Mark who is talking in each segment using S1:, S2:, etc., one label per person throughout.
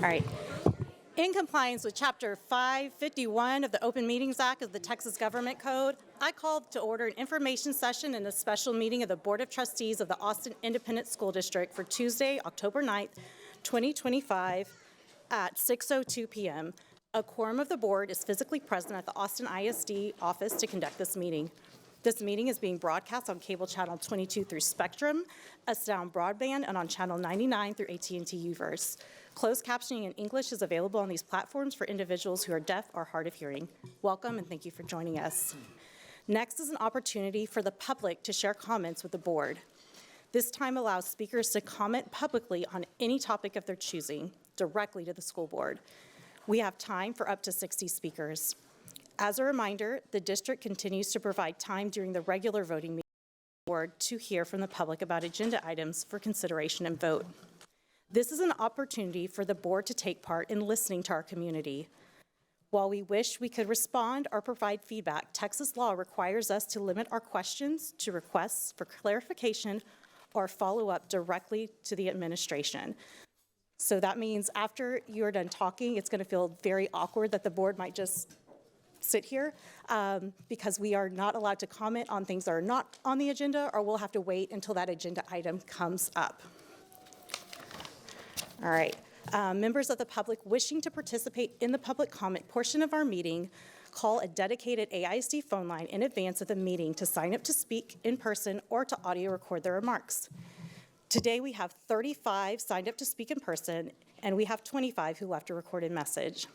S1: All right. In compliance with Chapter 551 of the Open Meetings Act of the Texas Government Code, I called to order an information session and a special meeting of the Board of Trustees of the Austin Independent School District for Tuesday, October 9th, 2025 at 6:02 p.m. A quorum of the board is physically present at the Austin ISD office to conduct this meeting. This meeting is being broadcast on cable channel 22 through Spectrum, a sound broadband, and on channel 99 through AT&T Uverse. Closed captioning in English is available on these platforms for individuals who are deaf or hard of hearing. Welcome and thank you for joining us. Next is an opportunity for the public to share comments with the board. This time allows speakers to comment publicly on any topic of their choosing, directly to the school board. We have time for up to 60 speakers. As a reminder, the district continues to provide time during the regular voting meeting board to hear from the public about agenda items for consideration and vote. This is an opportunity for the board to take part in listening to our community. While we wish we could respond or provide feedback, Texas law requires us to limit our questions to requests for clarification or follow-up directly to the administration. So that means after you're done talking, it's going to feel very awkward that the board might just sit here because we are not allowed to comment on things that are not on the agenda, or we'll have to wait until that agenda item comes up. All right. Members of the public wishing to participate in the public comment portion of our meeting, call a dedicated AISD phone line in advance of the meeting to sign up to speak in person or to audio record their remarks. Today we have 35 signed up to speak in person, and we have 25 who left a recorded message.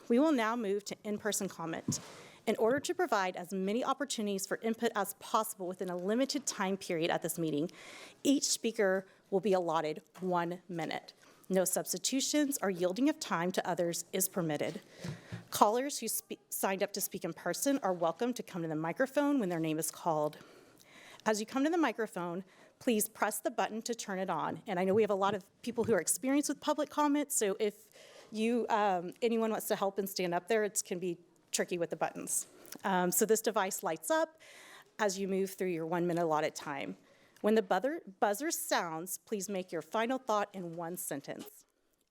S1: We will now move to in-person comment. In order to provide as many opportunities for input as possible within a limited time period at this meeting, each speaker will be allotted 1 minute. No substitutions or yielding of time to others is permitted. Callers who signed up to speak in person are welcome to come to the microphone when their name is called. As you come to the microphone, please press the button to turn it on. And I know we have a lot of people who are experienced with public comment, so if anyone wants to help and stand up there, it can be tricky with the buttons. So this device lights up as you move through your 1 minute allotted time. When the buzzer sounds, please make your final thought in 1 sentence.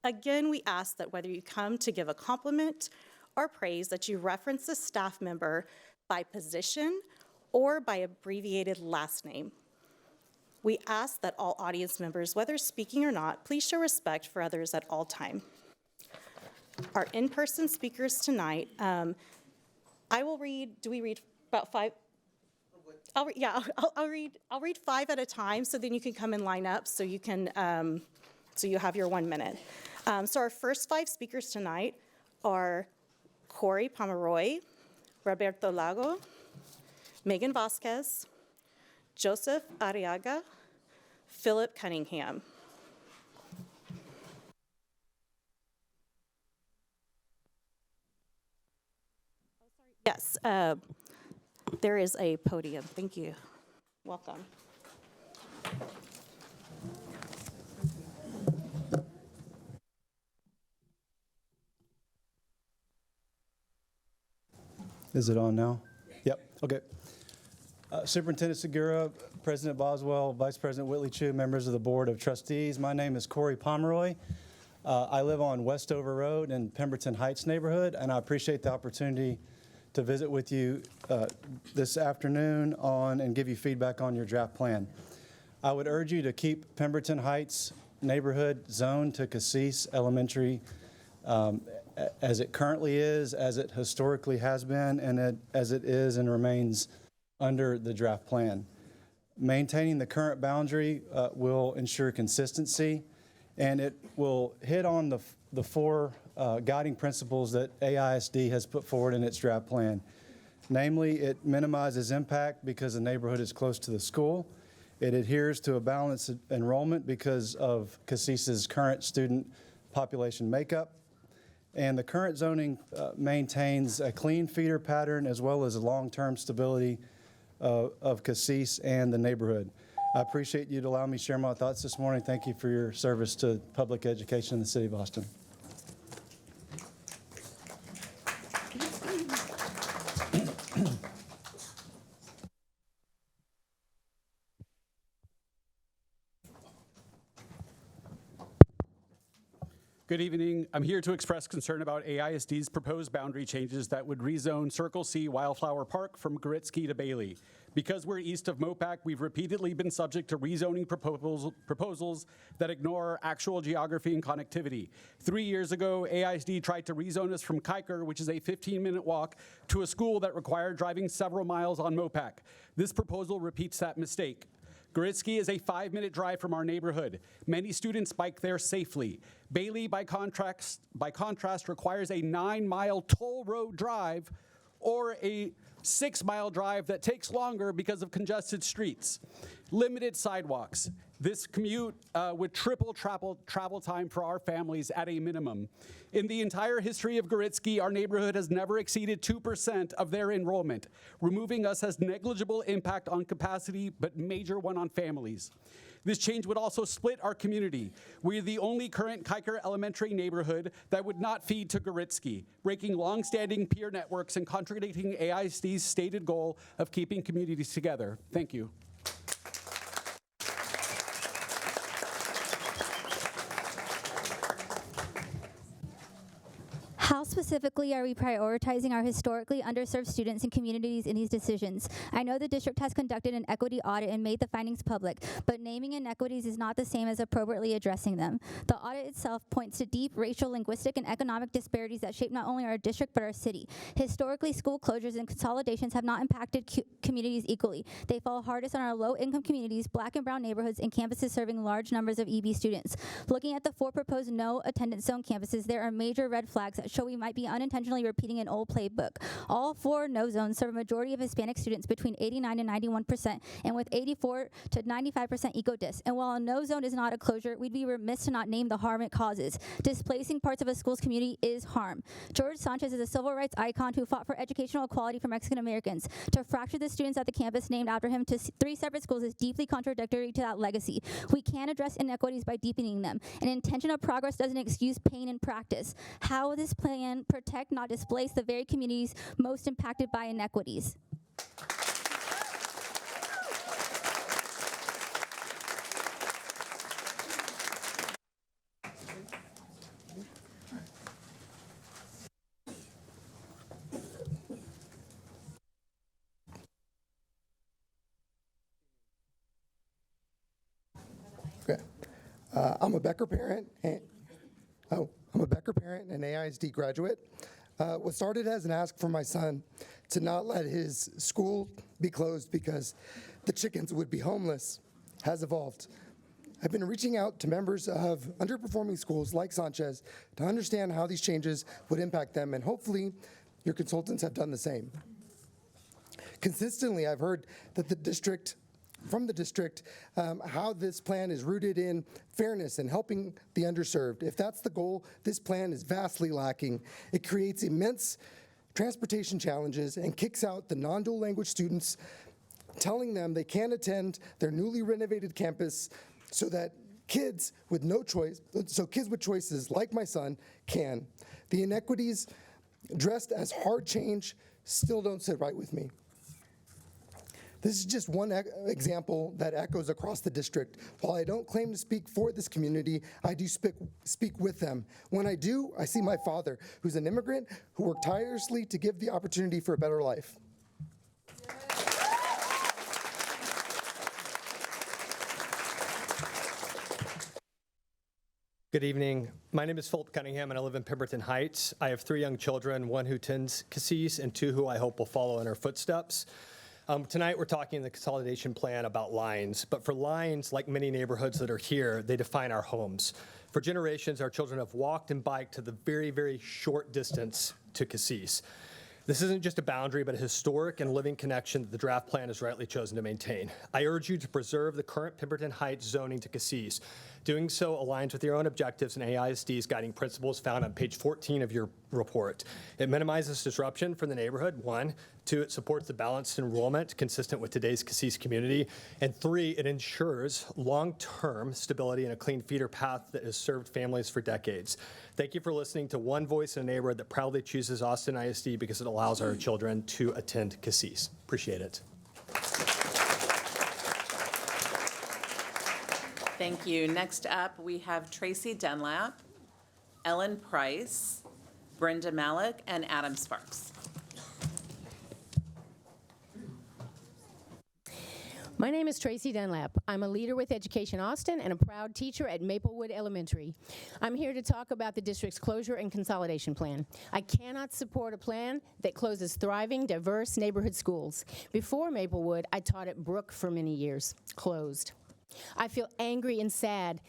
S1: Again, we ask that whether you come to give a compliment or praise, that you reference the staff member by position or by abbreviated last name. We ask that all audience members, whether speaking or not, please show respect for others at all times. Our in-person speakers tonight, I will read, do we read about 5? I'll read 5 at a time, so then you can come and line up so you can, so you have your 1 minute. So our first 5 speakers tonight are Corey Pomeroy, Roberto Lago, Megan Vasquez, Joseph Arriaga, Philip Cunningham. Yes, there is a podium. Thank you. Welcome.
S2: Is it on now? Yep, okay. Superintendent Segura, President Boswell, Vice President Whitley Chu, members of the Board of Trustees. My name is Corey Pomeroy. I live on Westover Road in Pemberton Heights neighborhood, and I appreciate the opportunity to visit with you this afternoon and give you feedback on your draft plan. I would urge you to keep Pemberton Heights neighborhood zoned to Cassis Elementary as it currently is, as it historically has been, and as it is and remains under the draft plan. Maintaining the current boundary will ensure consistency, and it will hit on the 4 guiding principles that AISD has put forward in its draft plan. Namely, it minimizes impact because the neighborhood is close to the school. It adheres to a balanced enrollment because of Cassis's current student population makeup. And the current zoning maintains a clean feeder pattern as well as a long-term stability of Cassis and the neighborhood. I appreciate you to allow me to share my thoughts this morning. Thank you for your service to public education in the city of Austin.
S3: Good evening. I'm here to express concern about AISD's proposed boundary changes that would rezone Circle C Wildflower Park from Garitsky to Bailey. Because we're east of Mopac, we've repeatedly been subject to rezoning proposals that ignore actual geography and connectivity. 3 years ago, AISD tried to rezone us from Kuiper, which is a 15-minute walk, to a school that required driving several miles on Mopac. This proposal repeats that mistake. Garitsky is a 5-minute drive from our neighborhood. Many students bike there safely. Bailey, by contrast, requires a 9-mile toll road drive or a 6-mile drive that takes longer because of congested streets. Limited sidewalks. This commute would triple travel time for our families at a minimum. In the entire history of Garitsky, our neighborhood has never exceeded 2% of their enrollment. Removing us has negligible impact on capacity, but major one on families. This change would also split our community. We're the only current Kuiper Elementary neighborhood that would not feed to Garitsky, breaking long-standing peer networks and contradicting AISD's stated goal of keeping communities together. Thank you.
S4: How specifically are we prioritizing our historically underserved students and communities in these decisions? I know the district has conducted an equity audit and made the findings public, but naming inequities is not the same as appropriately addressing them. The audit itself points to deep racial, linguistic, and economic disparities that shape not only our district but our city. Historically, school closures and consolidations have not impacted communities equally. They fall hardest on our low-income communities, Black and brown neighborhoods, and campuses serving large numbers of EB students. Looking at the 4 proposed no attendance zone campuses, there are major red flags that show we might be unintentionally repeating an old playbook. All 4 no zones serve a majority of Hispanic students between 89 and 91%, and with 84 to 95% eco-dis. And while a no zone is not a closure, we'd be remiss to not name the harm it causes. Displacing parts of a school's community is harm. George Sanchez is a civil rights icon who fought for educational equality for Mexican Americans. To fracture the students at the campus named after him to 3 separate schools is deeply contradictory to that legacy. We can address inequities by deepening them. An intention of progress doesn't excuse pain in practice. How will this plan protect, not displace, the very communities most impacted by inequities?
S5: Okay. I'm a Becker parent and an AISD graduate. What started as an ask for my son to not let his school be closed because the chickens would be homeless has evolved. I've been reaching out to members of underperforming schools like Sanchez to understand how these changes would impact them, and hopefully your consultants have done the same. Consistently, I've heard that from the district, how this plan is rooted in fairness and helping the underserved. If that's the goal, this plan is vastly lacking. It creates immense transportation challenges and kicks out the non-dual language students, telling them they can't attend their newly renovated campus so that kids with choices like my son can. The inequities dressed as hard change still don't sit right with me. This is just one example that echoes across the district. While I don't claim to speak for this community, I do speak with them. When I do, I see my father, who's an immigrant who worked tirelessly to give the opportunity for a better life.
S6: Good evening. My name is Philip Cunningham, and I live in Pemberton Heights. I have 3 young children, 1 who attends Cassis and 2 who I hope will follow in our footsteps. Tonight, we're talking in the consolidation plan about lines, but for lines, like many neighborhoods that are here, they define our homes. For generations, our children have walked and biked to the very, very short distance to Cassis. This isn't just a boundary, but a historic and living connection that the draft plan has rightly chosen to maintain. I urge you to preserve the current Pemberton Heights zoning to Cassis. Doing so aligns with your own objectives and AISD's guiding principles found on page 14 of your report. It minimizes disruption for the neighborhood, 1. 2, it supports the balanced enrollment consistent with today's Cassis community. And 3, it ensures long-term stability and a clean feeder path that has served families for decades. Thank you for listening to one voice in a neighborhood that proudly chooses Austin ISD because it allows our children to attend Cassis. Appreciate it.
S7: Thank you. Next up, we have Tracy Dunlap. Ellen Price, Brenda Malik, and Adam Sparks.
S8: My name is Tracy Dunlap. I'm a leader with Education Austin and a proud teacher at Maplewood Elementary. I'm here to talk about the district's closure and consolidation plan. I cannot support a plan that closes thriving, diverse neighborhood schools. Before Maplewood, I taught at Brook for many years, closed. I feel angry and sad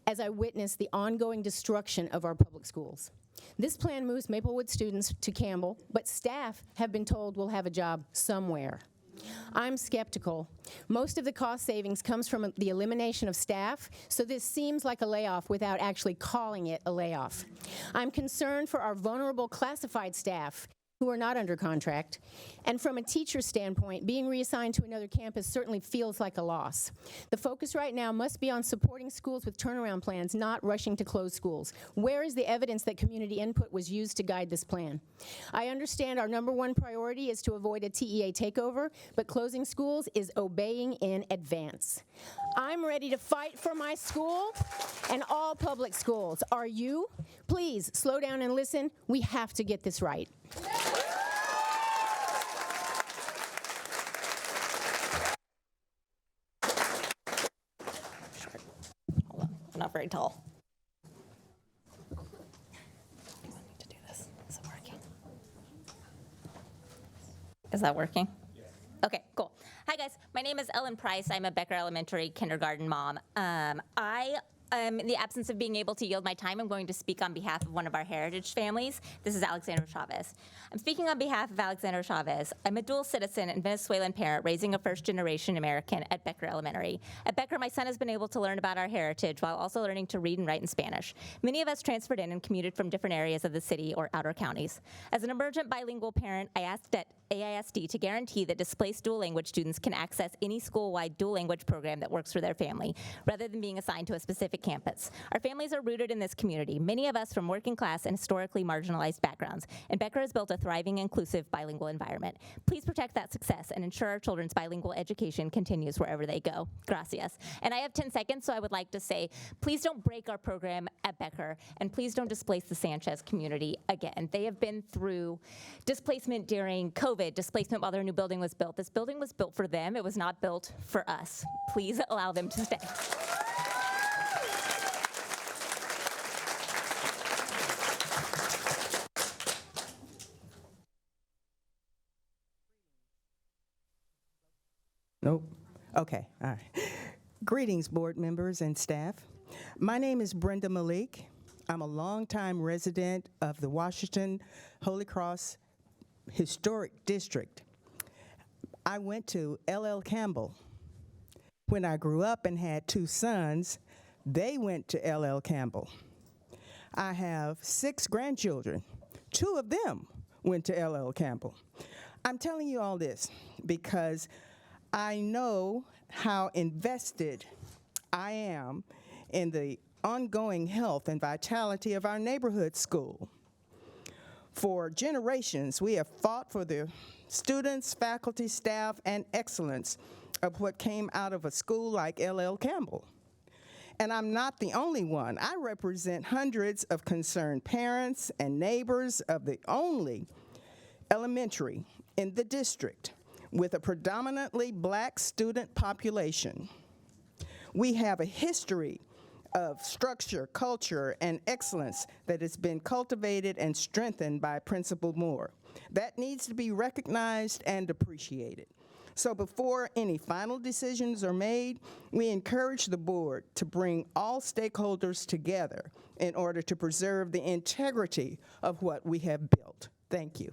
S8: as I witness the ongoing destruction of our public schools. This plan moves Maplewood students to Campbell, but staff have been told will have a job somewhere. I'm skeptical. Most of the cost savings comes from the elimination of staff, so this seems like a layoff without actually calling it a layoff. I'm concerned for our vulnerable classified staff who are not under contract, and from a teacher standpoint, being reassigned to another campus certainly feels like a loss. The focus right now must be on supporting schools with turnaround plans, not rushing to close schools. Where is the evidence that community input was used to guide this plan? I understand our #1 priority is to avoid a TEA takeover, but closing schools is obeying in advance. I'm ready to fight for my school and all public schools. Are you? Please slow down and listen. We have to get this right.
S9: Hold on, I'm not very tall. I need to do this. Is it working? Is that working? Yes. Okay, cool. Hi guys, my name is Ellen Price. I'm a Becker Elementary kindergarten mom. In the absence of being able to yield my time, I'm going to speak on behalf of one of our heritage families. This is Alexandra Chavez. I'm speaking on behalf of Alexandra Chavez. I'm a dual citizen and Venezuelan parent raising a first-generation American at Becker Elementary. At Becker, my son has been able to learn about our heritage while also learning to read and write in Spanish. Many of us transferred in and commuted from different areas of the city or outer counties. As an emergent bilingual parent, I asked at AISD to guarantee that displaced dual language students can access any school-wide dual language program that works for their family, rather than being assigned to a specific campus. Our families are rooted in this community, many of us from working class and historically marginalized backgrounds, and Becker has built a thriving, inclusive bilingual environment. Please protect that success and ensure our children's bilingual education continues wherever they go. Gracias. And I have 10 seconds, so I would like to say, please don't break our program at Becker, and please don't displace the Sanchez community again. They have been through displacement during COVID, displacement while their new building was built. This building was built for them. It was not built for us. Please allow them to stay.
S10: Nope. Okay, all right. Greetings, board members and staff. My name is Brenda Malik. I'm a longtime resident of the Washington Holy Cross Historic District. I went to L.L. Campbell. When I grew up and had 2 sons, they went to L.L. Campbell. I have 6 grandchildren. 2 of them went to L.L. Campbell. I'm telling you all this because I know how invested I am in the ongoing health and vitality of our neighborhood school. For generations, we have fought for the students, faculty, staff, and excellence of what came out of a school like L.L. Campbell. And I'm not the only one. I represent hundreds of concerned parents and neighbors of the only elementary in the district with a predominantly black student population. We have a history of structure, culture, and excellence that has been cultivated and strengthened by Principal Moore. That needs to be recognized and appreciated. So before any final decisions are made, we encourage the board to bring all stakeholders together in order to preserve the integrity of what we have built. Thank you.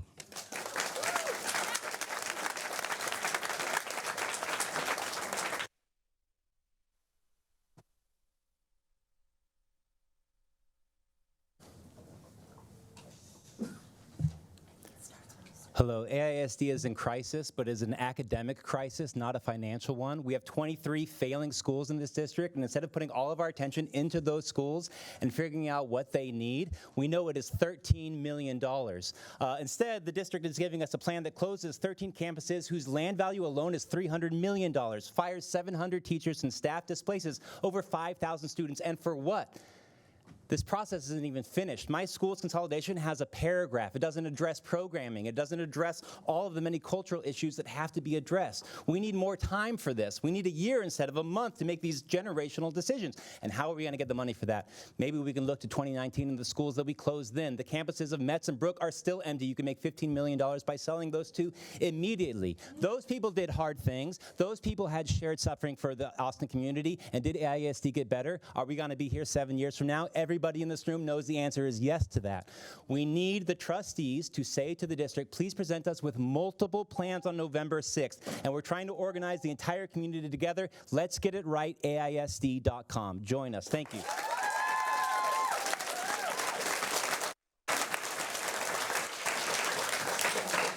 S11: Hello, AISD is in crisis, but is an academic crisis, not a financial one. We have 23 failing schools in this district, and instead of putting all of our attention into those schools and figuring out what they need, we know it is $13 million. Instead, the district is giving us a plan that closes 13 campuses whose land value alone is $300 million, fires 700 teachers and staff, displaces over 5,000 students, and for what? This process isn't even finished. My school's consolidation has a paragraph. It doesn't address programming. It doesn't address all of the many cultural issues that have to be addressed. We need more time for this. We need a year instead of a month to make these generational decisions. And how are we going to get the money for that? Maybe we can look to 2019 and the schools that we closed then. The campuses of Metz and Brook are still empty. You can make $15 million by selling those two immediately. Those people did hard things. Those people had shared suffering for the Austin community. And did AISD get better? Are we going to be here 7 years from now? Everybody in this room knows the answer is yes to that. We need the trustees to say to the district, please present us with multiple plans on November 6th. And we're trying to organize the entire community together. Let's get it right, AISD.com. Join us. Thank you.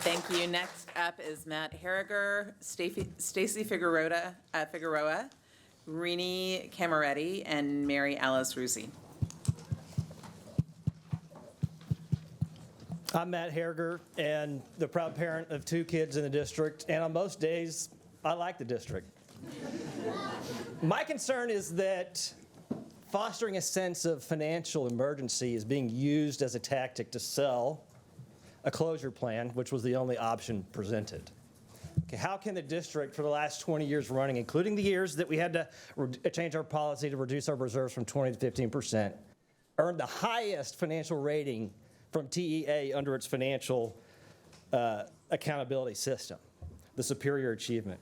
S7: Thank you. Next up is Matt Harriger, Stacy Figueroa, Rini Camaretti, and Mary Alice Rusi.
S6: I'm Matt Harriger, and the proud parent of 2 kids in the district, and on most days, I like the district. My concern is that fostering a sense of financial emergency is being used as a tactic to sell a closure plan, which was the only option presented. Okay, how can the district, for the last 20 years running, including the years that we had to change our policy to reduce our reserves from 20 to 15%, earn the highest financial rating from TEA under its financial accountability system, the superior achievement?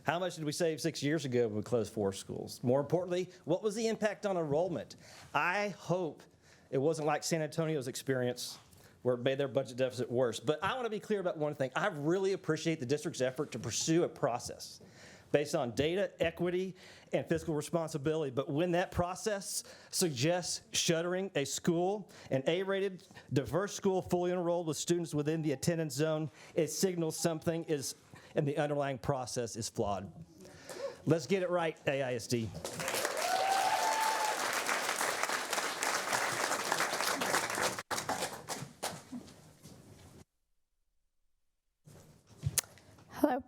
S6: How much did we save 6 years ago when we closed 4 schools? More importantly, what was the impact on enrollment? I hope it wasn't like San Antonio's experience, where it made their budget deficit worse. But I want to be clear about one thing. I really appreciate the district's effort to pursue a process based on data, equity, and fiscal responsibility. But when that process suggests shuttering a school, an A-rated, diverse school fully enrolled with students within the attendance zone, it signals something is, and the underlying process is flawed. Let's get it right, AISD.
S12: Hello.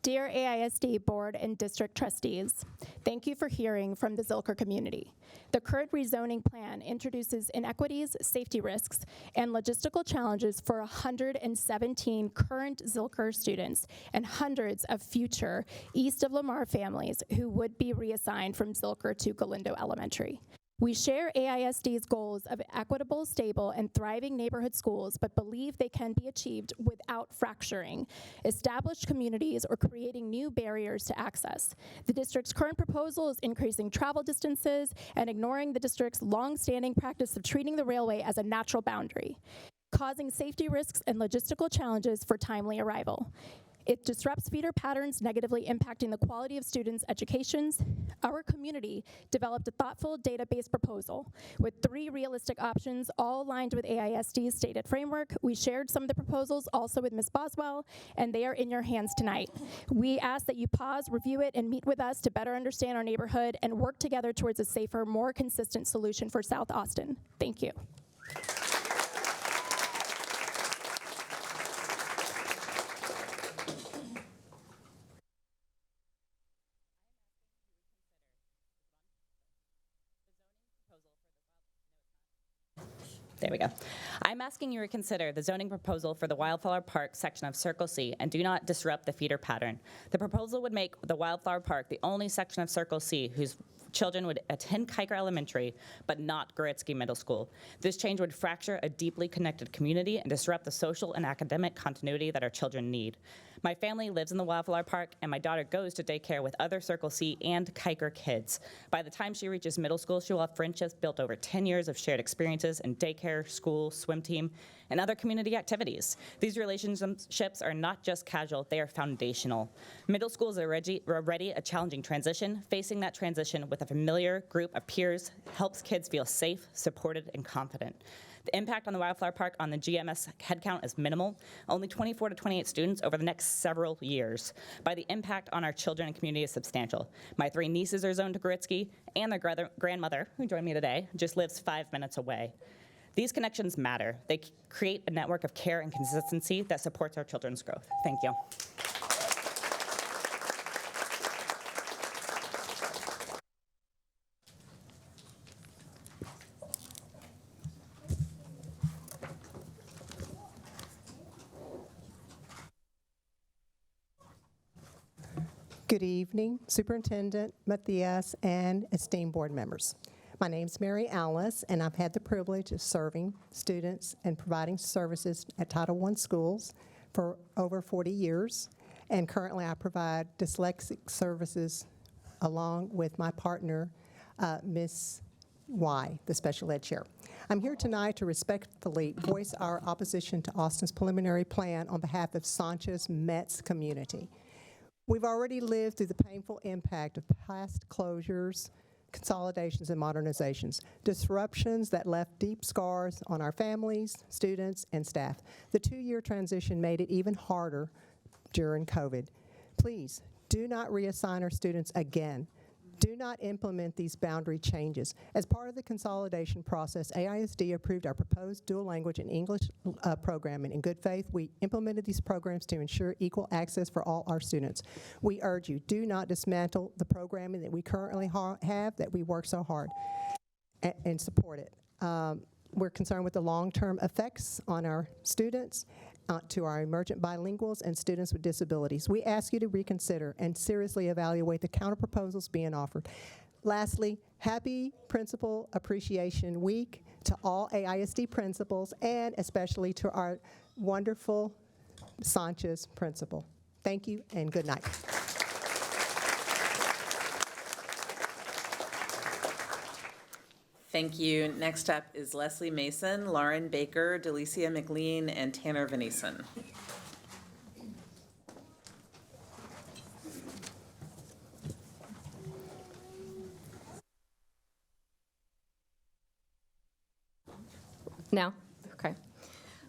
S12: Dear AISD Board and District Trustees, thank you for hearing from the Zilker community. The current rezoning plan introduces inequities, safety risks, and logistical challenges for 117 current Zilker students and hundreds of future East of Lamar families who would be reassigned from Zilker to Galindo Elementary. We share AISD's goals of equitable, stable, and thriving neighborhood schools, but believe they can be achieved without fracturing established communities or creating new barriers to access. The district's current proposal is increasing travel distances and ignoring the district's long-standing practice of treating the railway as a natural boundary, causing safety risks and logistical challenges for timely arrival. It disrupts feeder patterns, negatively impacting the quality of students' educations. Our community developed a thoughtful database proposal with 3 realistic options, all aligned with AISD's stated framework. We shared some of the proposals also with Ms. Boswell, and they are in your hands tonight. We ask that you pause, review it, and meet with us to better understand our neighborhood and work together towards a safer, more consistent solution for South Austin. Thank you.
S13: There we go. I'm asking you to consider the zoning proposal for the Wildflower Park section of Circle C and do not disrupt the feeder pattern. The proposal would make the Wildflower Park the only section of Circle C whose children would attend Kiker Elementary, but not Goritsky Middle School. This change would fracture a deeply connected community and disrupt the social and academic continuity that our children need. My family lives in the Wildflower Park, and my daughter goes to daycare with other Circle C and Kiker kids. By the time she reaches middle school, she will have friendships built over 10 years of shared experiences in daycare, school, swim team, and other community activities. These relationships are not just casual, they are foundational. Middle school is already a challenging transition. Facing that transition with a familiar group of peers helps kids feel safe, supported, and confident. The impact on the Wildflower Park on the GMS headcount is minimal, only 24 to 28 students over the next several years. But the impact on our children and community is substantial. My 3 nieces are zoned to Goritsky, and their grandmother, who joined me today, just lives 5 minutes away. These connections matter. They create a network of care and consistency that supports our children's growth. Thank you.
S14: Good evening, Superintendent Matthias and esteemed board members. My name's Mary Alice, and I've had the privilege of serving students and providing services at Title I schools for over 40 years. And currently I provide dyslexic services along with my partner, Ms. Y, the special ed chair. I'm here tonight to respectfully voice our opposition to Austin's preliminary plan on behalf of Sanchez Metz community. We've already lived through the painful impact of past closures, consolidations, and modernizations, disruptions that left deep scars on our families, students, and staff. The 2-year transition made it even harder during COVID. Please, do not reassign our students again. Do not implement these boundary changes. As part of the consolidation process, AISD approved our proposed dual language and English program, and in good faith, we implemented these programs to ensure equal access for all our students. We urge you, do not dismantle the programming that we currently have, that we work so hard, and support it. We're concerned with the long-term effects on our students, to our emergent bilinguals and students with disabilities. We ask you to reconsider and seriously evaluate the counter-proposals being offered. Lastly, happy Principal Appreciation Week to all AISD principals and especially to our wonderful Sanchez principal. Thank you and good night.
S7: Thank you. Next up is Leslie Mason, Lauren Baker, Delicia McLean, and Tanner Venison.
S15: Now? Okay.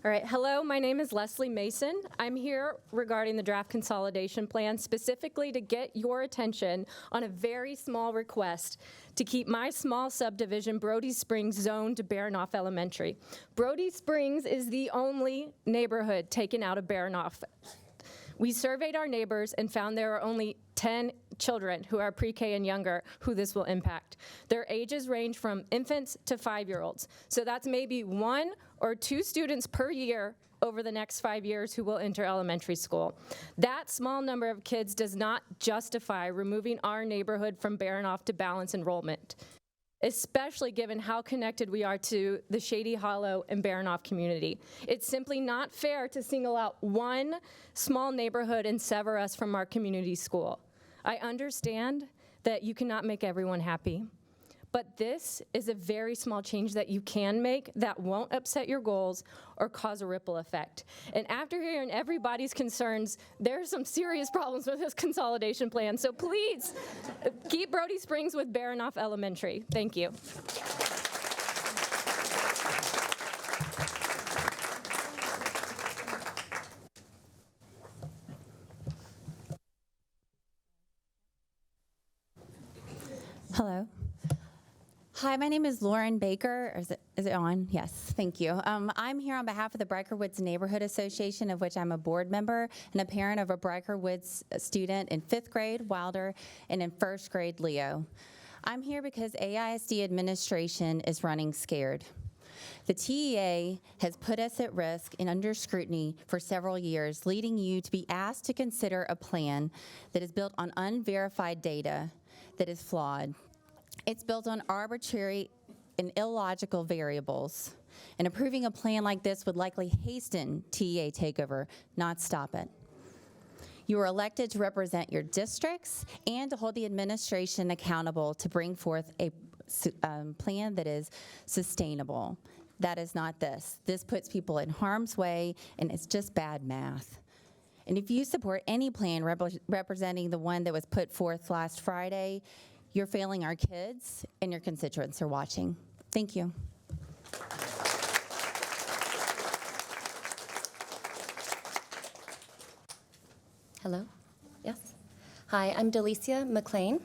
S15: All right. Hello, my name is Leslie Mason. I'm here regarding the draft consolidation plan, specifically to get your attention on a very small request to keep my small subdivision, Brody Springs, zoned to Baranoff Elementary. Brody Springs is the only neighborhood taken out of Baranoff. We surveyed our neighbors and found there are only 10 children who are pre-K and younger who this will impact. Their ages range from infants to 5-year-olds. So that's maybe 1 or 2 students per year over the next 5 years who will enter elementary school. That small number of kids does not justify removing our neighborhood from Baranoff to balance enrollment, especially given how connected we are to the Shady Hollow and Baranoff community. It's simply not fair to single out one small neighborhood and sever us from our community school. I understand that you cannot make everyone happy, but this is a very small change that you can make that won't upset your goals or cause a ripple effect. And after hearing everybody's concerns, there are some serious problems with this consolidation plan. So please, keep Brody Springs with Baranoff Elementary. Thank you.
S16: Hello. Hi, my name is Lauren Baker. Or is it on? Yes, thank you. I'm here on behalf of the Briker Woods Neighborhood Association, of which I'm a board member and a parent of a Briker Woods student in 5th grade, Wilder, and in 1st grade, Leo. I'm here because AISD administration is running scared. The TEA has put us at risk and under scrutiny for several years, leading you to be asked to consider a plan that is built on unverified data that is flawed. It's built on arbitrary and illogical variables. And approving a plan like this would likely hasten TEA takeover, not stop it. You are elected to represent your districts and to hold the administration accountable to bring forth a plan that is sustainable. That is not this. This puts people in harm's way, and it's just bad math. And if you support any plan representing the one that was put forth last Friday, you're failing our kids, and your constituents are watching. Thank you.
S17: Hello? Yes? Hi, I'm Delicia McLean,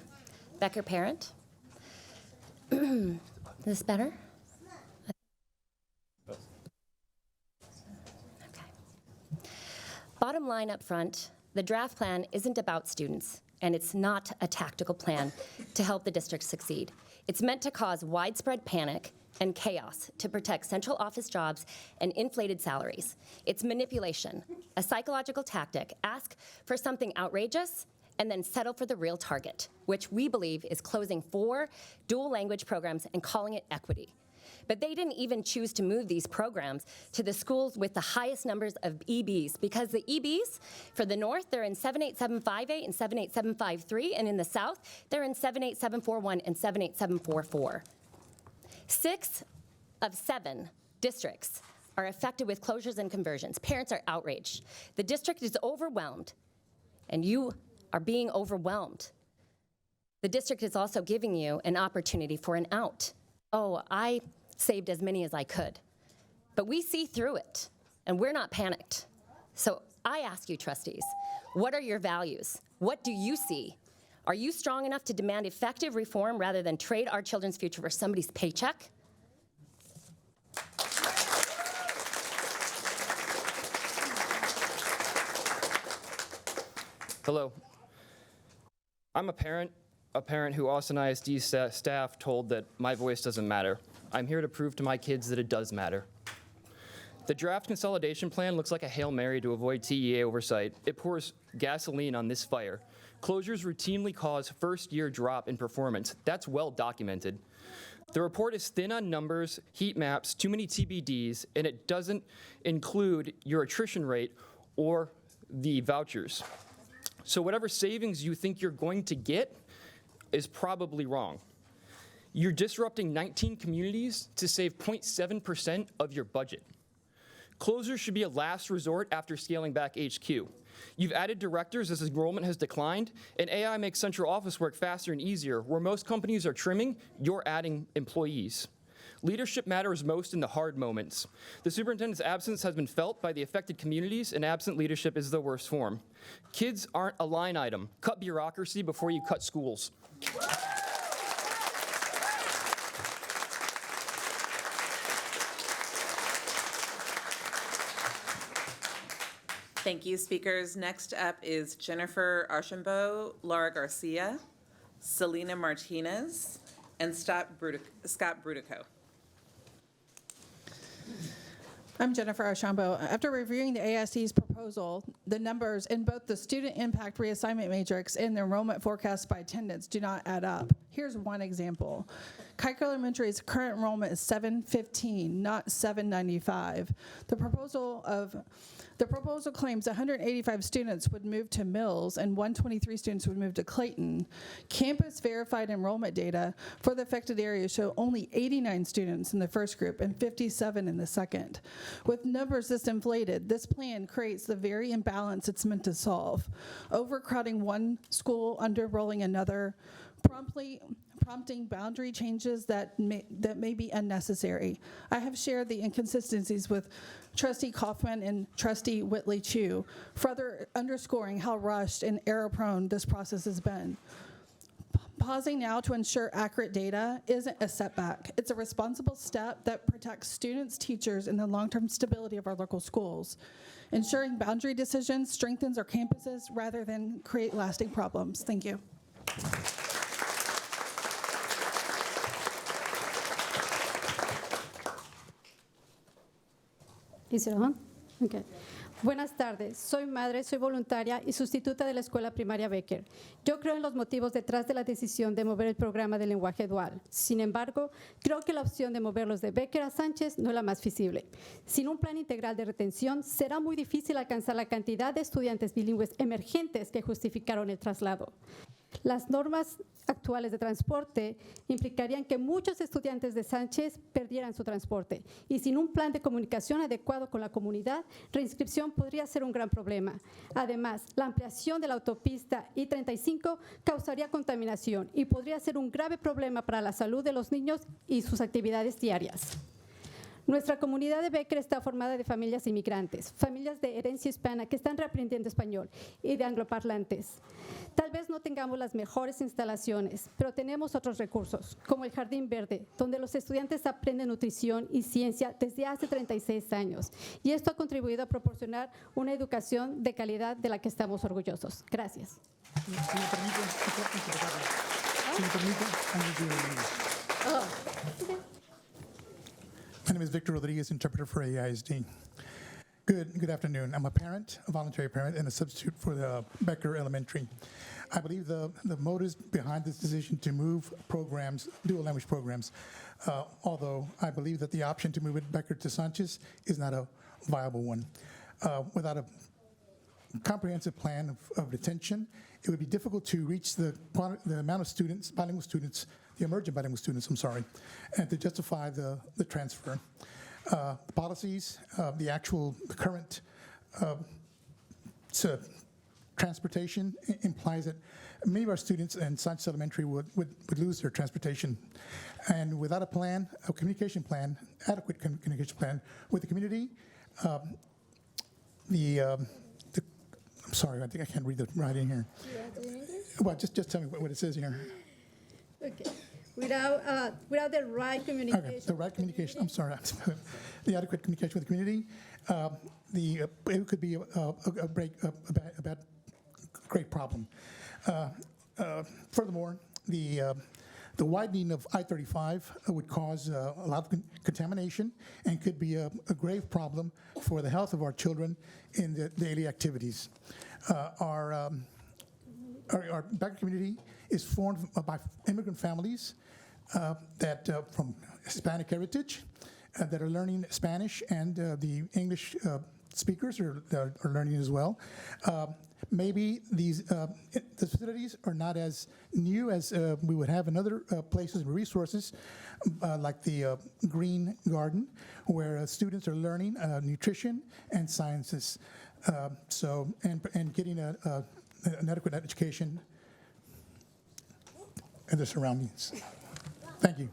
S17: Becker parent. Is this better? Okay. Bottom line up front, the draft plan isn't about students, and it's not a tactical plan to help the district succeed. It's meant to cause widespread panic and chaos to protect central office jobs and inflated salaries. It's manipulation, a psychological tactic. Ask for something outrageous, and then settle for the real target, which we believe is closing 4 dual language programs and calling it equity. But they didn't even choose to move these programs to the schools with the highest numbers of EBs, because the EBs, for the north, they're in 78758 and 78753, and in the south, they're in 78741 and 78744. 6 of 7 districts are affected with closures and conversions. Parents are outraged. The district is overwhelmed, and you are being overwhelmed. The district is also giving you an opportunity for an out. Oh, I saved as many as I could. But we see through it, and we're not panicked. So I ask you, trustees, what are your values? What do you see? Are you strong enough to demand effective reform rather than trade our children's future for somebody's paycheck?
S18: Hello. I'm a parent who Austin ISD staff told that my voice doesn't matter. I'm here to prove to my kids that it does matter. The draft consolidation plan looks like a Hail Mary to avoid TEA oversight. It pours gasoline on this fire. Closures routinely cause first-year drop in performance. That's well documented. The report is thin on numbers, heat maps, too many TBDs, and it doesn't include your attrition rate or the vouchers. So whatever savings you think you're going to get is probably wrong. You're disrupting 19 communities to save 0.7% of your budget. Closures should be a last resort after scaling back HQ. You've added directors as enrollment has declined, and AI makes central office work faster and easier. Where most companies are trimming, you're adding employees. Leadership matters most in the hard moments. The superintendent's absence has been felt by the affected communities, and absent leadership is the worst form. Kids aren't a line item. Cut bureaucracy before you cut schools.
S7: Thank you, speakers. Next up is Jennifer Archambault, Laura Garcia, Selena Martinez, and Scott Brudico.
S19: I'm Jennifer Archambault. After reviewing the AISD's proposal, the numbers in both the student impact reassignment matrix and the enrollment forecast by attendance do not add up. Here's one example. Kike Elementary's current enrollment is 715, not 795. The proposal claims 185 students would move to Mills and 123 students would move to Clayton. Campus verified enrollment data for the affected area show only 89 students in the first group and 57 in the second. With numbers this inflated, this plan creates the very imbalance it's meant to solve. Overcrowding one school, under-enrolling another, prompting boundary changes that may be unnecessary. I have shared the inconsistencies with Trustee Kaufman and Trustee Whitley Chu, further underscoring how rushed and error-prone this process has been. Pausing now to ensure accurate data isn't a setback. It's a responsible step that protects students, teachers, and the long-term stability of our local schools. Ensuring boundary decisions strengthens our campuses rather than create lasting problems. Thank you.
S20: Okay. Buenas tardes, soy madre, soy voluntaria y sustituta de la Escuela Primaria Becker. Yo creo en los motivos detrás de la decisión de mover el programa de lenguaje dual. Sin embargo, creo que la opción de moverlos de Becker a Sánchez no es la más feasible. Sin un plan integral de retención, será muy difícil alcanzar la cantidad de estudiantes bilingües emergentes que justificaron el traslado. Las normas actuales de transporte implicarían que muchos estudiantes de Sánchez perdieran su transporte y sin un plan de comunicación adecuado con la comunidad, reinscripción podría ser un gran problema. Además, la ampliación de la autopista I-35 causaría contaminación y podría ser un grave problema para la salud de los niños y sus actividades diarias. Nuestra comunidad de Becker está formada de familias inmigrantes, familias de herencia hispana que están reaprendiendo español y de angloparlantes. Tal vez no tengamos las mejores instalaciones, pero tenemos otros recursos, como el Jardín Verde, donde los estudiantes aprenden nutrición y ciencia desde hace 36 años. Y esto ha contribuido a proporcionar una educación de calidad de la que estamos orgullosos. Gracias.
S21: My name is Victor Rodriguez, interpreter for AISD. Good afternoon. I'm a parent, a voluntary parent, and a substitute for the Becker Elementary. I believe the motives behind this decision to move programs, dual language programs, although I believe that the option to move it Becker to Sanchez is not a viable one. Without a comprehensive plan of retention, it would be difficult to reach the amount of students, bilingual students, the emerging bilingual students, I'm sorry, and to justify the transfer. The policies, the current transportation implies that many of our students in Sanchez Elementary would lose their transportation. And without a plan, a communication plan, adequate communication plan with the community, I'm sorry, I think I can't read the writing here. Well, just tell me what it says here.
S20: Okay. Without the right communication.
S21: Okay, the right communication, I'm sorry. The adequate communication with the community. It could be a bad, great problem. Furthermore, the widening of I-35 would cause a lot of contamination and could be a grave problem for the health of our children in the daily activities. Our Becker community is formed by immigrant families that from Hispanic heritage that are learning Spanish, and the English speakers are learning as well. Maybe the facilities are not as new as we would have in other places and resources, like the Green Garden, where students are learning nutrition and sciences. And getting an adequate education in the surroundings. Thank you.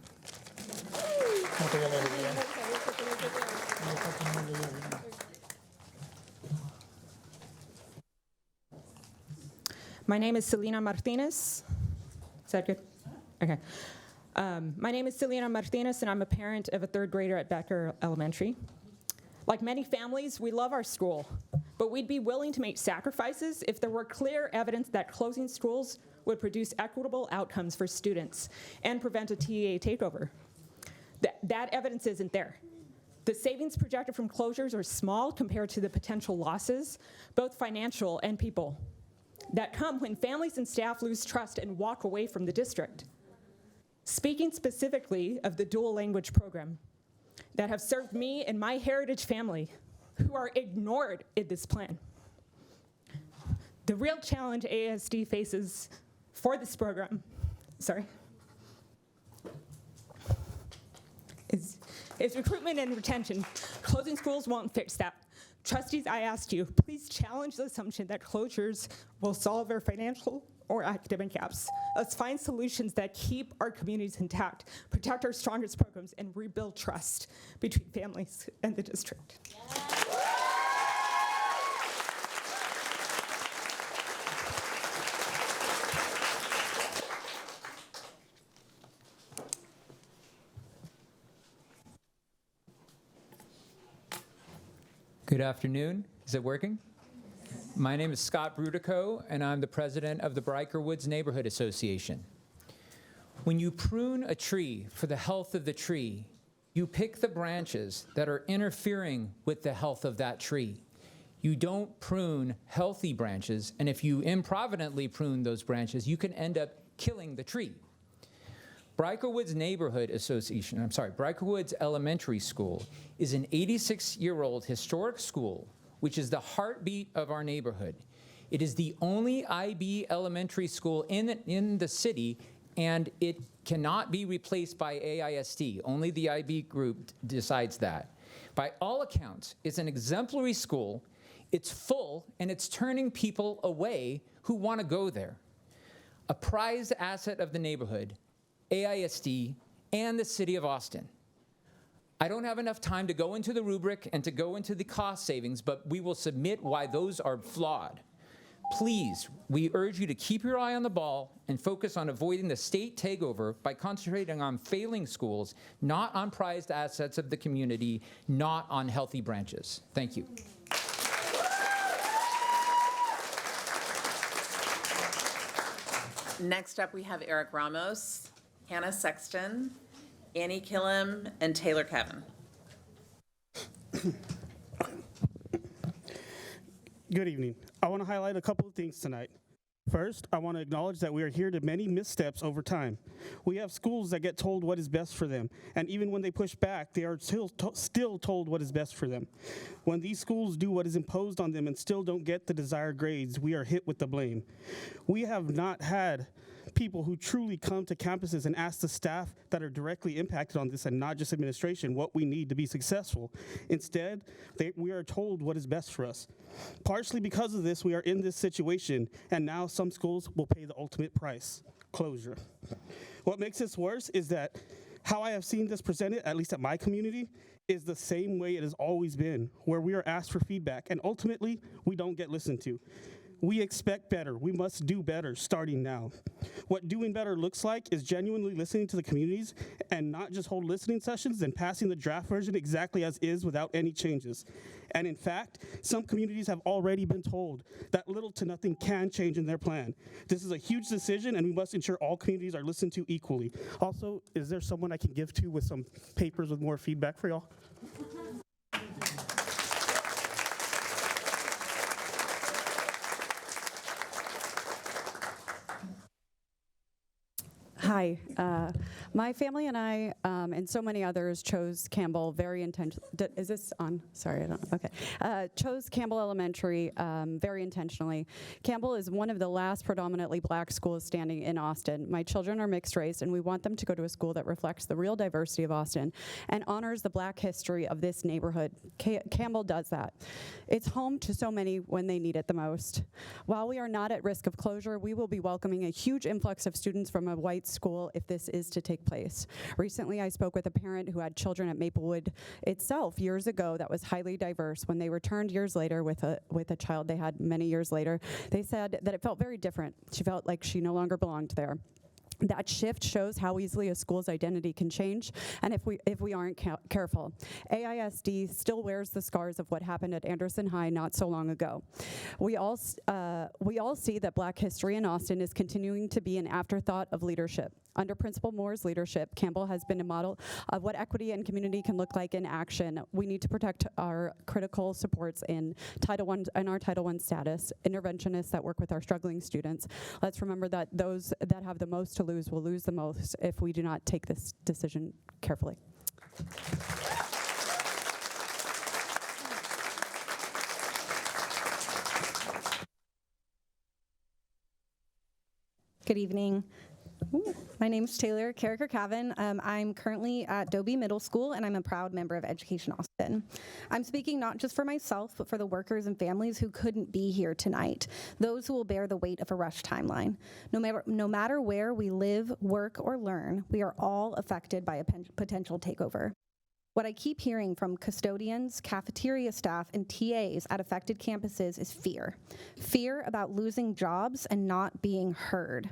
S22: My name is Selena Martinez. Is that good? Okay. My name is Selena Martinez, and I'm a parent of a third grader at Becker Elementary. Like many families, we love our school, but we'd be willing to make sacrifices if there were clear evidence that closing schools would produce equitable outcomes for students and prevent a TEA takeover. That evidence isn't there. The savings projected from closures are small compared to the potential losses, both financial and people, that come when families and staff lose trust and walk away from the district. Speaking specifically of the dual language program that have served me and my heritage family, who are ignored in this plan. The real challenge AISD faces for this program, is recruitment and retention. Closing schools won't fix that. Trustees, I asked you, please challenge the assumption that closures will solve our financial or academic gaps. Let's find solutions that keep our communities intact, protect our strongest programs, and rebuild trust between families and the district.
S23: Good afternoon. Is it working? My name is Scott Brudico, and I'm the president of the Briker Woods Neighborhood Association. When you prune a tree for the health of the tree, you pick the branches that are interfering with the health of that tree. You don't prune healthy branches, and if you improvidently prune those branches, you can end up killing the tree. Briker Woods Neighborhood Association, Briker Woods Elementary School is an 86-year-old historic school, which is the heartbeat of our neighborhood. It is the only IB elementary school in the city, and it cannot be replaced by AISD. Only the IB group decides that. By all accounts, it's an exemplary school. It's full, and it's turning people away who want to go there. A prized asset of the neighborhood, AISD, and the city of Austin. I don't have enough time to go into the rubric and to go into the cost savings, but we will submit why those are flawed. Please, we urge you to keep your eye on the ball and focus on avoiding the state takeover by concentrating on failing schools, not on prized assets of the community, not on healthy branches. Thank you.
S7: Next up, we have Eric Ramos, Hannah Sexton, Annie Killam, and Taylor Kevin.
S1: Good evening. I want to highlight a couple of things tonight. First, I want to acknowledge that we are here to many missteps over time. We have schools that get told what is best for them, and even when they push back, they are still told what is best for them. When these schools do what is imposed on them and still don't get the desired grades, we are hit with the blame. We have not had people who truly come to campuses and ask the staff that are directly impacted on this, and not just administration, what we need to be successful. Instead, we are told what is best for us. Partially because of this, we are in this situation, and now some schools will pay the ultimate price: closure. What makes this worse is that how I have seen this presented, at least at my community, is the same way it has always been, where we are asked for feedback, and ultimately, we don't get listened to. We expect better. We must do better starting now. What doing better looks like is genuinely listening to the communities and not just hold listening sessions and passing the draft version exactly as is without any changes. And in fact, some communities have already been told that little to nothing can change in their plan. This is a huge decision, and we must ensure all communities are listened to equally. Also, is there someone I can give to with some papers with more feedback for y'all?
S2: Hi, my family and I, and so many others, chose Campbell very intentionally. Is this on? Sorry, I don't. Okay. Chose Campbell Elementary very intentionally. Campbell is one of the last predominantly black schools standing in Austin. My children are mixed race, and we want them to go to a school that reflects the real diversity of Austin and honors the black history of this neighborhood. Campbell does that. It's home to so many when they need it the most. While we are not at risk of closure, we will be welcoming a huge influx of students from a white school if this is to take place. Recently, I spoke with a parent who had children at Maplewood itself years ago that was highly diverse. When they returned years later with a child they had many years later, they said that it felt very different. She felt like she no longer belonged there. That shift shows how easily a school's identity can change, and if we aren't careful. AISD still wears the scars of what happened at Anderson High not so long ago. We all see that black history in Austin is continuing to be an afterthought of leadership. Under Principal Moore's leadership, Campbell has been a model of what equity and community can look like in action. We need to protect our critical supports in Title I and our Title I status, interventionists that work with our struggling students. Let's remember that those that have the most to lose will lose the most if we do not take this decision carefully.
S3: Good evening. My name is Taylor Carricker-Cavan. I'm currently at Dobie Middle School, and I'm a proud member of Education Austin. I'm speaking not just for myself, but for the workers and families who couldn't be here tonight, those who will bear the weight of a rushed timeline. No matter where we live, work, or learn, we are all affected by a potential takeover. What I keep hearing from custodians, cafeteria staff, and TAs at affected campuses is fear. Fear about losing jobs and not being heard.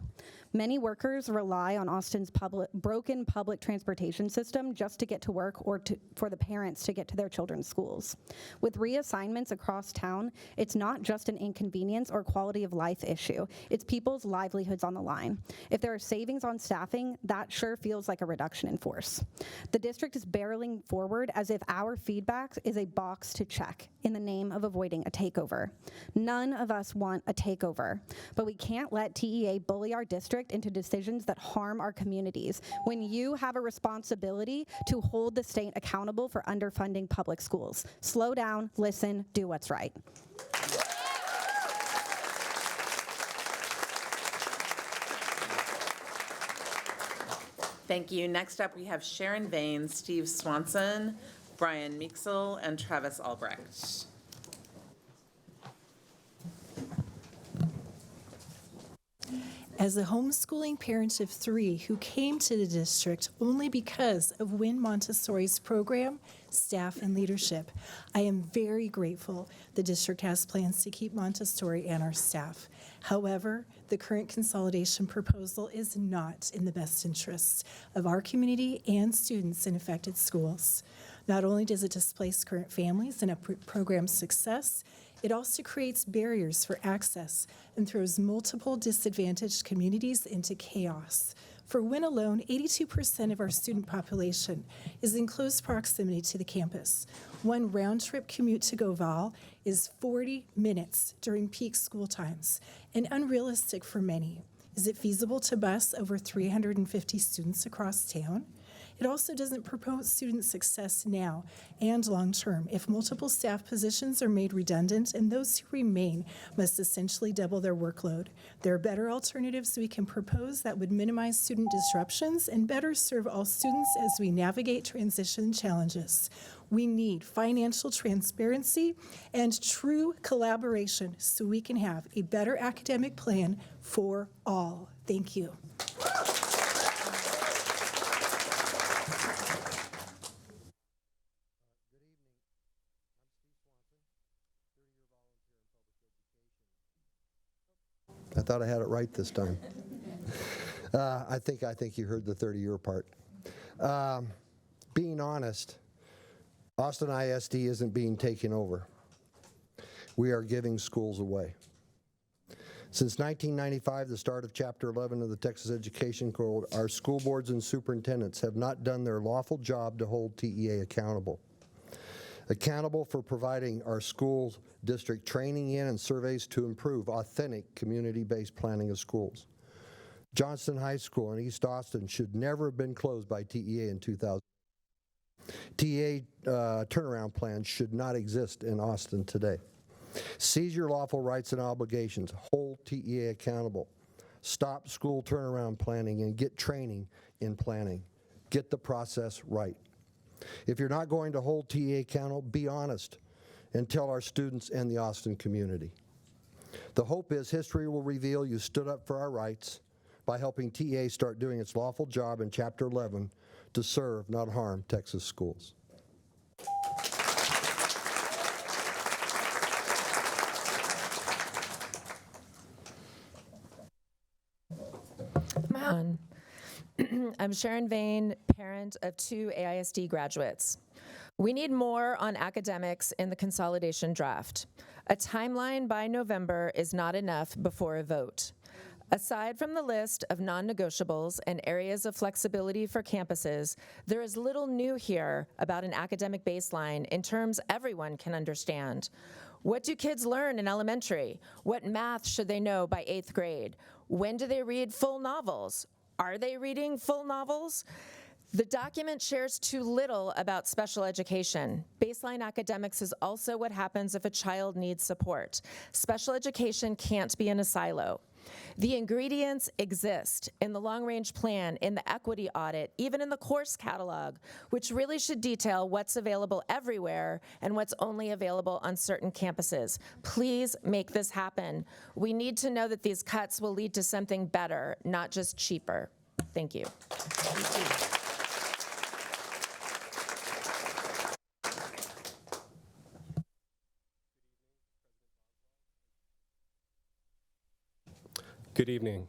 S3: Many workers rely on Austin's broken public transportation system just to get to work or for the parents to get to their children's schools. With reassignments across town, it's not just an inconvenience or quality of life issue. It's people's livelihoods on the line. If there are savings on staffing, that sure feels like a reduction in force. The district is barreling forward as if our feedback is a box to check in the name of avoiding a takeover. None of us want a takeover, but we can't let TEA bully our district into decisions that harm our communities when you have a responsibility to hold the state accountable for underfunding public schools. Slow down, listen, do what's right.
S7: Thank you. Next up, we have Sharon Vane, Steve Swanson, Brian Meeksel, and Travis Albrecht.
S24: As the homeschooling parent of 3 who came to the district only because of Wynn Montessori's program, staff, and leadership, I am very grateful the district has plans to keep Montessori and our staff. However, the current consolidation proposal is not in the best interests of our community and students in affected schools. Not only does it displace current families and a program's success, it also creates barriers for access and throws multiple disadvantaged communities into chaos. For Wynn alone, 82% of our student population is in close proximity to the campus. One round-trip commute to Goval is 40 minutes during peak school times, and unrealistic for many. Is it feasible to bus over 350 students across town? It also doesn't promote student success now and long-term if multiple staff positions are made redundant and those who remain must essentially double their workload. There are better alternatives we can propose that would minimize student disruptions and better serve all students as we navigate transition challenges. We need financial transparency and true collaboration so we can have a better academic plan for all. Thank you.
S4: I thought I had it right this time. I think you heard the 30-year part. Being honest, Austin ISD isn't being taken over. We are giving schools away. Since 1995, the start of Chapter 11 of the Texas Education Code, our school boards and superintendents have not done their lawful job to hold TEA accountable. Accountable for providing our school district training in and surveys to improve authentic community-based planning of schools. Johnston High School in East Austin should never have been closed by TEA in 2000. TEA turnaround plans should not exist in Austin today. Seize your lawful rights and obligations. Hold TEA accountable. Stop school turnaround planning and get training in planning. Get the process right. If you're not going to hold TEA accountable, be honest and tell our students and the Austin community. The hope is history will reveal you stood up for our rights by helping TEA start doing its lawful job in Chapter 11 to serve, not harm, Texas schools.
S5: I'm Sharon Vane, parent of 2 AISD graduates. We need more on academics in the consolidation draft. A timeline by November is not enough before a vote. Aside from the list of non-negotiables and areas of flexibility for campuses, there is little new here about an academic baseline in terms everyone can understand. What do kids learn in elementary? What math should they know by 8th grade? When do they read full novels? Are they reading full novels? The document shares too little about special education. Baseline academics is also what happens if a child needs support. Special education can't be in a silo. The ingredients exist in the long-range plan, in the equity audit, even in the course catalog, which really should detail what's available everywhere and what's only available on certain campuses. Please make this happen. We need to know that these cuts will lead to something better, not just cheaper. Thank you.
S8: Good evening.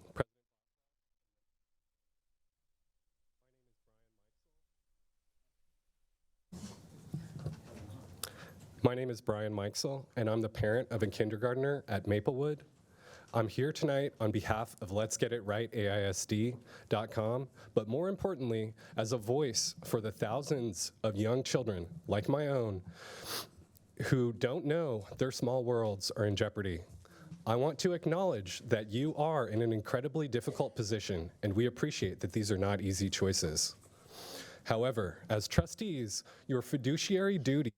S8: My name is Brian Mikesell, and I'm the parent of a kindergartner at Maplewood. I'm here tonight on behalf of Let's Get It Right, AISD.com, but more importantly, as a voice for the thousands of young children, like my own, who don't know their small worlds are in jeopardy. I want to acknowledge that you are in an incredibly difficult position, and we appreciate that these are not easy choices. However, as trustees, your fiduciary duty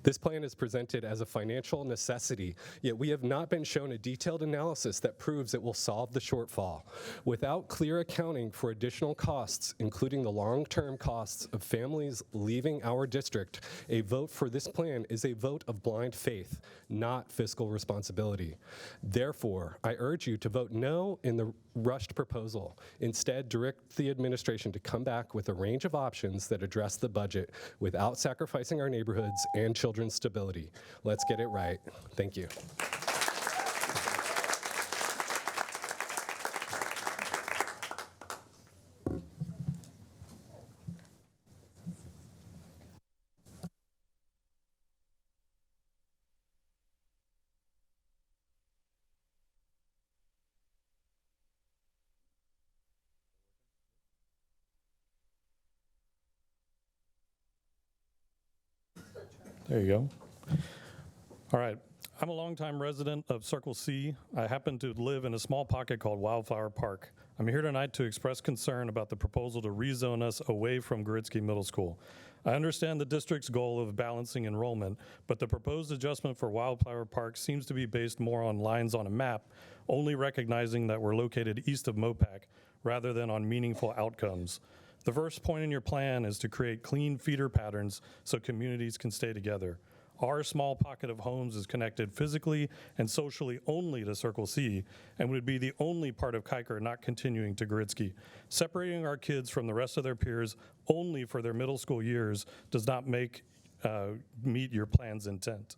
S8: This plan is presented as a financial necessity, yet we have not been shown a detailed analysis that proves it will solve the shortfall. Without clear accounting for additional costs, including the long-term costs of families leaving our district, a vote for this plan is a vote of blind faith, not fiscal responsibility. Therefore, I urge you to vote no in the rushed proposal. Instead, direct the administration to come back with a range of options that address the budget without sacrificing our neighborhoods and children's stability. Let's get it right. Thank you.
S6: There you go. All right. I'm a longtime resident of Circle C. I happen to live in a small pocket called Wildflower Park. I'm here tonight to express concern about the proposal to rezone us away from Goritsky Middle School. I understand the district's goal of balancing enrollment, but the proposed adjustment for Wildflower Park seems to be based more on lines on a map, only recognizing that we're located east of Mopac rather than on meaningful outcomes. The first point in your plan is to create clean feeder patterns so communities can stay together. Our small pocket of homes is connected physically and socially only to Circle C and would be the only part of Kuiper not continuing to Goritsky. Separating our kids from the rest of their peers only for their middle school years does not meet your plan's intent.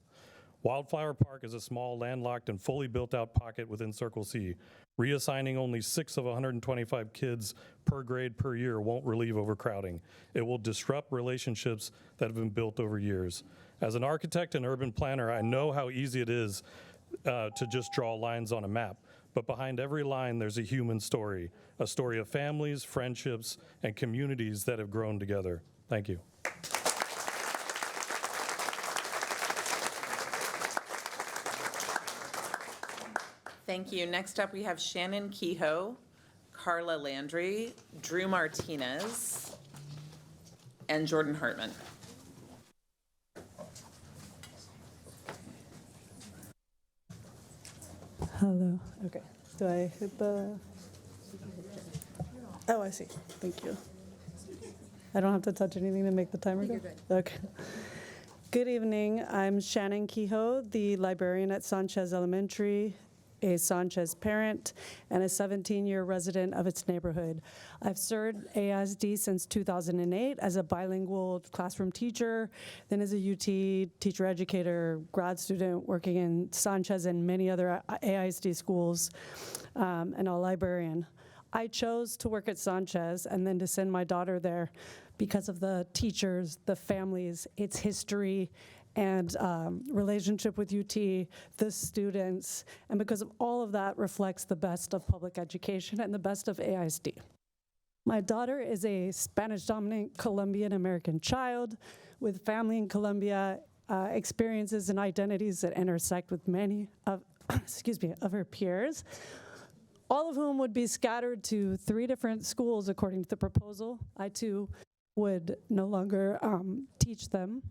S6: Wildflower Park is a small, landlocked, and fully built-out pocket within Circle C. Reassigning only 6 of 125 kids per grade per year won't relieve overcrowding. It will disrupt relationships that have been built over years. As an architect and urban planner, I know how easy it is to just draw lines on a map. But behind every line, there's a human story, a story of families, friendships, and communities that have grown together. Thank you.
S7: Thank you. Next up, we have Shannon Kehoe, Carla Landry, Drew Martinez, and Jordan Hartman.
S9: Hello. Okay. Do I hit the? Oh, I see. Thank you. I don't have to touch anything to make the timer go? You're good. Okay. Good evening. I'm Shannon Kehoe, the librarian at Sanchez Elementary, a Sanchez parent, and a 17-year resident of its neighborhood. I've served ISD since 2008 as a bilingual classroom teacher, then as a UT teacher educator, grad student working in Sanchez and many other ISD schools, and a librarian. I chose to work at Sanchez and then to send my daughter there because of the teachers, the families, its history, and relationship with UT, the students, and because of all of that reflects the best of public education and the best of ISD. My daughter is a Spanish-dominant Colombian-American child with family in Colombia, experiences and identities that intersect with many of, of her peers, all of whom would be scattered to 3 different schools according to the proposal. I too would no longer teach them.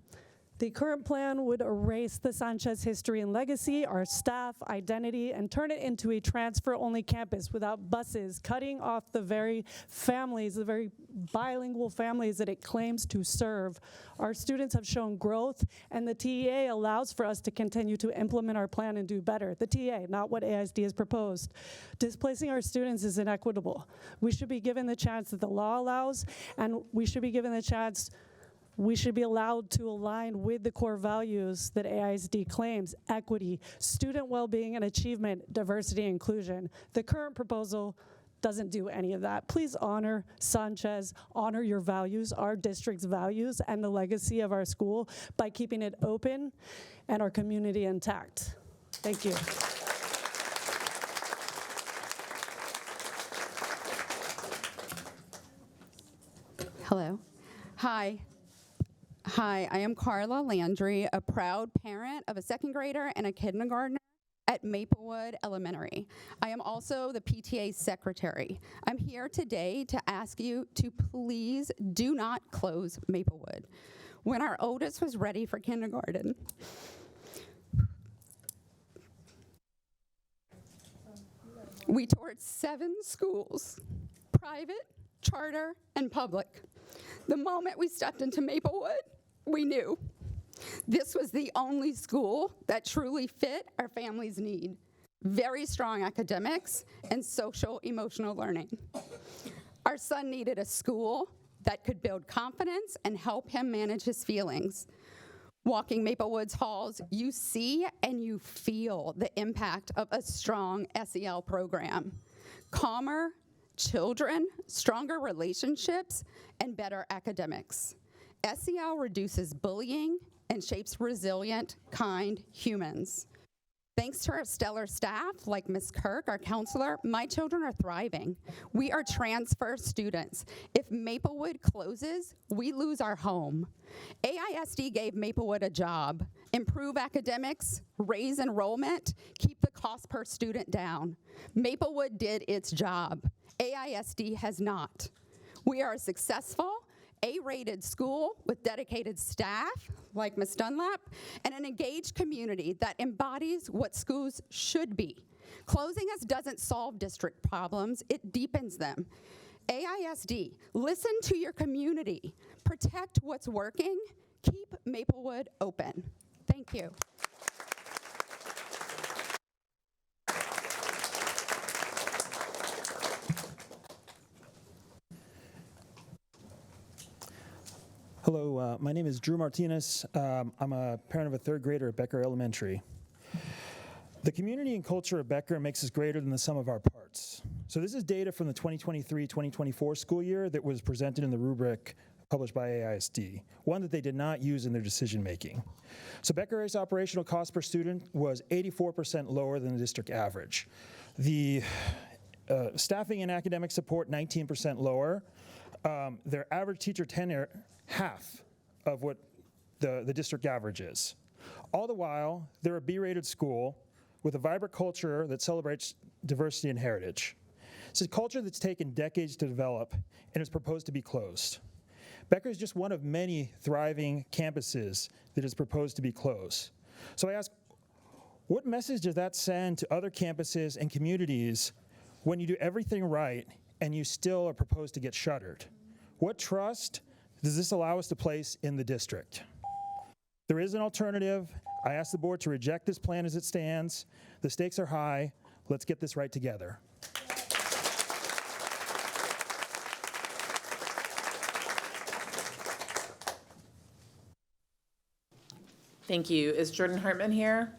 S9: The current plan would erase the Sanchez history and legacy, our staff, identity, and turn it into a transfer-only campus without buses, cutting off the very families, the very bilingual families that it claims to serve. Our students have shown growth, and the TEA allows for us to continue to implement our plan and do better. The TEA, not what ISD has proposed. Displacing our students is inequitable. We should be given the chance that the law allows, and we should be given the chance we should be allowed to align with the core values that ISD claims: equity, student well-being and achievement, diversity and inclusion. The current proposal doesn't do any of that. Please honor Sanchez, honor your values, our district's values, and the legacy of our school by keeping it open and our community intact. Thank you.
S10: Hello. Hi, I am Carla Landry, a proud parent of a 2nd grader and a kindergartner at Maplewood Elementary. I am also the PTA secretary. I'm here today to ask you to please do not close Maplewood. When our oldest was ready for kindergarten, we toured 7 schools, private, charter, and public. The moment we stepped into Maplewood, we knew this was the only school that truly fit our family's need. Very strong academics and social emotional learning. Our son needed a school that could build confidence and help him manage his feelings. Walking Maplewood's halls, you see and you feel the impact of a strong SEL program. Calmer children, stronger relationships, and better academics. SEL reduces bullying and shapes resilient, kind humans. Thanks to our stellar staff, like Ms. Kirk, our counselor, my children are thriving. We are transfer students. If Maplewood closes, we lose our home. AISD gave Maplewood a job: improve academics, raise enrollment, keep the cost per student down. Maplewood did its job. AISD has not. We are a successful, A-rated school with dedicated staff, like Ms. Dunlap, and an engaged community that embodies what schools should be. Closing us doesn't solve district problems, it deepens them. AISD, listen to your community, protect what's working, keep Maplewood open. Thank you.
S11: Hello, my name is Drew Martinez. I'm a parent of a third grader at Becker Elementary. The community and culture of Becker makes us greater than the sum of our parts. So this is data from the 2023-2024 school year that was presented in the rubric published by AISD, one that they did not use in their decision making. So Becker's operational cost per student was 84% lower than the district average. The staffing and academic support, 19% lower. Their average teacher tenure, half of what the district average is. All the while, they're a B-rated school with a vibrant culture that celebrates diversity and heritage. It's a culture that's taken decades to develop and is proposed to be closed. Becker is just one of many thriving campuses that is proposed to be closed. So I ask, what message does that send to other campuses and communities when you do everything right and you still are proposed to get shuttered? What trust does this allow us to place in the district? There is an alternative. I ask the board to reject this plan as it stands. The stakes are high. Let's get this right together.
S7: Thank you. Is Jordan Hartman here?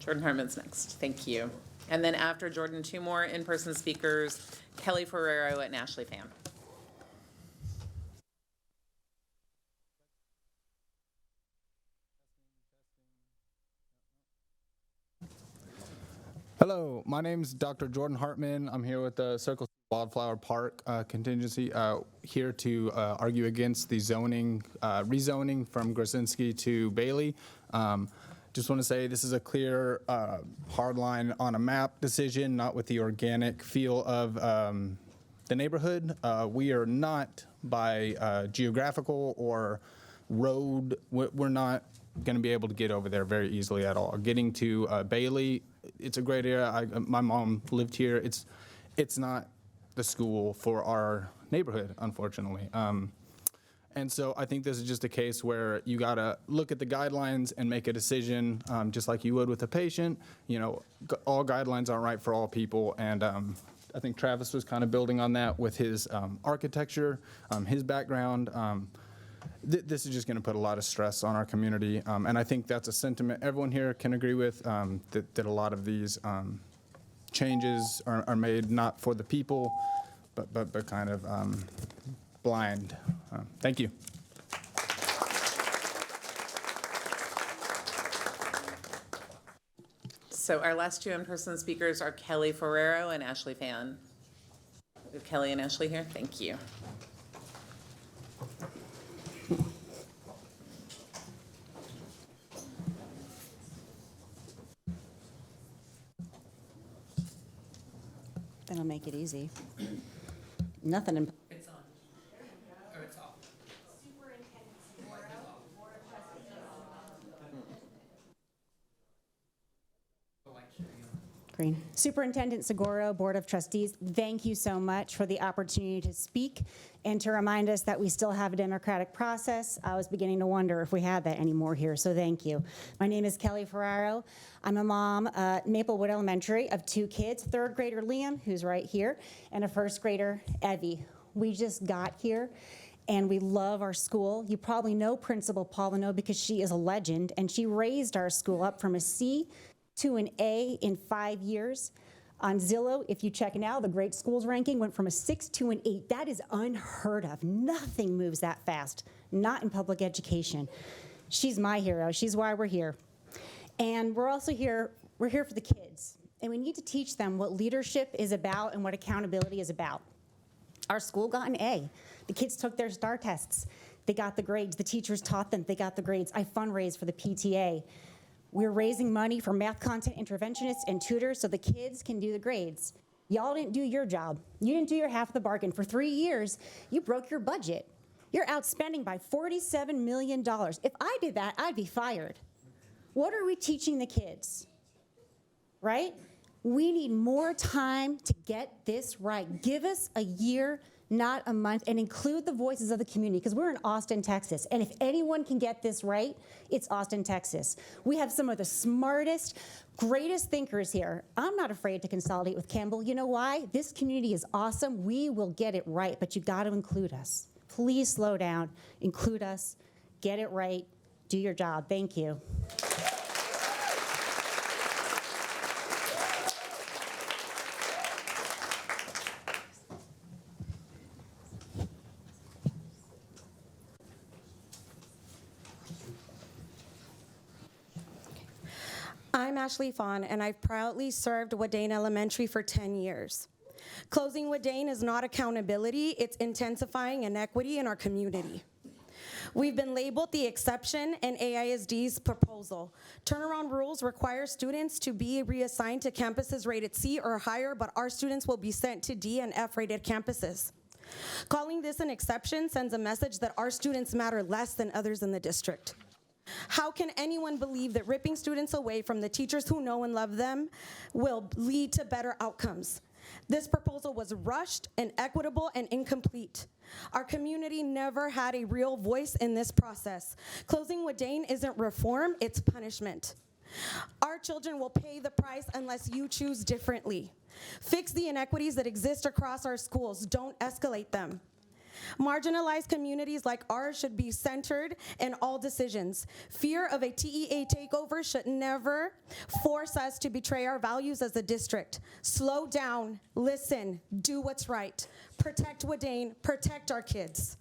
S7: Jordan Hartman's next. Thank you. And then after Jordan, two more in-person speakers, Kelly Ferrero and Ashley Pham.
S12: Hello, my name is Dr. Jordan Hartman. I'm here with the Circle Wildflower Park contingency, here to argue against the zoning, rezoning from Grasinski to Bailey. Just want to say this is a clear hard line on a map decision, not with the organic feel of the neighborhood. We are not by geographical or road, we're not going to be able to get over there very easily at all. Getting to Bailey, it's a great area. My mom lived here. It's not the school for our neighborhood, unfortunately. And so I think this is just a case where you got to look at the guidelines and make a decision, just like you would with a patient. You know, all guidelines aren't right for all people. And I think Travis was kind of building on that with his architecture, his background. This is just going to put a lot of stress on our community, and I think that's a sentiment everyone here can agree with, that a lot of these changes are made not for the people, but kind of blind. Thank you.
S7: So our last two in-person speakers are Kelly Ferrero and Ashley Pham. We have Kelly and Ashley here. Thank you.
S13: That'll make it easy. Nothing in.
S14: It's on. Or it's off.
S13: Green. Superintendent Seguro, Board of Trustees, thank you so much for the opportunity to speak and to remind us that we still have a democratic process. I was beginning to wonder if we had that anymore here, so thank you. My name is Kelly Ferraro. I'm a mom at Maplewood Elementary of two kids, third grader Liam, who's right here, and a first grader Evie. We just got here and we love our school. You probably know Principal Paulino because she is a legend, and she raised our school up from a C to an A in 5 years. On Zillow, if you check now, the Great Schools ranking went from a 6 to an 8. That is unheard of. Nothing moves that fast, not in public education. She's my hero. She's why we're here. And we're also here, we're here for the kids. And we need to teach them what leadership is about and what accountability is about. Our school got an A. The kids took their STAR tests. They got the grades. The teachers taught them. They got the grades. I fundraised for the PTA. We're raising money for math content interventionists and tutors so the kids can do the grades. Y'all didn't do your job. You didn't do your half of the bargain. For 3 years, you broke your budget. You're outspending by $47 million. If I did that, I'd be fired. What are we teaching the kids? Right? We need more time to get this right. Give us a year, not a month, and include the voices of the community, because we're in Austin, Texas. And if anyone can get this right, it's Austin, Texas. We have some of the smartest, greatest thinkers here. I'm not afraid to consolidate with Campbell. You know why? This community is awesome. We will get it right, but you got to include us. Please slow down, include us, get it right, do your job. Thank you.
S15: I'm Ashley Fawn, and I've proudly served Wadane Elementary for 10 years. Closing Wadane is not accountability, it's intensifying inequity in our community. We've been labeled the exception in AISD's proposal. Turnaround rules require students to be reassigned to campuses rated C or higher, but our students will be sent to D and F rated campuses. Calling this an exception sends a message that our students matter less than others in the district. How can anyone believe that ripping students away from the teachers who know and love them will lead to better outcomes? This proposal was rushed, inequitable, and incomplete. Our community never had a real voice in this process. Closing Wadane isn't reform, it's punishment. Our children will pay the price unless you choose differently. Fix the inequities that exist across our schools, don't escalate them. Marginalized communities like ours should be centered in all decisions. Fear of a TEA takeover should never force us to betray our values as a district. Slow down, listen, do what's right. Protect Wadane, protect our kids.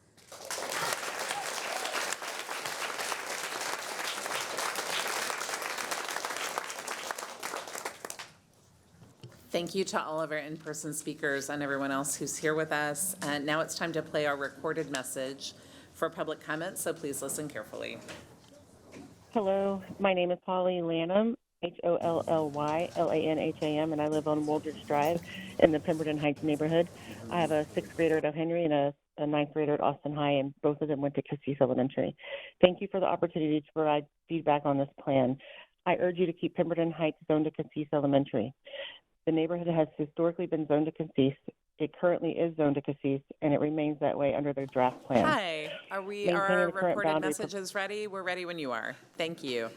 S7: Thank you to all of our in-person speakers and everyone else who's here with us. And now it's time to play our recorded message for public comment, so please listen carefully.
S16: Hello, my name is Holly Lanham, HOLLYLANHAM, and I live on Woldridge Drive in the Pemberton Heights neighborhood. I have a 6th grader at O'Henry and a 9th grader at Austin High, and both of them went to Cassis Elementary. Thank you for the opportunity to provide feedback on this plan. I urge you to keep Pemberton Heights zoned to Cassis Elementary. The neighborhood has historically been zoned to Cassis. It currently is zoned to Cassis, and it remains that way under their draft plan.
S7: Hi, are our recorded messages ready? We're ready when you are. Thank you.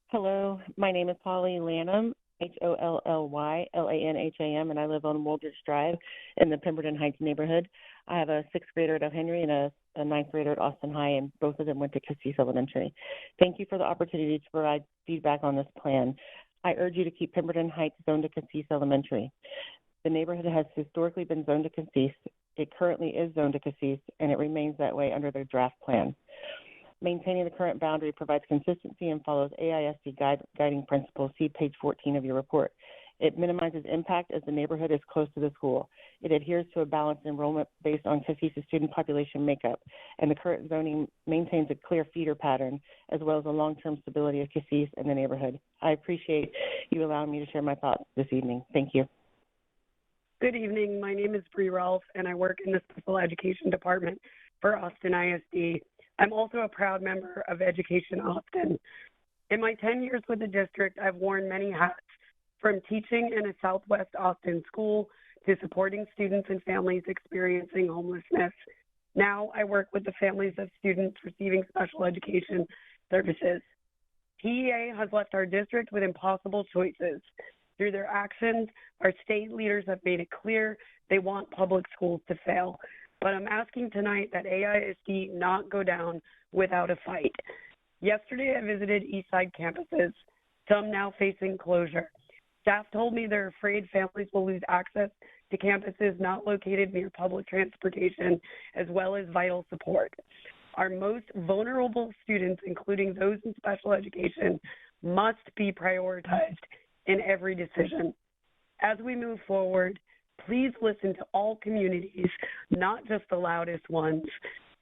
S16: Hello, my name is Holly Lanham, HOLLYLANHAM, and I live on Woldridge Drive in the Pemberton Heights neighborhood. I have a 6th grader at O'Henry and a 9th grader at Austin High, and both of them went to Cassis Elementary. Thank you for the opportunity to provide feedback on this plan. I urge you to keep Pemberton Heights zoned to Cassis Elementary. The neighborhood has historically been zoned to Cassis. It currently is zoned to Cassis, and it remains that way under their draft plan. Maintaining the current boundary provides consistency and follows AISD guiding principles. See page 14 of your report. It minimizes impact as the neighborhood is close to the school. It adheres to a balanced enrollment based on Cassis' student population makeup, and the current zoning maintains a clear feeder pattern as well as the long-term stability of Cassis and the neighborhood. I appreciate you allowing me to share my thoughts this evening. Thank you.
S17: Good evening. My name is Bree Rolfe, and I work in the Special Education Department for Austin ISD. I'm also a proud member of Education Austin. In my 10 years with the district, I've worn many hats, from teaching in a Southwest Austin school to supporting students and families experiencing homelessness. Now I work with the families of students receiving special education services. TEA has left our district with impossible choices. Through their actions, our state leaders have made it clear they want public schools to fail. But I'm asking tonight that AISD not go down without a fight. Yesterday, I visited Eastside campuses, some now facing closure. Staff told me they're afraid families will lose access to campuses not located near public transportation, as well as vital support. Our most vulnerable students, including those in special education, must be prioritized in every decision. As we move forward, please listen to all communities, not just the loudest ones.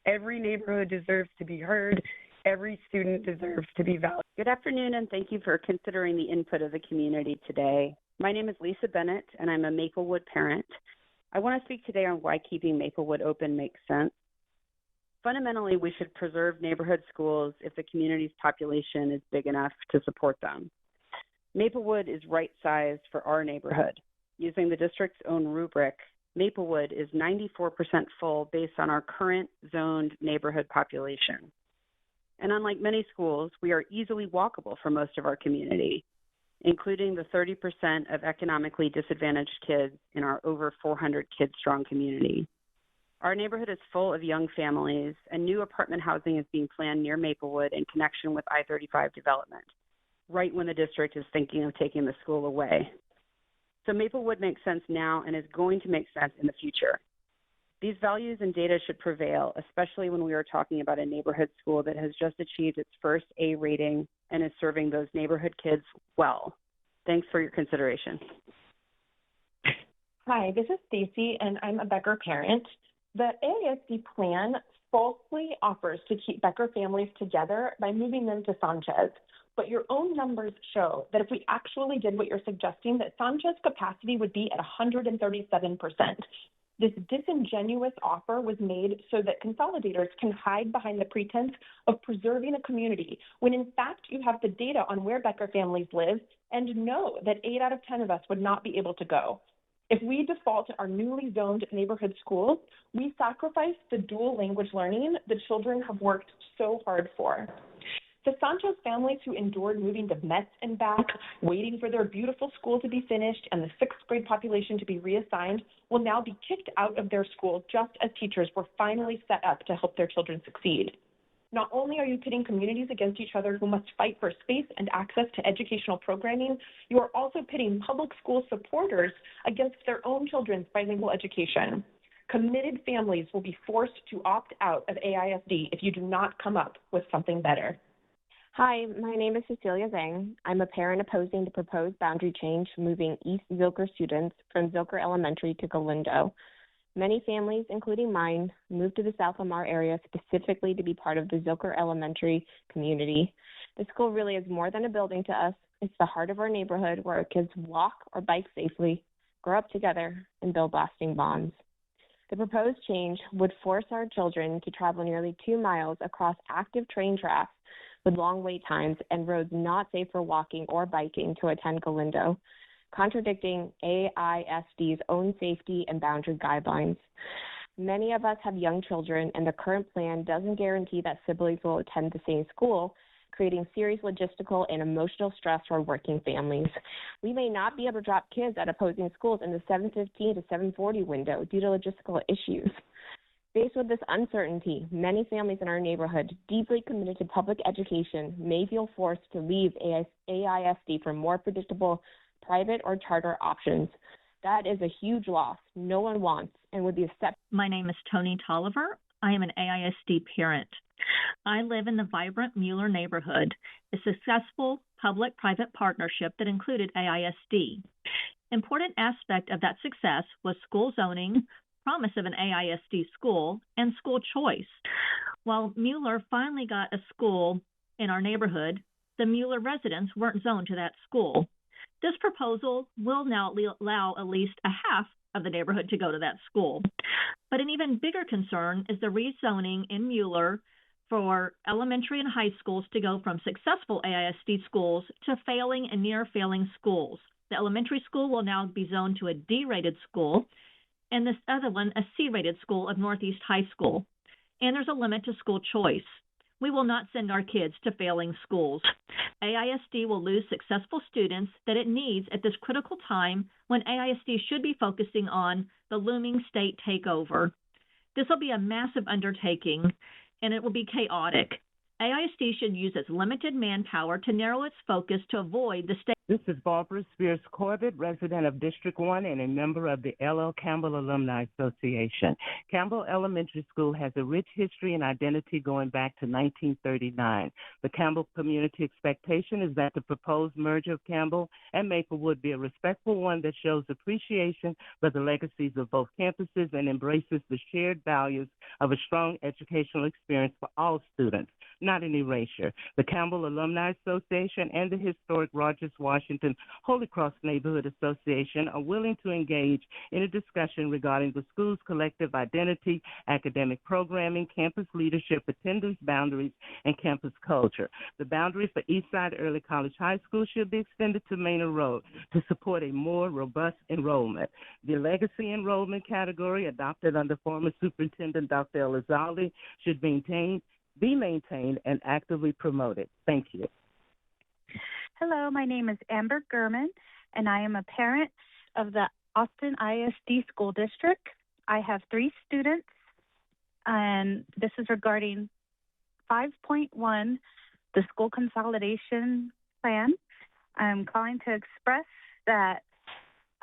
S17: Every neighborhood deserves to be heard. Every student deserves to be valued.
S18: Good afternoon, and thank you for considering the input of the community today. My name is Lisa Bennett, and I'm a Maplewood parent. I want to speak today on why keeping Maplewood open makes sense. Fundamentally, we should preserve neighborhood schools if the community's population is big enough to support them. Maplewood is right-sized for our neighborhood. Using the district's own rubric, Maplewood is 94% full based on our current zoned neighborhood population. And unlike many schools, we are easily walkable for most of our community, including the 30% of economically disadvantaged kids in our over 400 kid-strong community. Our neighborhood is full of young families, and new apartment housing is being planned near Maplewood in connection with I-35 development, right when the district is thinking of taking the school away. So Maplewood makes sense now and is going to make sense in the future. These values and data should prevail, especially when we are talking about a neighborhood school that has just achieved its first A rating and is serving those neighborhood kids well. Thanks for your consideration.
S19: Hi, this is Stacy, and I'm a Becker parent. The AISD plan falsely offers to keep Becker families together by moving them to Sanchez. But your own numbers show that if we actually did what you're suggesting, that Sanchez capacity would be at 137%. This disingenuous offer was made so that consolidators can hide behind the pretense of preserving a community, when in fact you have the data on where Becker families live and know that 8 out of 10 of us would not be able to go. If we default to our newly zoned neighborhood schools, we sacrifice the dual language learning the children have worked so hard for. The Sanchez families who endured moving to Metz and back, waiting for their beautiful school to be finished and the 6th grade population to be reassigned, will now be kicked out of their school just as teachers were finally set up to help their children succeed. Not only are you pitting communities against each other who must fight for space and access to educational programming, you are also pitting public school supporters against their own children's bilingual education. Committed families will be forced to opt out of AISD if you do not come up with something better.
S20: Hi, my name is Cecilia Zhang. I'm a parent opposing the proposed boundary change moving East Zilker students from Zilker Elementary to Galindo. Many families, including mine, moved to the South Lamar area specifically to be part of the Zilker Elementary community. The school really is more than a building to us. It's the heart of our neighborhood where our kids walk or bike safely, grow up together, and build lasting bonds. The proposed change would force our children to travel nearly 2 miles across active train tracks with long wait times and roads not safe for walking or biking to attend Galindo, contradicting AISD's own safety and boundary guidelines. Many of us have young children, and the current plan doesn't guarantee that siblings will attend the same school, creating serious logistical and emotional stress for working families. We may not be able to drop kids at opposing schools in the 7:15 to 7:40 window due to logistical issues. Faced with this uncertainty, many families in our neighborhood deeply committed to public education may feel forced to leave AISD for more predictable private or charter options. That is a huge loss no one wants and would be a step.
S21: My name is Tony Tolliver. I am an AISD parent. I live in the vibrant Mueller neighborhood, a successful public-private partnership that included AISD. Important aspect of that success was school zoning, promise of an AISD school, and school choice. While Mueller finally got a school in our neighborhood, the Mueller residents weren't zoned to that school. This proposal will now allow at least a half of the neighborhood to go to that school. But an even bigger concern is the rezoning in Mueller for elementary and high schools to go from successful AISD schools to failing and near-failing schools. The elementary school will now be zoned to a D-rated school, and this other one, a C-rated school of Northeast High School. And there's a limit to school choice. We will not send our kids to failing schools. AISD will lose successful students that it needs at this critical time when AISD should be focusing on the looming state takeover. This will be a massive undertaking, and it will be chaotic. AISD should use its limited manpower to narrow its focus to avoid the state.
S1: This is Barbara Spears Corbett, resident of District 1 and a member of the L.L. Campbell Alumni Association. Campbell Elementary School has a rich history and identity going back to 1939. The Campbell community expectation is that the proposed merger of Campbell and Maplewood be a respectful one that shows appreciation for the legacies of both campuses and embraces the shared values of a strong educational experience for all students, not an erasure. The Campbell Alumni Association and the historic Rogers Washington Holy Cross Neighborhood Association are willing to engage in a discussion regarding the school's collective identity, academic programming, campus leadership, attendance boundaries, and campus culture. The boundary for Eastside Early College High School should be extended to Manor Road to support a more robust enrollment. The legacy enrollment category adopted under former Superintendent Dr. Elizalde should be maintained and actively promoted. Thank you.
S2: Hello, my name is Amber Gurman, and I am a parent of the Austin ISD School District. I have 3 students, and this is regarding 5.1, the school consolidation plan. I'm calling to express that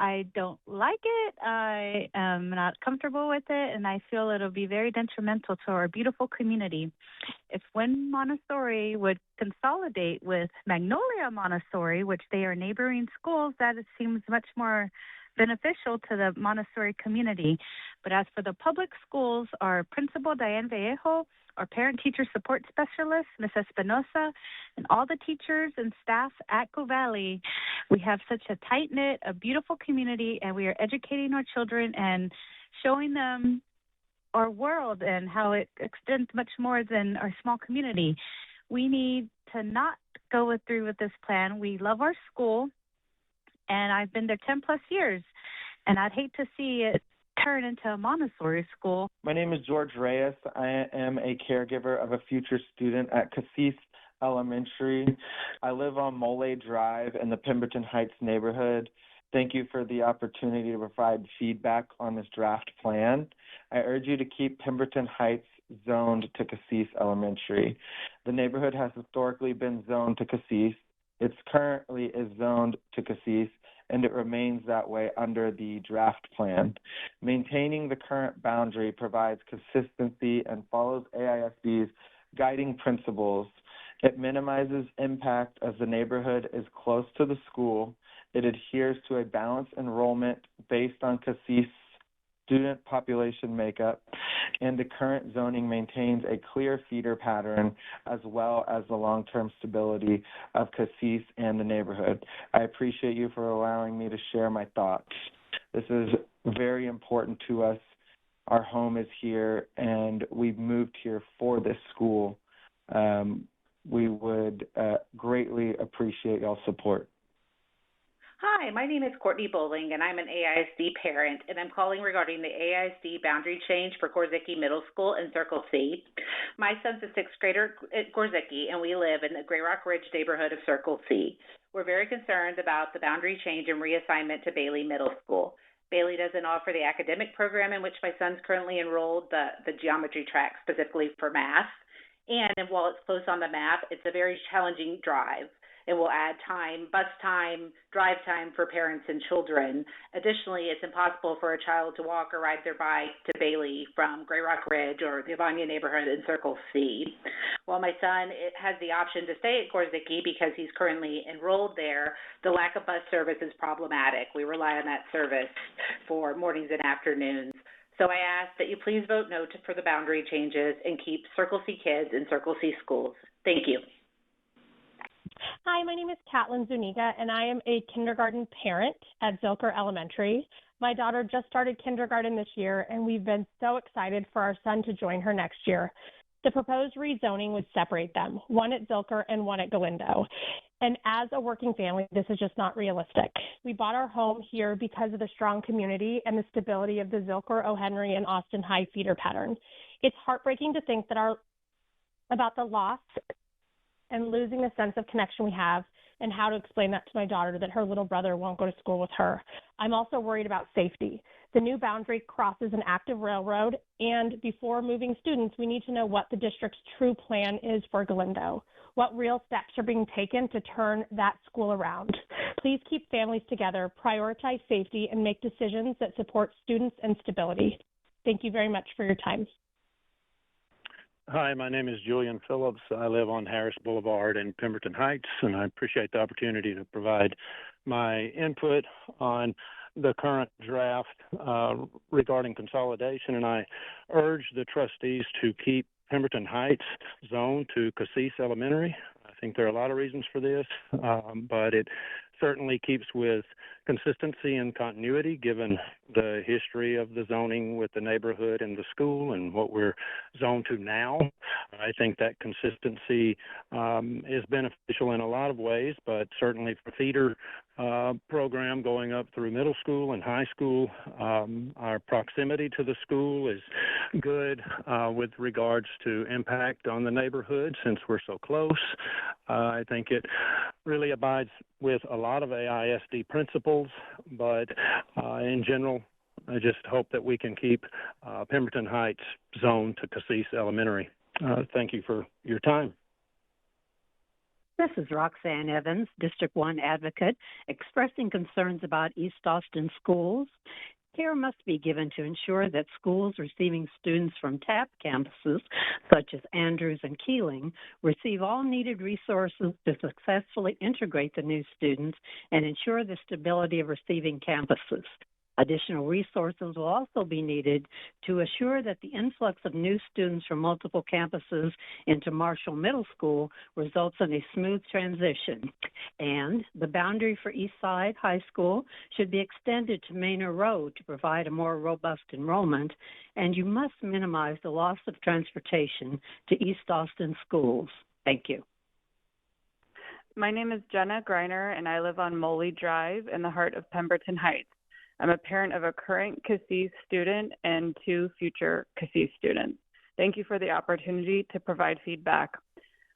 S2: I don't like it, I am not comfortable with it, and I feel it'll be very detrimental to our beautiful community. If Wynn Montessori would consolidate with Magnolia Montessori, which they are neighboring schools, that it seems much more beneficial to the Montessori community. But as for the public schools, our principal, Diane Vallejo, our parent-teacher support specialist, Ms. Espinosa, and all the teachers and staff at Go Valley, we have such a tight-knit, a beautiful community, and we are educating our children and showing them our world and how it extends much more than our small community. We need to not go through with this plan. We love our school, and I've been there 10 plus years, and I'd hate to see it turn into a Montessori school.
S22: My name is George Reyes. I am a caregiver of a future student at Cassis Elementary. I live on Mole Drive in the Pemberton Heights neighborhood. Thank you for the opportunity to provide feedback on this draft plan. I urge you to keep Pemberton Heights zoned to Cassis Elementary. The neighborhood has historically been zoned to Cassis. It currently is zoned to Cassis, and it remains that way under the draft plan. Maintaining the current boundary provides consistency and follows AISD's guiding principles. It minimizes impact as the neighborhood is close to the school. It adheres to a balanced enrollment based on Cassis student population makeup, and the current zoning maintains a clear feeder pattern as well as the long-term stability of Cassis and the neighborhood. I appreciate you for allowing me to share my thoughts. This is very important to us. Our home is here, and we've moved here for this school. We would greatly appreciate y'all's support.
S23: Hi, my name is Courtney Bowling, and I'm an AISD parent, and I'm calling regarding the AISD boundary change for Gorzicki Middle School in Circle C. My son's a 6th grader at Gorzicki, and we live in the Gray Rock Ridge neighborhood of Circle C. We're very concerned about the boundary change and reassignment to Bailey Middle School. Bailey doesn't offer the academic program in which my son's currently enrolled, the geometry track specifically for math. And while it's close on the map, it's a very challenging drive. It will add time, bus time, drive time for parents and children. Additionally, it's impossible for a child to walk or ride their bike to Bailey from Gray Rock Ridge or the Avania neighborhood in Circle C. While my son has the option to stay at Gorzicki because he's currently enrolled there, the lack of bus service is problematic. We rely on that service for mornings and afternoons. So I ask that you please vote no for the boundary changes and keep Circle C kids in Circle C schools. Thank you.
S25: Hi, my name is Catlin Zuniga, and I am a kindergarten parent at Zilker Elementary. My daughter just started kindergarten this year, and we've been so excited for our son to join her next year. The proposed rezoning would separate them, one at Zilker and one at Galindo. And as a working family, this is just not realistic. We bought our home here because of the strong community and the stability of the Zilker, O. Henry, and Austin High feeder pattern. It's heartbreaking to think that about the loss and losing the sense of connection we have, and how to explain that to my daughter that her little brother won't go to school with her. I'm also worried about safety. The new boundary crosses an active railroad, and before moving students, we need to know what the district's true plan is for Galindo. What real steps are being taken to turn that school around? Please keep families together, prioritize safety, and make decisions that support students and stability. Thank you very much for your time.
S3: Hi, my name is Julian Phillips. I live on Harris Boulevard in Pemberton Heights, and I appreciate the opportunity to provide my input on the current draft regarding consolidation, and I urge the trustees to keep Pemberton Heights zone to Cassis Elementary. I think there are a lot of reasons for this, but it certainly keeps with consistency and continuity given the history of the zoning with the neighborhood and the school and what we're zoned to now. I think that consistency is beneficial in a lot of ways, but certainly for theater program going up through middle school and high school, our proximity to the school is good with regards to impact on the neighborhood since we're so close. I think it really abides with a lot of AISD principles, but in general, I just hope that we can keep Pemberton Heights zoned to Cassis Elementary. Thank you for your time.
S4: This is Roxanne Evans, District 1 advocate, expressing concerns about East Austin schools. Care must be given to ensure that schools receiving students from TAP campuses, such as Andrews and Keeling, receive all needed resources to successfully integrate the new students and ensure the stability of receiving campuses. Additional resources will also be needed to assure that the influx of new students from multiple campuses into Marshall Middle School results in a smooth transition. And the boundary for East Side High School should be extended to Manor Road to provide a more robust enrollment, and you must minimize the loss of transportation to East Austin schools. Thank you.
S5: My name is Jenna Greiner, and I live on Moley Drive in the heart of Pemberton Heights. I'm a parent of a current Cassis student and 2 future Cassis students. Thank you for the opportunity to provide feedback.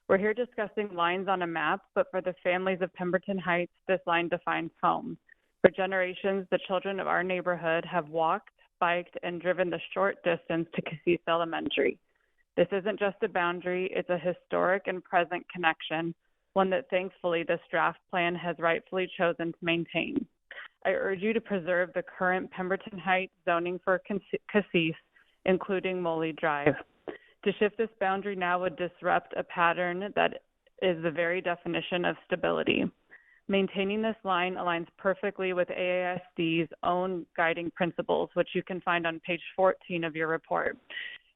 S5: We're here discussing lines on a map, but for the families of Pemberton Heights, this line defines home. For generations, the children of our neighborhood have walked, biked, and driven the short distance to Cassis Elementary. This isn't just a boundary, it's a historic and present connection, one that thankfully this draft plan has rightfully chosen to maintain. I urge you to preserve the current Pemberton Heights zoning for Cassis, including Moley Drive. To shift this boundary now would disrupt a pattern that is the very definition of stability. Maintaining this line aligns perfectly with AISD's own guiding principles, which you can find on page 14 of your report.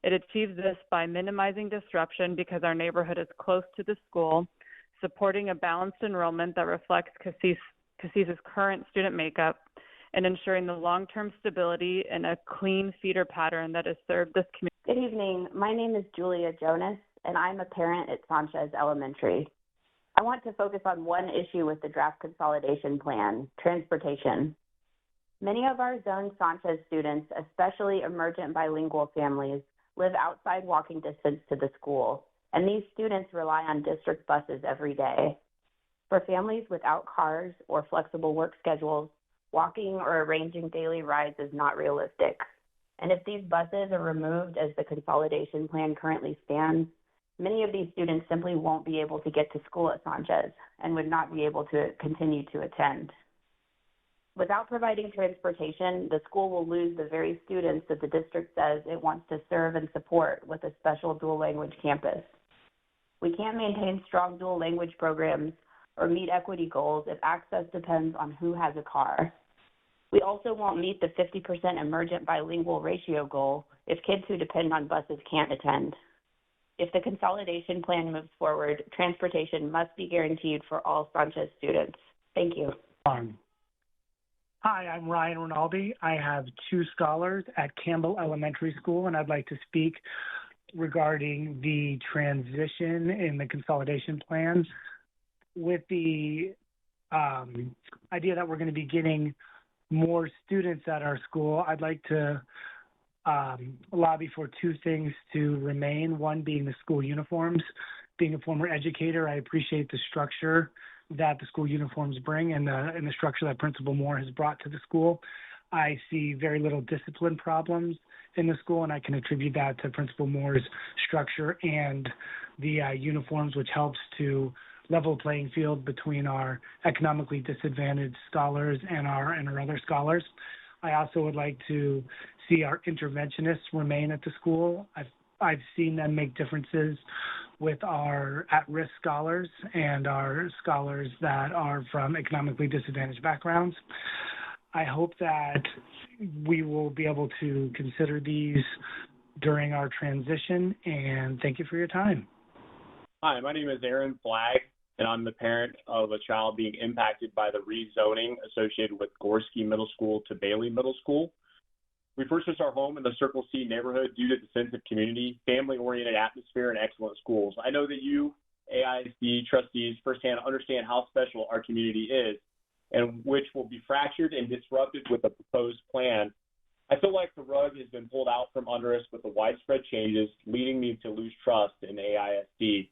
S5: It achieves this by minimizing disruption because our neighborhood is close to the school, supporting a balanced enrollment that reflects Cassis's current student makeup, and ensuring the long-term stability and a clean feeder pattern that has served this community.
S8: Good evening. My name is Julia Jonas, and I'm a parent at Sanchez Elementary. I want to focus on one issue with the draft consolidation plan, transportation. Many of our Zone Sanchez students, especially emergent bilingual families, live outside walking distance to the school, and these students rely on district buses every day. For families without cars or flexible work schedules, walking or arranging daily rides is not realistic. And if these buses are removed as the consolidation plan currently stands, many of these students simply won't be able to get to school at Sanchez and would not be able to continue to attend. Without providing transportation, the school will lose the very students that the district says it wants to serve and support with a special dual language campus. We can't maintain strong dual language programs or meet equity goals if access depends on who has a car. We also won't meet the 50% emergent bilingual ratio goal if kids who depend on buses can't attend. If the consolidation plan moves forward, transportation must be guaranteed for all Sanchez students. Thank you.
S24: Hi, I'm Ryan Rinaldi. I have 2 scholars at Campbell Elementary School, and I'd like to speak regarding the transition in the consolidation plans. With the idea that we're going to be getting more students at our school, I'd like to lobby for 2 things to remain. One being the school uniforms. Being a former educator, I appreciate the structure that the school uniforms bring and the structure that Principal Moore has brought to the school. I see very little discipline problems in the school, and I can attribute that to Principal Moore's structure and the uniforms, which helps to level playing field between our economically disadvantaged scholars and our other scholars. I also would like to see our interventionists remain at the school. I've seen them make differences with our at-risk scholars and our scholars that are from economically disadvantaged backgrounds. I hope that we will be able to consider these during our transition, and thank you for your time.
S6: Hi, my name is Aaron Flagg, and I'm the parent of a child being impacted by the rezoning associated with Gorski Middle School to Bailey Middle School. We purchased our home in the Circle C neighborhood due to the sense of community, family-oriented atmosphere, and excellent schools. I know that you, AISD trustees, firsthand understand how special our community is, and which will be fractured and disrupted with the proposed plan. I feel like the rug has been pulled out from under us with the widespread changes, leading me to lose trust in AISD.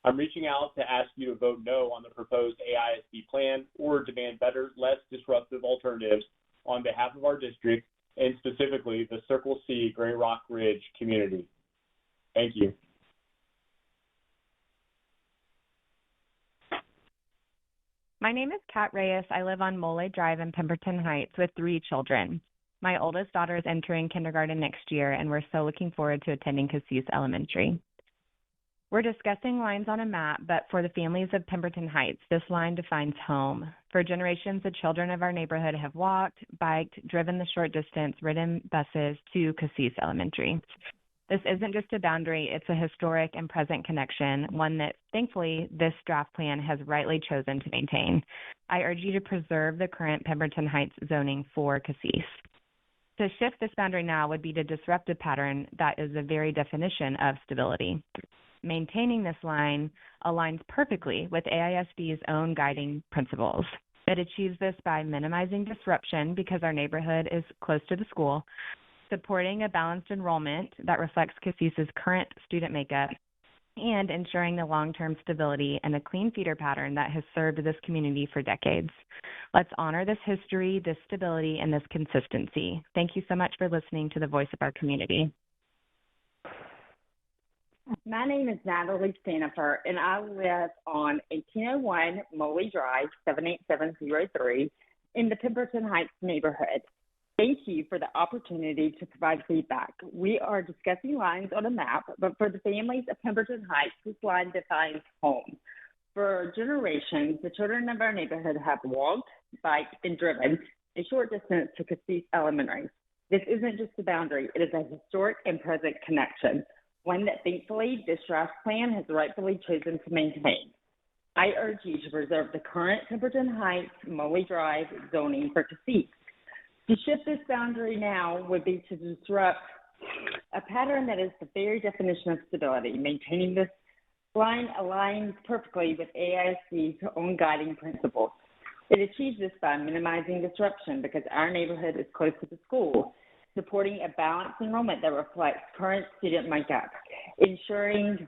S6: I'm reaching out to ask you to vote no on the proposed AISD plan or demand better, less disruptive alternatives on behalf of our district and specifically the Circle C Gray Rock Ridge community. Thank you.
S9: My name is Kat Reyes. I live on Mole Drive in Pemberton Heights with 3 children. My oldest daughter is entering kindergarten next year, and we're so looking forward to attending Cassis Elementary. We're discussing lines on a map, but for the families of Pemberton Heights, this line defines home. For generations, the children of our neighborhood have walked, biked, driven the short distance, ridden buses to Cassis Elementary. This isn't just a boundary, it's a historic and present connection, one that, thankfully, this draft plan has rightly chosen to maintain. I urge you to preserve the current Pemberton Heights zoning for Cassis. To shift this boundary now would be to disrupt a pattern that is the very definition of stability. Maintaining this line aligns perfectly with AISD's own guiding principles. It achieves this by minimizing disruption because our neighborhood is close to the school, supporting a balanced enrollment that reflects Cassis's current student makeup, and ensuring the long-term stability and a clean feeder pattern that has served this community for decades. Let's honor this history, this stability, and this consistency. Thank you so much for listening to the voice of our community.
S10: My name is Natalie Stanifer, and I live on 1801 Moley Drive, 78703, in the Pemberton Heights neighborhood. Thank you for the opportunity to provide feedback. We are discussing lines on a map, but for the families of Pemberton Heights, this line defines home. For generations, the children of our neighborhood have walked, biked, and driven a short distance to Cassis Elementary. This isn't just a boundary, it is a historic and present connection, one that thankfully this draft plan has rightfully chosen to maintain. I urge you to preserve the current Pemberton Heights Moley Drive zoning for Cassis. To shift this boundary now would be to disrupt a pattern that is the very definition of stability. Maintaining this line aligns perfectly with AISD's own guiding principles. It achieves this by minimizing disruption because our neighborhood is close to the school, supporting a balanced enrollment that reflects current student makeup, ensuring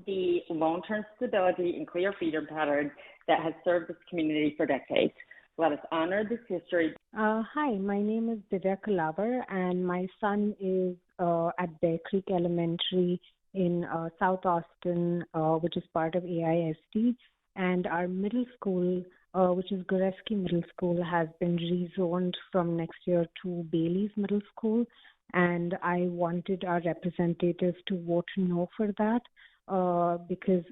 S10: the long-term stability and clear feeder pattern that has served this community for decades. Let us honor this history.
S11: Hi, my name is Divya Kalavar, and my son is at Bear Creek Elementary in South Austin, which is part of AISD. And our middle school, which is Goreski Middle School, has been rezoned from next year to Bailey's Middle School. And I wanted our representatives to vote no for that. Because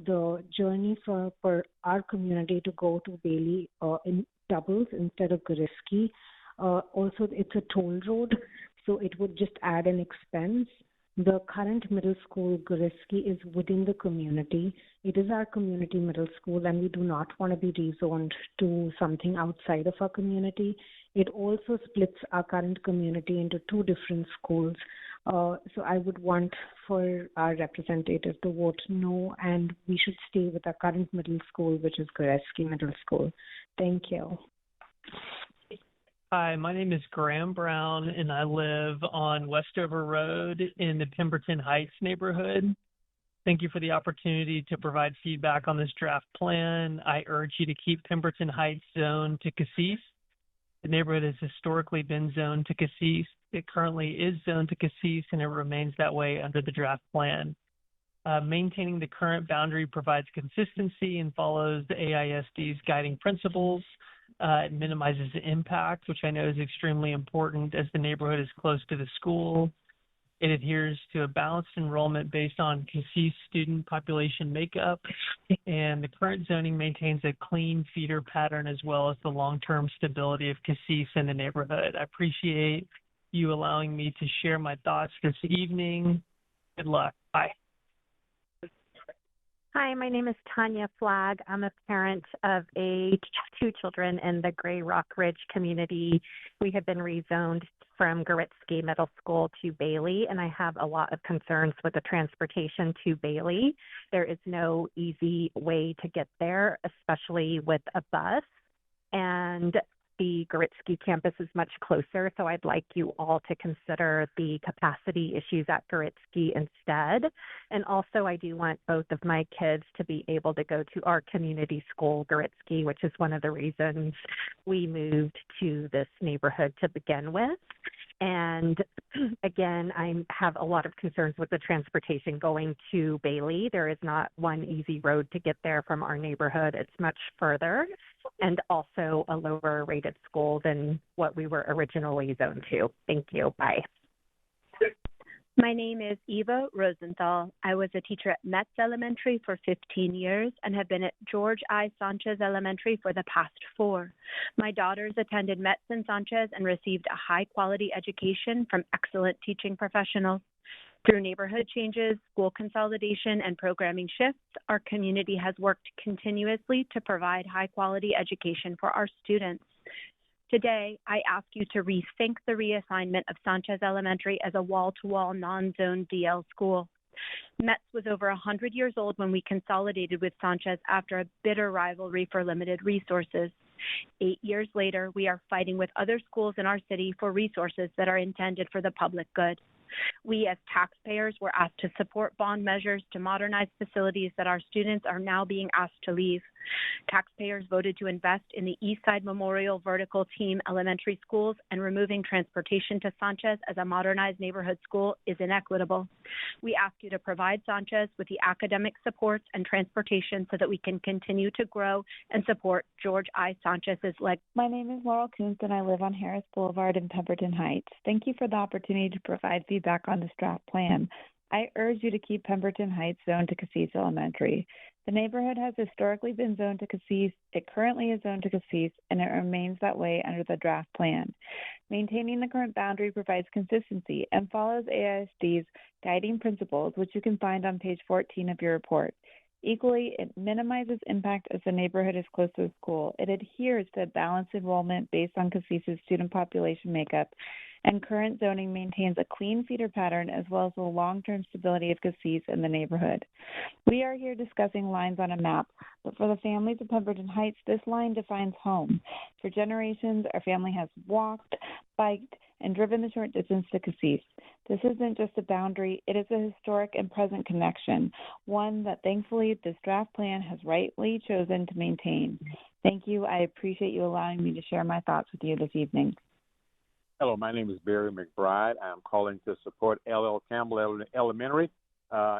S11: the journey for our community to go to Bailey in doubles instead of Goreski. Also, it's a toll road, so it would just add an expense. The current middle school, Goreski, is within the community. It is our community middle school, and we do not want to be rezoned to something outside of our community. It also splits our current community into 2 different schools. So I would want for our representative to vote no, and we should stay with our current middle school, which is Goreski Middle School. Thank you.
S12: Hi, my name is Graham Brown, and I live on Westover Road in the Pemberton Heights neighborhood. Thank you for the opportunity to provide feedback on this draft plan. I urge you to keep Pemberton Heights zoned to Cassis. The neighborhood has historically been zoned to Cassis. It currently is zoned to Cassis, and it remains that way under the draft plan. Maintaining the current boundary provides consistency and follows the AISD's guiding principles. It minimizes the impact, which I know is extremely important as the neighborhood is close to the school. It adheres to a balanced enrollment based on Cassis student population makeup, and the current zoning maintains a clean feeder pattern as well as the long-term stability of Cassis in the neighborhood. I appreciate you allowing me to share my thoughts this evening. Good luck. Bye.
S7: Hi, my name is Tanya Flagg. I'm a parent of two children in the Gray Rock Ridge community. We have been rezoned from Garitsky Middle School to Bailey, and I have a lot of concerns with the transportation to Bailey. There is no easy way to get there, especially with a bus, and the Garitsky campus is much closer, so I'd like you all to consider the capacity issues at Garitsky instead. And also, I do want both of my kids to be able to go to our community school, Garitsky, which is one of the reasons we moved to this neighborhood to begin with. And again, I have a lot of concerns with the transportation going to Bailey. There is not one easy road to get there from our neighborhood. It's much further, and also a lower rated school than what we were originally zoned to. Thank you. Bye.
S13: My name is Eva Rosenthal. I was a teacher at Metz Elementary for 15 years and have been at George I. Sanchez Elementary for the past 4. My daughters attended Metz and Sanchez and received a high-quality education from excellent teaching professionals. Through neighborhood changes, school consolidation, and programming shifts, our community has worked continuously to provide high-quality education for our students. Today, I ask you to rethink the reassignment of Sanchez Elementary as a wall-to-wall non-zone DL school. Metz was over 100 years old when we consolidated with Sanchez after a bitter rivalry for limited resources. 8 years later, we are fighting with other schools in our city for resources that are intended for the public good. We as taxpayers were asked to support bond measures to modernize facilities that our students are now being asked to leave. Taxpayers voted to invest in the Eastside Memorial Vertical Team Elementary Schools, and removing transportation to Sanchez as a modernized neighborhood school is inequitable. We ask you to provide Sanchez with the academic supports and transportation so that we can continue to grow and support George I. Sanchez's legacy.
S14: My name is Laurel Kuntz, and I live on Harris Boulevard in Pemberton Heights. Thank you for the opportunity to provide feedback on this draft plan. I urge you to keep Pemberton Heights zoned to Cassis Elementary. The neighborhood has historically been zoned to Cassis. It currently is zoned to Cassis, and it remains that way under the draft plan. Maintaining the current boundary provides consistency and follows AISD's guiding principles, which you can find on page 14 of your report. Equally, it minimizes impact as the neighborhood is close to the school. It adheres to balanced enrollment based on Cassis's student population makeup, and current zoning maintains a clean feeder pattern as well as the long-term stability of Cassis in the neighborhood. We are here discussing lines on a map, but for the families of Pemberton Heights, this line defines home. For generations, our family has walked, biked, and driven the short distance to Cassis. This isn't just a boundary, it is a historic and present connection, one that thankfully this draft plan has rightly chosen to maintain. Thank you. I appreciate you allowing me to share my thoughts with you this evening.
S15: Hello, my name is Barry McBride. I'm calling to support L.L. Campbell Elementary.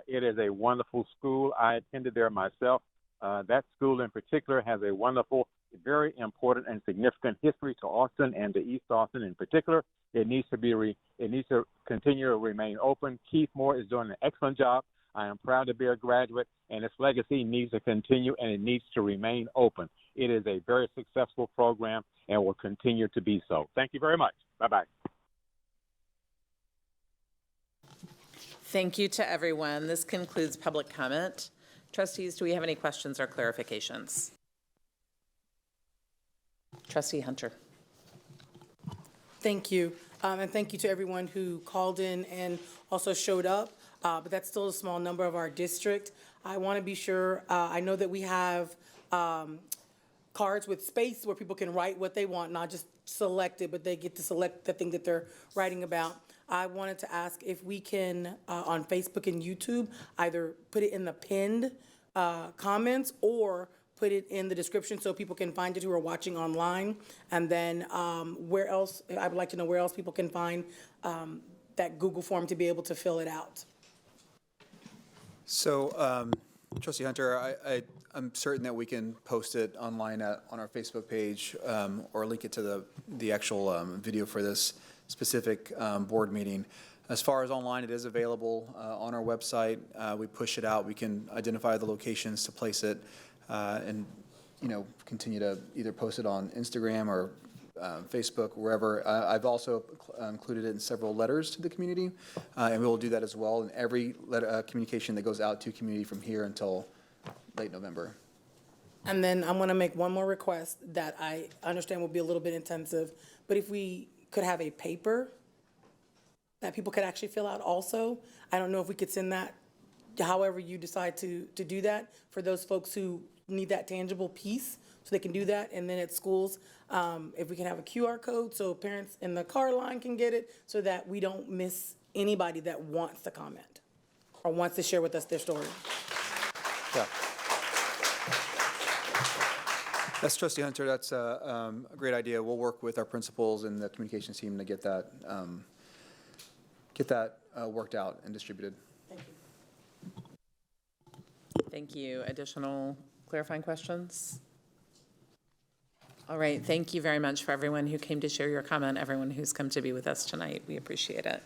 S15: It is a wonderful school. I attended there myself. That school in particular has a wonderful, very important and significant history to Austin and to East Austin in particular. It needs to continue to remain open. Keith Moore is doing an excellent job. I am proud to be a graduate, and its legacy needs to continue, and it needs to remain open. It is a very successful program and will continue to be so. Thank you very much. Bye-bye.
S16: Thank you to everyone. This concludes public comment. Trustees, do we have any questions or clarifications? Trustee Hunter.
S26: Thank you. And thank you to everyone who called in and also showed up. But that's still a small number of our district. I want to be sure, I know that we have cards with space where people can write what they want, not just select it, but they get to select the thing that they're writing about. I wanted to ask if we can, on Facebook and YouTube, either put it in the pinned comments or put it in the description so people can find it who are watching online. And then where else, I would like to know where else people can find that Google form to be able to fill it out.
S1: So, Trustee Hunter, I'm certain that we can post it online on our Facebook page or link it to the actual video for this specific board meeting. As far as online, it is available on our website. We push it out. We can identify the locations to place it and, continue to either post it on Instagram or Facebook, wherever. I've also included it in several letters to the community, and we will do that as well in every communication that goes out to community from here until late November.
S26: And then I'm going to make one more request that I understand will be a little bit intensive, but if we could have a paper that people could actually fill out also. I don't know if we could send that, however you decide to do that, for those folks who need that tangible piece, so they can do that. And then at schools, if we can have a QR code so parents in the car line can get it, so that we don't miss anybody that wants to comment or wants to share with us their story.
S1: Yeah. That's Trustee Hunter. That's a great idea. We'll work with our principals and the communications team to get that worked out and distributed.
S26: Thank you.
S16: Thank you. Additional clarifying questions? All right. Thank you very much for everyone who came to share your comment, everyone who's come to be with us tonight. We appreciate it.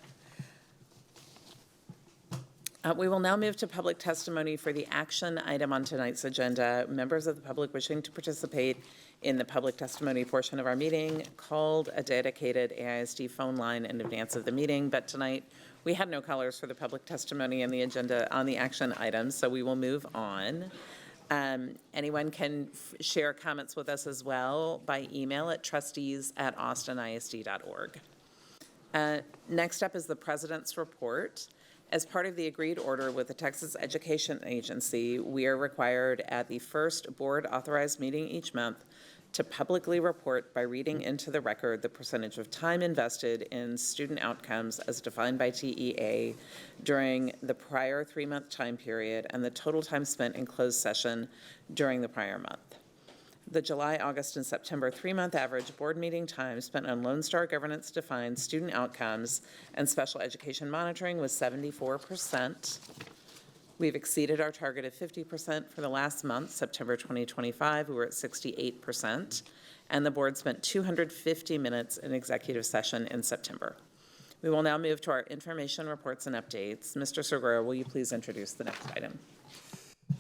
S16: We will now move to public testimony for the action item on tonight's agenda. Members of the public wishing to participate in the public testimony portion of our meeting called a dedicated AISD phone line in advance of the meeting, but tonight we had no callers for the public testimony on the agenda on the action items, so we will move on. Anyone can share comments with us as well by email at trustees@austinisd.org. Next up is the President's report. As part of the agreed order with the Texas Education Agency, we are required at the first board-authorized meeting each month to publicly report by reading into the record the percentage of time invested in student outcomes as defined by TEA during the prior 3-month time period and the total time spent in closed session during the prior month. The July, August, and September 3-month average board meeting time spent on Lone Star governance-defined student outcomes and special education monitoring was 74%. We've exceeded our target of 50% for the last month, September 2025. We were at 68%, and the board spent 250 minutes in executive session in September. We will now move to our information reports and updates. Mr. Segura, will you please introduce the next item?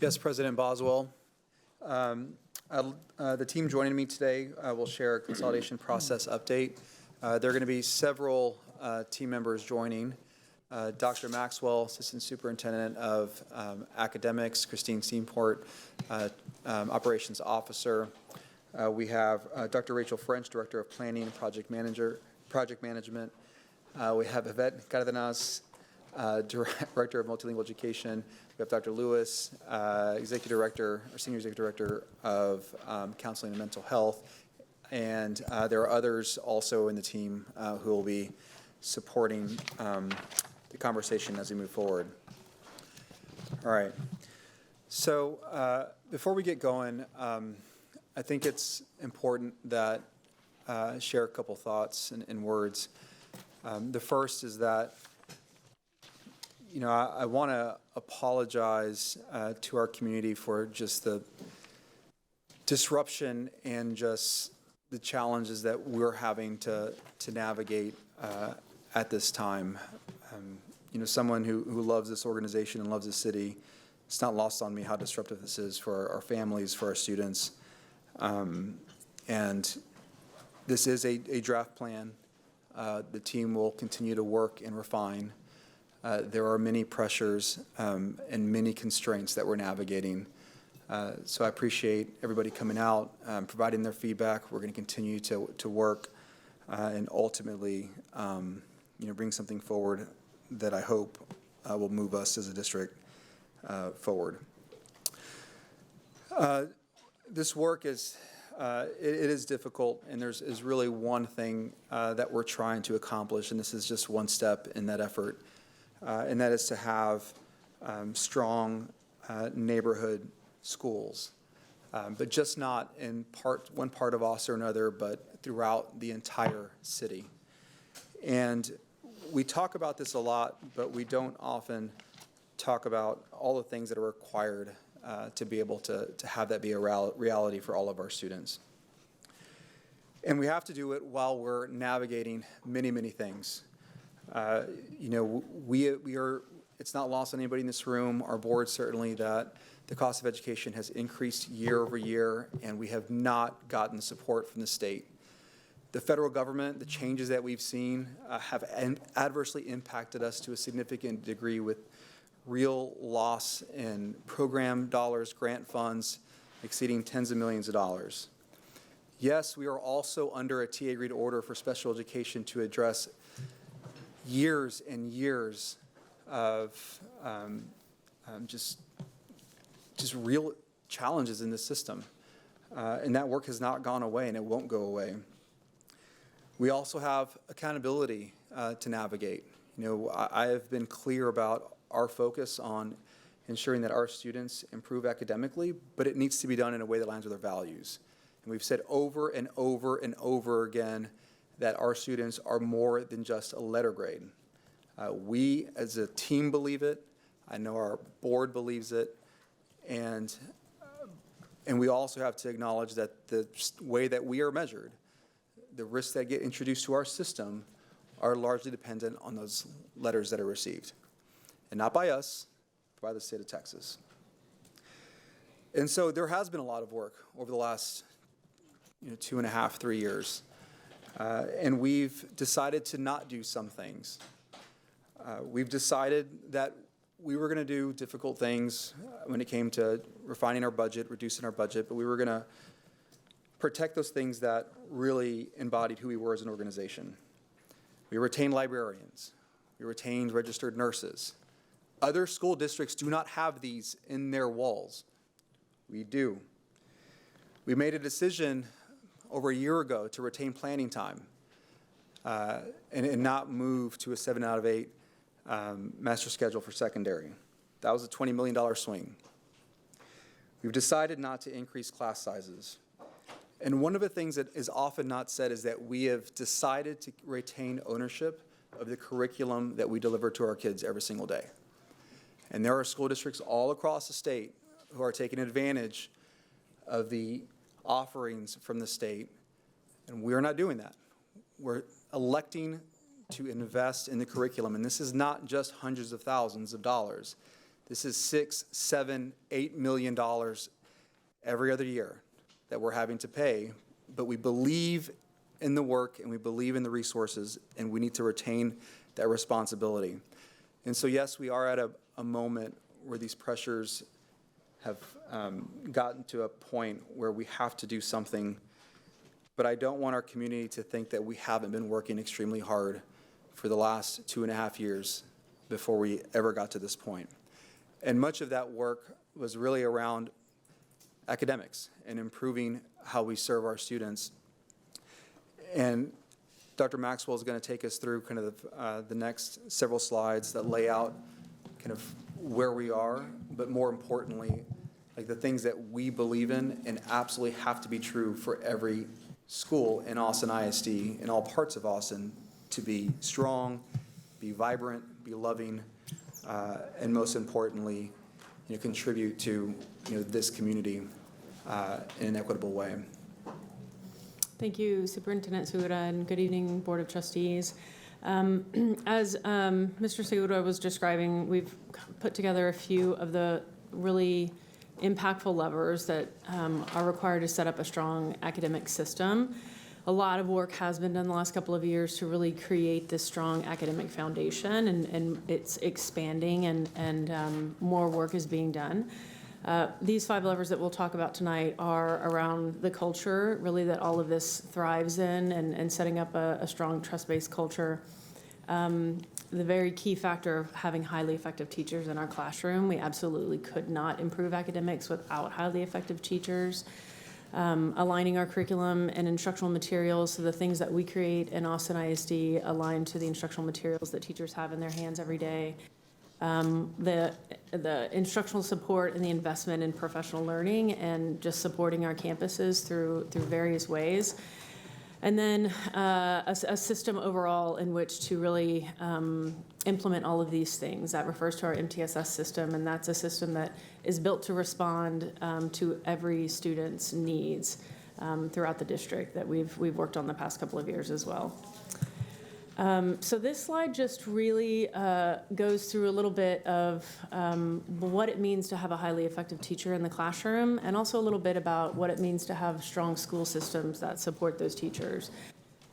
S1: Yes, President Boswell. The team joining me today will share a consolidation process update. There are going to be several team members joining. Dr. Maxwell, Assistant Superintendent of Academics, Christine Seamport, Operations Officer. We have Dr. Rachel French, Director of Planning and Project Management. We have Yvette Cardenas, Director of Multilingual Education. We have Dr. Lewis, Executive Director, or Senior Executive Director of Counseling and Mental Health. And there are others also in the team who will be supporting the conversation as we move forward. All right. So before we get going, I think it's important that I share a couple thoughts and words. The first is that, I want to apologize to our community for just the disruption and just the challenges that we're having to navigate at this time. Someone who loves this organization and loves the city, it's not lost on me how disruptive this is for our families, for our students. And this is a draft plan. The team will continue to work and refine. There are many pressures and many constraints that we're navigating. So I appreciate everybody coming out, providing their feedback. We're going to continue to work and ultimately bring something forward that I hope will move us as a district forward. This work is it is difficult, and there's really one thing that we're trying to accomplish, and this is just one step in that effort, and that is to have strong neighborhood schools, but just not in one part of Austin or another, but throughout the entire city. And we talk about this a lot, but we don't often talk about all the things that are required to be able to have that be a reality for all of our students. And we have to do it while we're navigating many, many things. You know, we are, it's not lost on anybody in this room, our board certainly, that the cost of education has increased year over year, and we have not gotten support from the state. The federal government, the changes that we've seen have adversely impacted us to a significant degree with real loss in program dollars, grant funds exceeding tens of millions of dollars. Yes, we are also under a TA agreed order for special education to address years and years of just real challenges in the system. And that work has not gone away, and it won't go away. We also have accountability to navigate. You know, I have been clear about our focus on ensuring that our students improve academically, but it needs to be done in a way that aligns with our values. And we've said over and over and over again that our students are more than just a letter grade. We as a team believe it. I know our board believes it. And we also have to acknowledge that the way that we are measured, the risks that get introduced to our system, are largely dependent on those letters that are received. And not by us, but by the state of Texas. And so there has been a lot of work over the last 2.5, 3 years. And we've decided to not do some things. We've decided that we were going to do difficult things when it came to refining our budget, reducing our budget, but we were going to protect those things that really embodied who we were as an organization. We retained librarians. We retained registered nurses. Other school districts do not have these in their walls. We do. We made a decision over a year ago to retain planning time and not move to a 7 out of 8 master schedule for secondary. That was a $20 million swing. We've decided not to increase class sizes. And one of the things that is often not said is that we have decided to retain ownership of the curriculum that we deliver to our kids every single day. And there are school districts all across the state who are taking advantage of the offerings from the state, and we're not doing that. We're electing to invest in the curriculum, and this is not just hundreds of thousands of dollars. This is $6, $7, $8 million every other year that we're having to pay, but we believe in the work and we believe in the resources, and we need to retain that responsibility. And so yes, we are at a moment where these pressures have gotten to a point where we have to do something, but I don't want our community to think that we haven't been working extremely hard for the last 2.5 years before we ever got to this point. And much of that work was really around academics and improving how we serve our students. And Dr. Maxwell is going to take us through kind of the next several slides that lay out kind of where we are, but more importantly, like the things that we believe in and absolutely have to be true for every school in Austin ISD, in all parts of Austin, to be strong, be vibrant, be loving, and most importantly, contribute to this community in an equitable way.
S2: Thank you, Superintendent Segura, and good evening, Board of Trustees. As Mr. Segura was describing, we've put together a few of the really impactful levers that are required to set up a strong academic system. A lot of work has been done the last couple of years to really create this strong academic foundation, and it's expanding, and more work is being done. These 5 levers that we'll talk about tonight are around the culture, really, that all of this thrives in, and setting up a strong trust-based culture. The very key factor of having highly effective teachers in our classroom. We absolutely could not improve academics without highly effective teachers. Aligning our curriculum and instructional materials so the things that we create in Austin ISD align to the instructional materials that teachers have in their hands every day. The instructional support and the investment in professional learning and just supporting our campuses through various ways. And then a system overall in which to really implement all of these things. That refers to our MTSS system, and that's a system that is built to respond to every student's needs throughout the district that we've worked on the past couple of years as well. So this slide just really goes through a little bit of what it means to have a highly effective teacher in the classroom, and also a little bit about what it means to have strong school systems that support those teachers.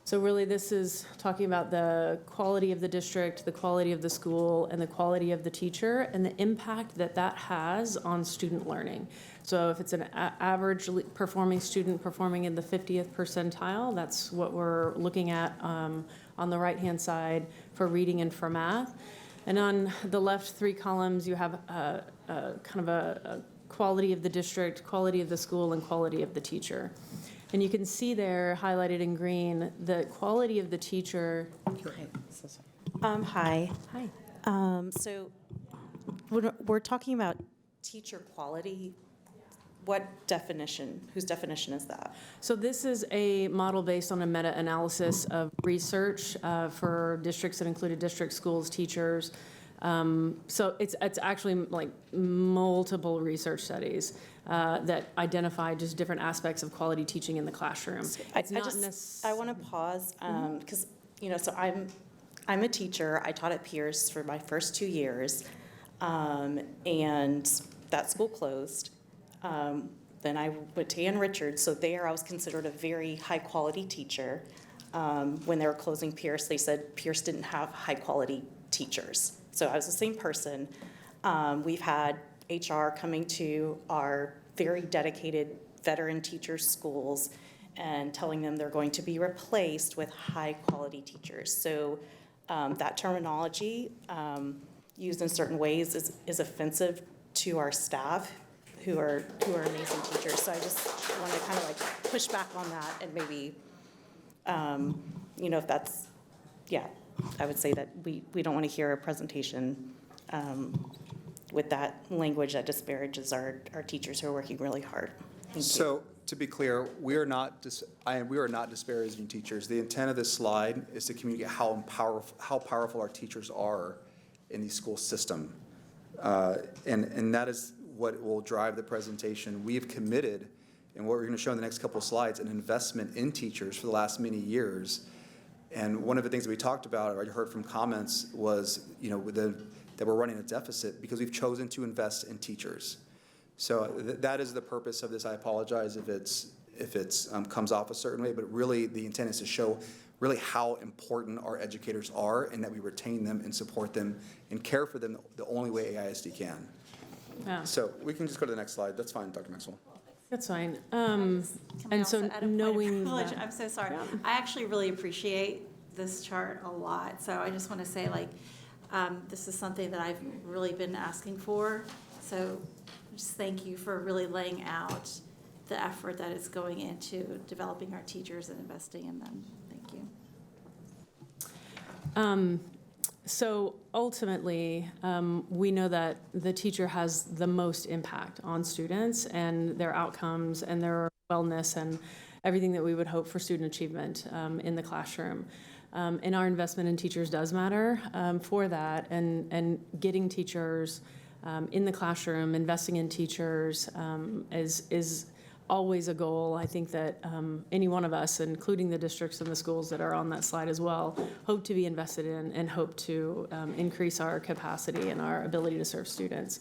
S2: So really this is talking about the quality of the district, the quality of the school, and the quality of the teacher, and the impact that that has on student learning. So if it's an average performing student performing in the 50th percentile, that's what we're looking at on the right-hand side for reading and for math. And on the left 3 columns, you have kind of a quality of the district, quality of the school, and quality of the teacher. And you can see there, highlighted in green, the quality of the teacher.
S17: Hi.
S2: Hi.
S17: So when we're talking about teacher quality, what definition, whose definition is that?
S2: So this is a model based on a meta-analysis of research for districts that included district schools, teachers. So it's actually like multiple research studies that identify just different aspects of quality teaching in the classroom.
S17: I want to pause because so I'm a teacher. I taught at Pierce for my first 2 years, and that school closed. Then I went to Ann Richards, so there I was considered a very high-quality teacher. When they were closing Pierce, they said Pierce didn't have high-quality teachers. So I was the same person. We've had HR coming to our very dedicated veteran teachers' schools and telling them they're going to be replaced with high-quality teachers. So that terminology used in certain ways is offensive to our staff who are amazing teachers. So I just want to kind of like push back on that and maybe, if that's, I would say that we don't want to hear a presentation with that language that disparages our teachers who are working really hard. Thank you.
S1: So to be clear, we are not disparaging teachers. The intent of this slide is to communicate how powerful our teachers are in the school system. And that is what will drive the presentation. We have committed, and what we're going to show in the next couple of slides, an investment in teachers for the last many years. And one of the things that we talked about, or I heard from comments, was that we're running a deficit because we've chosen to invest in teachers. So that is the purpose of this. I apologize if it's comes off a certain way, but really the intent is to show really how important our educators are, and that we retain them and support them and care for them the only way AISD can.
S2: Yeah.
S1: So we can just go to the next slide. That's fine, Dr. Maxwell.
S2: That's fine.
S18: Can I
S2: And
S18: also
S2: so
S18: add a point of
S2: knowing
S18: privilege?
S2: that,
S18: I'm so sorry.
S2: Yeah.
S18: I actually really appreciate this chart a lot. So I just want to say, this is something that I've really been asking for. So just thank you for really laying out the effort that is going into developing our teachers and investing in them. Thank you.
S2: So ultimately, we know that the teacher has the most impact on students and their outcomes and their wellness and everything that we would hope for student achievement in the classroom. And our investment in teachers does matter for that, and getting teachers in the classroom, investing in teachers is always a goal. I think that any one of us, including the districts and the schools that are on that slide as well, hope to be invested in and hope to increase our capacity and our ability to serve students.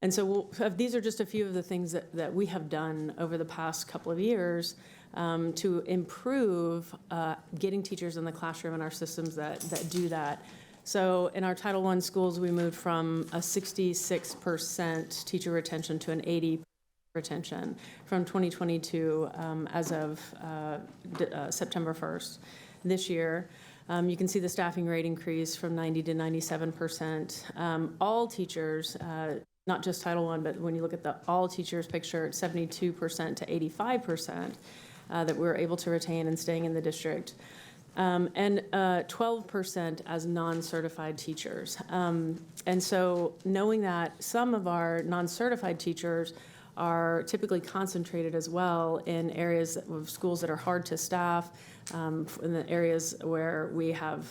S2: And so these are just a few of the things that we have done over the past couple of years to improve getting teachers in the classroom and our systems that do that. So in our Title I schools, we moved from a 66% teacher retention to an 80% retention from 2022 as of September 1st this year. You can see the staffing rate increase from 90 to 97%. All teachers, not just Title I, but when you look at the all teachers picture, it's 72% to 85% that we're able to retain and staying in the district. And 12% as non-certified teachers. And so knowing that some of our non-certified teachers are typically concentrated as well in areas of schools that are hard to staff, in the areas where we have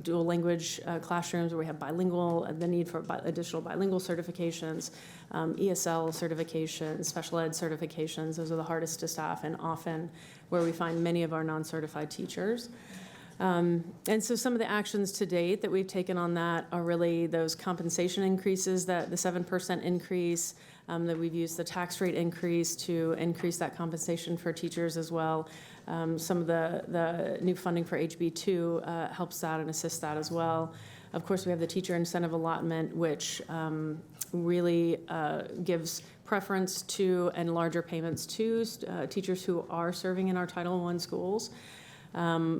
S2: dual language classrooms, where we have bilingual, and the need for additional bilingual certifications, ESL certifications, special ed certifications. Those are the hardest to staff and often where we find many of our non-certified teachers. And so some of the actions to date that we've taken on that are really those compensation increases, that the 7% increase, that we've used the tax rate increase to increase that compensation for teachers as well. Some of the new funding for HB2 helps that and assists that as well. Of course, we have the teacher incentive allotment, which really gives preference to and larger payments to teachers who are serving in our Title I schools.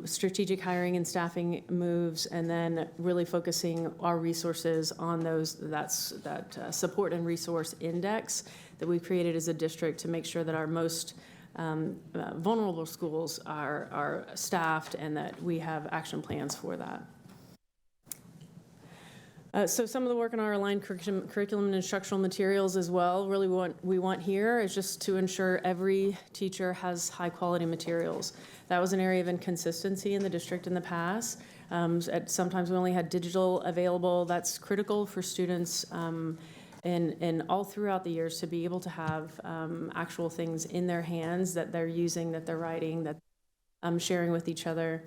S2: Strategic hiring and staffing moves, and then really focusing our resources on that support and resource index that we've created as a district to make sure that our most vulnerable schools are staffed and that we have action plans for that. So some of the work in our aligned curriculum and instructional materials as well, really what we want here is just to ensure every teacher has high quality materials. That was an area of inconsistency in the district in the past. Sometimes we only had digital available. That's critical for students and all throughout the years to be able to have actual things in their hands that they're using, that they're writing, that sharing with each other.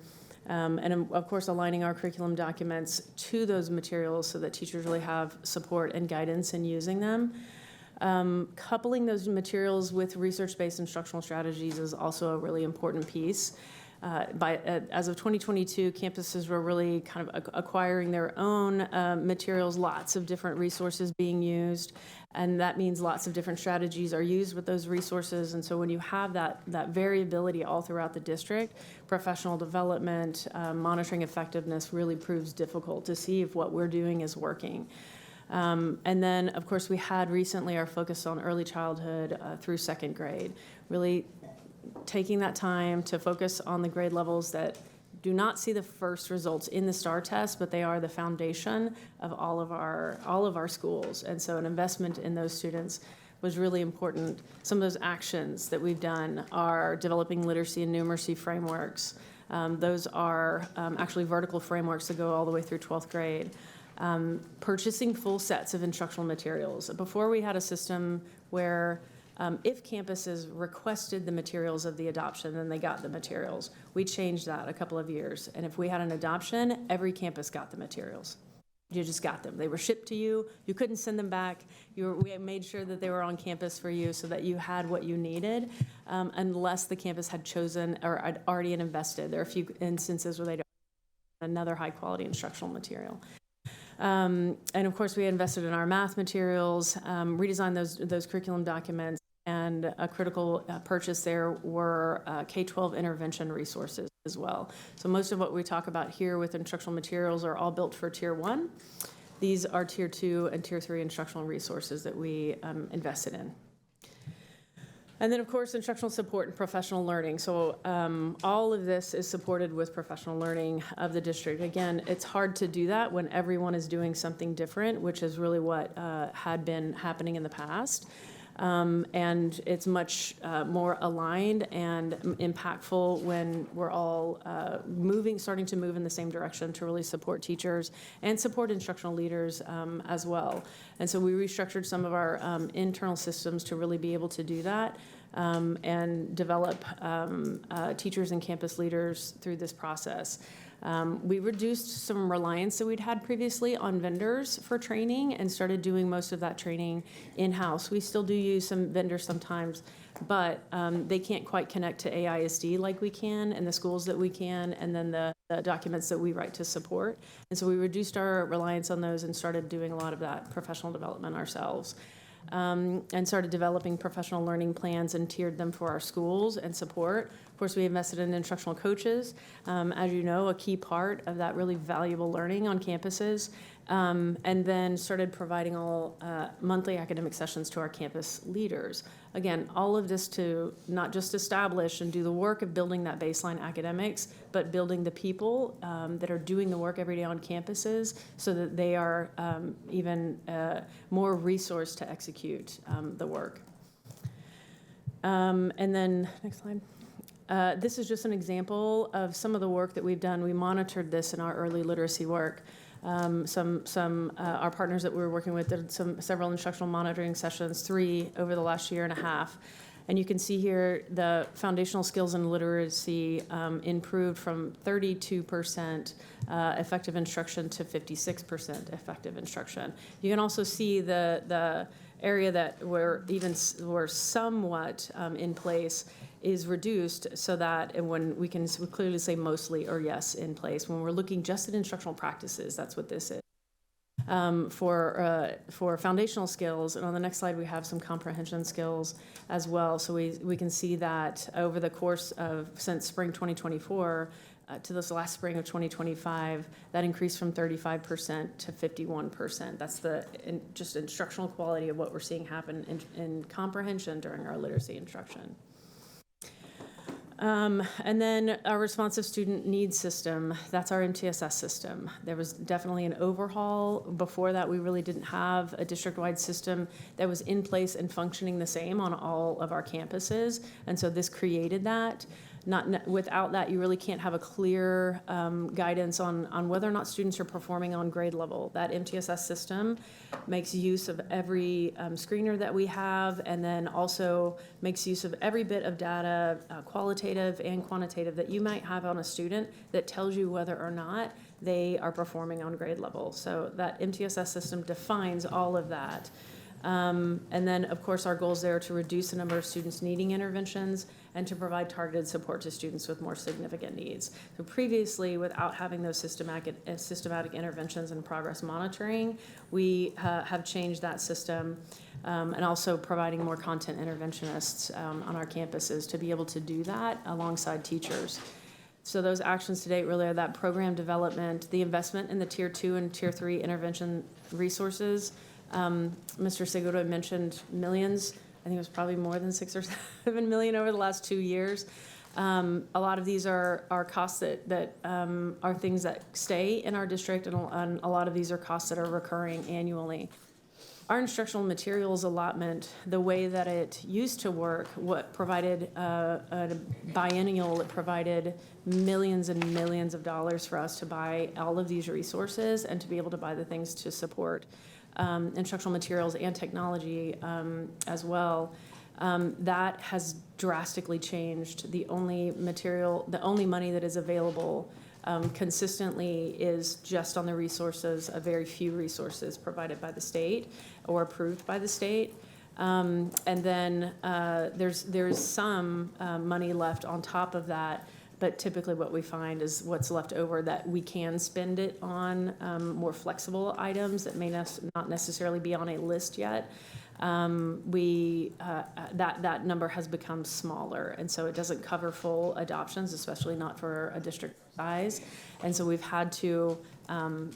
S2: And of course, aligning our curriculum documents to those materials so that teachers really have support and guidance in using them. Coupling those materials with research-based instructional strategies is also a really important piece. As of 2022, campuses were really kind of acquiring their own materials, lots of different resources being used, and that means lots of different strategies are used with those resources. And so when you have that variability all throughout the district, professional development, monitoring effectiveness really proves difficult to see if what we're doing is working. And then, of course, we had recently our focus on early childhood through second grade, really taking that time to focus on the grade levels that do not see the first results in the STAR test, but they are the foundation of all of our schools. And so an investment in those students was really important. Some of those actions that we've done are developing literacy and numeracy frameworks. Those are actually vertical frameworks that go all the way through 12th grade. Purchasing full sets of instructional materials. Before we had a system where if campuses requested the materials of the adoption, then they got the materials. We changed that a couple of years. And if we had an adoption, every campus got the materials. You just got them. They were shipped to you. You couldn't send them back. We made sure that they were on campus for you so that you had what you needed, unless the campus had chosen or had already invested. There are a few instances where they don't have another high-quality instructional material. And of course, we invested in our math materials, redesigned those curriculum documents, and a critical purchase there were K-12 intervention resources as well. So most of what we talk about here with instructional materials are all built for Tier 1. These are Tier 2 and Tier 3 instructional resources that we invested in. And then, of course, instructional support and professional learning. So all of this is supported with professional learning of the district. Again, it's hard to do that when everyone is doing something different, which is really what had been happening in the past. And it's much more aligned and impactful when we're all starting to move in the same direction to really support teachers and support instructional leaders as well. And so we restructured some of our internal systems to really be able to do that and develop teachers and campus leaders through this process. We reduced some reliance that we'd had previously on vendors for training and started doing most of that training in-house. We still do use some vendors sometimes, but they can't quite connect to ISD like we can and the schools that we can, and then the documents that we write to support. And so we reduced our reliance on those and started doing a lot of that professional development ourselves. And started developing professional learning plans and tiered them for our schools and support. Of course, we invested in instructional coaches. As you know, a key part of that really valuable learning on campuses. And then started providing all monthly academic sessions to our campus leaders. Again, all of this to not just establish and do the work of building that baseline academics, but building the people that are doing the work every day on campuses so that they are even more resourced to execute the work. And then, next slide. This is just an example of some of the work that we've done. We monitored this in our early literacy work. Our partners that we were working with did several instructional monitoring sessions, 3 over the last year and a half. And you can see here the foundational skills in literacy improved from 32% effective instruction to 56% effective instruction. You can also see the area that were somewhat in place is reduced, so that when we can clearly say mostly or yes in place. When we're looking just at instructional practices, that's what this is. For foundational skills, and on the next slide we have some comprehension skills as well. So we can see that over the course of since spring 2024 to this last spring of 2025, that increased from 35% to 51%. That's just instructional quality of what we're seeing happen in comprehension during our literacy instruction. And then our responsive student needs system, that's our MTSS system. There was definitely an overhaul. Before that, we really didn't have a district-wide system that was in place and functioning the same on all of our campuses. And so this created that. Without that, you really can't have a clear guidance on whether or not students are performing on grade level. That MTSS system makes use of every screener that we have, and then also makes use of every bit of data, qualitative and quantitative, that you might have on a student that tells you whether or not they are performing on grade level. So that MTSS system defines all of that. And then, of course, our goals there are to reduce the number of students needing interventions and to provide targeted support to students with more significant needs. So previously, without having those systematic interventions and progress monitoring, we have changed that system, and also providing more content interventionists on our campuses to be able to do that alongside teachers. So those actions to date really are that program development, the investment in the Tier 2 and Tier 3 intervention resources. Mr. Segura mentioned millions. I think it was probably more than 6 or 7 million over the last 2 years. A lot of these are costs that are things that stay in our district, and a lot of these are costs that are recurring annually. Our instructional materials allotment, the way that it used to work, what provided a biennial, it provided millions and millions of dollars for us to buy all of these resources and to be able to buy the things to support instructional materials and technology as well. That has drastically changed. The only money that is available consistently is just on the resources, a very few resources provided by the state or approved by the state. And then there's some money left on top of that. But typically what we find is what's left over that we can spend it on more flexible items that may not necessarily be on a list yet. That number has become smaller, and so it doesn't cover full adoptions, especially not for a district size. And so we've had to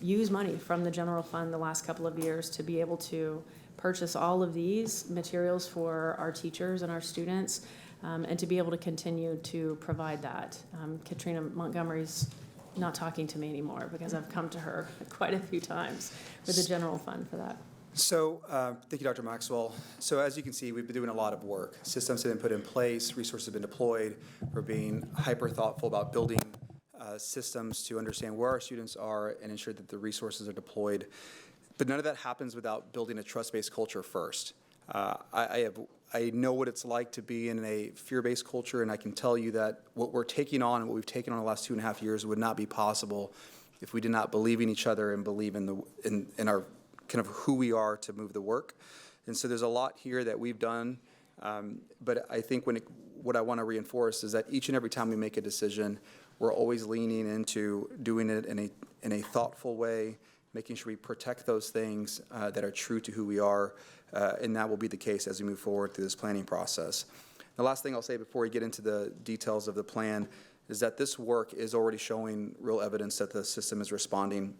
S2: use money from the general fund the last couple of years to be able to purchase all of these materials for our teachers and our students. And to be able to continue to provide that. Katrina Montgomery's not talking to me anymore because I've come to her quite a few times with the general fund for that.
S1: So thank you, Dr. Maxwell. So as you can see, we've been doing a lot of work. Systems have been put in place, resources have been deployed. We're being hyper thoughtful about building systems to understand where our students are and ensure that the resources are deployed. But none of that happens without building a trust-based culture first. I know what it's like to be in a fear-based culture, and I can tell you that what we're taking on and what we've taken on the last 2.5 years would not be possible if we did not believe in each other and believe in our kind of who we are to move the work. And so there's a lot here that we've done, but I think what I want to reinforce is that each and every time we make a decision, we're always leaning into doing it in a thoughtful way, making sure we protect those things that are true to who we are. And that will be the case as we move forward through this planning process. The last thing I'll say before we get into the details of the plan is that this work is already showing real evidence that the system is responding.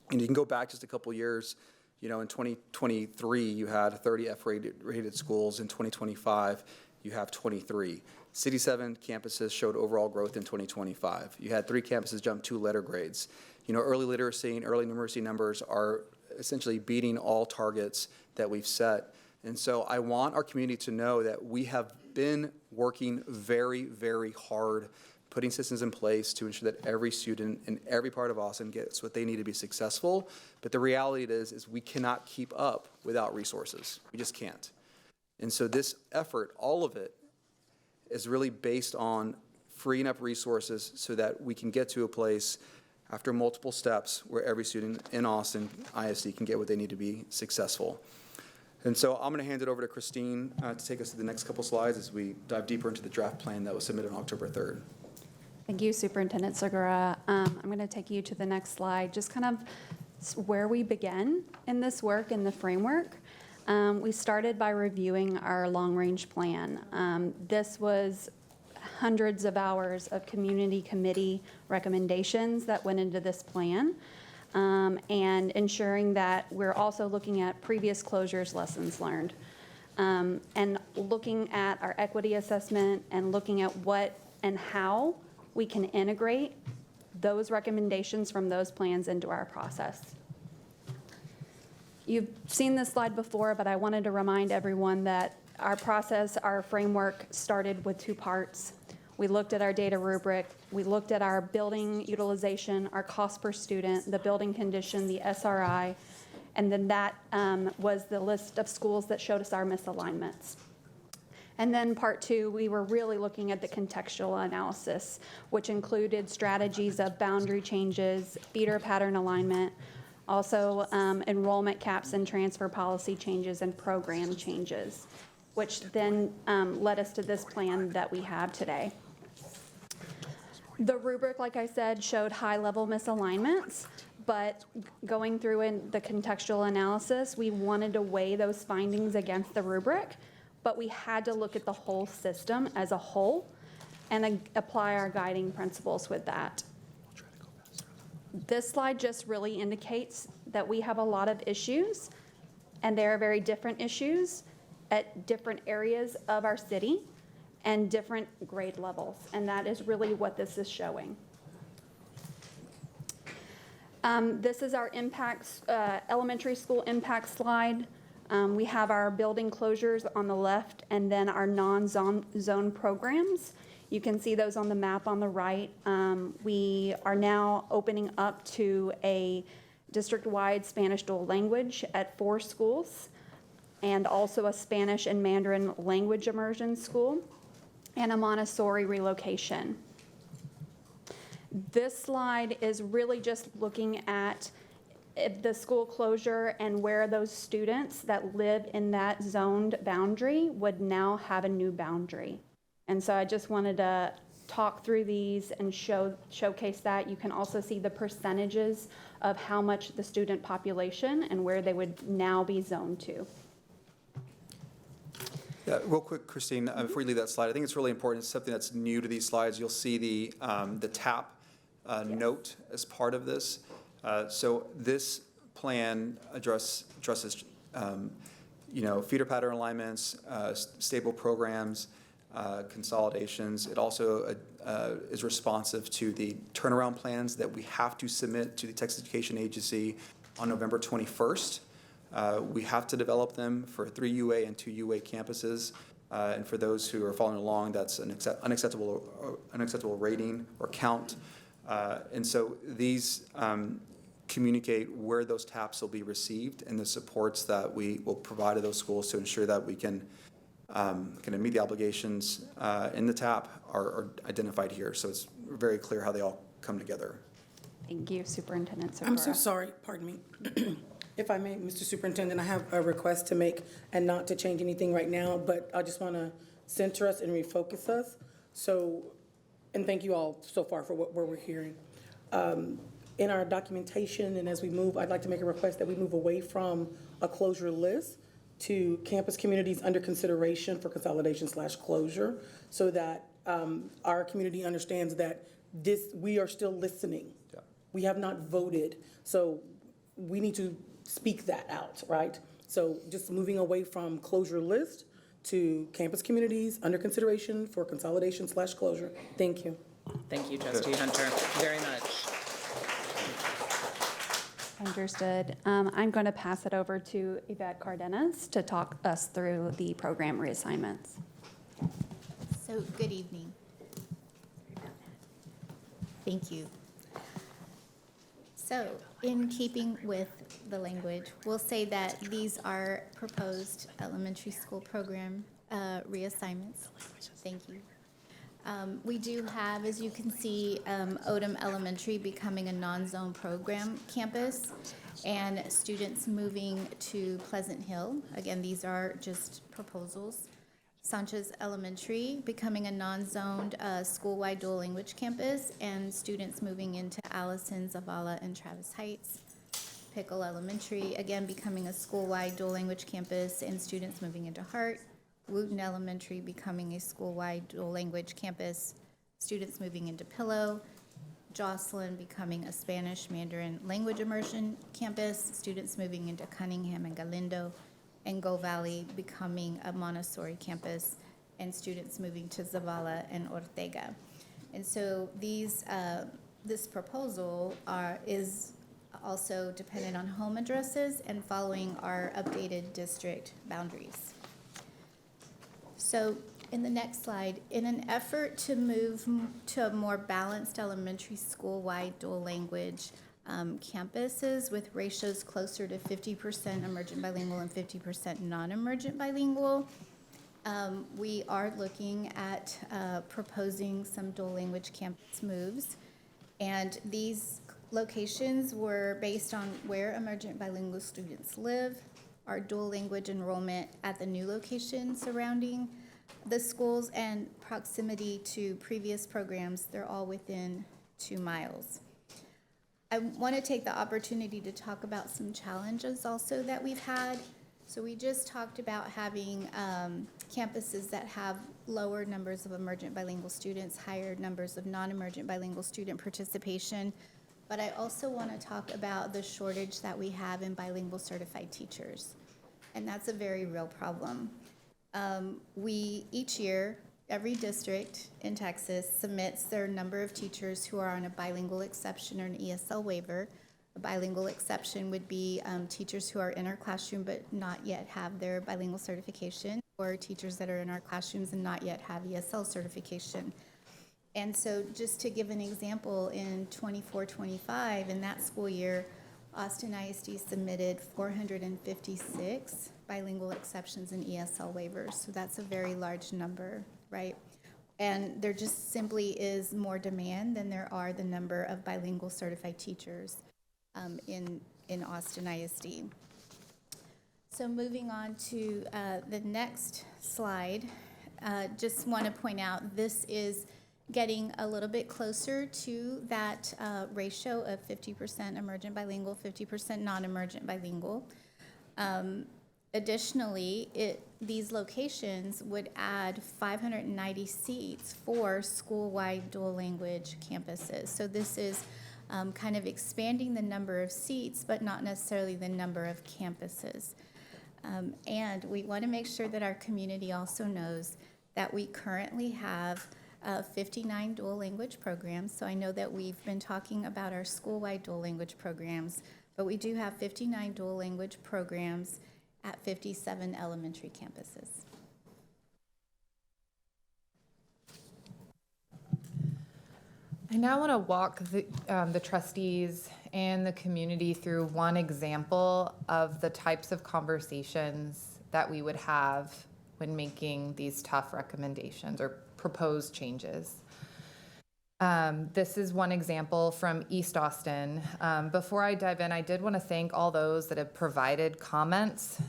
S1: And you can go back just a couple years. In 2023, you had 30 F-rated schools. In 2025, you have 23. City 7 campuses showed overall growth in 2025. You had 3 campuses jump 2 letter grades. Early literacy and early numeracy numbers are essentially beating all targets that we've set. And so I want our community to know that we have been working very, very hard, putting systems in place to ensure that every student in every part of Austin gets what they need to be successful. But the reality is we cannot keep up without resources. We just can't. And so this effort, all of it, is really based on freeing up resources so that we can get to a place after multiple steps where every student in Austin ISD can get what they need to be successful. And so I'm going to hand it over to Christine to take us to the next couple slides as we dive deeper into the draft plan that was submitted on October 3rd.
S19: Thank you, Superintendent Segura. I'm going to take you to the next slide, just kind of where we began in this work in the framework. We started by reviewing our long-range plan. This was hundreds of hours of community committee recommendations that went into this plan, and ensuring that we're also looking at previous closures, lessons learned, and looking at our equity assessment and looking at what and how we can integrate those recommendations from those plans into our process. You've seen this slide before, but I wanted to remind everyone that our process, our framework started with two parts. We looked at our data rubric, we looked at our building utilization, our cost per student, the building condition, the SRI, and then that was the list of schools that showed us our misalignments. And then part two, we were really looking at the contextual analysis, which included strategies of boundary changes, feeder pattern alignment, also enrollment caps and transfer policy changes and program changes, which then led us to this plan that we have today. The rubric, like I said, showed high-level misalignments, but going through in the contextual analysis, we wanted to weigh those findings against the rubric, but we had to look at the whole system as a whole and apply our guiding principles with that. This slide just really indicates that we have a lot of issues, and they are very different issues at different areas of our city and different grade levels, and that is really what this is showing. This is our impacts, elementary school impact slide. We have our building closures on the left and then our non-zone programs. You can see those on the map on the right. We are now opening up to a district-wide Spanish dual language at 4 schools, and also a Spanish and Mandarin language immersion school, and a Montessori relocation. This slide is really just looking at the school closure and where those students that live in that zoned boundary would now have a new boundary. And so I just wanted to talk through these and showcase that. You can also see the percentages of how much the student population and where they would now be zoned to.
S1: Yeah, real quick, Christine, before you leave that slide, I think it's really important. It's something that's new to these slides. You'll see the TAP note as part of this. So this plan addresses feeder pattern alignments, stable programs, consolidations. It also is responsive to the turnaround plans that we have to submit to the Texas Education Agency on November 21st. We have to develop them for 3 UA and 2 UA campuses. And for those who are following along, that's an unacceptable rating or count. And so these communicate where those TAPs will be received and the supports that we will provide to those schools to ensure that we can kind of meet the obligations in the TAP are identified here. So it's very clear how they all come together.
S19: Thank you, Superintendent Segura.
S26: I'm so sorry, pardon me. If I may, Mr. Superintendent, I have a request to make, and not to change anything right now, but I just want to center us and refocus us. So, and thank you all so far for what we're hearing. In our documentation and as we move, I'd like to make a request that we move away from a closure list to campus communities under consideration for consolidation/closure, so that our community understands that we are still listening. Yeah. We have not voted, so we need to speak that out, right? So just moving away from closure list to campus communities under consideration for consolidation/closure. Thank you.
S16: Thank you, Trustee Hunter, very much.
S19: Understood. I'm going to pass it over to Yvette Cardenas to talk us through the program reassignments.
S3: So, good evening. Thank you. So, in keeping with the language, we'll say that these are proposed elementary school program reassignments. Thank you. We do have, as you can see, Odom Elementary becoming a non-zone program campus and students moving to Pleasant Hill. Again, these are just proposals. Sanchez Elementary becoming a non-zoned school-wide dual language campus and students moving into Allison, Zavala, and Travis Heights. Pickle Elementary, again, becoming a school-wide dual language campus and students moving into Hart. Wooten Elementary becoming a school-wide dual language campus, students moving into Pillow. Jocelyn becoming a Spanish Mandarin language immersion campus, students moving into Cunningham and Galindo. And Go Valley becoming a Montessori campus and students moving to Zavala and Ortega. And so these, this proposal is also dependent on home addresses and following our updated district boundaries. So in the next slide, in an effort to move to a more balanced elementary school-wide dual language campuses with ratios closer to 50% emergent bilingual and 50% non-emergent bilingual, we are looking at proposing some dual language campus moves. And these locations were based on where emergent bilingual students live, our dual language enrollment at the new location surrounding the schools, and proximity to previous programs. They're all within 2 miles. I want to take the opportunity to talk about some challenges also that we've had. So we just talked about having campuses that have lower numbers of emergent bilingual students, higher numbers of non-emergent bilingual student participation. But I also want to talk about the shortage that we have in bilingual certified teachers. And that's a very real problem. Each year, every district in Texas submits their number of teachers who are on a bilingual exception or an ESL waiver. A bilingual exception would be teachers who are in our classroom but not yet have their bilingual certification, or teachers that are in our classrooms and not yet have ESL certification. And so just to give an example, in 24-25, in that school year, Austin ISD submitted 456 bilingual exceptions and ESL waivers. So that's a very large number, right? And there just simply is more demand than there are the number of bilingual certified teachers in Austin ISD. So moving on to the next slide, just want to point out this is getting a little bit closer to that ratio of 50% emergent bilingual, 50% non-emergent bilingual. Additionally, these locations would add 590 seats for school-wide dual language campuses. So this is kind of expanding the number of seats, but not necessarily the number of campuses. And we want to make sure that our community also knows that we currently have 59 dual language programs. So I know that we've been talking about our school-wide dual language programs, but we do have 59 dual language programs at 57 elementary campuses.
S20: I now want to walk the trustees and the community through one example of the types of conversations that we would have when making these tough recommendations or proposed changes. This is one example from East Austin. Before I dive in, I did want to thank all those that have provided comments,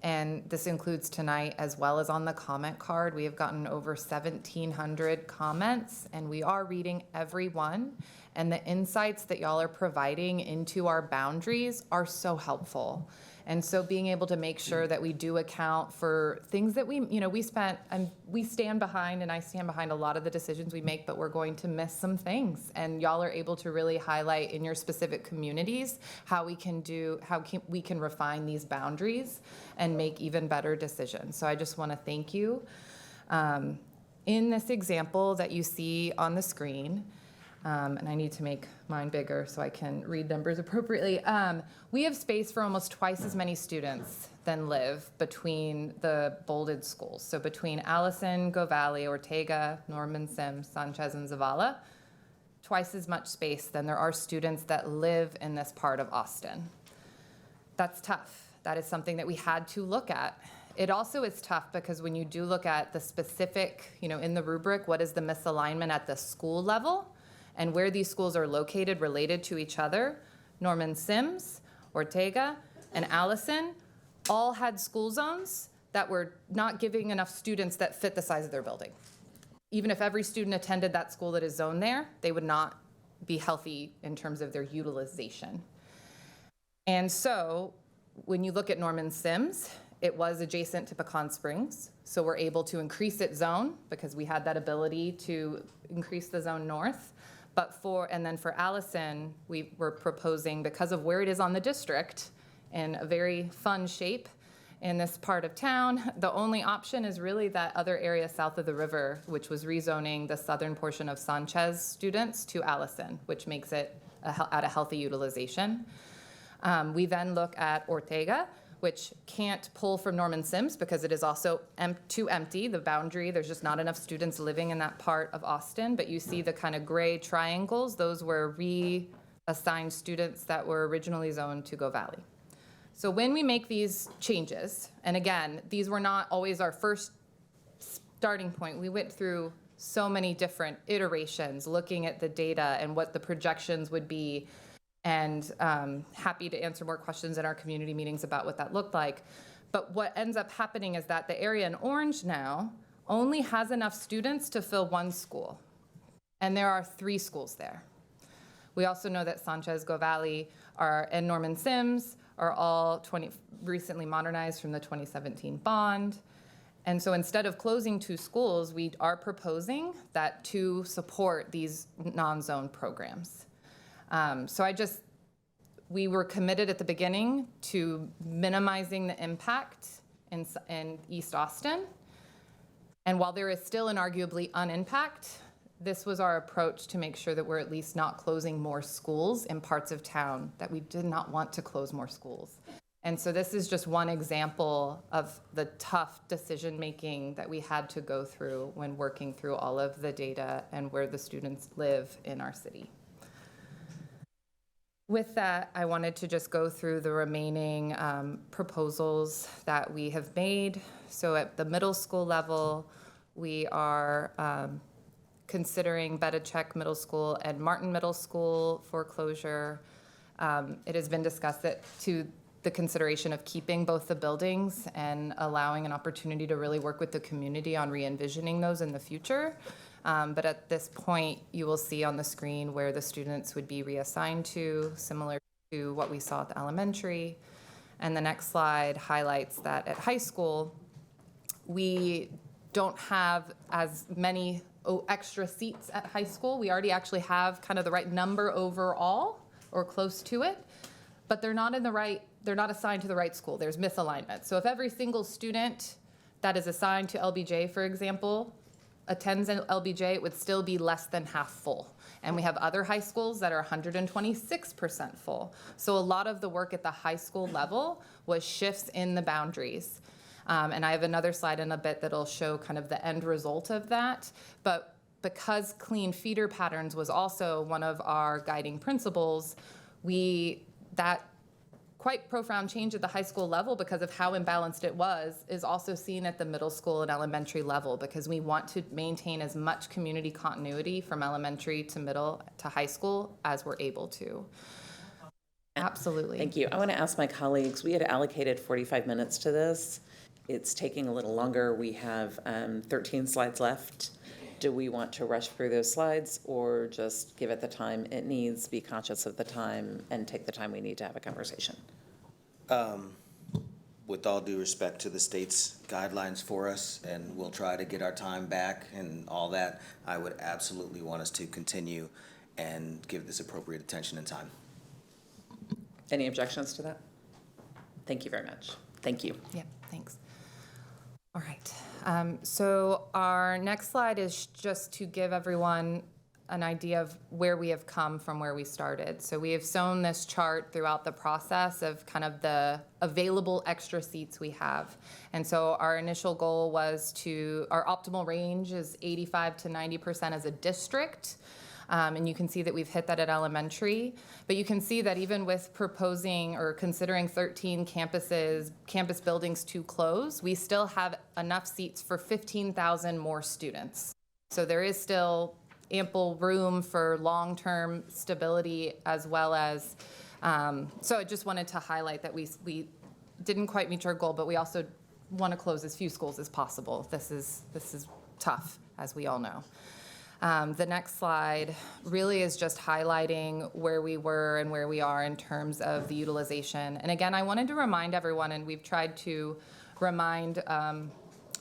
S20: and this includes tonight as well as on the comment card. We have gotten over 1,700 comments, and we are reading every one, and the insights that y'all are providing into our boundaries are so helpful. And so being able to make sure that we do account for things that we stand behind, and I stand behind a lot of the decisions we make, but we're going to miss some things. And y'all are able to really highlight in your specific communities how we can refine these boundaries and make even better decisions. So I just want to thank you. In this example that you see on the screen, And I need to make mine bigger so I can read numbers appropriately. We have space for almost twice as many students than live between the bolded schools. So between Allison, Go Valley, Ortega, Norman Sims, Sanchez, and Zavala, twice as much space than there are students that live in this part of Austin. That's tough. That is something that we had to look at. It also is tough because when you do look at the specific, in the rubric, what is the misalignment at the school level and where these schools are located related to each other, Norman Sims, Ortega, and Allison all had school zones that were not giving enough students that fit the size of their building. Even if every student attended that school that is zoned there, they would not be healthy in terms of their utilization. And so when you look at Norman Sims, it was adjacent to Pecan Springs, so we're able to increase its zone because we had that ability to increase the zone north. And then for Allison, we were proposing, because of where it is on the district, in a very fun shape in this part of town, the only option is really that other area south of the river, which was rezoning the southern portion of Sanchez students to Allison, which makes it at a healthy utilization. We then look at Ortega, which can't pull from Norman Sims because it is also too empty, the boundary. There's just not enough students living in that part of Austin. But you see the kind of gray triangles. Those were reassigned students that were originally zoned to Go Valley. So when we make these changes, and again, these were not always our first starting point. We went through so many different iterations looking at the data and what the projections would be, and happy to answer more questions in our community meetings about what that looked like. But what ends up happening is that the area in orange now only has enough students to fill one school, and there are 3 schools there. We also know that Sanchez, Go Valley, and Norman Sims are all recently modernized from the 2017 bond. And so instead of closing 2 schools, we are proposing that to support these non-zone programs. We were committed at the beginning to minimizing the impact in East Austin. And while there is still an arguably unimpact, this was our approach to make sure that we're at least not closing more schools in parts of town that we did not want to close more schools. And so this is just one example of the tough decision-making that we had to go through when working through all of the data and where the students live in our city. With that, I wanted to just go through the remaining proposals that we have made. So at the middle school level, we are considering Bedichek Middle School and Martin Middle School for closure. It has been discussed that to the consideration of keeping both the buildings and allowing an opportunity to really work with the community on re-envisioning those in the future. But at this point, you will see on the screen where the students would be reassigned to, similar to what we saw at the elementary. And the next slide highlights that at high school, we don't have as many extra seats at high school. We already actually have kind of the right number overall, or close to it, but they're not assigned to the right school. There's misalignment. So if every single student that is assigned to LBJ, for example, attends an LBJ, it would still be less than half full. And we have other high schools that are 126% full. So a lot of the work at the high school level was shifts in the boundaries. And I have another slide in a bit that'll show kind of the end result of that. But because clean feeder patterns was also one of our guiding principles, that quite profound change at the high school level, because of how imbalanced it was, is also seen at the middle school and elementary level, because we want to maintain as much community continuity from elementary to middle to high school as we're able to. Absolutely.
S16: Thank you. I want to ask my colleagues, we had allocated 45 minutes to this. It's taking a little longer. We have 13 slides left. Do we want to rush through those slides or just give it the time it needs, be conscious of the time, and take the time we need to have a conversation?
S4: With all due respect to the state's guidelines for us, and we'll try to get our time back and all that, I would absolutely want us to continue and give this appropriate attention and time.
S16: Any objections to that? Thank you very much. Thank you.
S20: Yeah, thanks. All right. So our next slide is just to give everyone an idea of where we have come from where we started. So we have shown this chart throughout the process of kind of the available extra seats we have. And so our initial goal was our optimal range is 85 to 90% as a district. And you can see that we've hit that at elementary. But you can see that even with proposing or considering 13 campus buildings to close, we still have enough seats for 15,000 more students. So there is still ample room for long-term stability as well as, so I just wanted to highlight that we didn't quite meet our goal, but we also want to close as few schools as possible. This is tough, as we all know. The next slide really is just highlighting where we were and where we are in terms of the utilization. And again, I wanted to remind everyone, and we've tried to remind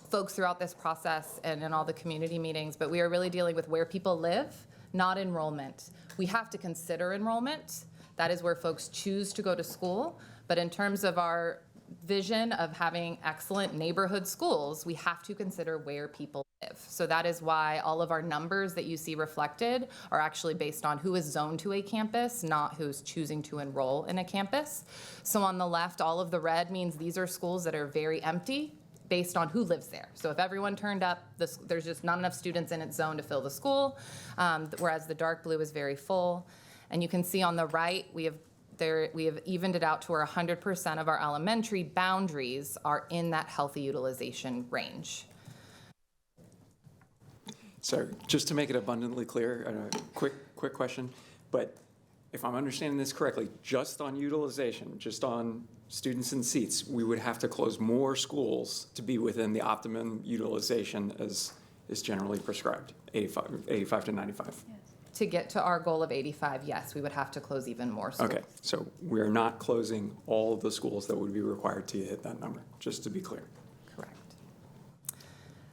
S20: folks throughout this process and in all the community meetings, but we are really dealing with where people live, not enrollment. We have to consider enrollment. That is where folks choose to go to school. But in terms of our vision of having excellent neighborhood schools, we have to consider where people live. So that is why all of our numbers that you see reflected are actually based on who is zoned to a campus, not who's choosing to enroll in a campus. So on the left, all of the red means these are schools that are very empty based on who lives there. So if everyone turned up, there's just not enough students in its zone to fill the school, whereas the dark blue is very full. And you can see on the right, we have evened it out to where 100% of our elementary boundaries are in that healthy utilization range.
S5: So just to make it abundantly clear, quick question, but if I'm understanding this correctly, just on utilization, just on students and seats, we would have to close more schools to be within the optimum utilization as is generally prescribed, 85 to 95.
S20: Yes. To get to our goal of 85, yes, we would have to close even more schools.
S5: Okay, so we're not closing all of the schools that would be required to hit that number, just to be clear.
S20: Correct.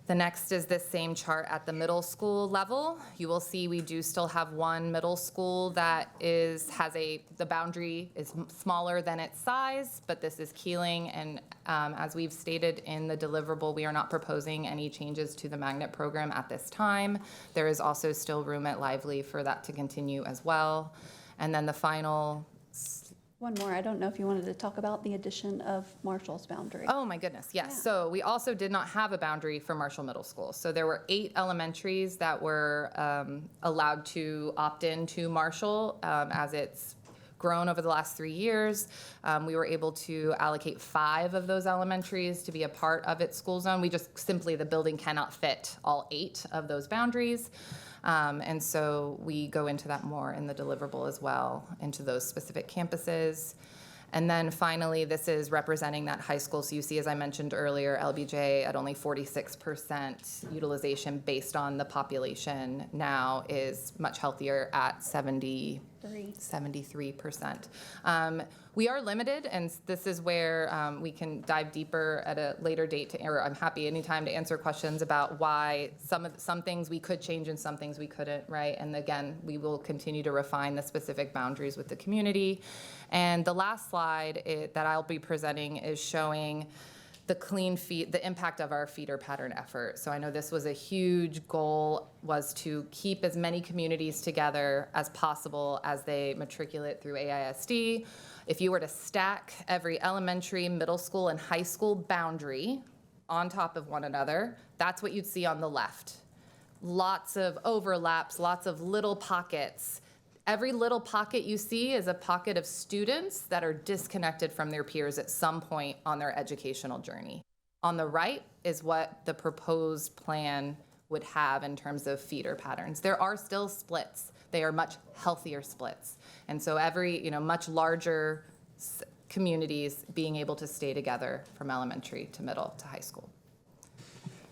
S20: The next is this same chart at the middle school level. You will see we do still have one middle school that the boundary is smaller than its size, but this is Keeling, and as we've stated in the deliverable, we are not proposing any changes to the magnet program at this time. There is also still room at Lively for that to continue as well. And then the final
S8: One more. I don't know if you wanted to talk about the addition of Marshall's boundary.
S20: Oh my goodness, yes. Yeah. So we also did not have a boundary for Marshall Middle School. So there were 8 elementaries that were allowed to opt in to Marshall as it's grown over the last 3 years. We were able to allocate 5 of those elementaries to be a part of its school zone. The building cannot fit all 8 of those boundaries. And so we go into that more in the deliverable as well, into those specific campuses. And then finally, this is representing that high school. So you see, as I mentioned earlier, LBJ at only 46% utilization based on the population now is much healthier at 73%. We are limited, and this is where we can dive deeper at a later date, or I'm happy anytime to answer questions about why some things we could change and some things we couldn't, right? And again, we will continue to refine the specific boundaries with the community. And the last slide that I'll be presenting is showing the impact of our feeder pattern effort. So I know this was a huge goal, was to keep as many communities together as possible as they matriculate through AISD. If you were to stack every elementary, middle school, and high school boundary on top of one another, that's what you'd see on the left. Lots of overlaps, lots of little pockets. Every little pocket you see is a pocket of students that are disconnected from their peers at some point on their educational journey. On the right is what the proposed plan would have in terms of feeder patterns. There are still splits. They are much healthier splits. And so much larger communities being able to stay together from elementary to middle to high school.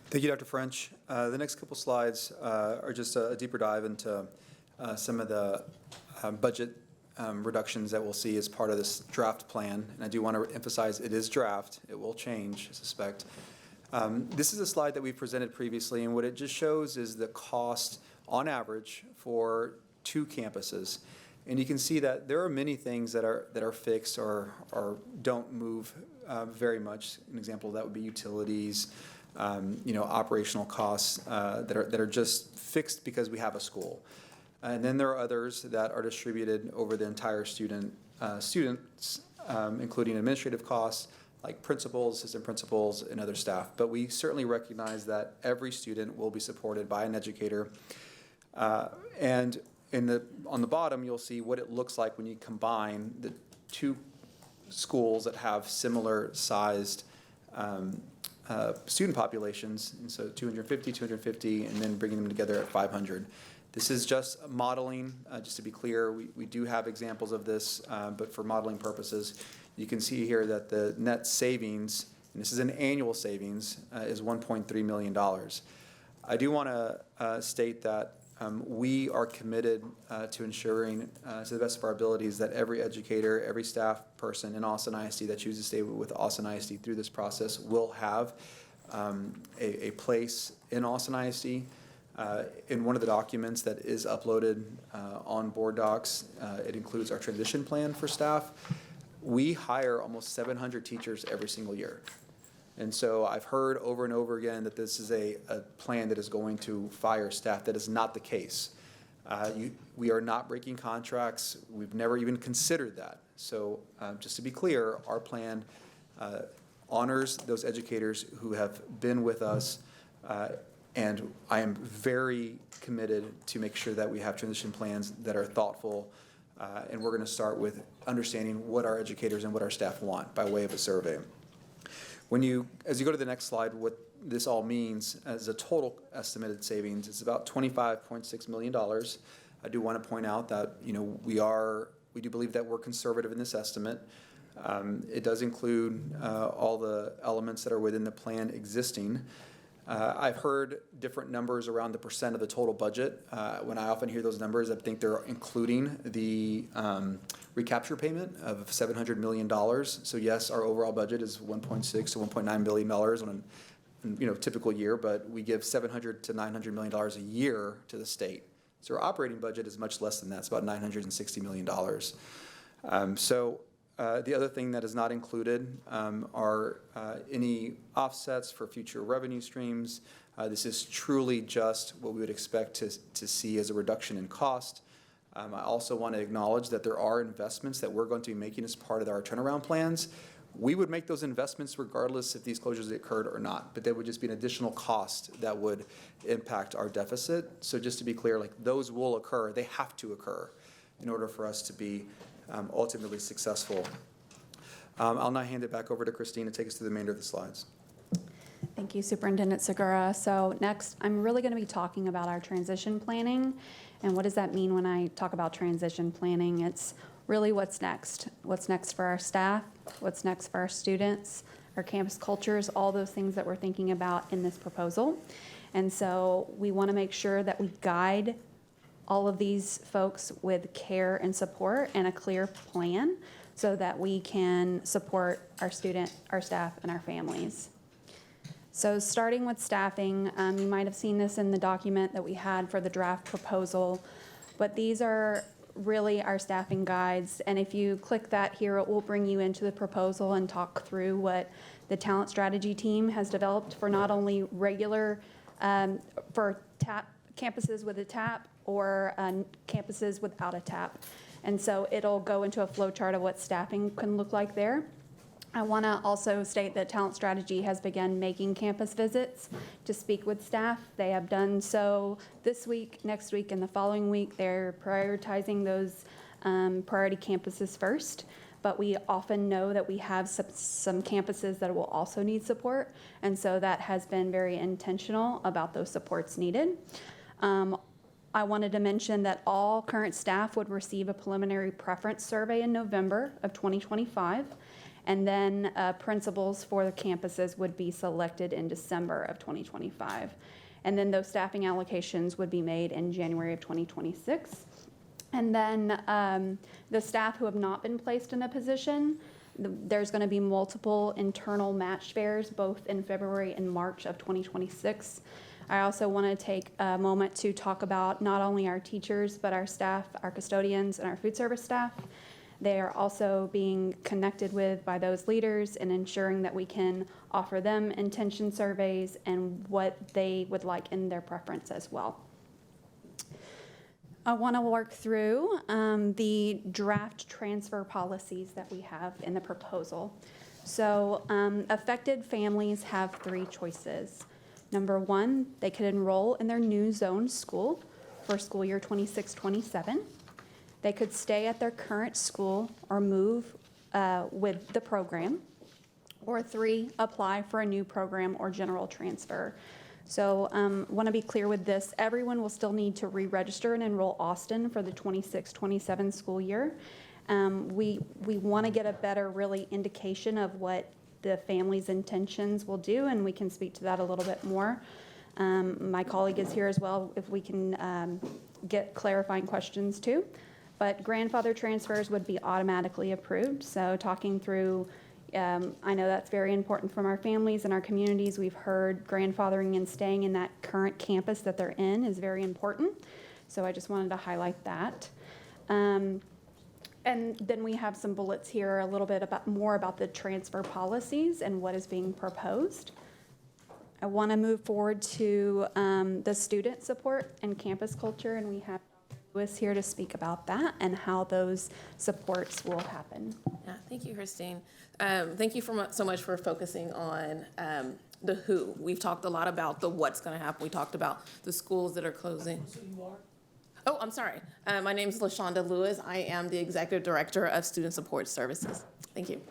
S1: Thank you, Dr. French. The next couple slides are just a deeper dive into some of the budget reductions that we'll see as part of this draft plan. And I do want to emphasize it is draft. It will change, I suspect. This is a slide that we presented previously, and what it just shows is the cost on average for 2 campuses. And you can see that there are many things that are fixed or don't move very much. An example of that would be utilities, operational costs that are just fixed because we have a school. And then there are others that are distributed over the entire students, including administrative costs, like principals, assistant principals, and other staff. But we certainly recognize that every student will be supported by an educator. And on the bottom, you'll see what it looks like when you combine the two schools that have similar sized student populations, and so 250, and then bringing them together at 500. This is just modeling, just to be clear. We do have examples of this, but for modeling purposes, you can see here that the net savings, and this is an annual savings, is $1.3 million. I do want to state that we are committed to ensuring, to the best of our abilities, that every educator, every staff person in Austin ISD that chooses to stay with Austin ISD through this process will have a place in Austin ISD. In one of the documents that is uploaded on board docs, it includes our transition plan for staff. We hire almost 700 teachers every single year. And so I've heard over and over again that this is a plan that is going to fire staff. That is not the case. We are not breaking contracts. We've never even considered that. So just to be clear, our plan honors those educators who have been with us, and I am very committed to make sure that we have transition plans that are thoughtful, and we're going to start with understanding what our educators and what our staff want by way of a survey. As you go to the next slide, what this all means as a total estimated savings is about $25.6 million. I do want to point out that we do believe that we're conservative in this estimate. It does include all the elements that are within the plan existing. I've heard different numbers around the percent of the total budget. When I often hear those numbers, I think they're including the recapture payment of $700 million. So yes, our overall budget is $1.6 to $1.9 billion on a typical year, but we give $700 to $900 million a year to the state. So our operating budget is much less than that. It's about $960 million. The other thing that is not included are any offsets for future revenue streams. This is truly just what we would expect to see as a reduction in cost. I also want to acknowledge that there are investments that we're going to be making as part of our turnaround plans. We would make those investments regardless if these closures occurred or not, but there would just be an additional cost that would impact our deficit. So just to be clear, those will occur. They have to occur in order for us to be ultimately successful. I'll now hand it back over to Christine to take us through the remainder of the slides.
S19: Thank you, Superintendent Segura. So next, I'm really going to be talking about our transition planning. And what does that mean when I talk about transition planning? It's really what's next. What's next for our staff, what's next for our students, our campus cultures, all those things that we're thinking about in this proposal. And so we want to make sure that we guide all of these folks with care and support and a clear plan so that we can support our staff, and our families. So starting with staffing, you might have seen this in the document that we had for the draft proposal, but these are really our staffing guides. And if you click that here, it will bring you into the proposal and talk through what the talent strategy team has developed for not only regular, for campuses with a TAP or campuses without a TAP. And so it'll go into a flow chart of what staffing can look like there. I want to also state that Talent Strategy has begun making campus visits to speak with staff. They have done so this week, next week, and the following week. They're prioritizing those priority campuses first. But we often know that we have some campuses that will also need support. And so that has been very intentional about those supports needed. I wanted to mention that all current staff would receive a preliminary preference survey in November of 2025. And then principals for the campuses would be selected in December of 2025. And then those staffing allocations would be made in January of 2026. And then the staff who have not been placed in a position, there's going to be multiple internal match fairs, both in February and March of 2026. I also want to take a moment to talk about not only our teachers, but our staff, our custodians, and our food service staff. They are also being connected with by those leaders and ensuring that we can offer them intention surveys and what they would like in their preference as well. I want to work through the draft transfer policies that we have in the proposal. So affected families have 3 choices. Number 1, they could enroll in their new zone school for school year 26-27. They could stay at their current school or move with the program. Or 3, apply for a new program or general transfer. So want to be clear with this. Everyone will still need to re-register and enroll Austin for the 26-27 school year. We want to get a better really indication of what the family's intentions will do, and we can speak to that a little bit more. My colleague is here as well if we can get clarifying questions too. But grandfather transfers would be automatically approved. So talking through, I know that's very important from our families and our communities. We've heard grandfathering and staying in that current campus that they're in is very important. So I just wanted to highlight that. And then we have some bullets here, a little bit more about the transfer policies and what is being proposed. I want to move forward to the student support and campus culture, and we have Lewis here to speak about that and how those supports will happen.
S6: Yeah, thank you, Christine. Thank you so much for focusing on the who. We've talked a lot about the what's going to happen. We talked about the schools that are closing. Oh, I'm sorry. My name is LaShonda Lewis. I am the Executive Director of Student Support Services. Thank you.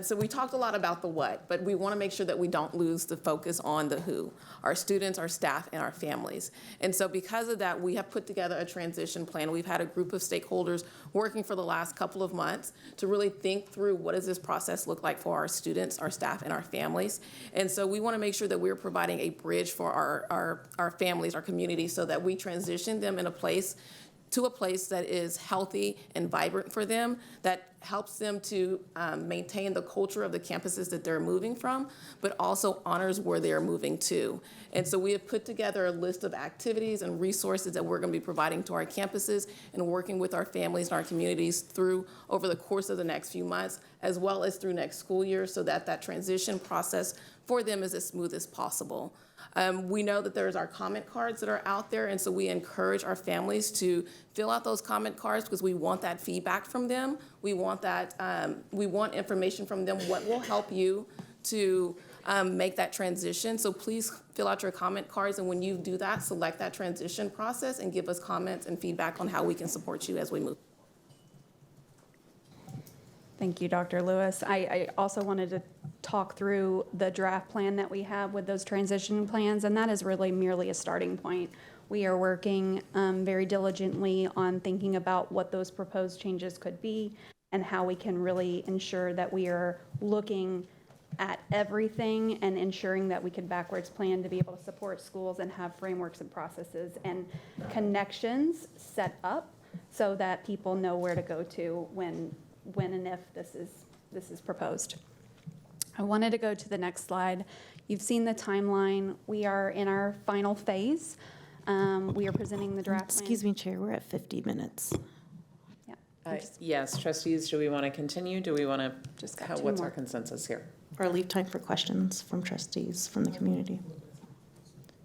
S6: So we talked a lot about the what, but we want to make sure that we don't lose the focus on the who, our students, our staff, and our families. And so because of that, we have put together a transition plan. We've had a group of stakeholders working for the last couple of months to really think through what does this process look like for our students, our staff, and our families. And so we want to make sure that we're providing a bridge for our families, our communities, so that we transition them in a place that is healthy and vibrant for them, that helps them to maintain the culture of the campuses that they're moving from, but also honors where they're moving to. And so we have put together a list of activities and resources that we're going to be providing to our campuses and working with our families and our communities through over the course of the next few months, as well as through next school year, so that that transition process for them is as smooth as possible. We know that there's our comment cards that are out there, and so we encourage our families to fill out those comment cards because we want that feedback from them. We want that. We want information from them. What will help you to make that transition? So please fill out your comment cards, and when you do that, select that transition process and give us comments and feedback on how we can support you as we move.
S19: Thank you, Dr. Lewis. I also wanted to talk through the draft plan that we have with those transition plans, and that is really merely a starting point. We are working very diligently on thinking about what those proposed changes could be and how we can really ensure that we are looking at everything and ensuring that we can backwards plan to be able to support schools and have frameworks and processes and connections set up so that people know where to go to when and if this is proposed. I wanted to go to the next slide. You've seen the timeline. We are in our final phase. We are presenting the draft plan.
S17: Excuse me, Chair, we're at 50 minutes.
S19: Yeah.
S16: Yes, trustees, do we want to continue? Do we want to,
S19: Just got two
S16: what's
S19: more.
S16: our consensus here?
S17: Or leave time for questions from trustees from the community.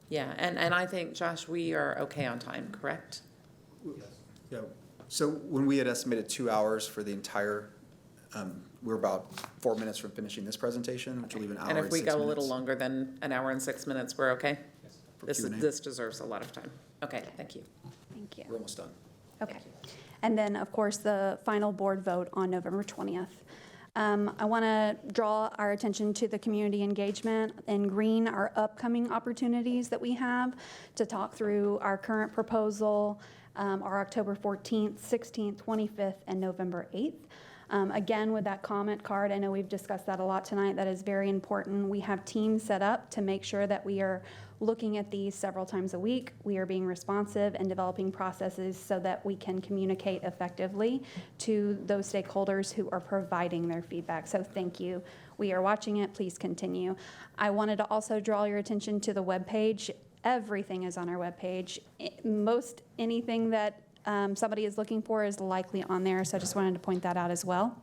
S16: Yeah, and I think, Josh, we are okay on time, correct?
S1: Yeah. So when we had estimated 2 hours for the entire, we're about 4 minutes from finishing this presentation, which will leave an hour
S16: And
S1: and
S16: if we
S1: 6
S16: go a
S1: minutes.
S16: little longer than an hour and 6 minutes, we're okay?
S1: For
S16: This
S1: Q&A.
S16: this deserves a lot of time. Okay, thank you.
S19: Thank you.
S1: We're almost done.
S19: Okay. And then, of course, the final board vote on November 20th. I want to draw our attention to the community engagement. In green, our upcoming opportunities that we have to talk through our current proposal, are October 14th, 16th, 25th, and November 8th. Again, with that comment card, I know we've discussed that a lot tonight. That is very important. We have teams set up to make sure that we are looking at these several times a week. We are being responsive and developing processes so that we can communicate effectively to those stakeholders who are providing their feedback. So thank you. We are watching it. Please continue. I wanted to also draw your attention to the webpage. Everything is on our webpage. Most anything that somebody is looking for is likely on there, so I just wanted to point that out as well.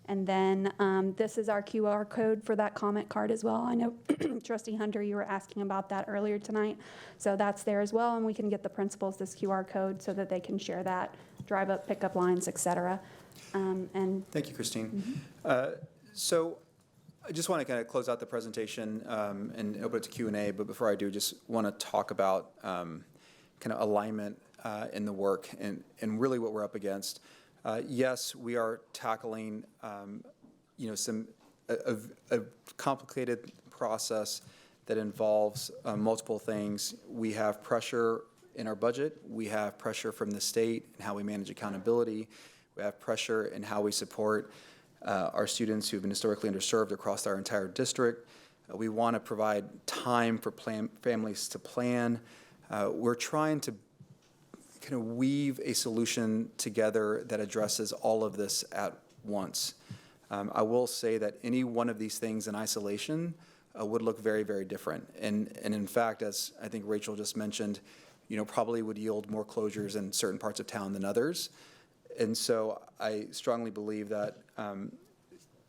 S19: And then this is our QR code for that comment card as well. I know Trustee Hunter, you were asking about that earlier tonight. So that's there as well, and we can get the principals this QR code so that they can share that, drive up pickup lines, et cetera. And
S1: Thank you, Christine. So I just want to kind of close out the presentation and open it to Q&A, but before I do, just want to talk about kind of alignment in the work and really what we're up against. Yes, we are tackling, a complicated process that involves multiple things. We have pressure in our budget. We have pressure from the state and how we manage accountability. We have pressure in how we support our students who've been historically underserved across our entire district. We want to provide time for families to plan. We're trying to kind of weave a solution together that addresses all of this at once. I will say that any one of these things in isolation would look very, very different. And in fact, as I think Rachel just mentioned, probably would yield more closures in certain parts of town than others. And so I strongly believe that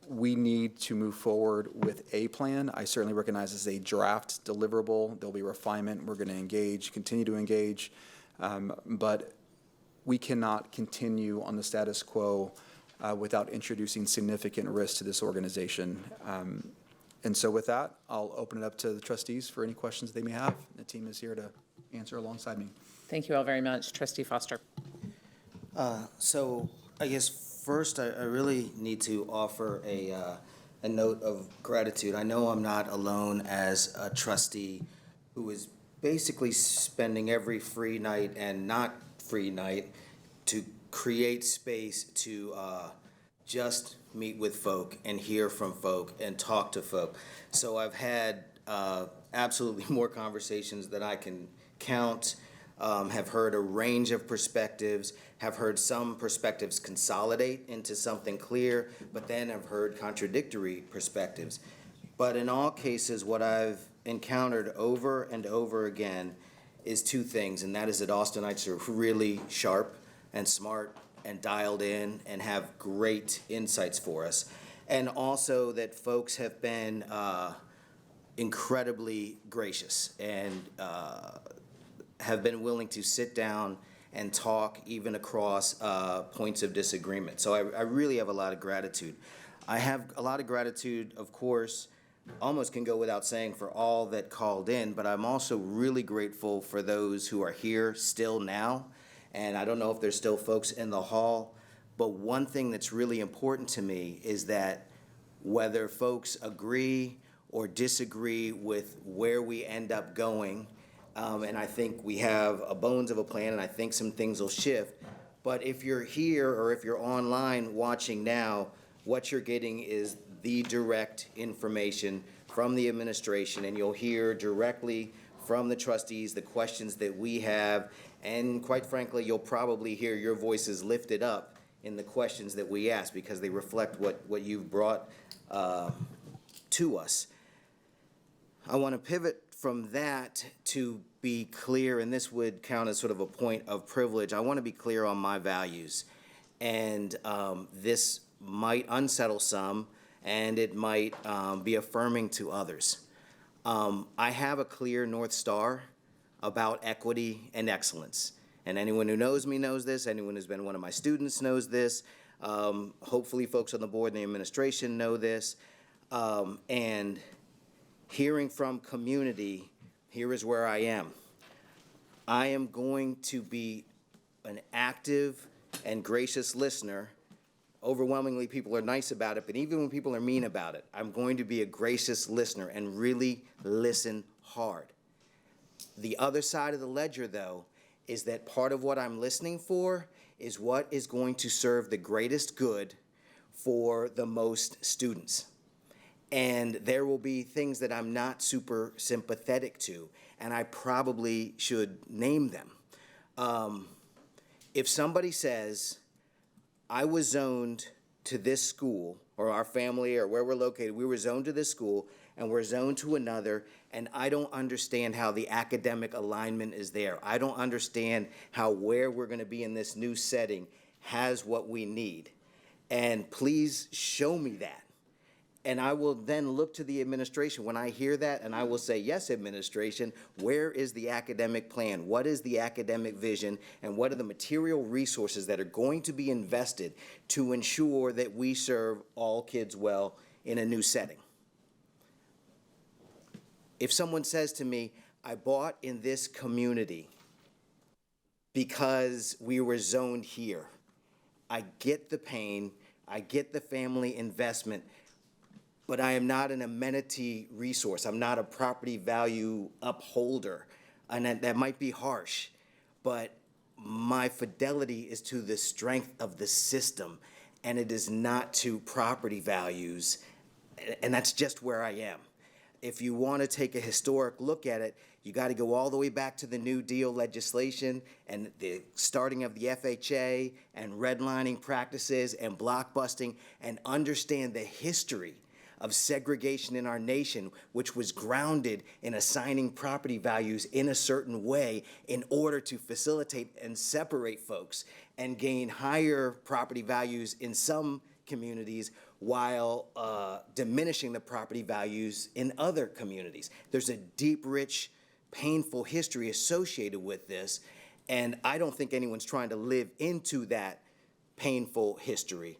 S1: we need to move forward with a plan. I certainly recognize this is a draft deliverable. There'll be refinement. We're going to continue to engage. But we cannot continue on the status quo without introducing significant risk to this organization. And so with that, I'll open it up to the trustees for any questions they may have. The team is here to answer alongside me.
S16: Thank you all very much. Trustee Foster.
S4: So I guess first I really need to offer a note of gratitude. I know I'm not alone as a trustee who is basically spending every free night and not free night to create space to just meet with folk and hear from folk and talk to folk. So I've had absolutely more conversations than I can count, have heard a range of perspectives, have heard some perspectives consolidate into something clear, but then I've heard contradictory perspectives. But in all cases, what I've encountered over and over again is two things, and that is that Austinites are really sharp and smart and dialed in and have great insights for us, and also that folks have been incredibly gracious and have been willing to sit down and talk even across points of disagreement. So I really have a lot of gratitude. I have a lot of gratitude, of course, almost can go without saying, for all that called in, but I'm also really grateful for those who are here still now. And I don't know if there's still folks in the hall, but one thing that's really important to me is that whether folks agree or disagree with where we end up going, and I think we have a bones of a plan, and I think some things will shift, but if you're here or if you're online watching now, what you're getting is the direct information from the administration, and you'll hear directly from the trustees the questions that we have, and quite frankly, you'll probably hear your voices lifted up in the questions that we ask because they reflect what you've brought to us. I want to pivot from that to be clear, and this would count as sort of a point of privilege. I want to be clear on my values, and this might unsettle some, and it might be affirming to others. I have a clear North Star about equity and excellence. And anyone who knows me knows this. Anyone who's been one of my students knows this. Hopefully folks on the board and the administration know this. And hearing from community, here is where I am. I am going to be an active and gracious listener. Overwhelmingly, people are nice about it, but even when people are mean about it, I'm going to be a gracious listener and really listen hard. The other side of the ledger, though, is that part of what I'm listening for is what is going to serve the greatest good for the most students. And there will be things that I'm not super sympathetic to, and I probably should name them. If somebody says, I was zoned to this school, or our family, or where we're located, we were zoned to this school, and we're zoned to another, and I don't understand how the academic alignment is there. I don't understand how where we're going to be in this new setting has what we need. And please show me that. And I will then look to the administration when I hear that, and I will say, yes, administration, where is the academic plan? What is the academic vision? And what are the material resources that are going to be invested to ensure that we serve all kids well in a new setting? If someone says to me, I bought in this community because we were zoned here, I get the pain, I get the family investment, but I am not an amenity resource. I'm not a property value upholder. And that might be harsh, but my fidelity is to the strength of the system, and it is not to property values. And that's just where I am. If you want to take a historic look at it, you got to go all the way back to the New Deal legislation and the starting of the FHA and redlining practices and blockbusting, and understand the history of segregation in our nation, which was grounded in assigning property values in a certain way in order to facilitate and separate folks and gain higher property values in some communities while diminishing the property values in other communities. There's a deep, rich, painful history associated with this, and I don't think anyone's trying to live into that painful history.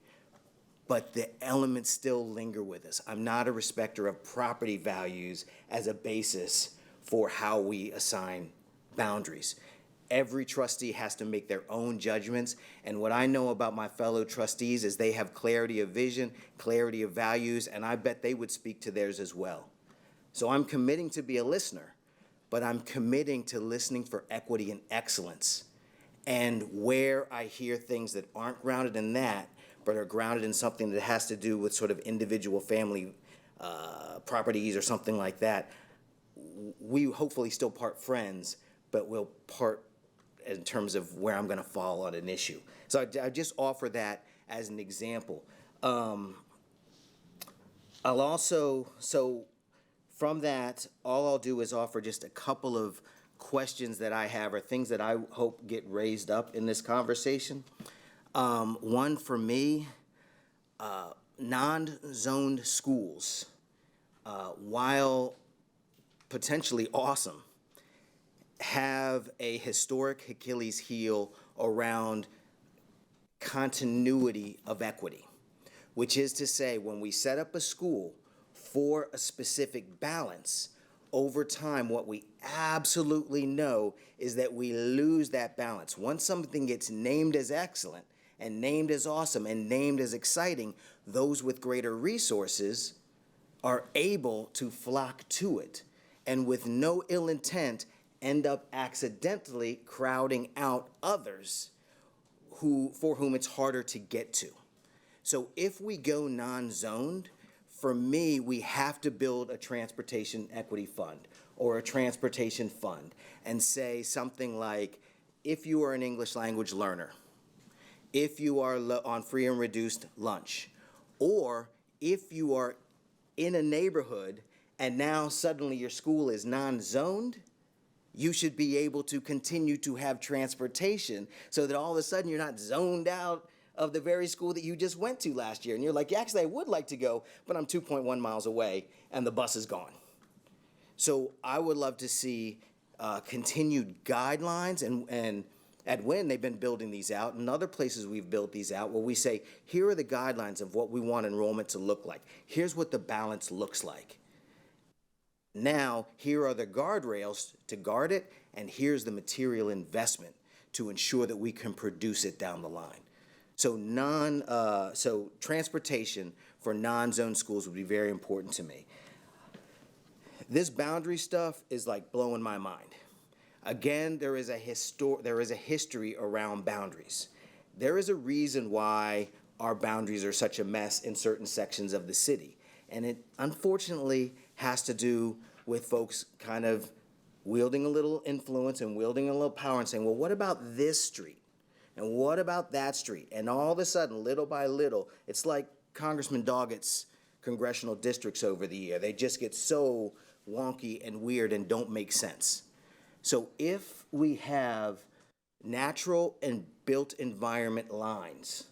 S4: But the elements still linger with us. I'm not a respecter of property values as a basis for how we assign boundaries. Every trustee has to make their own judgments, and what I know about my fellow trustees is they have clarity of vision, clarity of values, and I bet they would speak to theirs as well. So I'm committing to be a listener, but I'm committing to listening for equity and excellence. And where I hear things that aren't grounded in that, but are grounded in something that has to do with sort of individual family properties or something like that, we hopefully still part friends, but we'll part in terms of where I'm going to fall on an issue. So I just offer that as an example. I'll also, so from that, all I'll do is offer just a couple of questions that I have or things that I hope get raised up in this conversation. One for me, non-zoned schools, while potentially awesome, have a historic Achilles heel around continuity of equity, which is to say, when we set up a school for a specific balance, over time, what we absolutely know is that we lose that balance. Once something gets named as excellent and named as awesome and named as exciting, those with greater resources are able to flock to it, and with no ill intent, end up accidentally crowding out others for whom it's harder to get to. So if we go non-zoned, for me, we have to build a transportation equity fund or a transportation fund and say something like, if you are an English language learner, if you are on free and reduced lunch, or if you are in a neighborhood and now suddenly your school is non-zoned, you should be able to continue to have transportation so that all of a sudden you're not zoned out of the very school that you just went to last year. And you're like, actually, I would like to go, but I'm 2.1 miles away and the bus is gone. So I would love to see continued guidelines, and at WIN, they've been building these out, and other places we've built these out where we say, here are the guidelines of what we want enrollment to look like. Here's what the balance looks like. Now, here are the guardrails to guard it, and here's the material investment to ensure that we can produce it down the line. So so transportation for non-zone schools would be very important to me. This boundary stuff is like blowing my mind. Again, there is a history around boundaries. There is a reason why our boundaries are such a mess in certain sections of the city. And it unfortunately has to do with folks kind of wielding a little influence and wielding a little power and saying, well, what about this street? And what about that street? And all of a sudden, little by little, it's like Congressman Doggett's congressional districts over the year. They just get so wonky and weird and don't make sense. So if we have natural and built environment lines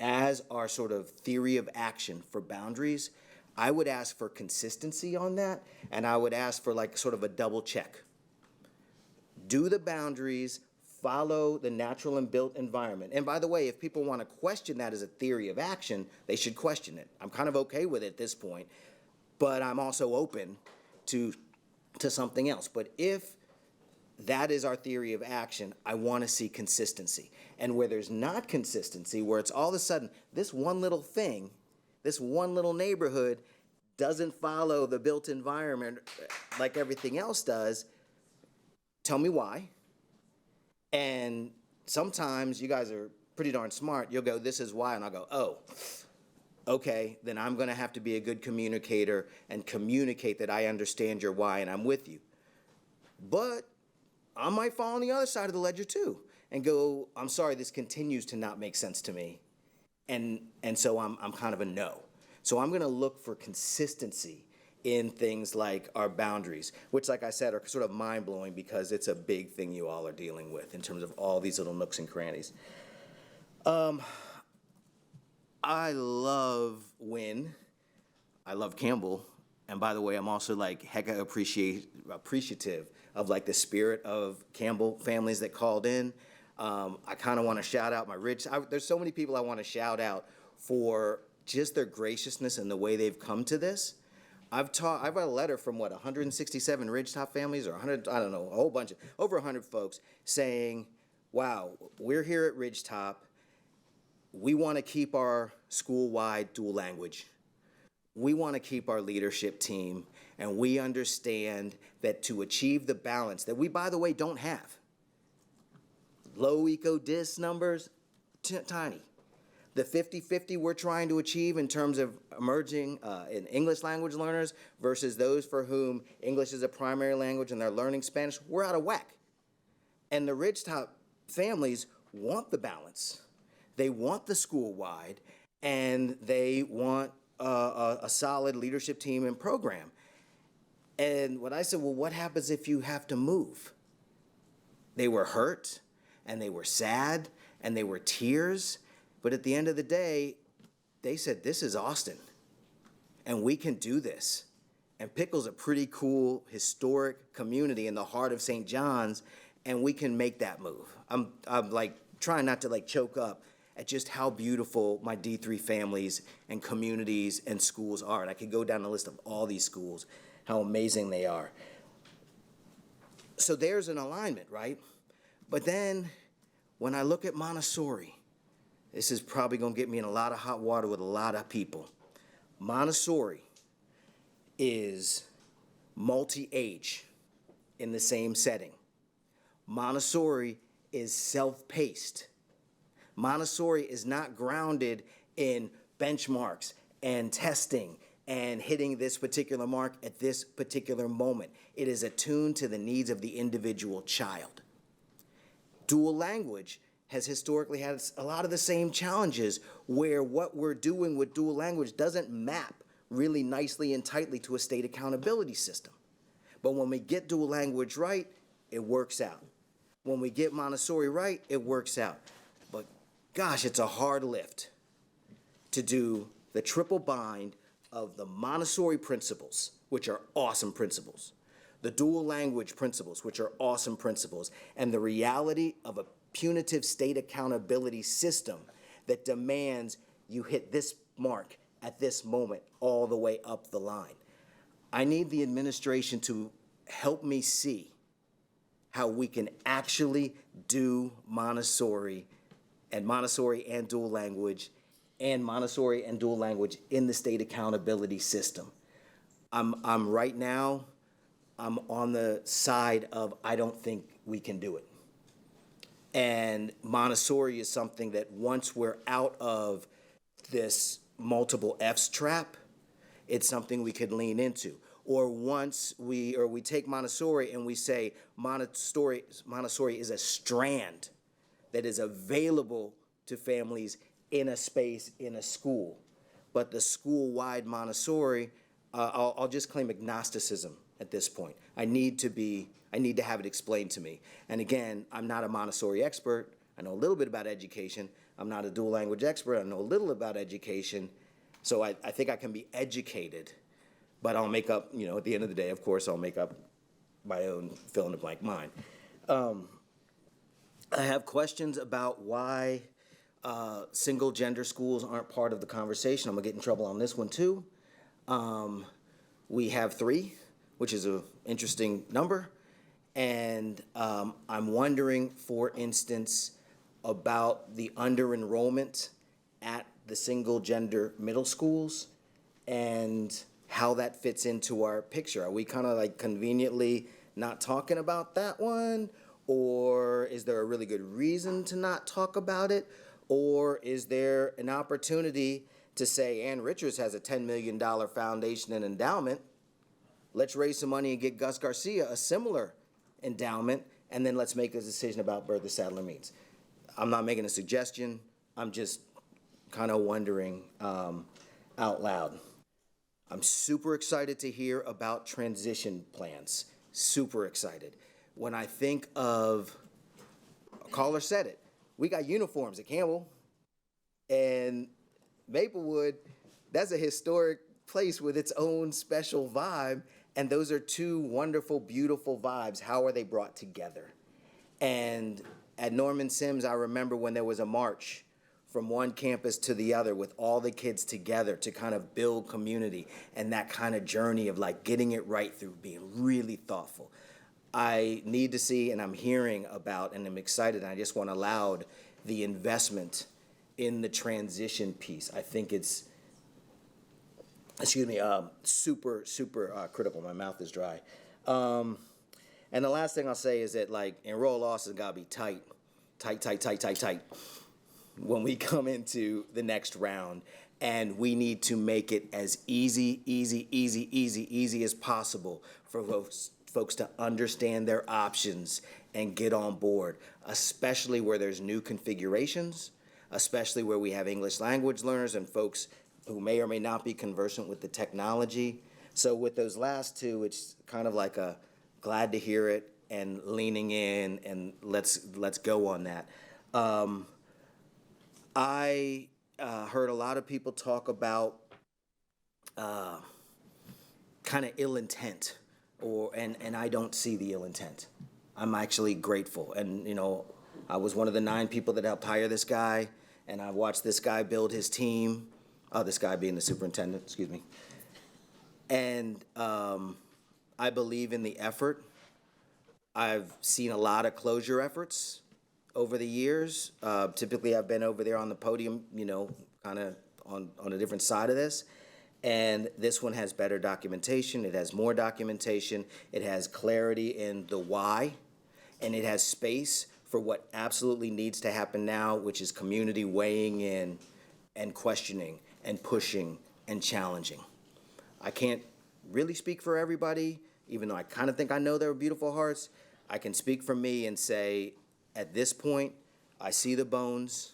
S4: as our sort of theory of action for boundaries, I would ask for consistency on that, and I would ask for like sort of a double check. Do the boundaries follow the natural and built environment? And by the way, if people want to question that as a theory of action, they should question it. I'm kind of okay with it at this point, but I'm also open to something else. But if that is our theory of action, I want to see consistency. And where there's not consistency, where it's all of a sudden this one little thing, this one little neighborhood doesn't follow the built environment like everything else does, tell me why. And sometimes you guys are pretty darn smart. You'll go, this is why, and I'll go, oh, okay, then I'm going to have to be a good communicator and communicate that I understand your why and I'm with you. But I might fall on the other side of the ledger too and go, I'm sorry, this continues to not make sense to me. And so I'm kind of a no. So I'm going to look for consistency in things like our boundaries, which, like I said, are sort of mind-blowing because it's a big thing you all are dealing with in terms of all these little nooks and crannies. I love Wynn. I love Campbell. And by the way, I'm also like hecka appreciative of like the spirit of Campbell families that called in. I kind of want to shout out my there's so many people I want to shout out for just their graciousness and the way they've come to this. I've got a letter from 167 Ridgetop families, or 100, I don't know, a whole bunch of, over 100 folks saying, wow, we're here at Ridgetop. We want to keep our school-wide dual language. We want to keep our leadership team, and we understand that to achieve the balance that we, by the way, don't have. Low eco-dis numbers, tiny. The 50-50 we're trying to achieve in terms of emerging in English language learners versus those for whom English is a primary language and they're learning Spanish, we're out of whack. And the Ridgetop families want the balance. They want the school-wide, and they want a solid leadership team and program. And when I said, well, what happens if you have to move? They were hurt, and they were sad, and they were tears. But at the end of the day, they said, this is Austin, and we can do this. And Pickle's a pretty cool, historic community in the heart of St. John's, and we can make that move. I'm like trying not to like choke up at just how beautiful my D3 families and communities and schools are. And I could go down the list of all these schools, how amazing they are. So there's an alignment, right? But then when I look at Montessori, this is probably going to get me in a lot of hot water with a lot of people. Montessori is multi-age in the same setting. Montessori is self-paced. Montessori is not grounded in benchmarks and testing and hitting this particular mark at this particular moment. It is attuned to the needs of the individual child. Dual language has historically had a lot of the same challenges where what we're doing with dual language doesn't map really nicely and tightly to a state accountability system. But when we get dual language right, it works out. When we get Montessori right, it works out. But gosh, it's a hard lift to do the triple bind of the Montessori principles, which are awesome principles, the dual language principles, which are awesome principles, and the reality of a punitive state accountability system that demands you hit this mark at this moment all the way up the line. I need the administration to help me see how we can actually do Montessori and dual language and Montessori and dual language in the state accountability system. I'm right now, I'm on the side of I don't think we can do it. And Montessori is something that once we're out of this multiple F's trap, it's something we could lean into. Or once we take Montessori and we say Montessori is a strand that is available to families in a space, in a school. But the school-wide Montessori, I'll just claim agnosticism at this point. I need to have it explained to me. And again, I'm not a Montessori expert. I know a little bit about education, I'm not a dual language expert. I know a little about education. So I think I can be educated, but I'll make up, at the end of the day, of course, I'll make up my own fill in the blank mind. I have questions about why single gender schools aren't part of the conversation. I'm gonna get in trouble on this one too. We have 3, which is an interesting number. And I'm wondering, for instance, about the under-enrollment at the single-gender middle schools and how that fits into our picture. Are we kind of like conveniently not talking about that one? Or is there a really good reason to not talk about it? Or is there an opportunity to say, Ann Richards has a $10 million foundation and endowment. Let's raise some money and get Gus Garcia a similar endowment, and then let's make a decision about Bertha Sadler Means. I'm not making a suggestion. I'm just kind of wondering out loud. I'm super excited to hear about transition plans. Super excited. When I think of, a caller said it, we got uniforms at Campbell, and Maplewood, that's a historic place with its own special vibe, and those are 2 wonderful, beautiful vibes. How are they brought together? And at Norman Sims, I remember when there was a march from one campus to the other with all the kids together to kind of build community, and that kind of journey of like getting it right through being really thoughtful. I need to see, and I'm hearing about, and I'm excited, and I just want to laud the investment in the transition piece. I think it's, super, super critical. My mouth is dry. And the last thing I'll say is that, like, enroll loss has got to be tight when we come into the next round. And we need to make it as easy as possible for folks to understand their options and get on board, especially where there's new configurations, especially where we have English language learners and folks who may or may not be conversant with the technology. So with those last 2, it's kind of like a glad to hear it and leaning in, and let's go on that. I heard a lot of people talk about kind of ill intent, and I don't see the ill intent. I'm actually grateful, and I was one of the 9 people that helped hire this guy, and I watched this guy build his team. This guy being the superintendent, excuse me. And I believe in the effort. I've seen a lot of closure efforts over the years. Typically, I've been over there on the podium, kind of on a different side of this. And this one has better documentation. It has more documentation. It has clarity in the why. And it has space for what absolutely needs to happen now, which is community weighing in and questioning and pushing and challenging. I can't really speak for everybody, even though I kind of think I know their beautiful hearts. I can speak for me and say, at this point, I see the bones.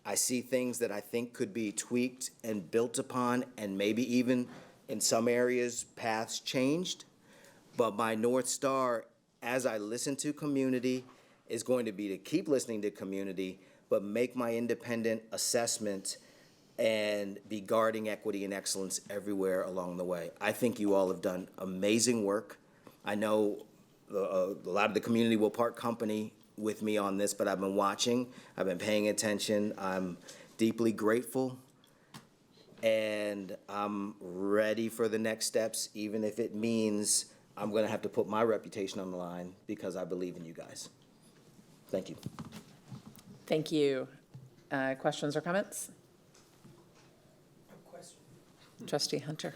S4: I see things that I think could be tweaked and built upon, and maybe even in some areas, paths changed. But my North Star, as I listen to community, is going to be to keep listening to community, but make my independent assessment and be guarding equity and excellence everywhere along the way. I think you all have done amazing work. I know a lot of the community will part company with me on this, but I've been watching, I've been paying attention, I'm deeply grateful, and I'm ready for the next steps, even if it means I'm gonna have to put my reputation on the line because I believe in you guys. Thank you.
S16: Thank you. Questions or comments? Trustee Hunter.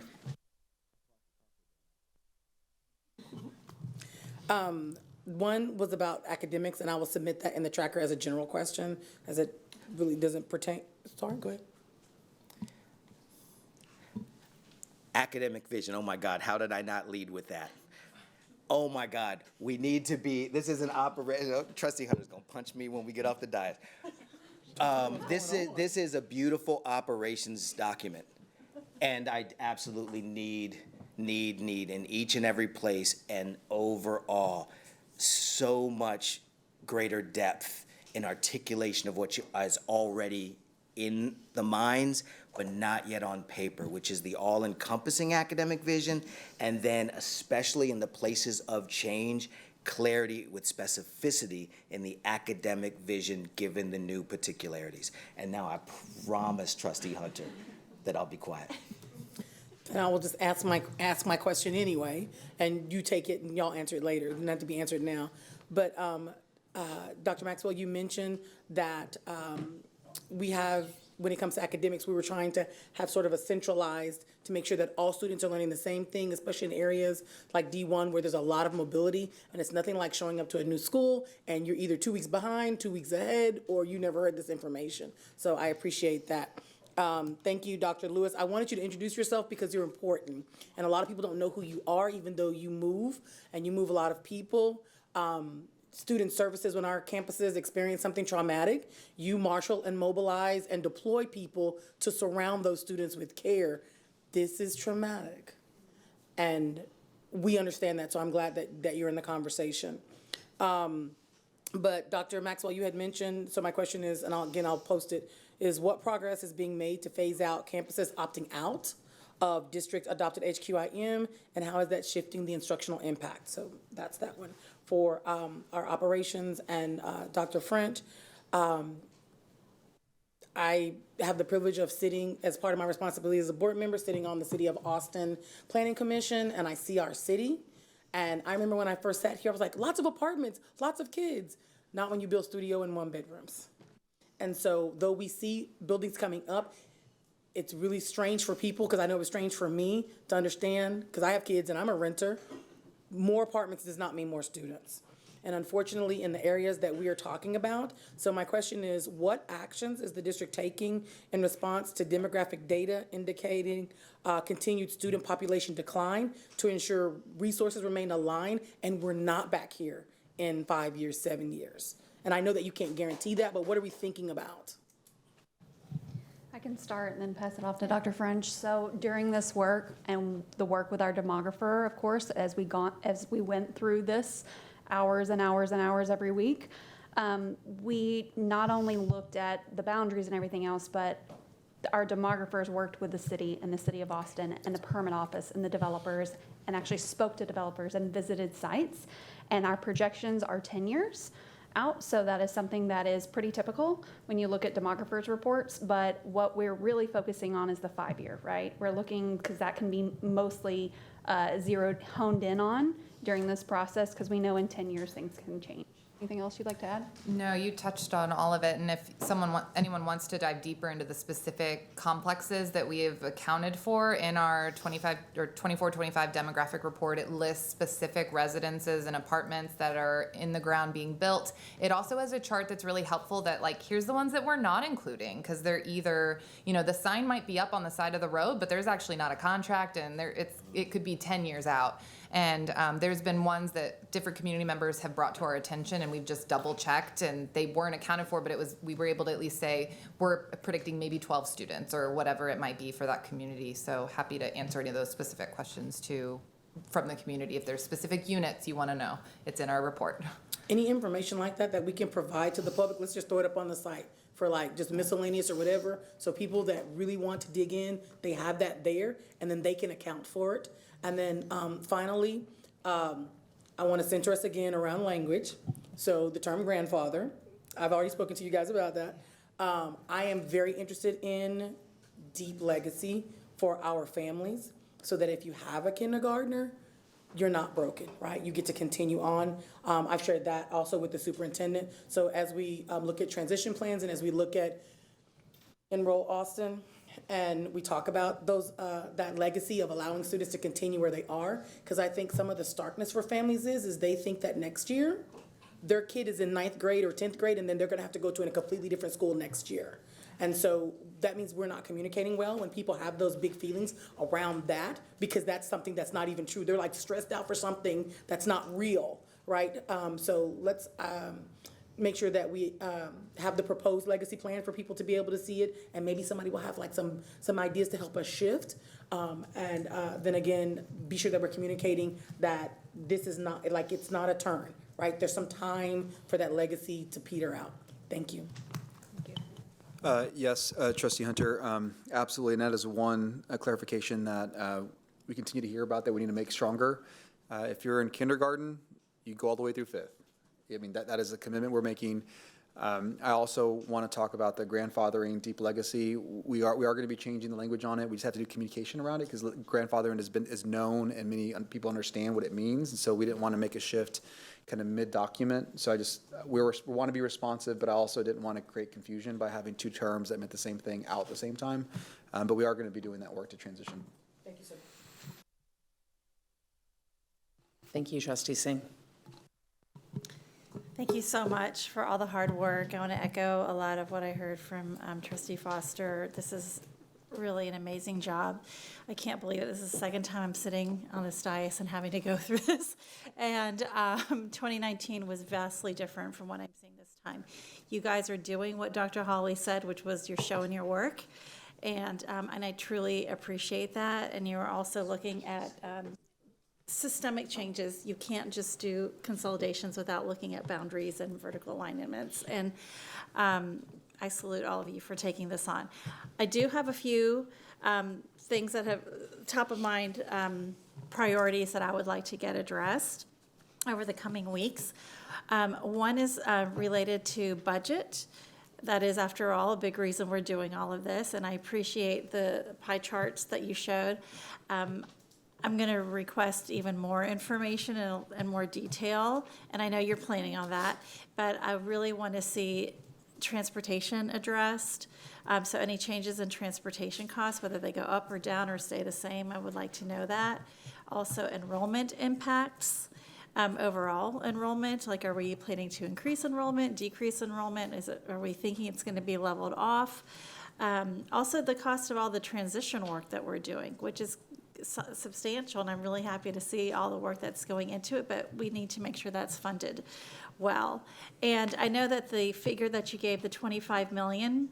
S26: One was about academics, and I will submit that in the tracker as a general question, as it really doesn't pertain. Sorry, go ahead.
S4: Academic vision, oh my God, how did I not lead with that? Oh my God, we need to be, this is an operation, Trustee Hunter's gonna punch me when we get off the dais. This is a beautiful operations document. And I absolutely need in each and every place, and overall, so much greater depth an articulation of what is already in the minds, but not yet on paper, which is the all-encompassing academic vision, and then especially in the places of change, clarity with specificity in the academic vision given the new particularities. And now I promise Trustee Hunter that I'll be quiet.
S26: And I will just ask my question anyway, and you take it and y'all answer it later, not to be answered now. But Dr. Maxwell, you mentioned that we have, when it comes to academics, we were trying to have sort of a centralized to make sure that all students are learning the same thing, especially in areas like D1 where there's a lot of mobility, and it's nothing like showing up to a new school and you're either 2 weeks behind, 2 weeks ahead, or you never heard this information. So I appreciate that. Thank you, Dr. Lewis. I wanted you to introduce yourself because you're important. And a lot of people don't know who you are, even though you move, and you move a lot of people. Student services, when our campuses experience something traumatic, you marshal and mobilize and deploy people to surround those students with care. This is traumatic. And we understand that, so I'm glad that you're in the conversation. But Dr. Maxwell, you had mentioned, so my question is, and I'll post it, is what progress is being made to phase out campuses opting out of district-adopted HQIM, and how is that shifting the instructional impact? So that's that one. For our operations and Dr. French, I have the privilege of sitting, as part of my responsibility as a board member, sitting on the City of Austin Planning Commission, and I see our city. And I remember when I first sat here, I was like, lots of apartments, lots of kids. Not when you build studio and 1 bedrooms. And so though we see buildings coming up, it's really strange for people, because I know it was strange for me to understand, because I have kids and I'm a renter. More apartments does not mean more students. And unfortunately, in the areas that we are talking about, so my question is, what actions is the district taking in response to demographic data indicating continued student population decline to ensure resources remain aligned and we're not back here in 5 years, 7 years? And I know that you can't guarantee that, but what are we thinking about?
S19: I can start and then pass it off to Dr. French. So during this work and the work with our demographer, of course, as we went through this hours and hours and hours every week, we not only looked at the boundaries and everything else, but our demographers worked with the city and the City of Austin and the permit office and the developers, and actually spoke to developers and visited sites. And our projections are 10 years out, so that is something that is pretty typical when you look at demographers' reports. But what we're really focusing on is the 5-year, right? We're looking, because that can be mostly honed in on during this process, because we know in 10 years things can change. Anything else you'd like to add?
S20: No, you touched on all of it. And if anyone wants to dive deeper into the specific complexes that we have accounted for in our 24-25 demographic report, it lists specific residences and apartments that are in the ground being built. It also has a chart that's really helpful that, like, here's the ones that we're not including, because they're either, the sign might be up on the side of the road, but there's actually not a contract, and it could be 10 years out. And there's been ones that different community members have brought to our attention, and we've just double checked, and they weren't accounted for, but we were able to at least say we're predicting maybe 12 students or whatever it might be for that community. So happy to answer any of those specific questions too from the community. If there's specific units you want to know, it's in our report.
S26: Any information like that we can provide to the public? Let's just throw it up on the site for like just miscellaneous or whatever. So people that really want to dig in, they have that there, and then they can account for it. And then finally, I want to center us again around language. So the term grandfather, I've already spoken to you guys about that. I am very interested in deep legacy for our families, so that if you have a kindergartner, you're not broken, right? You get to continue on. I've shared that also with the superintendent. So as we look at transition plans and as we look at Enroll Austin, and we talk about that legacy of allowing students to continue where they are, because I think some of the starkness for families is they think that next year their kid is in 9th grade or 10th grade, and then they're going to have to go to a completely different school next year. And so that means we're not communicating well when people have those big feelings around that, because that's something that's not even true. They're like stressed out for something that's not real, right? So let's make sure that we have the proposed legacy plan for people to be able to see it, and maybe somebody will have like some ideas to help us shift. And then again, be sure that we're communicating that this is not, like, it's not a turn, right? There's some time for that legacy to peter out. Thank you.
S1: Yes, Trustee Hunter, absolutely, and that is one clarification that we continue to hear about that we need to make stronger. If you're in kindergarten, you go all the way through fifth. I mean, that is a commitment we're making. I also want to talk about the grandfathering deep legacy. We are going to be changing the language on it. We just have to do communication around it because grandfathering is known and many people understand what it means, and so we didn't want to make a shift kind of mid-document. So we want to be responsive, but I also didn't want to create confusion by having two terms that meant the same thing out at the same time. But we are going to be doing that work to transition.
S26: Thank you, sir.
S16: Thank you, Trustee Singh.
S18: Thank you so much for all the hard work. I want to echo a lot of what I heard from Trustee Foster. This is really an amazing job. I can't believe it. This is the second time I'm sitting on this dais and having to go through this. And 2019 was vastly different from what I'm seeing this time. You guys are doing what Dr. Hawley said, which was you're showing your work. And I truly appreciate that. And you're also looking at systemic changes. You can't just do consolidations without looking at boundaries and vertical alignments. And I salute all of you for taking this on. I do have a few things that have top of mind priorities that I would like to get addressed over the coming weeks. One is related to budget. That is, after all, a big reason we're doing all of this, and I appreciate the pie charts that you showed. I'm going to request even more information and more detail, and I know you're planning on that, but I really want to see transportation addressed. So any changes in transportation costs, whether they go up or down or stay the same, I would like to know that. Also, enrollment impacts, overall enrollment, like are we planning to increase enrollment, decrease enrollment? Are we thinking it's going to be leveled off? Also, the cost of all the transition work that we're doing, which is substantial, and I'm really happy to see all the work that's going into it, but we need to make sure that's funded well. And I know that the figure that you gave, the 25 million,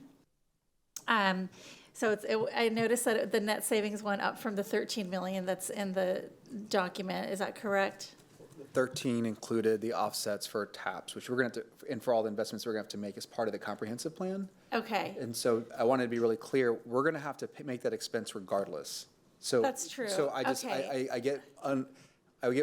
S18: so I noticed that the net savings went up from the 13 million that's in the document. Is that correct?
S1: 13 included the offsets for TAPs, which we're going to have to, and for all the investments we're going to have to make as part of the comprehensive plan.
S18: Okay.
S1: And so I wanted to be really clear, we're going to have to make that expense regardless. So
S18: that's true.
S1: So I just,
S18: okay.
S1: I get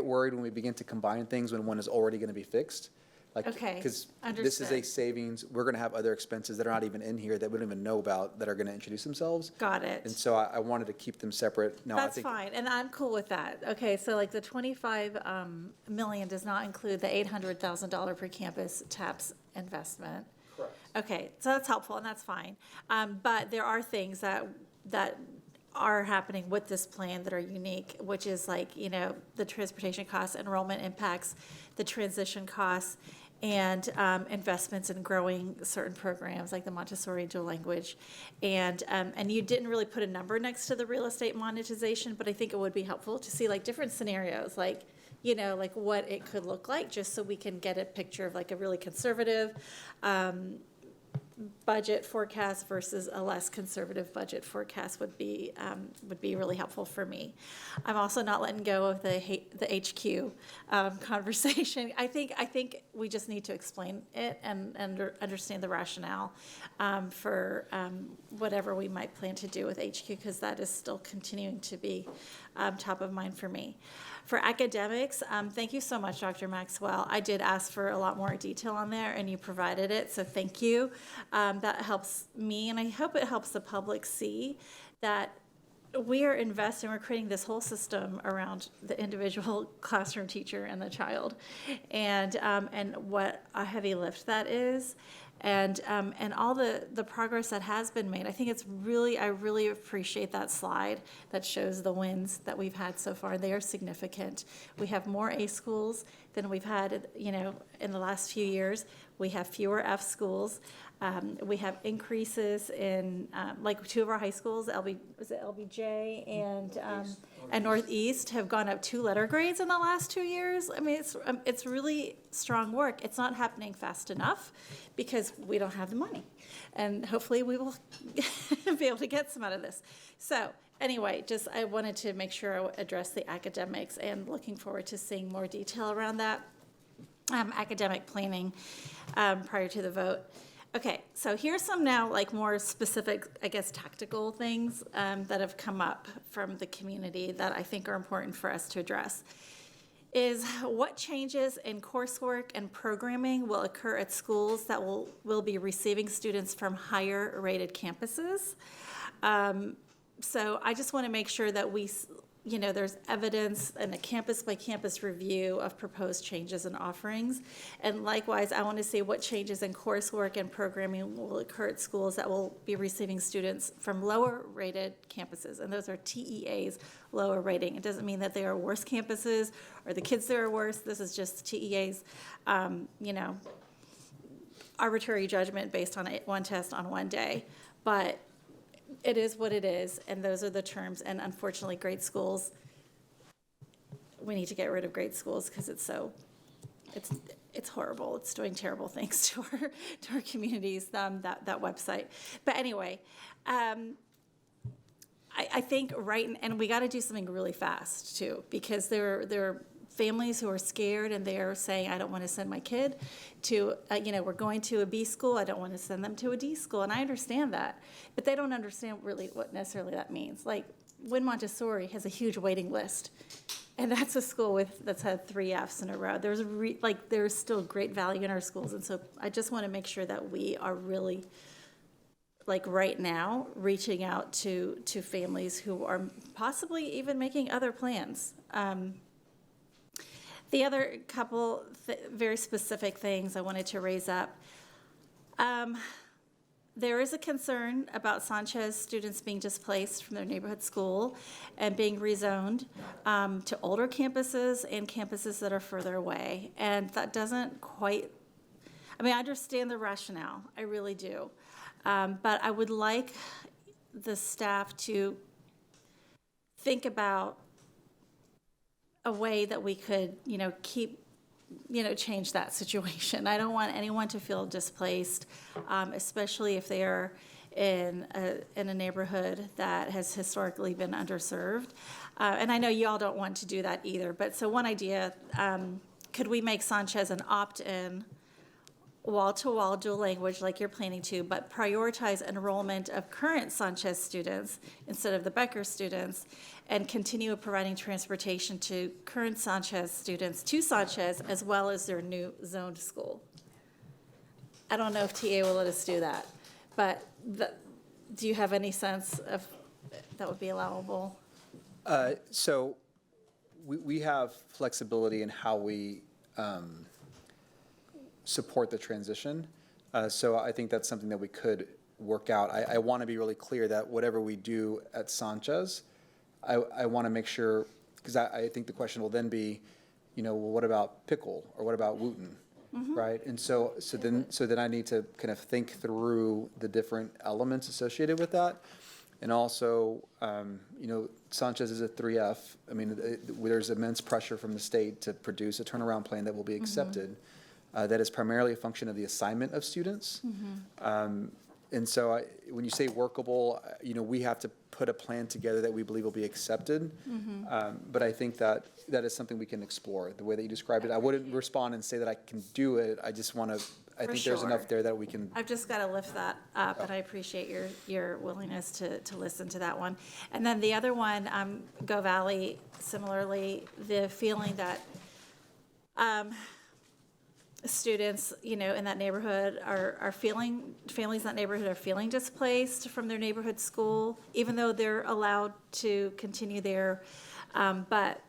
S1: worried when we begin to combine things when one is already going to be fixed. Like,
S18: okay.
S1: Because this is a savings. We're going to have other expenses that are not even in here that we don't even know about that are going to introduce themselves.
S18: Got it.
S1: And so I wanted to keep them separate. Now,
S18: that's fine, and I'm cool with that. Okay, so like the 25 million does not include the $800,000 per campus TAPS investment.
S1: Correct.
S18: Okay, so that's helpful and that's fine. But there are things that are happening with this plan that are unique, which is like, you know, the transportation costs, enrollment impacts, the transition costs, and investments in growing certain programs like the Montessori dual language. And you didn't really put a number next to the real estate monetization, but I think it would be helpful to see like different scenarios, like, you know, like what it could look like, just so we can get a picture of like a really conservative budget forecast versus a less conservative budget forecast would be really helpful for me. I'm also not letting go of the HQ conversation. I think we just need to explain it and understand the rationale for whatever we might plan to do with HQ, because that is still continuing to be top of mind for me. For academics, thank you so much, Dr. Maxwell. I did ask for a lot more detail on there, and you provided it, so thank you. That helps me, and I hope it helps the public see that we are investing, we're creating this whole system around the individual classroom teacher and the child, and what a heavy lift that is. And all the progress that has been made. I think I really appreciate that slide that shows the wins that we've had so far. They are significant. We have more A schools than we've had, you know, in the last few years. We have fewer F schools. We have increases in, like two of our high schools, LBJ and Northeast have gone up 2 letter grades in the last 2 years. I mean, it's really strong work. It's not happening fast enough because we don't have the money. And hopefully we will be able to get some out of this. So anyway, just I wanted to make sure I address the academics, and looking forward to seeing more detail around that academic planning prior to the vote. Okay, so here's some now like more specific, I guess, tactical things that have come up from the community that I think are important for us to address. Is what changes in coursework and programming will occur at schools that will be receiving students from higher rated campuses? So I just want to make sure that there's evidence and a campus by campus review of proposed changes and offerings. And likewise, I want to see what changes in coursework and programming will occur at schools that will be receiving students from lower rated campuses. And those are TEAs, lower rating. It doesn't mean that they are worse campuses or the kids there are worse. This is just TEAs, arbitrary judgment based on one test on one day. But it is what it is, and those are the terms. And unfortunately, grade schools, we need to get rid of grade schools because it's horrible. It's doing terrible things to our communities. That website. But anyway, I think and we got to do something really fast too, because there are families who are scared and they are saying, I don't want to send my kid to, we're going to a B school. I don't want to send them to a D school. And I understand that, but they don't understand really what necessarily that means. Like Wynn Montessori has a huge waiting list, and that's a school that's had 3 Fs in a row. There's still great value in our schools. And so I just want to make sure that we are really, like right now, reaching out to families who are possibly even making other plans. The other couple very specific things I wanted to raise up. There is a concern about Sanchez students being displaced from their neighborhood school and being rezoned to older campuses and campuses that are further away. And that doesn't quite, I understand the rationale, I really do. But I would like the staff to think about a way that we could, change that situation. I don't want anyone to feel displaced, especially if they are in a neighborhood that has historically been underserved. And I know you all don't want to do that either, but so one idea, could we make Sanchez an opt-in wall-to-wall dual language like you're planning to, but prioritize enrollment of current Sanchez students instead of the Becker students, and continue providing transportation to current Sanchez students to Sanchez as well as their new zoned school. I don't know if TA will let us do that, but do you have any sense of that would be allowable?
S1: So we have flexibility in how we support the transition. So I think that's something that we could work out. I want to be really clear that whatever we do at Sanchez, I want to make sure, because I think the question will then be, well, what about Pickle or what about Wooten, right? And so then I need to kind of think through the different elements associated with that. And also, Sanchez is a 3F. There's immense pressure from the state to produce a turnaround plan that will be accepted. That is primarily a function of the assignment of students. And so when you say workable, we have to put a plan together that we believe will be accepted. But I think that is something we can explore. The way that you described it, I wouldn't respond and say that I can do it. I just want to, I think there's enough there that we can.
S18: I've just got to lift that up, and I appreciate your willingness to listen to that one. And then the other one, Go Valley, similarly, the feeling that students, in that neighborhood are feeling, families in that neighborhood are feeling displaced from their neighborhood school, even though they're allowed to continue there. But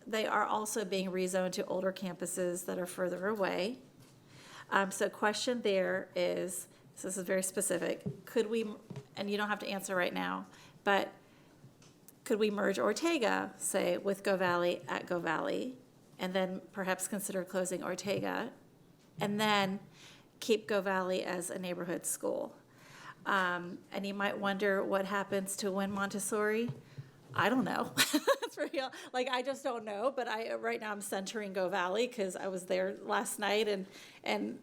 S18: they are also being rezoned to older campuses that are further away. So question there is, so this is very specific, could we, and you don't have to answer right now, but could we merge Ortega, say, with Go Valley at Go Valley, and then perhaps consider closing Ortega, and then keep Go Valley as a neighborhood school? And you might wonder what happens to Wynn Montessori. I don't know. That's real. I just don't know. But right now I'm centering Go Valley because I was there last night, and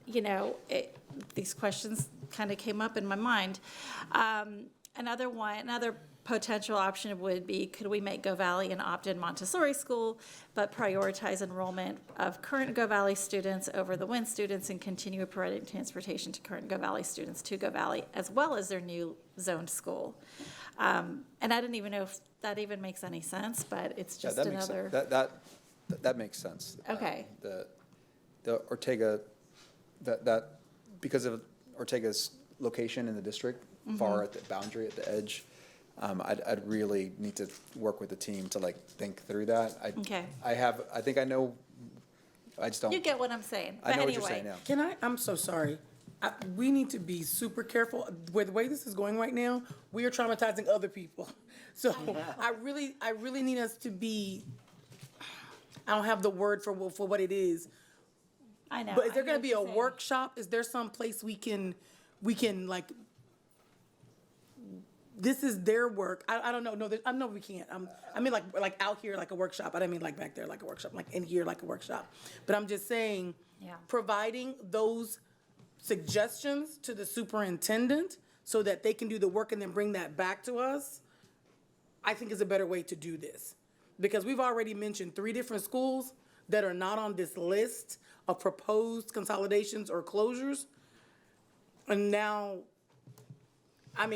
S18: these questions kind of came up in my mind. Another potential option would be, could we make Go Valley an opt-in Montessori school, but prioritize enrollment of current Go Valley students over the WIN students and continue providing transportation to current Go Valley students to Go Valley, as well as their new zoned school? And I didn't even know if that even makes any sense, but it's just
S1: that makes
S18: another.
S1: sense. That makes sense.
S18: Okay.
S1: The Ortega, that because of Ortega's location in the district, far at the boundary, at the edge, I'd really need to work with the team to think through that.
S18: Okay.
S1: I think I know, I just don't.
S18: You get what I'm saying.
S1: I know
S18: But
S1: what you're saying
S18: anyway.
S1: now.
S26: I'm so sorry. We need to be super careful. With the way this is going right now, we are traumatizing other people. So I really need us to be, I don't have the word for what it is.
S18: I know.
S26: But is there
S18: I
S26: going to
S18: hear
S26: be a
S18: what you're saying.
S26: workshop? Is there some place we can this is their work. I don't know. No, I know we can't. I mean like out here like a workshop. I didn't mean like back there like a workshop. Like in here like a workshop. But I'm just saying, providing those suggestions to the superintendent so that they can do the work and then bring that back to us, I think is a better way to do this. Because we've already mentioned 3 different schools that are not on this list of proposed consolidations or closures. And now, I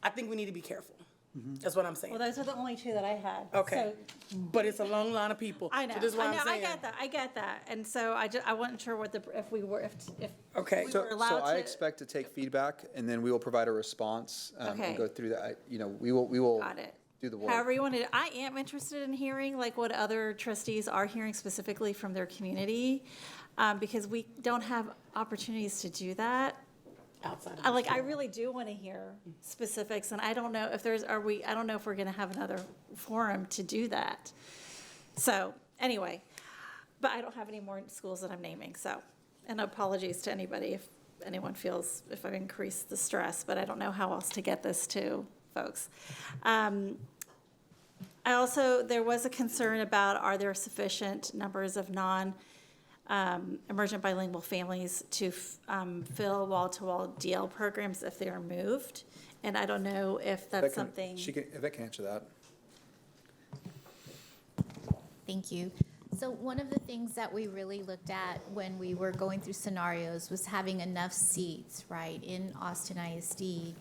S26: think we need to be careful. That's what I'm saying.
S18: Well, those are the only 2 that I had.
S26: Okay.
S18: So,
S26: But it's a long line of people.
S18: I know.
S26: So this is what I'm saying.
S18: I get that. And so I wasn't sure if we were
S26: Okay.
S1: So
S18: allowed
S1: I
S18: to-
S1: expect to take feedback, and then we will provide a response
S18: Okay.
S1: and go through that. We will
S18: Got it.
S1: do the work.
S18: However you want to, I am interested in hearing what other trustees are hearing specifically from their community, because we don't have opportunities to do that.
S26: Outside of
S18: I really do want to hear specifics, and I don't know if I don't know if we're going to have another forum to do that. So anyway, but I don't have any more schools that I'm naming, so, and apologies to anybody if anyone feels if I've increased the stress, but I don't know how else to get this to folks. There was a concern about, are there sufficient numbers of emergent bilingual families to fill wall-to-wall DL programs if they are moved? And I don't know if that's something.
S1: Yvette can answer that.
S3: Thank you. So one of the things that we really looked at when we were going through scenarios was having enough seats, right, in Austin ISD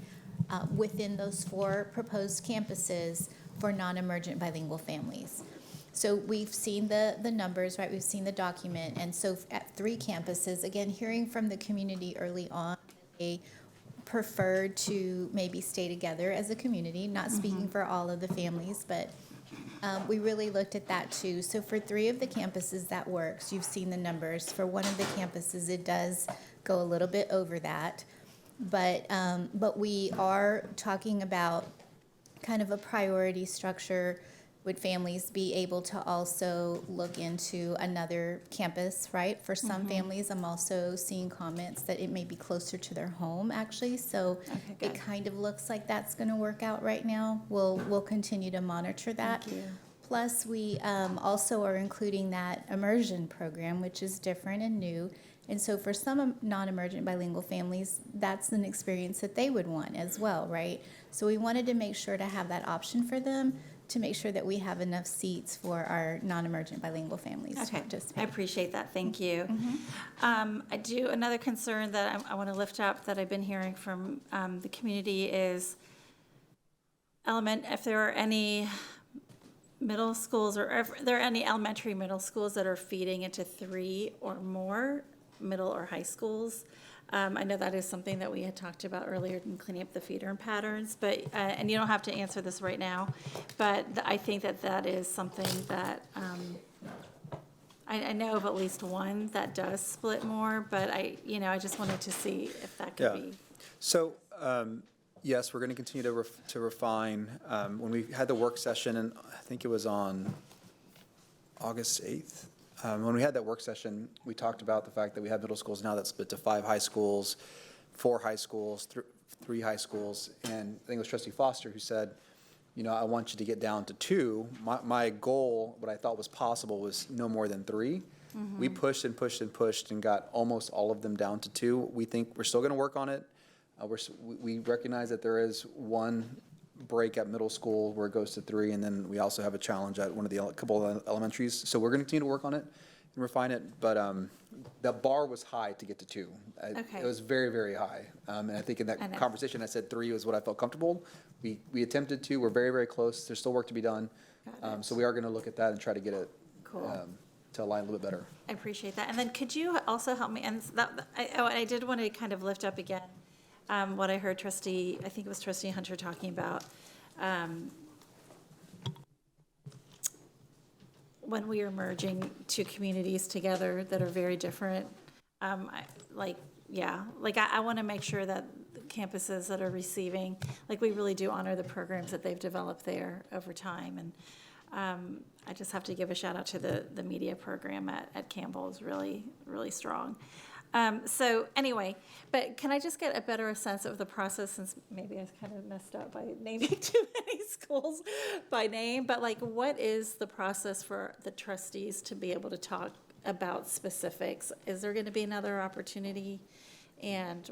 S3: within those 4 proposed campuses for non-emergent bilingual families. So we've seen the numbers, right? We've seen the document. And so at 3 campuses, again, hearing from the community early on, they preferred to maybe stay together as a community, not speaking for all of the families, but we really looked at that too. So for 3 of the campuses, that works. You've seen the numbers. For one of the campuses, it does go a little bit over that. But we are talking about kind of a priority structure. Would families be able to also look into another campus, right? For some families, I'm also seeing comments that it may be closer to their home, actually. So it kind of looks like that's going to work out right now. We'll continue to monitor that.
S18: Thank you.
S3: Plus, we also are including that immersion program, which is different and new. And so for some non-emergent bilingual families, that's an experience that they would want as well, right? So we wanted to make sure to have that option for them, to make sure that we have enough seats for our non-emergent bilingual families to
S18: Okay,
S3: participate.
S18: I appreciate that, thank you. Another concern that I want to lift up that I've been hearing from the community is if there are any middle schools or if there are any elementary middle schools that are feeding into 3 or more middle or high schools. I know that is something that we had talked about earlier in cleaning up the feeder patterns, but, and you don't have to answer this right now, but I think that is something that, I know of at least one that does split more, but I just wanted to see if that could be.
S1: So, yes, we're going to continue to refine. When we had the work session, and I think it was on August 8th, when we had that work session, we talked about the fact that we have middle schools now that split to 5 high schools, 4 high schools, 3 high schools, and I think it was Trustee Foster who said, I want you to get down to 2. My goal, what I thought was possible, was no more than 3. We pushed and pushed and pushed and got almost all of them down to 2. We think we're still going to work on it. We recognize that there is one break at middle school where it goes to 3, and then we also have a challenge at one of the couple of elementaries. So we're going to continue to work on it and refine it, but the bar was high to get to 2.
S18: Okay.
S1: It was very, very high. And I think in that conversation, I said 3 was what I felt comfortable. We attempted 2. We're very, very close. There's still work to be done. So we are going to look at that and try to get it to align a little bit better.
S18: I appreciate that. And then could you also help me, and I did want to kind of lift up again what I heard I think it was Trustee Hunter talking about. When we are merging 2 communities together that are very different, I want to make sure that the campuses that are receiving, we really do honor the programs that they've developed there over time. And I just have to give a shout out to the media program at Campbell is really, really strong. So anyway, but can I just get a better sense of the process, since maybe I kind of messed up by naming too many schools by name, but what is the process for the trustees to be able to talk about specifics? Is there going to be another opportunity? And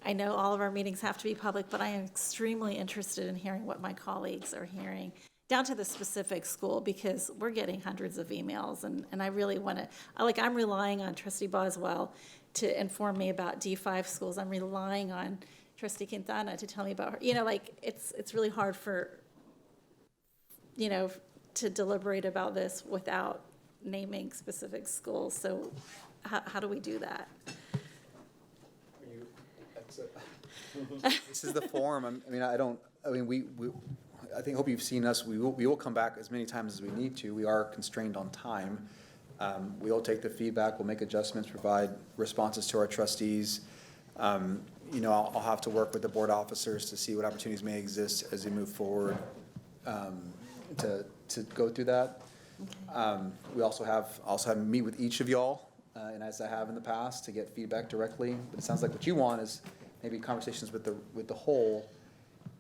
S18: I know all of our meetings have to be public, but I am extremely interested in hearing what my colleagues are hearing, down to the specific school, because we're getting hundreds of emails, and I really want to, I'm relying on Trustee Boswell to inform me about D5 schools. I'm relying on Trustee Quintana to tell me about her. It's really hard to deliberate about this without naming specific schools. So how do we do that?
S1: This is the forum. I hope you've seen us. We will come back as many times as we need to. We are constrained on time. We'll take the feedback, we'll make adjustments, provide responses to our trustees. I'll have to work with the board officers to see what opportunities may exist as we move forward to go through that. We also have meet with each of y'all, and as I have in the past, to get feedback directly. But it sounds like what you want is maybe conversations with the whole.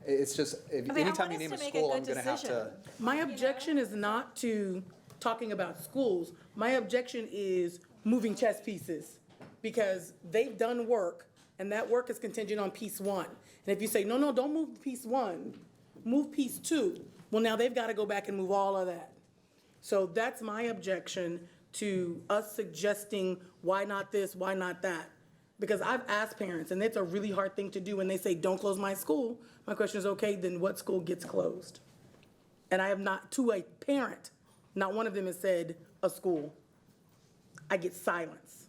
S1: It's just, anytime you name a school, I'm going to have to.
S26: My objection is not to talking about schools. My objection is moving chess pieces, because they've done work, and that work is contingent on piece 1. And if you say, no, don't move piece 1, move piece 2, well, now they've got to go back and move all of that. So that's my objection to us suggesting why not this, why not that. Because I've asked parents, and it's a really hard thing to do when they say, don't close my school. My question is, okay, then what school gets closed? And I have not, to a parent, not one of them has said a school. I get silence,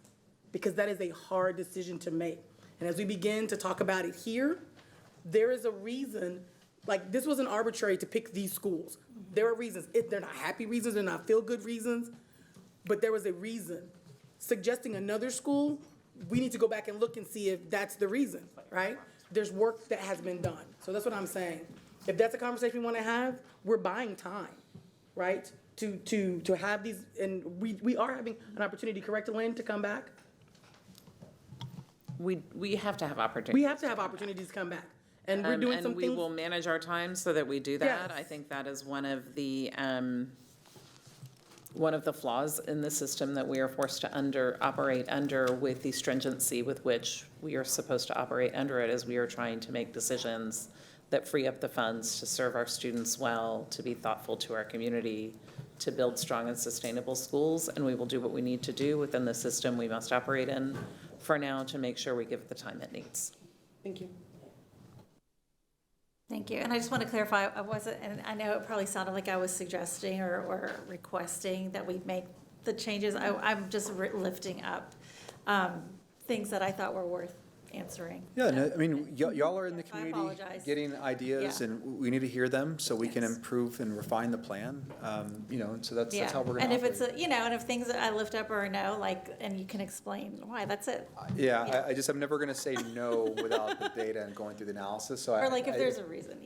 S26: because that is a hard decision to make. And as we begin to talk about it here, there is a reason, this wasn't arbitrary to pick these schools. There are reasons. They're not happy reasons, they're not feel-good reasons, but there was a reason. Suggesting another school, we need to go back and look and see if that's the reason, right? There's work that has been done. So that's what I'm saying. If that's a conversation we want to have, we're buying time, right? To have these, and we are having an opportunity, correct, Elaine, to come back?
S16: We have to have opportunities.
S26: We have to have opportunities to come back. And we're doing some
S16: and
S26: things.
S16: we will manage our time so that we do that.
S26: Yes.
S16: I think that is one of the flaws in the system that we are forced to operate under, with the stringency with which we are supposed to operate under it, as we are trying to make decisions that free up the funds to serve our students well, to be thoughtful to our community, to build strong and sustainable schools. And we will do what we need to do within the system we must operate in for now to make sure we give it the time it needs.
S26: Thank you.
S18: Thank you. And I just want to clarify, I wasn't, and I know it probably sounded like I was suggesting or requesting that we make the changes. I'm just lifting up things that I thought were worth answering.
S1: Yeah, no, y'all are in the community
S18: apologize.
S1: getting ideas,
S18: Yeah.
S1: and we need to hear them so we can improve and refine the plan. And so that's how we're going to
S18: And if
S1: operate.
S18: it's, and if things that I lift up are a no, and you can explain why, that's it.
S1: Yeah, I'm never going to say no without the data and going through the analysis. So
S18: Or if there's a reason,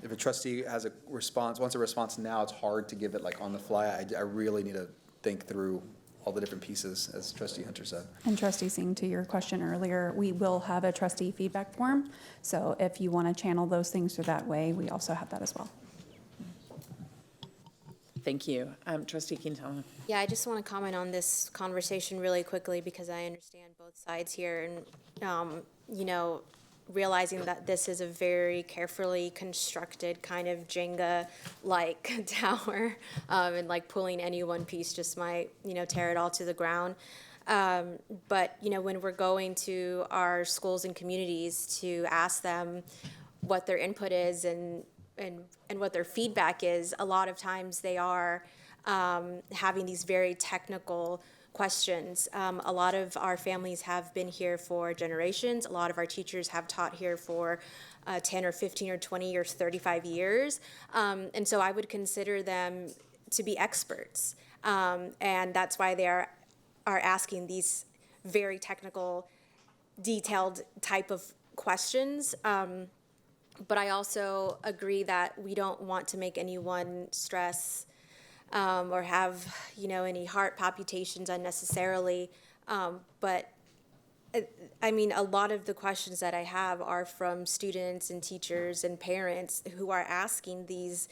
S1: If a trustee has a response, wants a response now, it's hard to give it on the fly. I really need to think through all the different pieces, as Trustee Hunter said.
S19: And Trustee Singh, to your question earlier, we will have a trustee feedback form. So if you want to channel those things through that way, we also have that as well.
S16: Thank you. Trustee Quintana.
S9: Yeah, I just want to comment on this conversation really quickly, because I understand both sides here. And, realizing that this is a very carefully constructed kind of Jenga-like tower, and like pulling any one piece just might, tear it all to the ground. But, when we're going to our schools and communities to ask them what their input is and what their feedback is, a lot of times they are having these very technical questions. A lot of our families have been here for generations. A lot of our teachers have taught here for 10 or 15 or 20 or 35 years. And so I would consider them to be experts. And that's why they are asking these very technical, detailed type of questions. But I also agree that we don't want to make anyone stress or have, any heart palpitations unnecessarily. But I mean, a lot of the questions that I have are from students and teachers and parents who are asking these,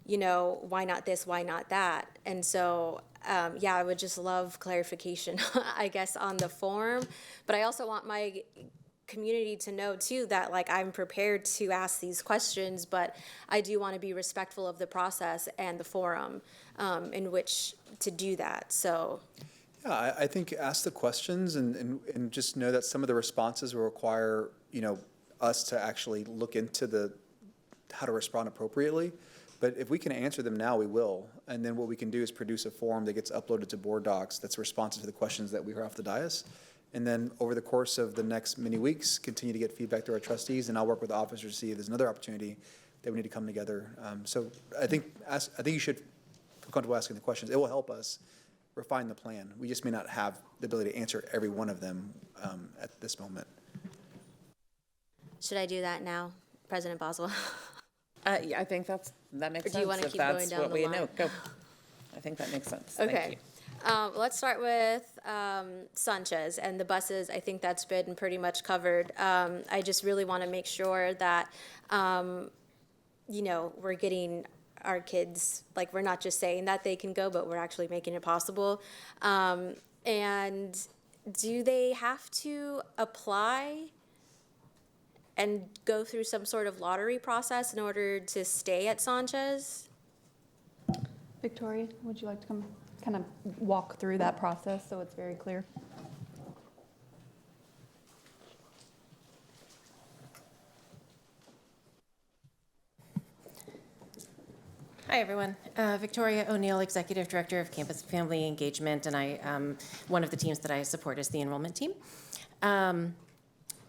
S9: why not this, why not that? And so, I would just love clarification, I guess, on the form. But I also want my community to know too that like I'm prepared to ask these questions, but I do want to be respectful of the process and the forum in which to do that. So
S1: Yeah, I think ask the questions and just know that some of the responses will require, us to actually look into how to respond appropriately. But if we can answer them now, we will. And then what we can do is produce a form that gets uploaded to board docs that's responsive to the questions that we hear off the dais. And then over the course of the next many weeks, continue to get feedback to our trustees, and I'll work with the officers to see if there's another opportunity that we need to come together. So I think you should feel comfortable asking the questions. It will help us refine the plan. We just may not have the ability to answer every one of them at this moment.
S9: should I do that now, President Boswell?
S16: Yeah, I think that makes
S9: Or
S16: sense.
S9: do you want to
S16: if
S9: keep going
S16: that's
S9: down
S16: what
S9: the
S16: we
S9: line?
S16: know. Go. I think that makes sense. Thank
S9: Okay.
S16: you.
S9: Let's start with Sanchez and the buses. I think that's been pretty much covered. I just really want to make sure that, we're getting our kids, like, we're not just saying that they can go, but we're actually making it possible. And do they have to apply and go through some sort of lottery process in order to stay at Sanchez?
S19: Victoria, would you like to come kind of walk through that process so it's very clear?
S10: Hi, everyone. Victoria O'Neill, Executive Director of Campus Family Engagement, and one of the teams that I support is the enrollment team.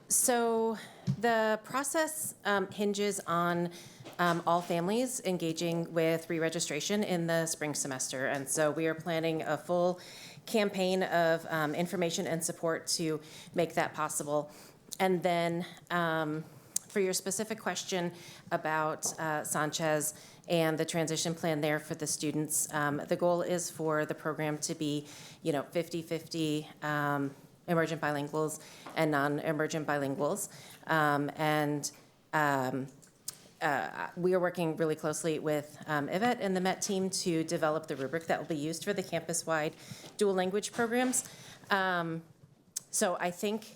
S10: So the process hinges on all families engaging with re-registration in the spring semester. And so we are planning a full campaign of information and support to make that possible. And then for your specific question about Sanchez and the transition plan there for the students, the goal is for the program to be, 50-50 emergent bilinguals and non-emergent bilinguals. We are working really closely with Yvette and the MET team to develop the rubric that will be used for the campus-wide dual language programs. So I think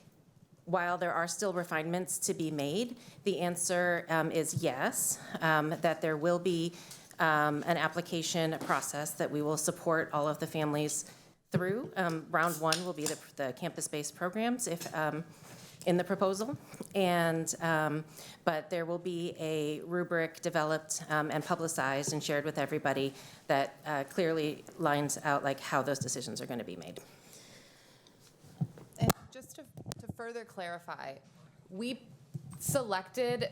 S10: while there are still refinements to be made, the answer is yes, that there will be an application process that we will support all of the families through. Round one will be the campus-based programs if in the proposal, but there will be a rubric developed and publicized and shared with everybody that clearly lines out like how those decisions are going to be made.
S20: And just to further clarify, we selected,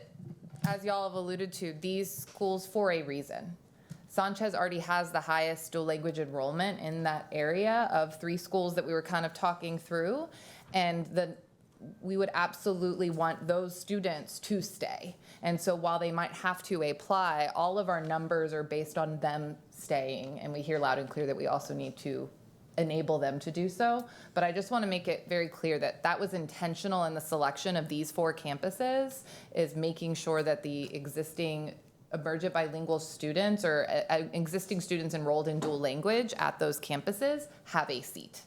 S20: as y'all have alluded to, these schools for a reason. Sanchez already has the highest dual language enrollment in that area of 3 schools that we were kind of talking through, and we would absolutely want those students to stay. And so while they might have to apply, all of our numbers are based on them staying, and we hear loud and clear that we also need to enable them to do so. But I just want to make it very clear that that was intentional in the selection of these 4 campuses, is making sure that the existing emergent bilingual students or existing students enrolled in dual language at those campuses have a seat.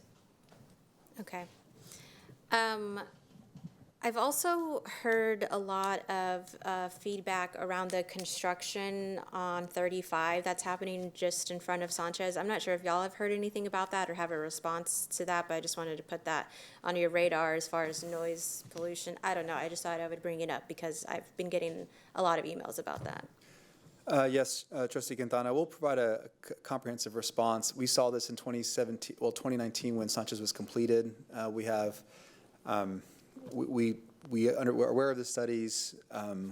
S9: Okay. I've also heard a lot of feedback around the construction on 35 that's happening just in front of Sanchez. I'm not sure if y'all have heard anything about that or have a response to that, but I just wanted to put that on your radar as far as noise pollution. I don't know, I just thought I would bring it up because I've been getting a lot of emails about that.
S1: Yes, Trustee Quintana, we'll provide a comprehensive response. We saw this in 2019 when Sanchez was completed. We have, we're aware of the studies.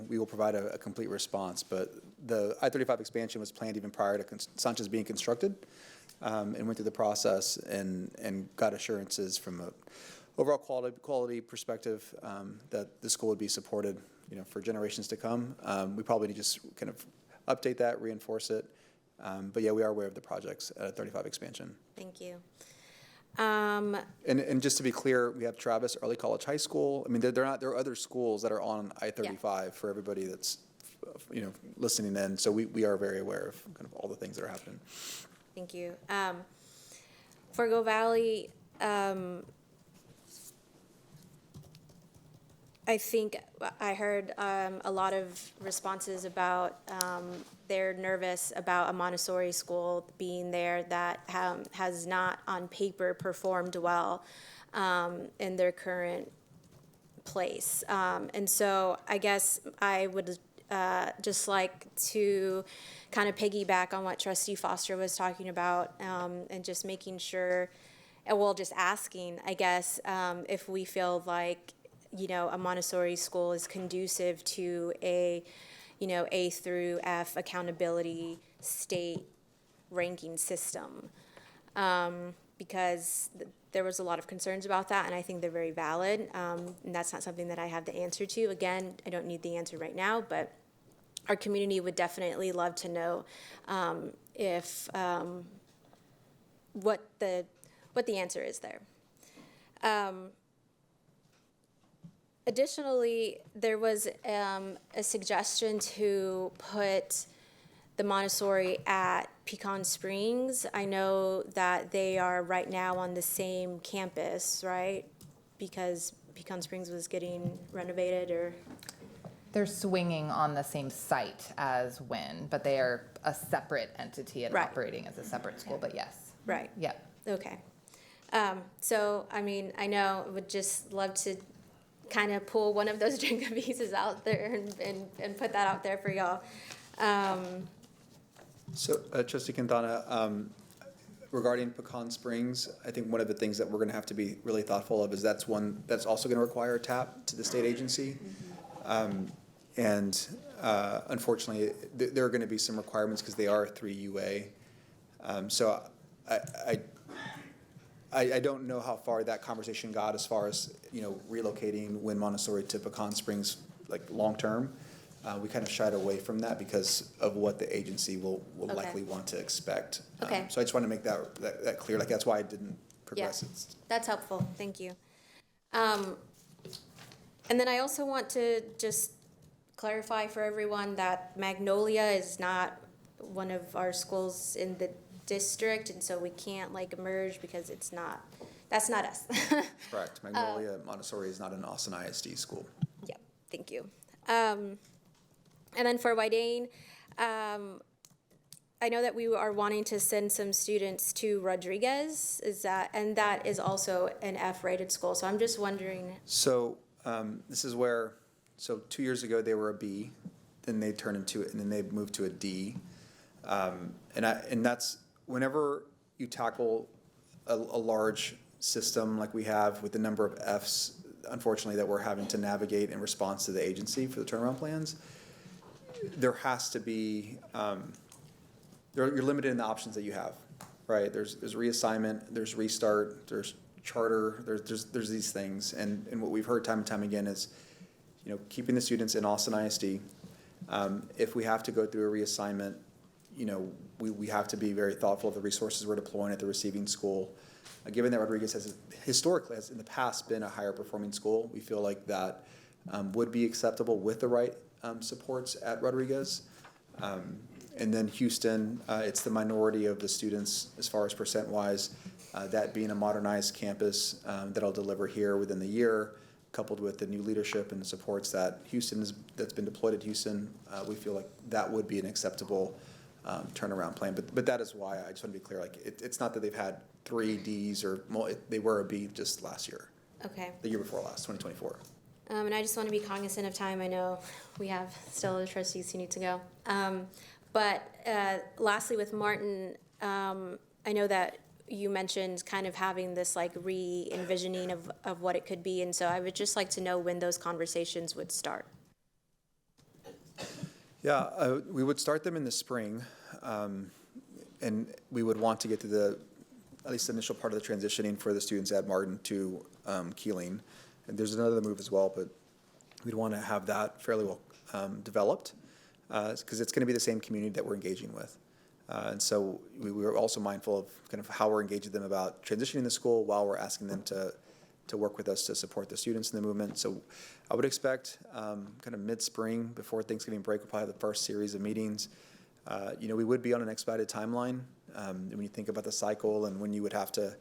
S1: We will provide a complete response, but the I-35 expansion was planned even prior to Sanchez being constructed, and went through the process and got assurances from a overall quality perspective that the school would be supported, for generations to come. We probably need to just kind of update that, reinforce it. But yeah, we are aware of the projects at 35 expansion.
S9: Thank you.
S1: And just to be clear, we have Travis Early College High School. I mean, there are other schools that are on I-35 for everybody that's, listening in. So we are very aware of kind of all the things that are happening.
S9: Thank you. For Go Valley, I think I heard a lot of responses about they're nervous about a Montessori school being there that has not on paper performed well in their current place. And so I guess I would just like to kind of piggyback on what Trustee Foster was talking about and just making sure, just asking, I guess, if we feel like a Montessori school is conducive to a, A through F accountability state ranking system. Because there was a lot of concerns about that, and I think they're very valid. And that's not something that I have the answer to. Again, I don't need the answer right now, but our community would definitely love to know if what the answer is there. Additionally, there was a suggestion to put the Montessori at Pecan Springs. I know that they are right now on the same campus, right? Because Pecan Springs was getting renovated, or?
S20: They're swinging on the same site as Wynn, but they are a separate entity and operating as a separate school, but yes.
S9: Right.
S20: Yep.
S9: Okay. So, I mean, I know I would just love to kind of pull one of those Jenga pieces out there and put that out there for y'all.
S1: So, Trustee Quintana, regarding Pecan Springs, I think one of the things that we're going to have to be really thoughtful of is that's one that's also going to require a tap to the state agency. And unfortunately, there are going to be some requirements because they are 3 UA. So I don't know how far that conversation got as far as, relocating Wynn Montessori to Pecan Springs, like long term. We kind of shied away from that because of what the agency will likely want to expect.
S9: Okay.
S1: So I just want to make that clear. Like, that's why I didn't progress it.
S9: That's helpful. Thank you. And then I also want to just clarify for everyone that Magnolia is not one of our schools in the district, and so we can't merge because that's not us.
S1: Correct. Magnolia Montessori is not an Austin ISD school.
S9: Yep. Thank you. And then for Wydane, I know that we are wanting to send some students to Rodriguez. And that is also an F-rated school. So I'm just wondering.
S1: So this is where, 2 years ago they were a B, then they turned into it, and then they moved to a D. And that's whenever you tackle a large system like we have with the number of Fs, unfortunately, that we're having to navigate in response to the agency for the turnaround plans, there has to be, you're limited in the options that you have, right? There's reassignment, there's restart, there's charter, there's these things. And what we've heard time and time again is, keeping the students in Austin ISD. If we have to go through a reassignment, we have to be very thoughtful of the resources we're deploying at the receiving school. Given that Rodriguez has historically, in the past, been a higher performing school, we feel like that would be acceptable with the right supports at Rodriguez. And then Houston, it's the minority of the students as far as percent-wise, that being a modernized campus that'll deliver here within the year. coupled with the new leadership and the supports that that's been deployed at Houston, we feel like that would be an acceptable turnaround plan. But that is why I just want to be clear, like, it's not that they've had 3 Ds or they were a B just last year.
S9: Okay.
S1: The year before last, 2024.
S9: And I just want to be cognizant of time. I know we have still other trustees who need to go. But lastly, with Martin, I know that you mentioned kind of having this like re-envisioning of what it could be. And so I would just like to know when those conversations would start.
S1: Yeah, we would start them in the spring. And we would want to get to at least the initial part of the transitioning for the students at Martin to Keeling. And there's another move as well, but we'd want to have that fairly well developed because it's going to be the same community that we're engaging with. And so we were also mindful of kind of how we're engaging them about transitioning the school while we're asking them to work with us to support the students in the movement. So I would expect kind of mid-spring, before Thanksgiving break, we'll probably have the first series of meetings. We would be on an expedited timeline. When you think about the cycle and when you would have to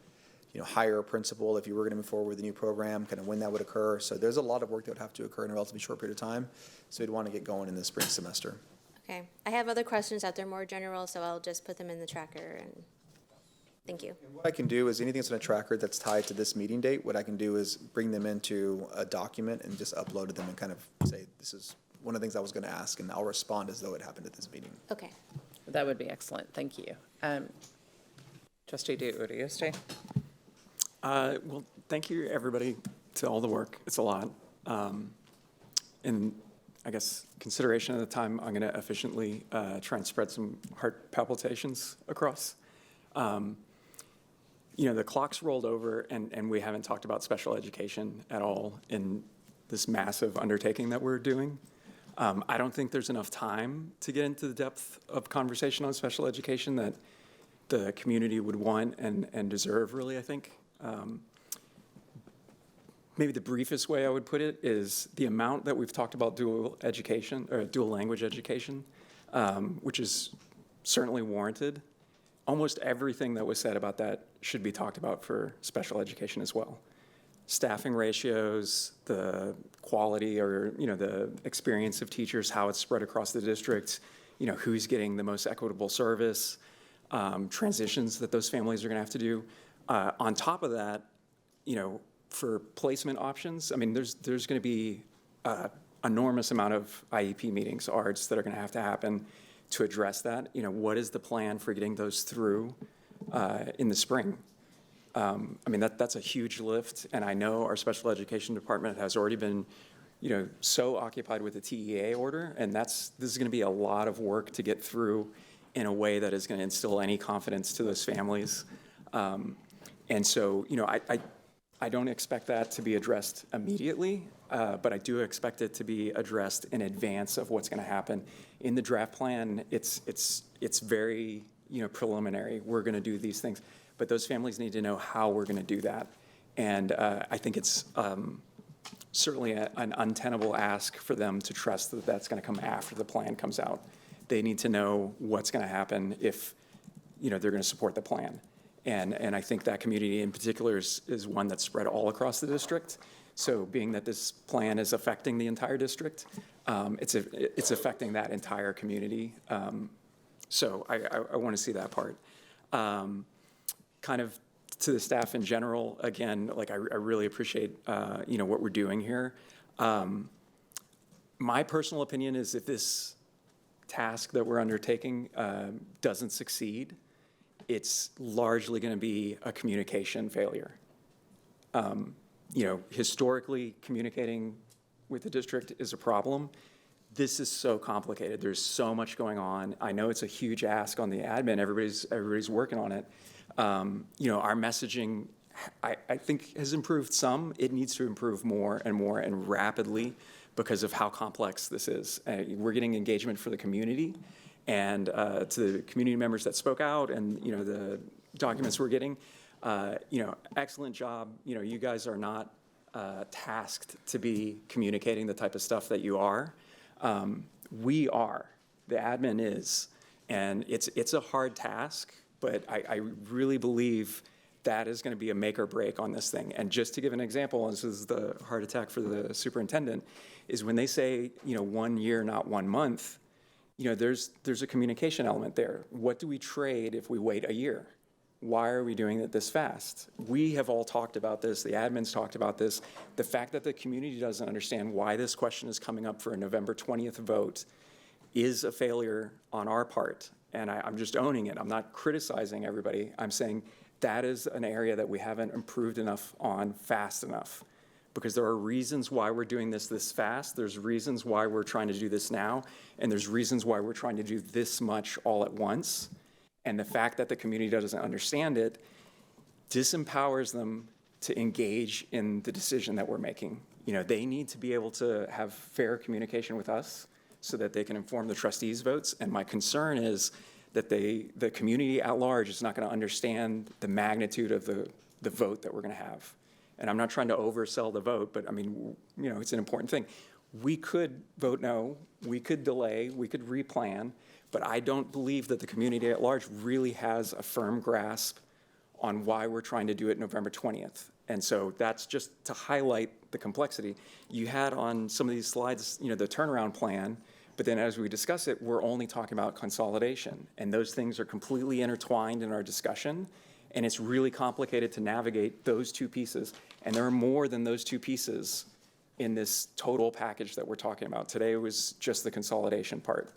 S1: hire a principal if you were going to move forward with a new program, kind of when that would occur. So there's a lot of work that would have to occur in a relatively short period of time. So we'd want to get going in the spring semester.
S9: Okay. I have other questions that they're more general, so I'll just put them in the tracker. And thank you.
S1: What I can do is anything that's on a tracker that's tied to this meeting date, what I can do is bring them into a document and just upload to them and kind of say, this is one of the things I was going to ask, and I'll respond as though it happened at this meeting.
S9: Okay.
S16: That would be excellent. Thank you. Trustee D'Urioste.
S5: Well, thank you, everybody, to all the work. It's a lot. And I guess consideration of the time, I'm going to efficiently try and spread some heart palpitations across. The clock's rolled over, and we haven't talked about special education at all in this massive undertaking that we're doing. I don't think there's enough time to get into the depth of conversation on special education that the community would want and deserve, really, I think. Maybe the briefest way I would put it is the amount that we've talked about dual education or dual language education, which is certainly warranted. Almost everything that was said about that should be talked about for special education as well. Staffing ratios, the quality or the experience of teachers, how it's spread across the district, who's getting the most equitable service, transitions that those families are going to have to do. On top of that, for placement options, I mean, there's going to be an enormous amount of IEP meetings, ARDs, that are going to have to happen to address that. What is the plan for getting those through in the spring? I mean, that's a huge lift, and I know our special education department has already been, so occupied with the TEA order, and this is going to be a lot of work to get through in a way that is going to instill any confidence to those families. And so, I don't expect that to be addressed immediately, but I do expect it to be addressed in advance of what's going to happen. In the draft plan, it's very preliminary. We're going to do these things, but those families need to know how we're going to do that. And I think it's certainly an untenable ask for them to trust that that's going to come after the plan comes out. They need to know what's going to happen if they're going to support the plan. And I think that community in particular is one that's spread all across the district. So being that this plan is affecting the entire district, it's affecting that entire community. So I want to see that part. Kind of to the staff in general, again, like I really appreciate what we're doing here. My personal opinion is if this task that we're undertaking doesn't succeed, it's largely going to be a communication failure. Historically, communicating with the district is a problem. This is so complicated. There's so much going on. I know it's a huge ask on the admin. Everybody's working on it. Our messaging, I think, has improved some. It needs to improve more and rapidly because of how complex this is. We're getting engagement for the community. And to the community members that spoke out and, the documents we're getting, excellent job. You guys are not tasked to be communicating the type of stuff that you are. We are. The admin is. And it's a hard task, but I really believe that is going to be a make or break on this thing. And just to give an example, and this is the heart attack for the superintendent, is when they say, 1 year, not 1 month, there's a communication element there. What do we trade if we wait a year? Why are we doing it this fast? We have all talked about this. The admins talked about this. The fact that the community doesn't understand why this question is coming up for a November 20th vote is a failure on our part. And I'm just owning it. I'm not criticizing everybody. I'm saying that is an area that we haven't improved enough on fast enough. Because there are reasons why we're doing this fast. There's reasons why we're trying to do this now. And there's reasons why we're trying to do this much all at once. And the fact that the community doesn't understand it disempowers them to engage in the decision that we're making. They need to be able to have fair communication with us so that they can inform the trustees' votes. And my concern is that the community at large is not going to understand the magnitude of the vote that we're going to have. And I'm not trying to oversell the vote, but it's an important thing. We could vote no, we could delay, we could replan, but I don't believe that the community at large really has a firm grasp on why we're trying to do it November 20th. And so that's just to highlight the complexity. You had on some of these slides, the turnaround plan, but then as we discuss it, we're only talking about consolidation. And those things are completely intertwined in our discussion. And it's really complicated to navigate those two pieces. And there are more than those two pieces in this total package that we're talking about. Today was just the consolidation part.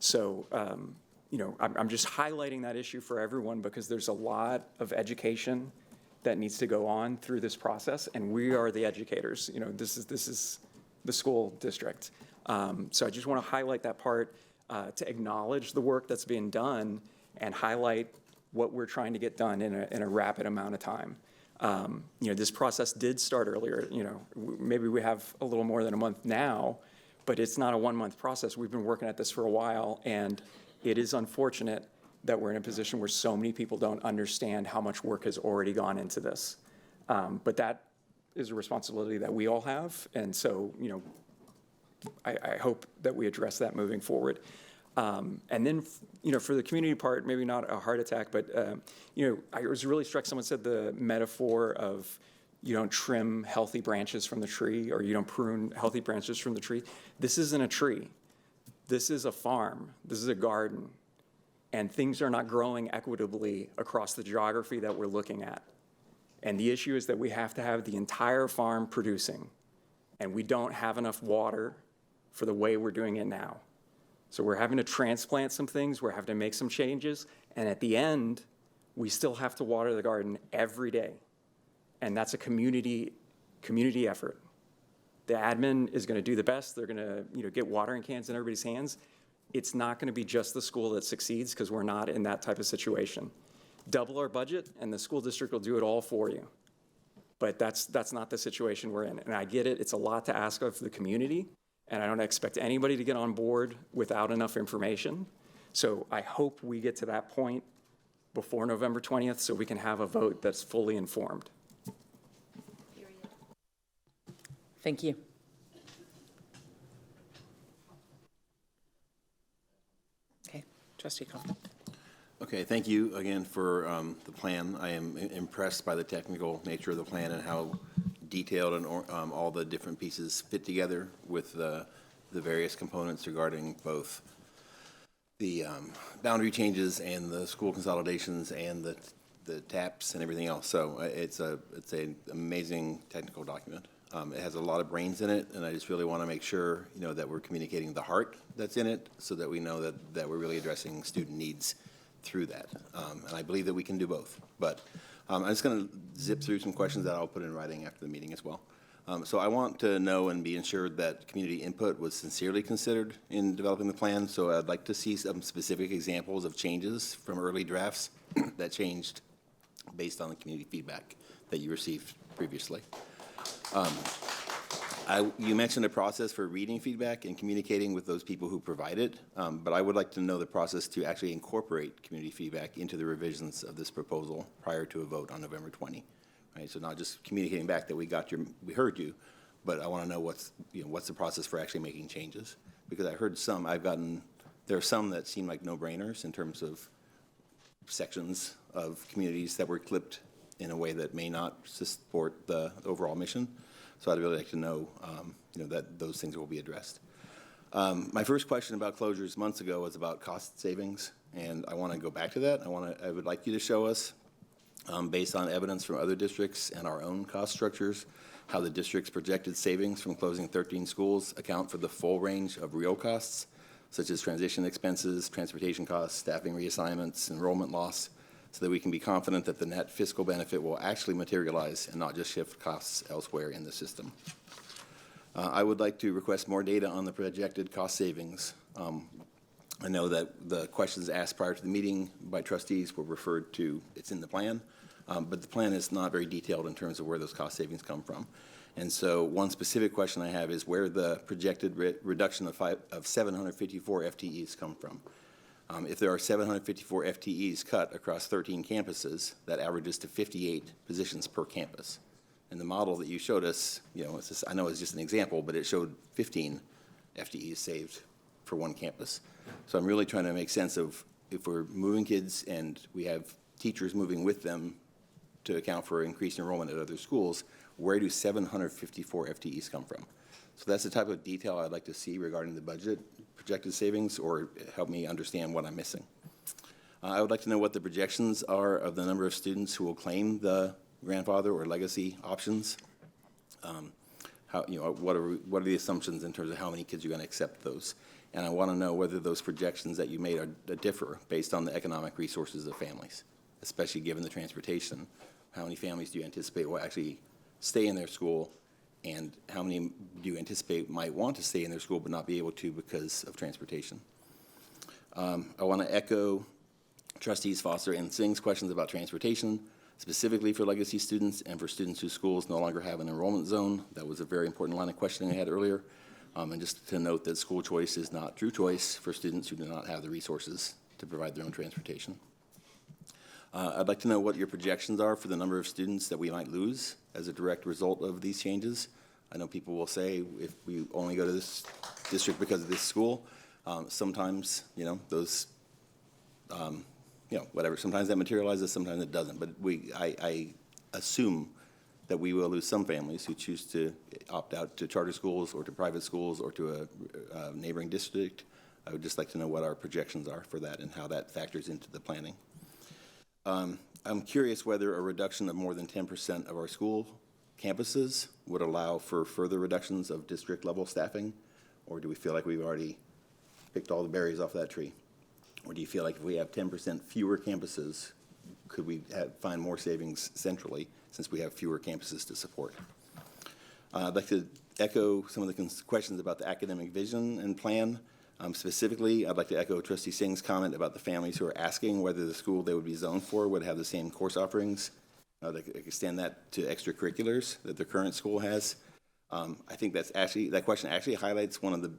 S5: So, I'm just highlighting that issue for everyone because there's a lot of education that needs to go on through this process, and we are the educators. This is the school district. So I just want to highlight that part to acknowledge the work that's being done and highlight what we're trying to get done in a rapid amount of time. This process did start earlier. Maybe we have a little more than a month now, but it's not a 1-month process. We've been working at this for a while, and it is unfortunate that we're in a position where so many people don't understand how much work has already gone into this. But that is a responsibility that we all have, and so, I hope that we address that moving forward. And then, for the community part, maybe not a heart attack, but, I was really struck, someone said the metaphor of you don't trim healthy branches from the tree or you don't prune healthy branches from the tree. This isn't a tree. This is a farm. This is a garden. And things are not growing equitably across the geography that we're looking at. And the issue is that we have to have the entire farm producing. And we don't have enough water for the way we're doing it now. So we're having to transplant some things, we're having to make some changes, and at the end, we still have to water the garden every day. And that's a community effort. The admin is going to do the best. They're going to get watering cans in everybody's hands. It's not going to be just the school that succeeds because we're not in that type of situation. Double our budget and the school district will do it all for you. But that's not the situation we're in. And I get it. It's a lot to ask of the community. And I don't expect anybody to get on board without enough information. So I hope we get to that point before November 20th so we can have a vote that's fully informed.
S16: Thank you. Okay, Trustee Kaufman.
S11: Okay, thank you again for the plan. I am impressed by the technical nature of the plan and how detailed and all the different pieces fit together with the various components regarding both the boundary changes and the school consolidations and the TAPs and everything else. So it's an amazing technical document. It has a lot of brains in it, and I just really want to make sure that we're communicating the heart that's in it, so that we know that we're really addressing student needs through that. And I believe that we can do both. But I'm just going to zip through some questions that I'll put in writing after the meeting as well. So I want to know and be ensured that community input was sincerely considered in developing the plan. So I'd like to see some specific examples of changes from early drafts that changed based on the community feedback that you received previously. You mentioned a process for reading feedback and communicating with those people who provide it, but I would like to know the process to actually incorporate community feedback into the revisions of this proposal prior to a vote on November 20. Right? So not just communicating back that we heard you, but I want to know what's the process for actually making changes, because I heard there are some that seem like no-brainers in terms of sections of communities that were clipped in a way that may not support the overall mission. So I'd really like to know, that those things will be addressed. My first question about closures months ago was about cost savings, and I want to go back to that. I would like you to show us, based on evidence from other districts and our own cost structures, how the district's projected savings from closing 13 schools account for the full range of real costs, such as transition expenses, transportation costs, staffing reassignments, enrollment loss, so that we can be confident that the net fiscal benefit will actually materialize and not just shift costs elsewhere in the system. I would like to request more data on the projected cost savings. I know that the questions asked prior to the meeting by trustees were referred to, it's in the plan, but the plan is not very detailed in terms of where those cost savings come from. And so one specific question I have is where the projected reduction of 754 FTEs come from. If there are 754 FTEs cut across 13 campuses, that averages to 58 positions per campus. And the model that you showed us, I know it's just an example, but it showed 15 FTEs saved for one campus. So I'm really trying to make sense of if we're moving kids and we have teachers moving with them to account for increased enrollment at other schools, where do 754 FTEs come from? So that's the type of detail I'd like to see regarding the budget projected savings, or help me understand what I'm missing. I would like to know what the projections are of the number of students who will claim the grandfather or legacy options. What are the assumptions in terms of how many kids you're going to accept those? And I want to know whether those projections that you made differ based on the economic resources of families, especially given the transportation. How many families do you anticipate will actually stay in their school, and how many do you anticipate might want to stay in their school but not be able to because of transportation? I want to echo Trustees Foster and Singh's questions about transportation, specifically for legacy students and for students whose schools no longer have an enrollment zone. That was a very important line of questioning I had earlier. And just to note that school choice is not true choice for students who do not have the resources to provide their own transportation. I'd like to know what your projections are for the number of students that we might lose as a direct result of these changes. I know people will say if we only go to this district because of this school, sometimes, those, whatever, sometimes that materializes, sometimes it doesn't. But I assume that we will lose some families who choose to opt out to charter schools or to private schools or to a neighboring district. I would just like to know what our projections are for that and how that factors into the planning. I'm curious whether a reduction of more than 10% of our school campuses would allow for further reductions of district level staffing, or do we feel like we've already picked all the berries off that tree? Or do you feel like if we have 10% fewer campuses, could we find more savings centrally since we have fewer campuses to support? I'd like to echo some of the questions about the academic vision and plan. Specifically, I'd like to echo Trustee Singh's comment about the families who are asking whether the school they would be zoned for would have the same course offerings. They could extend that to extracurriculars that their current school has. I think that question actually highlights one of the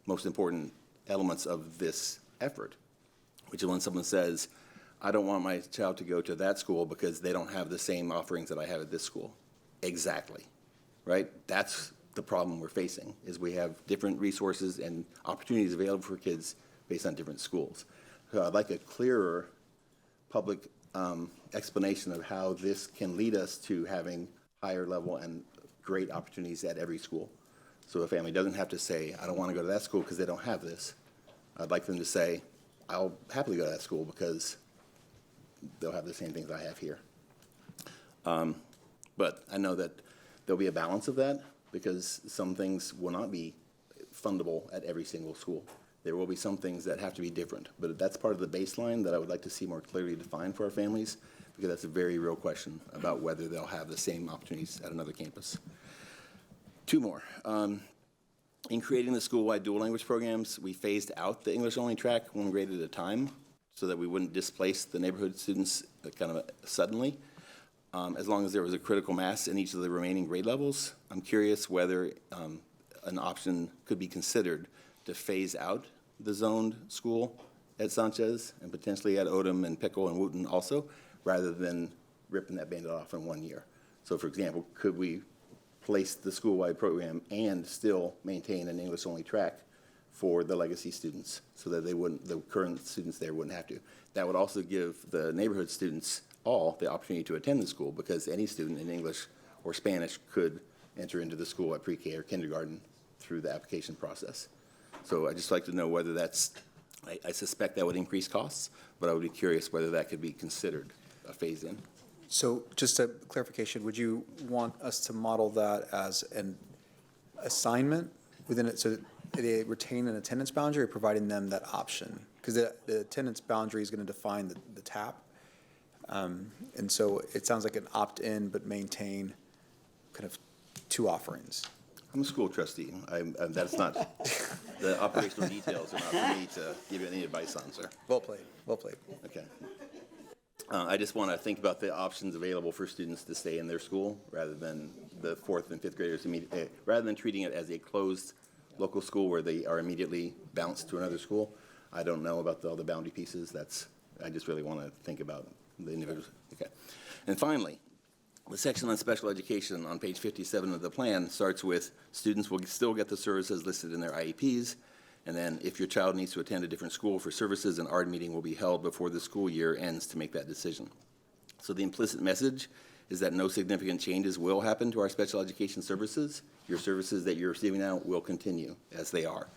S11: most important elements of this effort, which is when someone says, I don't want my child to go to that school because they don't have the same offerings that I have at this school. Exactly, right? That's the problem we're facing, is we have different resources and opportunities available for kids based on different schools. So I'd like a clearer public explanation of how this can lead us to having higher level and great opportunities at every school. So a family doesn't have to say, I don't want to go to that school because they don't have this. I'd like them to say, I'll happily go to that school because they'll have the same things I have here. But I know that there'll be a balance of that, because some things will not be fundable at every single school. There will be some things that have to be different, but that's part of the baseline that I would like to see more clearly defined for our families, because that's a very real question about whether they'll have the same opportunities at another campus. Two more. In creating the school-wide dual language programs, we phased out the English-only track one grade at a time so that we wouldn't displace the neighborhood students kind of suddenly. As long as there was a critical mass in each of the remaining grade levels, I'm curious whether an option could be considered to phase out the zoned school at Sanchez and potentially at Odom and Pickle and Wooten also, rather than ripping that Band-Aid off in 1 year. So for example, could we place the school-wide program and still maintain an English-only track for the legacy students so that the current students there wouldn't have to. That would also give the neighborhood students all the opportunity to attend the school because any student in English or Spanish could enter into the school at pre-K or kindergarten through the application process. So I'd just like to know whether that's, I suspect that would increase costs, but I would be curious whether that could be considered a phase-in.
S1: So just a clarification, would you want us to model that as an assignment within it, so that they retain an attendance boundary, or providing them that option? Because the attendance boundary is going to define the TAP. And so it sounds like an opt-in but maintain kind of two offerings.
S11: I'm a school trustee. That's not, the operational details are not for me to give you any advice on, sir.
S1: Well played, well played.
S11: Okay. I just want to think about the options available for students to stay in their school rather than the 4th and 5th graders, rather than treating it as a closed local school where they are immediately bounced to another school. I don't know about all the boundary pieces. I just really want to think about the individuals. Okay. And finally, the section on special education on page 57 of the plan starts with students will still get the services listed in their IEPs. And then if your child needs to attend a different school for services, an ARD meeting will be held before the school year ends to make that decision. So the implicit message is that no significant changes will happen to our special education services. Your services that you're receiving now will continue as they are.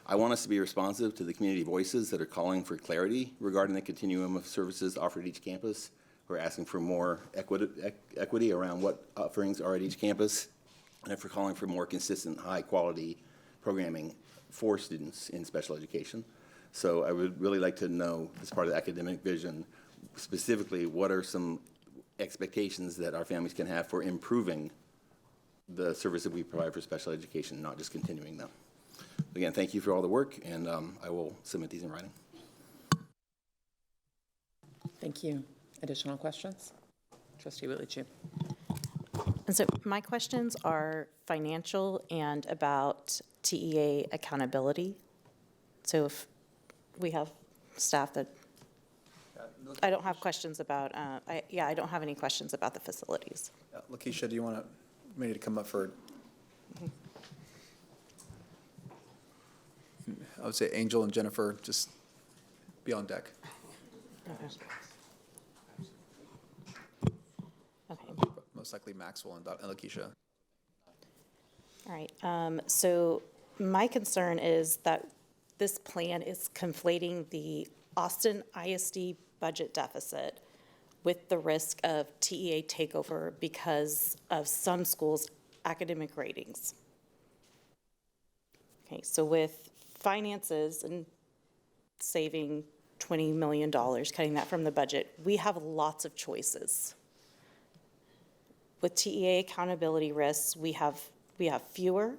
S11: I want us to be responsive to the community voices that are calling for clarity regarding the continuum of services offered at each campus. We're asking for more equity around what offerings are at each campus, and if we're calling for more consistent, high-quality programming for students in special education. So I would really like to know, as part of the academic vision, specifically what are some expectations that our families can have for improving the service that we provide for special education, not just continuing them. Again, thank you for all the work, and I will submit these in writing.
S16: Thank you. Additional questions? Trustee Whitley-Chu.
S17: And so my questions are financial and about TEA accountability. So if we have staff that, I don't have questions about, I don't have any questions about the facilities.
S1: Lakeisha, do you want me to come up for? I would say Angel and Jennifer, just be on deck.
S17: Okay.
S1: Most likely Maxwell and Lakeisha.
S17: All right. So my concern is that this plan is conflating the Austin ISD budget deficit with the risk of TEA takeover because of some schools' academic ratings. Okay, so with finances and saving $20 million, cutting that from the budget, we have lots of choices. With TEA accountability risks, we have fewer.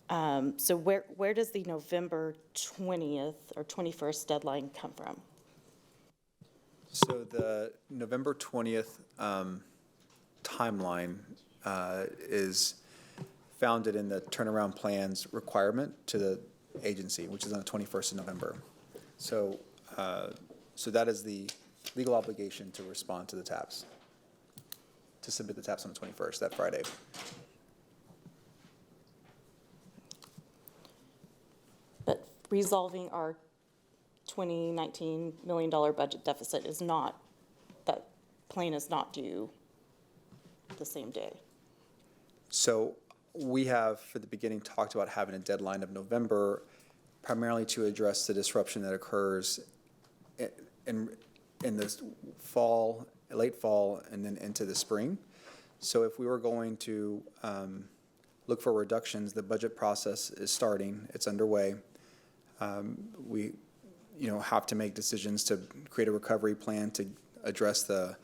S17: So where does the November 20th or 21st deadline come from?
S1: So the November 20th timeline is founded in the turnaround plan's requirement to the agency, which is on the 21st of November. So, so that is the legal obligation to respond to the TAPs, to submit the TAPs on the 21st, that Friday.
S17: But resolving our $19 million budget deficit is not, that plan is not due the same day.
S1: So we have, for the beginning, talked about having a deadline of November, primarily to address the disruption that occurs in this fall, late fall, and then into the spring. So if we were going to look for reductions, the budget process is starting, it's underway. We have to make decisions to create a recovery plan to address the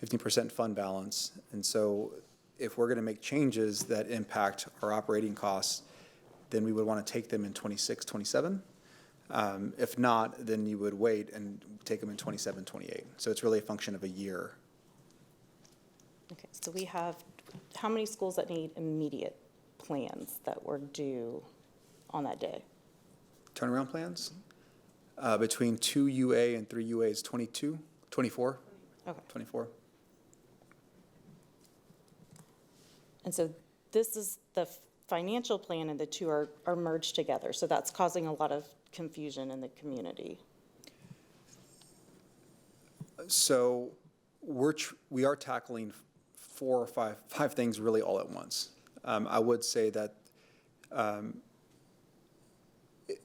S1: 15% fund balance. And so if we're going to make changes that impact our operating costs, then we would want to take them in 26, 27. If not, then you would wait and take them in 27, 28. So it's really a function of a year.
S17: Okay, so we have, how many schools that need immediate plans that were due on that day?
S1: Turnaround plans? Between 2 UA and 3 UA is 22, 24.
S17: Okay.
S1: 24.
S17: And so this is financial plan and the two are merged together. So that's causing a lot of confusion in the community.
S1: So we are tackling 4 or 5 things really all at once. I would say that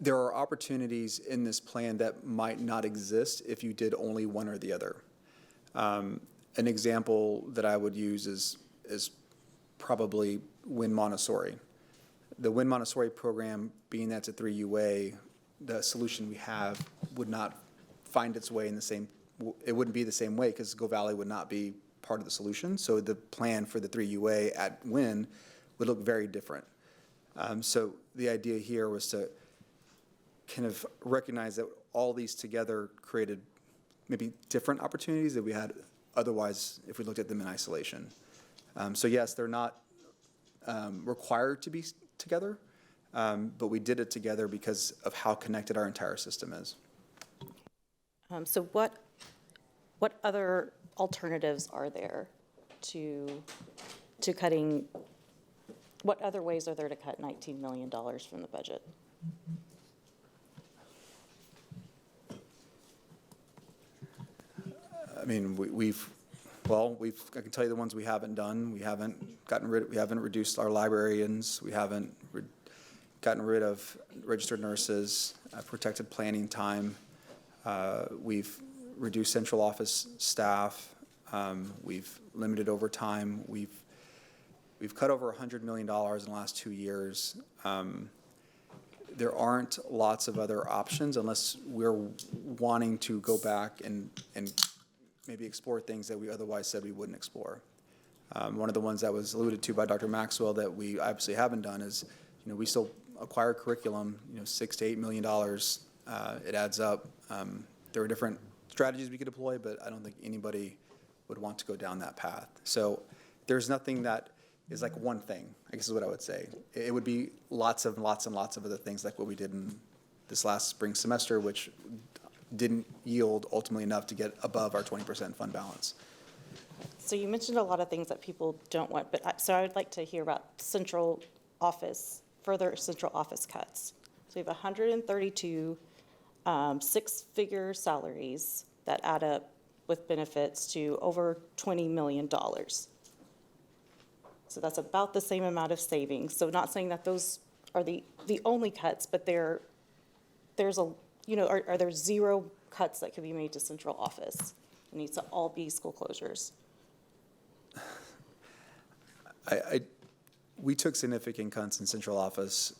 S1: there are opportunities in this plan that might not exist if you did only one or the other. An example that I would use is probably Win Montessori. The Win Montessori program, being that's a 3UA, the solution we have would not find its way in the same, it wouldn't be the same way because Go Valley would not be part of the solution. So the plan for the 3UA at Win would look very different. So the idea here was to kind of recognize that all these together created maybe different opportunities that we had otherwise if we looked at them in isolation. So yes, they're not required to be together, but we did it together because of how connected our entire system is.
S17: So what other alternatives are there to cutting, what other ways are there to cut $19 million from the budget?
S1: I mean, I can tell you the ones we haven't done. We haven't reduced our librarians. We haven't gotten rid of registered nurses, protected planning time. We've reduced central office staff. We've limited overtime. We've cut over $100 million in the last 2 years. There aren't lots of other options unless we're wanting to go back and maybe explore things that we otherwise said we wouldn't explore. One of the ones that was alluded to by Dr. Maxwell that we obviously haven't done is, we still acquire curriculum, $6 to $8 million. It adds up. There are different strategies we could deploy, but I don't think anybody would want to go down that path. So there's nothing that is like one thing, I guess is what I would say. It would be lots and lots of other things like what we did in this last spring semester, which didn't yield ultimately enough to get above our 20% fund balance.
S17: So you mentioned a lot of things that people don't want, but so I would like to hear about central office, further central office cuts. So we have 132 six-figure salaries that add up with benefits to over $20 million. So that's about the same amount of savings. So not saying that those are the only cuts, but there's a, are there zero cuts that could be made to central office? It needs to all be school closures.
S1: We took significant cuts in central office.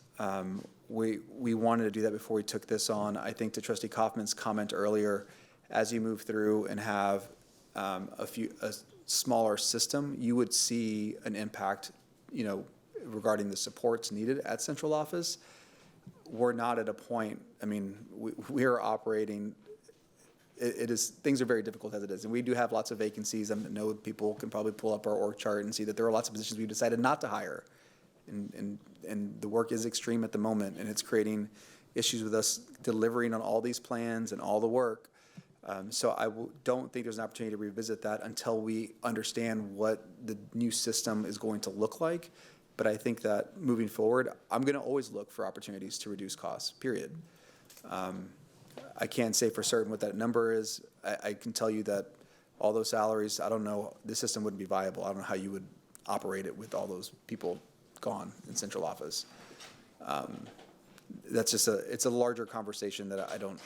S1: We wanted to do that before we took this on. I think to Trustee Kaufman's comment earlier, as you move through and have a smaller system, you would see an impact, regarding the supports needed at central office. We're not at a point, we are operating, things are very difficult as it is. And we do have lots of vacancies. I know people can probably pull up our org chart and see that there are lots of positions we've decided not to hire. And the work is extreme at the moment, and it's creating issues with us delivering on all these plans and all the work. So I don't think there's an opportunity to revisit that until we understand what the new system is going to look like. But I think that moving forward, I'm going to always look for opportunities to reduce costs, period. I can't say for certain what that number is. I can tell you that all those salaries, I don't know, the system wouldn't be viable. I don't know how you would operate it with all those people gone in central office. That's just it's a larger conversation that I don't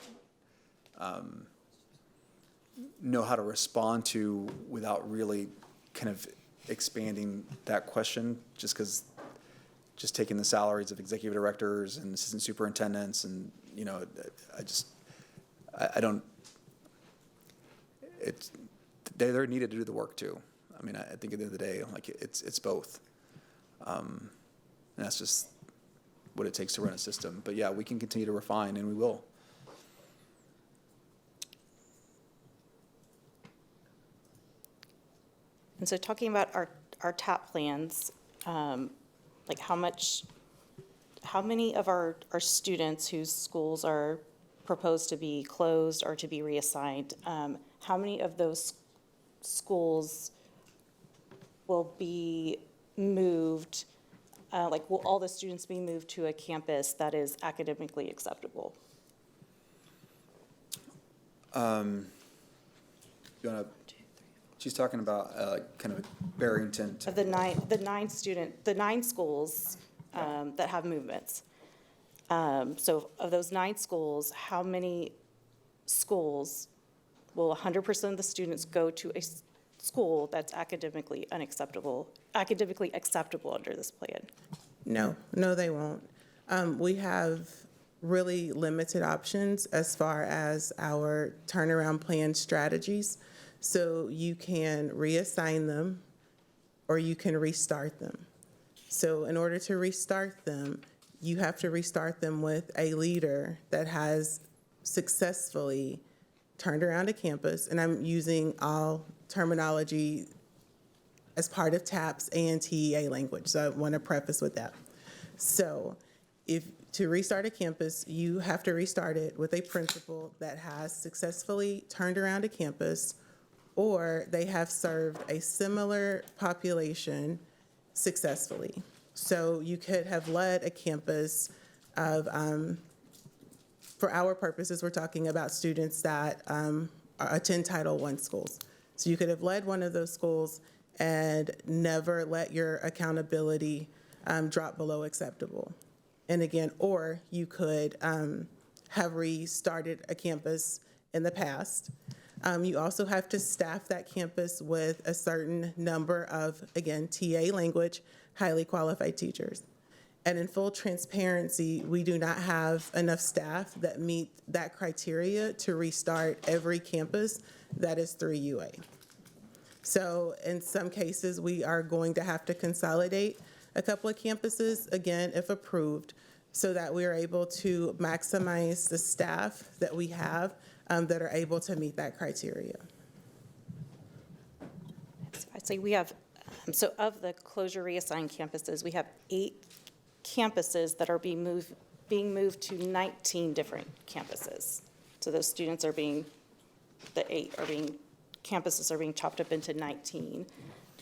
S1: know how to respond to without really kind of expanding that question, just taking the salaries of executive directors and assistant superintendents and, I don't, they're needed to do the work too. I think at the end of the day, it's both. And that's just what it takes to run a system. But yeah, we can continue to refine, and we will.
S17: And so talking about our TAP plans, like how many of our students whose schools are proposed to be closed or to be reassigned, how many of those schools will be moved like, will all the students be moved to a campus that is academically acceptable?
S1: You wanna, she's talking about kind of Barrington.
S17: Of the nine schools that have movements. So of those 9 schools, how many schools will 100% of the students go to a school that's academically acceptable under this plan?
S12: No, they won't. We have really limited options as far as our turnaround plan strategies. So you can reassign them or you can restart them. So in order to restart them, you have to restart them with a leader that has successfully turned around a campus, and I'm using all terminology as part of TAPS and TEA language, so I want to preface with that. So to restart a campus, you have to restart it with a principal that has successfully turned around a campus, or they have served a similar population successfully. So you could have led a campus of, for our purposes, we're talking about students that attend Title I schools. So you could have led one of those schools and never let your accountability drop below acceptable. And again, or you could have restarted a campus in the past. You also have to staff that campus with a certain number of, again, TA language, highly qualified teachers. And in full transparency, we do not have enough staff that meet that criteria to restart every campus that is 3UA. So in some cases, we are going to have to consolidate a couple of campuses, again, if approved, so that we are able to maximize the staff that we have that are able to meet that criteria.
S17: So I'd say we have, so of the closure reassigned campuses, we have 8 campuses that are being moved to 19 different campuses. So those students are being, campuses are being chopped up into 19.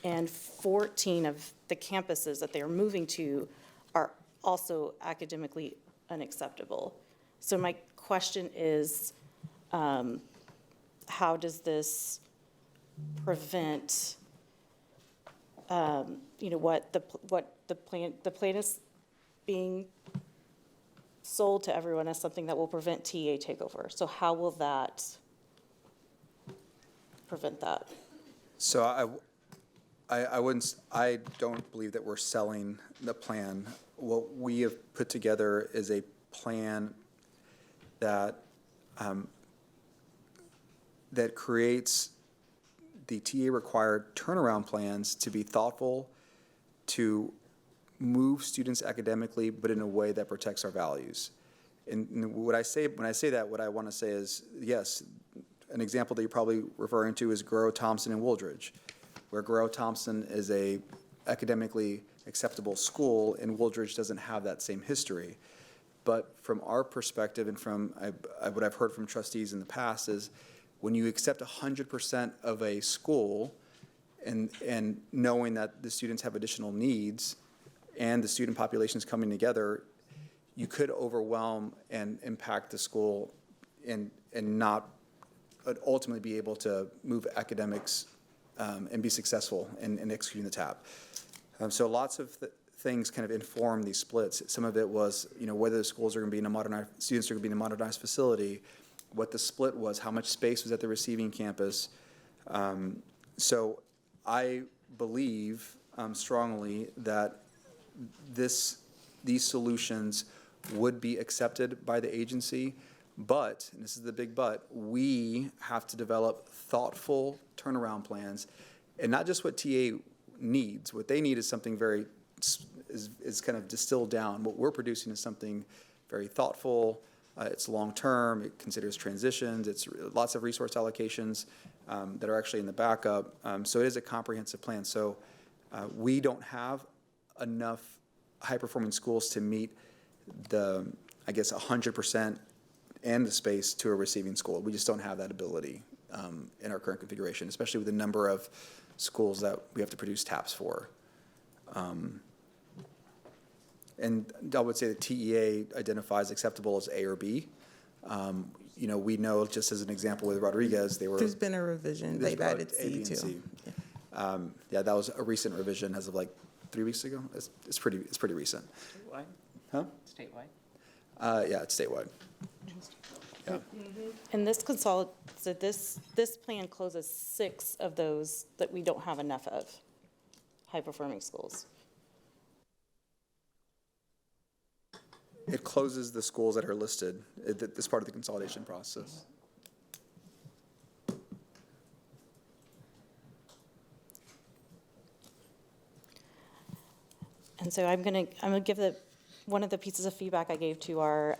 S17: And 14 of the campuses that they're moving to are also academically unacceptable. So my question is, how does this prevent, what the plan is being sold to everyone as something that will prevent TA takeover. So how will that prevent that?
S1: So I don't believe that we're selling the plan. What we have put together is a plan that that creates the TA required turnaround plans to be thoughtful, to move students academically, but in a way that protects our values. And when I say that, what I want to say is, yes, an example that you're probably referring to is Gro Thompson and Wooldridge, where Gro Thompson is a academically acceptable school and Wooldridge doesn't have that same history. But from our perspective and from what I've heard from trustees in the past is when you accept 100% of a school and knowing that the students have additional needs and the student population is coming together, you could overwhelm and impact the school and not ultimately be able to move academics and be successful in executing the TAP. So lots of things kind of inform these splits. Some of it was, whether the schools are going to be in a modernized, students are going to be in a modernized facility, what the split was, how much space was at the receiving campus. So I believe strongly that these solutions would be accepted by the agency, but, and this is the big but, we have to develop thoughtful turnaround plans, and not just what TA needs. What they need is something very, is kind of distilled down. What we're producing is something very thoughtful. It's long-term, it considers transitions, it's lots of resource allocations that are actually in the backup. So it is a comprehensive plan. So we don't have enough high-performing schools to meet the, 100% and the space to a receiving school. We just don't have that ability in our current configuration, especially with the number of schools that we have to produce TAPs for. And I would say the TEA identifies acceptable as A or B. You know, we know, just as an example with Rodriguez, they were.
S12: There's been a revision. They've added
S1: A, B,
S12: C
S1: and
S12: too.
S1: C. Yeah, that was a recent revision as of like 3 weeks ago. It's pretty recent.
S16: Statewide?
S1: Huh?
S16: Statewide?
S1: Yeah, it's statewide. Yeah.
S17: And this so this plan closes 6 of those that we don't have enough of, high-performing schools.
S1: It closes the schools that are listed as part of the consolidation process.
S17: And so I'm gonna give one of the pieces of feedback I gave to our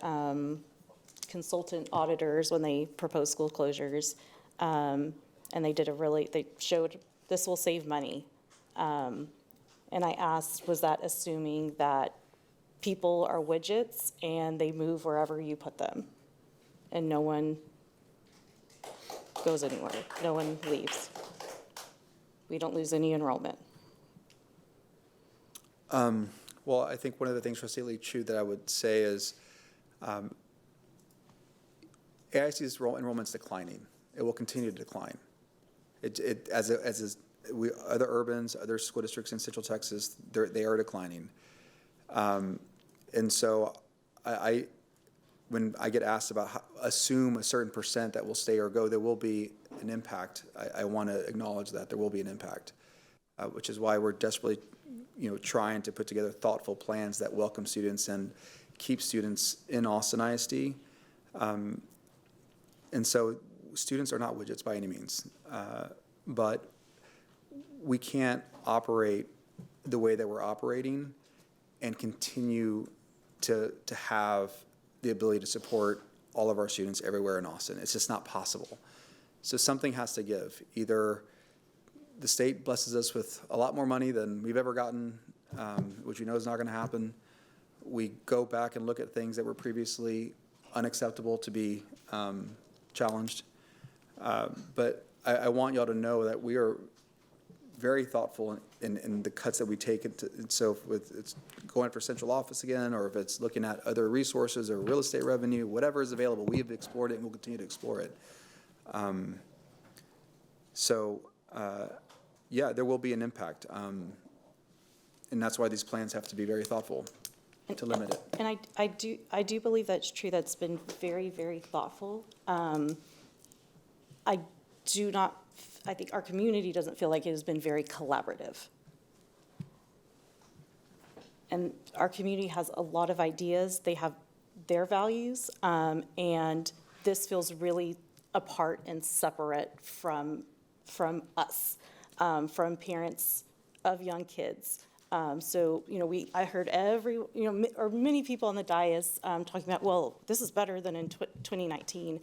S17: consultant auditors when they proposed school closures. And they showed this will save money. And I asked, was that assuming that people are widgets and they move wherever you put them? And no one goes anywhere, no one leaves. We don't lose any enrollment.
S1: Well, I think one of the things, Trustee Lee Chu, that I would say is AIC's enrollment's declining. It will continue to decline. Other urbans, other school districts in Central Texas, they are declining. And so when I get asked about assume a certain percent that will stay or go, there will be an impact. I want to acknowledge that there will be an impact, which is why we're desperately, trying to put together thoughtful plans that welcome students and keep students in Austin ISD. And so students are not widgets by any means, but we can't operate the way that we're operating and continue to have the ability to support all of our students everywhere in Austin. It's just not possible. So something has to give. Either the state blesses us with a lot more money than we've ever gotten, which we know is not going to happen. We go back and look at things that were previously unacceptable to be challenged. But I want y'all to know that we are very thoughtful in the cuts that we take. So if it's going for central office again, or if it's looking at other resources or real estate revenue, whatever is available, we have explored it and we'll continue to explore it. Yeah, there will be an impact. And that's why these plans have to be very thoughtful to limit it.
S17: And I do believe that's true. That's been very, very thoughtful. I think our community doesn't feel like it has been very collaborative. And our community has a lot of ideas. They have their values, and this feels really apart and separate from us, from parents of young kids. I heard many people on the dais talking about, well, this is better than in 2019.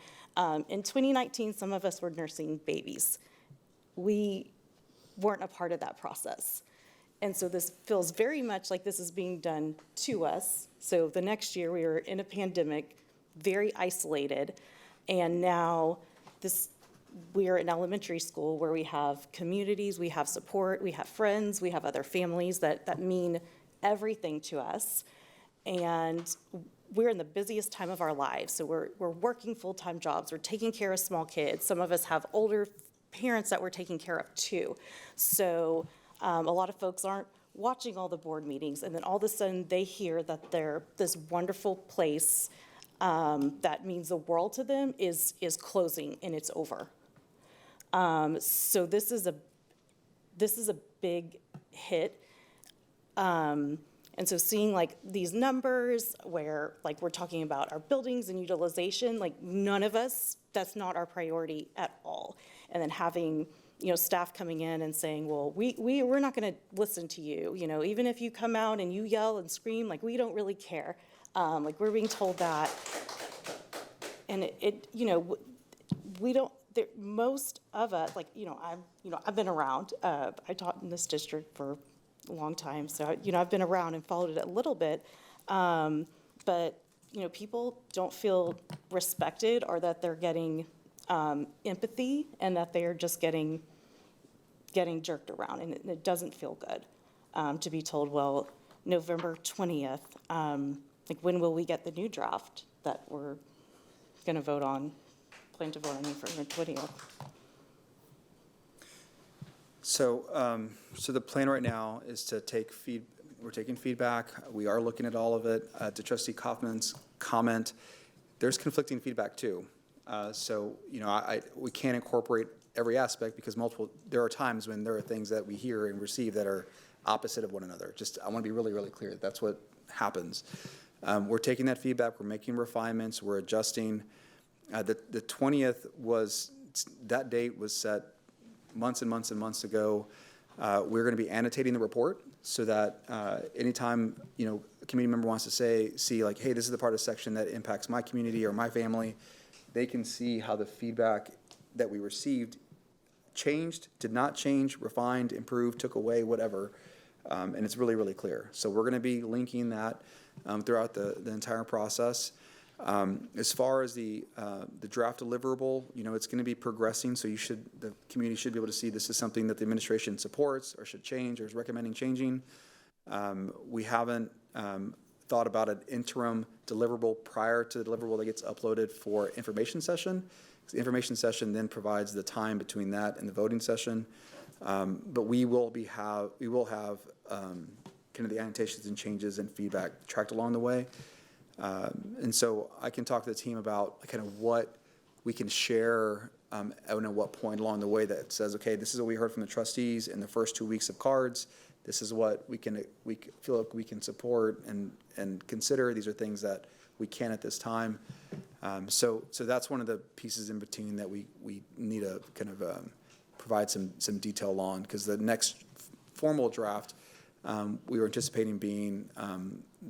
S17: In 2019, some of us were nursing babies. We weren't a part of that process. And so this feels very much like this is being done to us. So the next year we were in a pandemic, very isolated, and now we're in elementary school where we have communities, we have support, we have friends, we have other families that mean everything to us. And we're in the busiest time of our lives. So we're working full-time jobs, we're taking care of small kids. Some of us have older parents that we're taking care of too. So a lot of folks aren't watching all the board meetings, and then all of a sudden they hear that this wonderful place that means the world to them is closing and it's over. So this is a big hit. And so seeing like these numbers where like we're talking about our buildings and utilization, like none of us, that's not our priority at all. And then having, staff coming in and saying, well, we're not going to listen to you. Even if you come out and you yell and scream, like we don't really care. Like we're being told that. And we don't, most of us, I've been around. I taught in this district for a long time, so I've been around and followed it a little bit. But people don't feel respected, or that they're getting empathy, and that they're just getting jerked around, and it doesn't feel good to be told, well, November 20th. Like, when will we get the new draft that we're going to vote on, plan to vote on November 20th?
S1: So, so the plan right now is to we're taking feedback. We are looking at all of it. To Trustee Kaufman's comment, there's conflicting feedback too. So, you know, we can't incorporate every aspect because there are times when there are things that we hear and receive that are opposite of one another. I want to be really, really clear. That's what happens. We're taking that feedback. We're making refinements. We're adjusting. The 20th that date was set months and months and months ago. We're going to be annotating the report so that anytime, you know, a community member wants to see like, hey, this is the part of the section that impacts my community or my family, they can see how the feedback that we received changed, did not change, refined, improved, took away, whatever. And it's really, really clear. So we're going to be linking that throughout the entire process. As far as the draft deliverable, you know, it's going to be progressing, so the community should be able to see this is something that the administration supports or should change or is recommending changing. We haven't thought about an interim deliverable prior to the deliverable that gets uploaded for information session. The information session then provides the time between that and the voting session. But we will have kind of the annotations and changes and feedback tracked along the way. And so I can talk to the team about kind of what we can share and at what point along the way that says, okay, this is what we heard from the trustees in the first 2 weeks of cards. This is what we feel like we can support and consider. These are things that we can at this time. So that's one of the pieces in between that we need to kind of provide some detail on, because the next formal draft we were anticipating being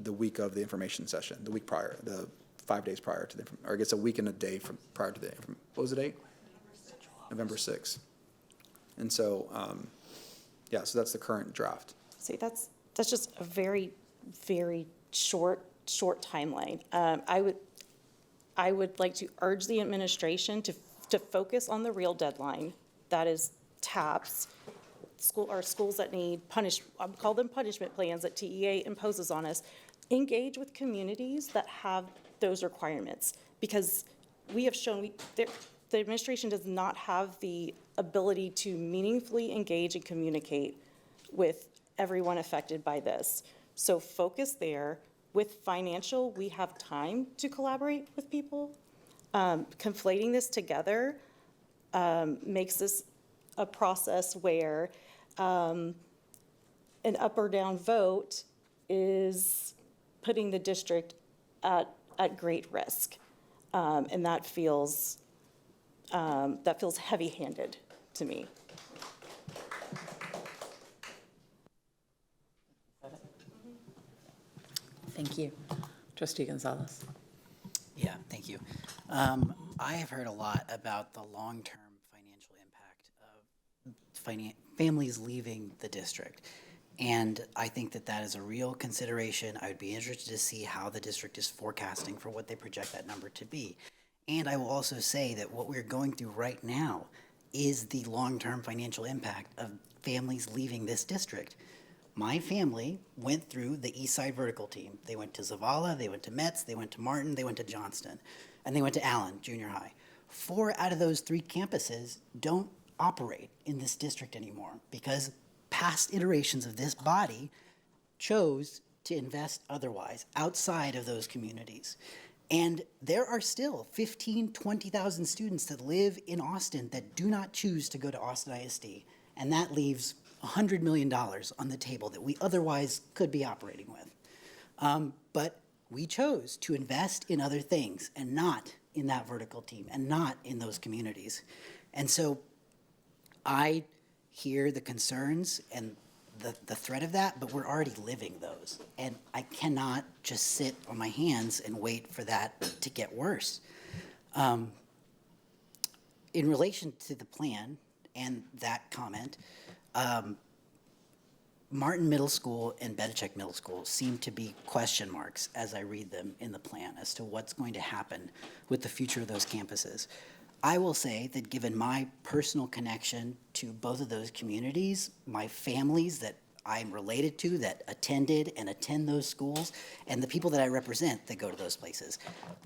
S1: the week of the information session, the week prior, the 5 days prior to or I guess a week and a day prior to what was the date? November 6th. And so, yeah, so that's the current draft.
S17: See, that's just a very, very short timeline. I would like to urge the administration to focus on the real deadline, that is TAPS. Schools that need I call them punishment plans that TEA imposes on us. Engage with communities that have those requirements, because we have shown the administration does not have the ability to meaningfully engage and communicate with everyone affected by this. So focus there. With financial, we have time to collaborate with people. Conflating this together makes this a process where an up or down vote is putting the district at great risk, and that feels heavy-handed to me.
S16: Thank you. Trustee Gonzalez.
S7: Yeah, thank you. I have heard a lot about the long-term financial impact of families leaving the district. And I think that is a real consideration. I would be interested to see how the district is forecasting for what they project that number to be. And I will also say that what we're going through right now is the long-term financial impact of families leaving this district. My family went through the East Side Vertical Team. They went to Zavala, they went to Metz, they went to Martin, they went to Johnston, and they went to Allen Junior High. 4 out of those 3 campuses don't operate in this district anymore because past iterations of this body chose to invest otherwise outside of those communities. And there are still 15,000, 20,000 students that live in Austin that do not choose to go to Austin ISD, and that leaves $100 million on the table that we otherwise could be operating with. But we chose to invest in other things and not in that vertical team and not in those communities. And so I hear the concerns and the threat of that, but we're already living those. And I cannot just sit on my hands and wait for that to get worse. In relation to the plan and that comment, Martin Middle School and Bedichek Middle School seem to be question marks as I read them in the plan as to what's going to happen with the future of those campuses. I will say that given my personal connection to both of those communities, my families that I'm related to that attended and attend those schools, and the people that I represent that go to those places.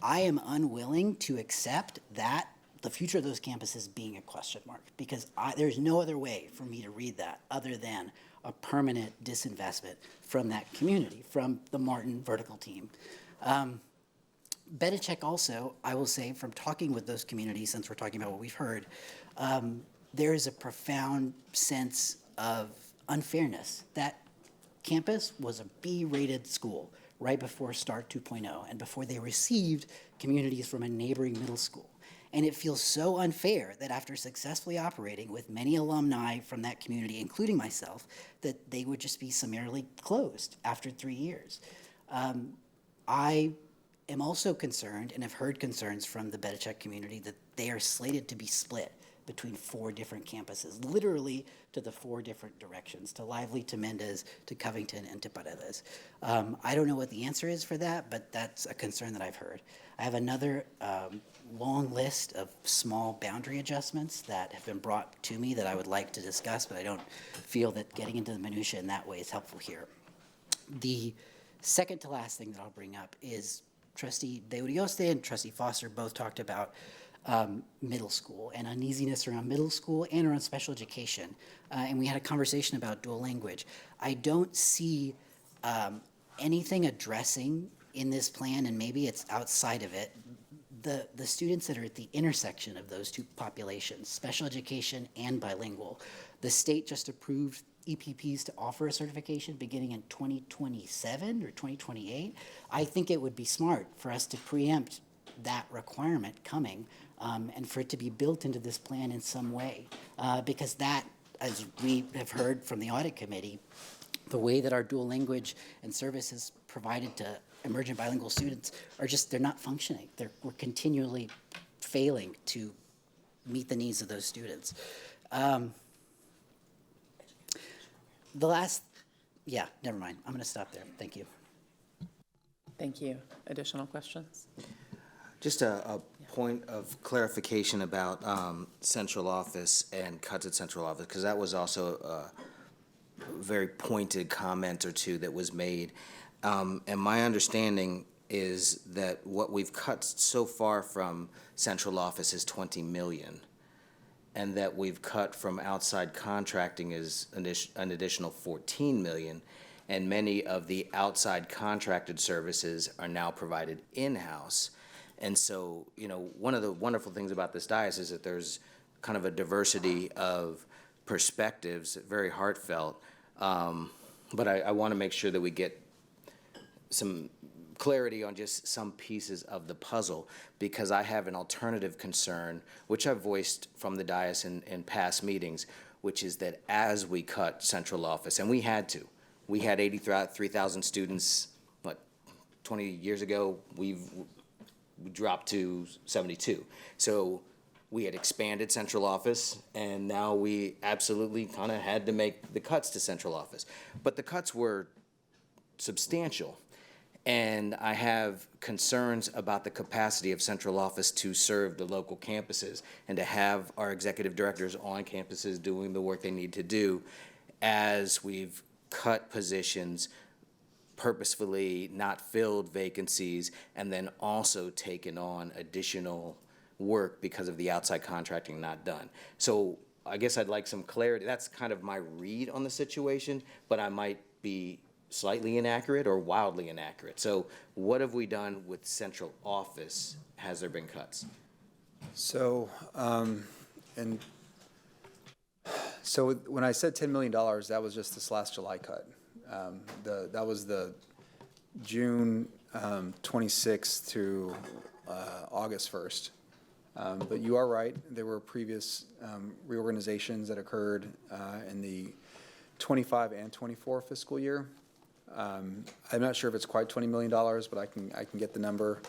S7: I am unwilling to accept that the future of those campuses being a question mark, because there's no other way for me to read that other than a permanent disinvestment from that community, from the Martin vertical team. Bedichek also, I will say, from talking with those communities, since we're talking about what we've heard, there is a profound sense of unfairness. That campus was a B-rated school right before START 2.0 and before they received communities from a neighboring middle school. And it feels so unfair that after successfully operating with many alumni from that community, including myself, that they would just be summarily closed after 3 years. I am also concerned, and have heard concerns from the Bedichek community, that they are slated to be split between 4 different campuses, literally to the 4 different directions, to Lively, to Mendez, to Covington, and to Paredes. I don't know what the answer is for that, but that's a concern that I've heard. I have another long list of small boundary adjustments that have been brought to me that I would like to discuss, but I don't feel that getting into the minutia in that way is helpful here. The second to last thing that I'll bring up is Trustee De Urioste and Trustee Foster both talked about middle school and uneasiness around middle school and around special education. And we had a conversation about dual language. I don't see anything addressing in this plan, and maybe it's outside of it, the students that are at the intersection of those 2 populations, special education and bilingual. The state just approved EPPs to offer a certification beginning in 2027 or 2028. I think it would be smart for us to preempt that requirement coming and for it to be built into this plan in some way. Because that, as we have heard from the audit committee, the way that our dual language and services provided to emergent bilingual students are just, they're not functioning. We're continually failing to meet the needs of those students. Never mind. I'm going to stop there. Thank you.
S16: Thank you. Additional questions?
S4: Just a point of clarification about central office and cuts at central office, because that was also a very pointed comment or two that was made. And my understanding is that what we've cut so far from central office is 20 million, and that we've cut from outside contracting is an additional 14 million, and many of the outside contracted services are now provided in-house. And so, one of the wonderful things about this diocese is that there's kind of a diversity of perspectives, very heartfelt, but I want to make sure that we get some clarity on just some pieces of the puzzle, because I have an alternative concern, which I've voiced from the diocese in past meetings, which is that as we cut central office, and we had 83,000 students, 20 years ago, we dropped to 72. So we had expanded central office, and now we absolutely kind of had to make the cuts to central office. But the cuts were substantial. And I have concerns about the capacity of central office to serve the local campuses and to have our executive directors on campuses doing the work they need to do, as we've cut positions, purposefully not filled vacancies, and then also taken on additional work because of the outside contracting not done. So I guess I'd like some clarity. That's kind of my read on the situation, but I might be slightly inaccurate or wildly inaccurate. So what have we done with central office? Has there been cuts?
S1: So, when I said $10 million, that was just this last July cut. That was the June 26th to August 1st. But you are right. There were previous reorganizations that occurred in the 25 and 24 fiscal year. I'm not sure if it's quite $20 million, but I can get the number.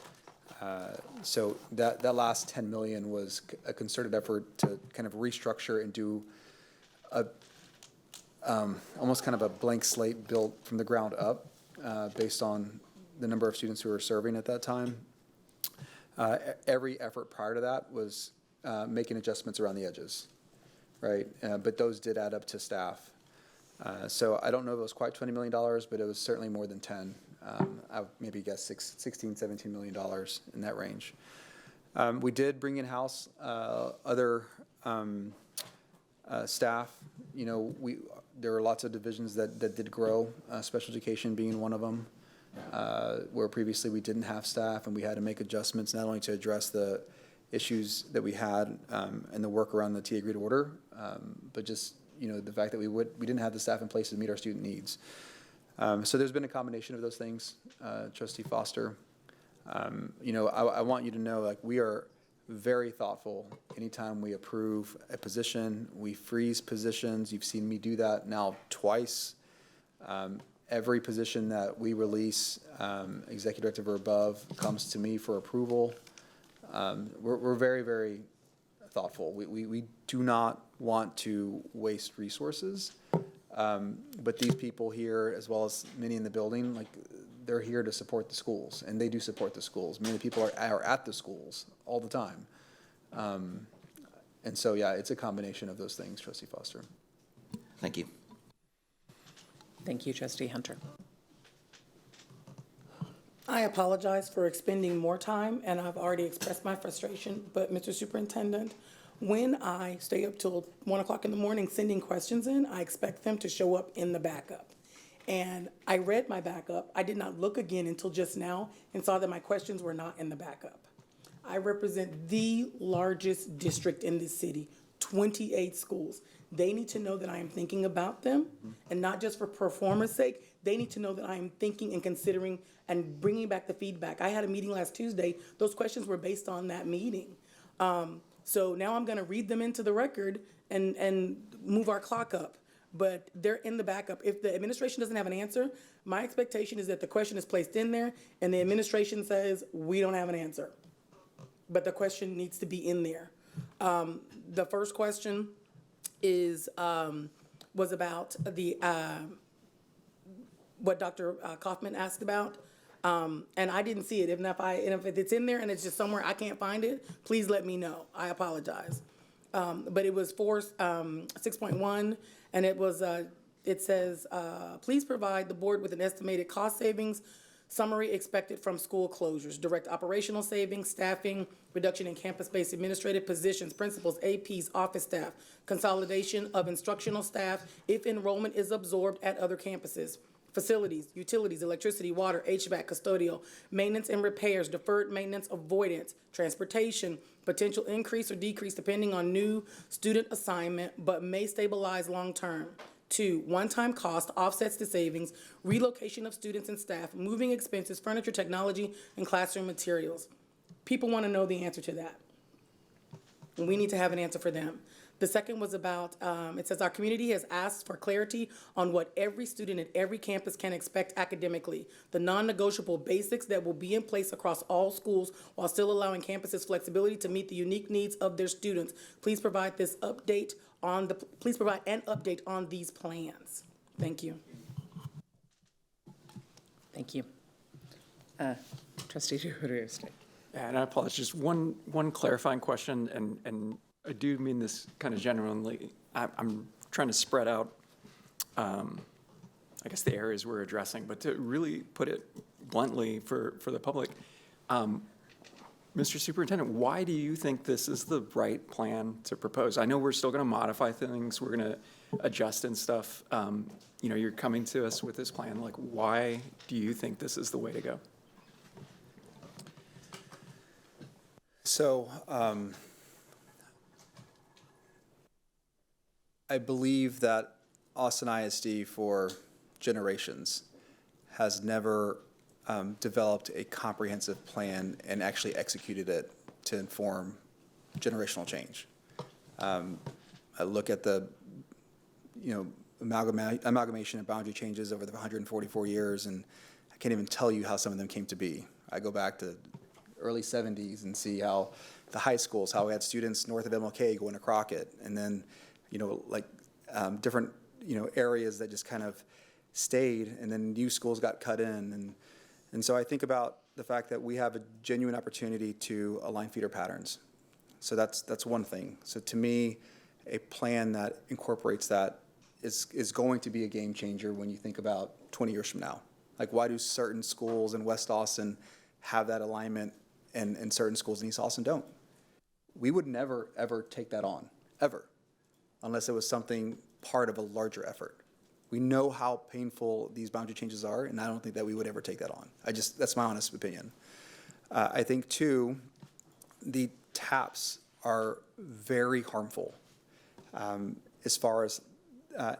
S1: So that last 10 million was a concerted effort to kind of restructure and do almost kind of a blank slate built from the ground up based on the number of students who were serving at that time. Every effort prior to that was making adjustments around the edges, right? But those did add up to staff. So I don't know if it was quite $20 million, but it was certainly more than 10. I would maybe guess $16, $17 million in that range. We did bring in-house other staff. You know, there were lots of divisions that did grow, special education being one of them, where previously we didn't have staff and we had to make adjustments not only to address the issues that we had and the work around the T agreed order, but just, you know, the fact that we didn't have the staff in place to meet our student needs. So there's been a combination of those things, Trustee Foster. You know, I want you to know, like, we are very thoughtful. Anytime we approve a position, we freeze positions. You've seen me do that now twice. Every position that we release, executive director or above, comes to me for approval. We're very, very thoughtful. We do not want to waste resources. But these people here, as well as many in the building, like, they're here to support the schools, and they do support the schools. Many people are at the schools all the time. And so, yeah, it's a combination of those things, Trustee Foster.
S4: Thank you.
S16: Thank you, Trustee Hunter.
S26: I apologize for expending more time, and I've already expressed my frustration, but Mr. Superintendent, when I stay up till 1 o'clock in the morning sending questions in, I expect them to show up in the backup. And I read my backup. I did not look again until just now and saw that my questions were not in the backup. I represent the largest district in this city, 28 schools. They need to know that I am thinking about them, and not just for performance sake. They need to know that I am thinking and considering and bringing back the feedback. I had a meeting last Tuesday. Those questions were based on that meeting. So now I'm going to read them into the record and move our clock up. But they're in the backup. If the administration doesn't have an answer, my expectation is that the question is placed in there and the administration says, we don't have an answer. But the question needs to be in there. The first question is, was about the, what Dr. Kaufman asked about. And I didn't see it. If it's in there and it's just somewhere I can't find it, please let me know. I apologize. But it was 6.1, and it says, please provide the board with an estimated cost savings summary expected from school closures, direct operational savings, staffing, reduction in campus-based administrative positions, principals, APs, office staff, consolidation of instructional staff if enrollment is absorbed at other campuses, facilities, utilities, electricity, water, HVAC, custodial, maintenance and repairs, deferred maintenance avoidance, transportation, potential increase or decrease depending on new student assignment, but may stabilize long-term. 2, one-time cost offsets to savings, relocation of students and staff, moving expenses, furniture, technology, and classroom materials. People want to know the answer to that. And we need to have an answer for them. The second was about, it says, our community has asked for clarity on what every student at every campus can expect academically, the non-negotiable basics that will be in place across all schools while still allowing campuses flexibility to meet the unique needs of their students. Please provide an update on these plans. Thank you.
S16: Thank you. Trustee Rudier.
S5: And I apologize, just one clarifying question, and I do mean this kind of genuinely. I'm trying to spread out, I guess, the areas we're addressing, but to really put it bluntly for the public, Mr. Superintendent, why do you think this is the right plan to propose? I know we're still going to modify things, we're going to adjust and stuff. You know, you're coming to us with this plan. Like, why do you think this is the way to go?
S1: So, I believe that Austin ISD for generations has never developed a comprehensive plan and actually executed it to inform generational change. I look at the, amalgamation and boundary changes over the 144 years, and I can't even tell you how some of them came to be. I go back to early 70s and see how the high schools, how we had students north of MLK going to Crockett, and then, different, areas that just kind of stayed, and then new schools got cut in. And so I think about the fact that we have a genuine opportunity to align feeder patterns. So that's one thing. So to me, a plan that incorporates that is going to be a game changer when you think about 20 years from now. Like, why do certain schools in West Austin have that alignment and certain schools in East Austin don't? We would never, ever take that on, ever, unless it was something part of a larger effort. We know how painful these boundary changes are, and I don't think that we would ever take that on. That's my honest opinion. I think, too, the TAPs are very harmful as far as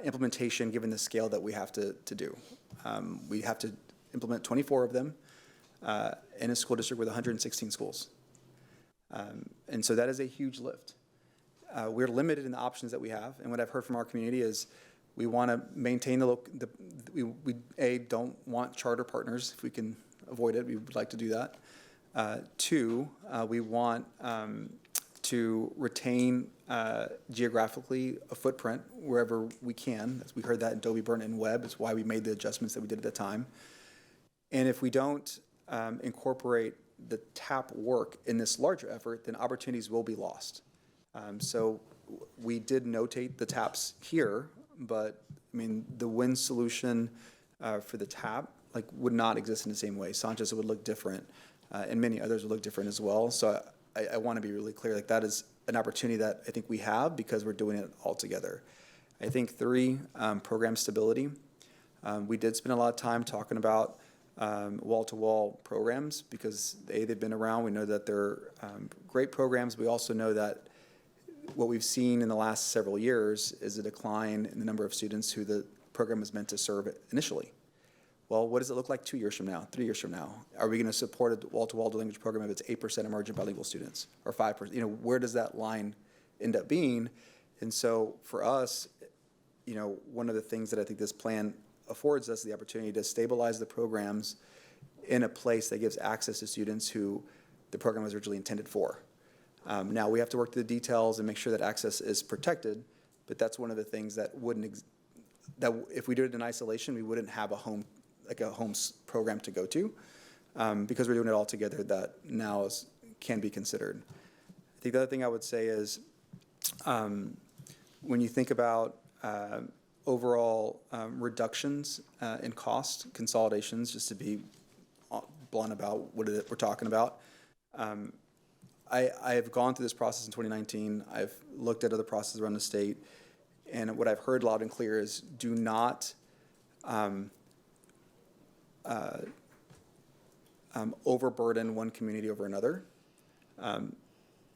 S1: implementation, given the scale that we have to do. We have to implement 24 of them in a school district with 116 schools. And so that is a huge lift. We're limited in the options that we have, and what I've heard from our community is we want to maintain we don't want charter partners. If we can avoid it, we would like to do that. Two, we want to retain geographically a footprint wherever we can. We heard that in Dobie, Burton, and Webb. It's why we made the adjustments that we did at the time. And if we don't incorporate the TAP work in this larger effort, then opportunities will be lost. So we did notate the TAPs here, but I mean, the win solution for the TAP would not exist in the same way. Sanchez would look different, and many others would look different as well. So I want to be really clear, that is an opportunity that I think we have because we're doing it all together. I think three, program stability. We did spend a lot of time talking about wall-to-wall programs because they've been around. We know that they're great programs. We also know that what we've seen in the last several years is a decline in the number of students who the program was meant to serve initially. Well, what does it look like 2 years from now, 3 years from now? Are we going to support a wall-to-wall language program if it's 8% emergent bilingual students or 5%? Where does that line end up being? And so for us, one of the things that I think this plan affords us the opportunity to stabilize the programs in a place that gives access to students who the program was originally intended for. Now, we have to work through the details and make sure that access is protected, but that's one of the things that that if we did it in isolation, we wouldn't have a home program to go to, because we're doing it all together. That now can be considered. I think the other thing I would say is when you think about overall reductions in cost, consolidations, just to be blunt about what we're talking about. I have gone through this process in 2019. I've looked at other processes around the state, and what I've heard loud and clear is do not overburden one community over another.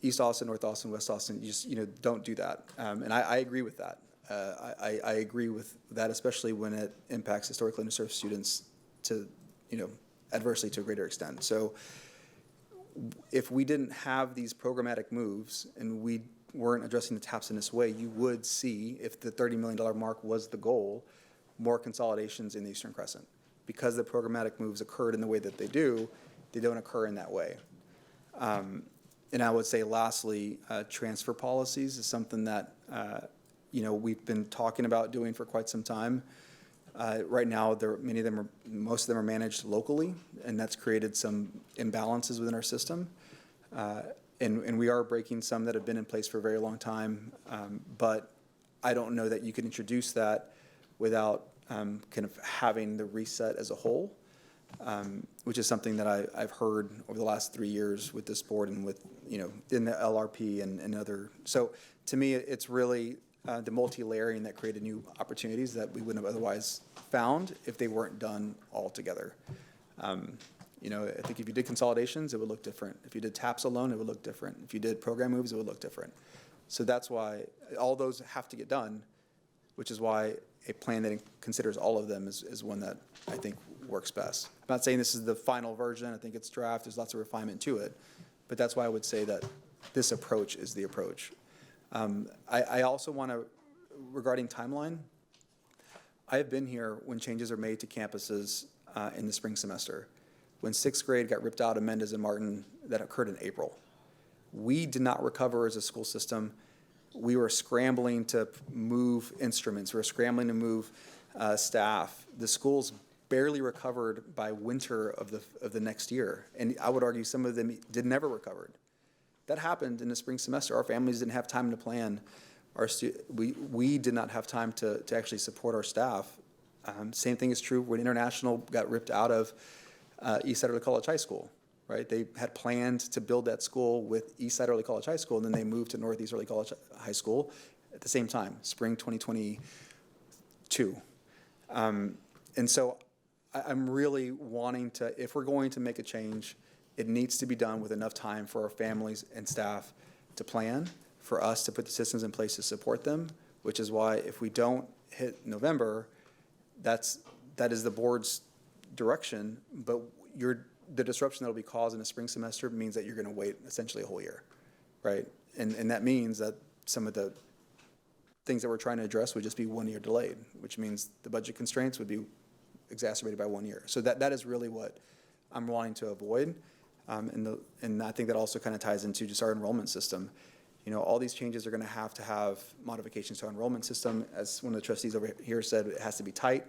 S1: East Austin, North Austin, West Austin, you just don't do that. And I agree with that. I agree with that, especially when it impacts historically underserved students to adversely to a greater extent. So if we didn't have these programmatic moves and we weren't addressing the TAPs in this way, you would see, if the $30 million mark was the goal, more consolidations in the Eastern Crescent. Because the programmatic moves occurred in the way that they do, they don't occur in that way. And I would say lastly, transfer policies is something that we've been talking about doing for quite some time. Right now, most of them are managed locally, and that's created some imbalances within our system. And we are breaking some that have been in place for a very long time, but I don't know that you can introduce that without kind of having the reset as a whole, which is something that I've heard over the last 3 years with this board and with, in the LRP and other. So to me, it's really the multi-layering that created new opportunities that we wouldn't have otherwise found if they weren't done all together. I think if you did consolidations, it would look different. If you did TAPs alone, it would look different. If you did program moves, it would look different. So that's why all those have to get done, which is why a plan that considers all of them is one that I think works best. I'm not saying this is the final version. I think it's draft. There's lots of refinement to it. But that's why I would say that this approach is the approach. I also want to, regarding timeline, I have been here when changes are made to campuses in the spring semester. When 6th grade got ripped out of Mendez and Martin, that occurred in April. We did not recover as a school system. We were scrambling to move instruments. We were scrambling to move staff. The schools barely recovered by winter of the next year. And I would argue some of them never recovered. That happened in the spring semester. Our families didn't have time to plan we did not have time to actually support our staff. Same thing is true when International got ripped out of East Side Early College High School, right? They had planned to build that school with East Side Early College High School, and then they moved to Northeast Early College High School at the same time, spring 2022. And so I'm really wanting to, if we're going to make a change, it needs to be done with enough time for our families and staff to plan, for us to put the systems in place to support them, which is why if we don't hit November, that is the board's direction, but the disruption that will be caused in the spring semester means that you're going to wait essentially a whole year, right? And that means that some of the things that we're trying to address would just be 1 year delayed, which means the budget constraints would be exacerbated by 1 year. So that is really what I'm wanting to avoid. And I think that also kind of ties into just our enrollment system. You know, all these changes are going to have modifications to our enrollment system. As one of the trustees over here said, it has to be tight.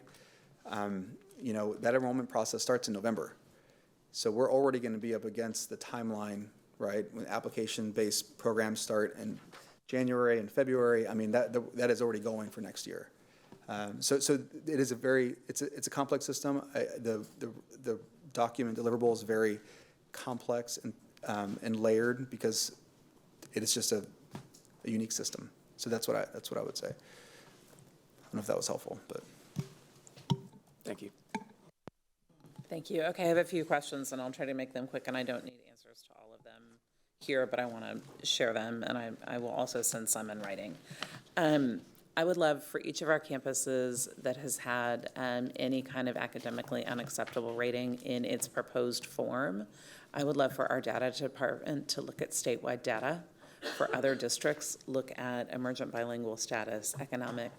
S1: You know, that enrollment process starts in November. So we're already going to be up against the timeline, right? When application-based programs start in January and February, I mean, that is already going for next year. So it is it's a complex system. The document deliverable is very complex and layered because it is just a unique system. So that's what I would say. I don't know if that was helpful, but.
S5: Thank you.
S16: Thank you. Okay, I have a few questions, and I'll try to make them quick, and I don't need answers to all of them here, but I want to share them, and I will also send some in writing. I would love for each of our campuses that has had any kind of academically unacceptable rating in its proposed form, I would love for our data department to look at statewide data. For other districts, look at emergent bilingual status, economic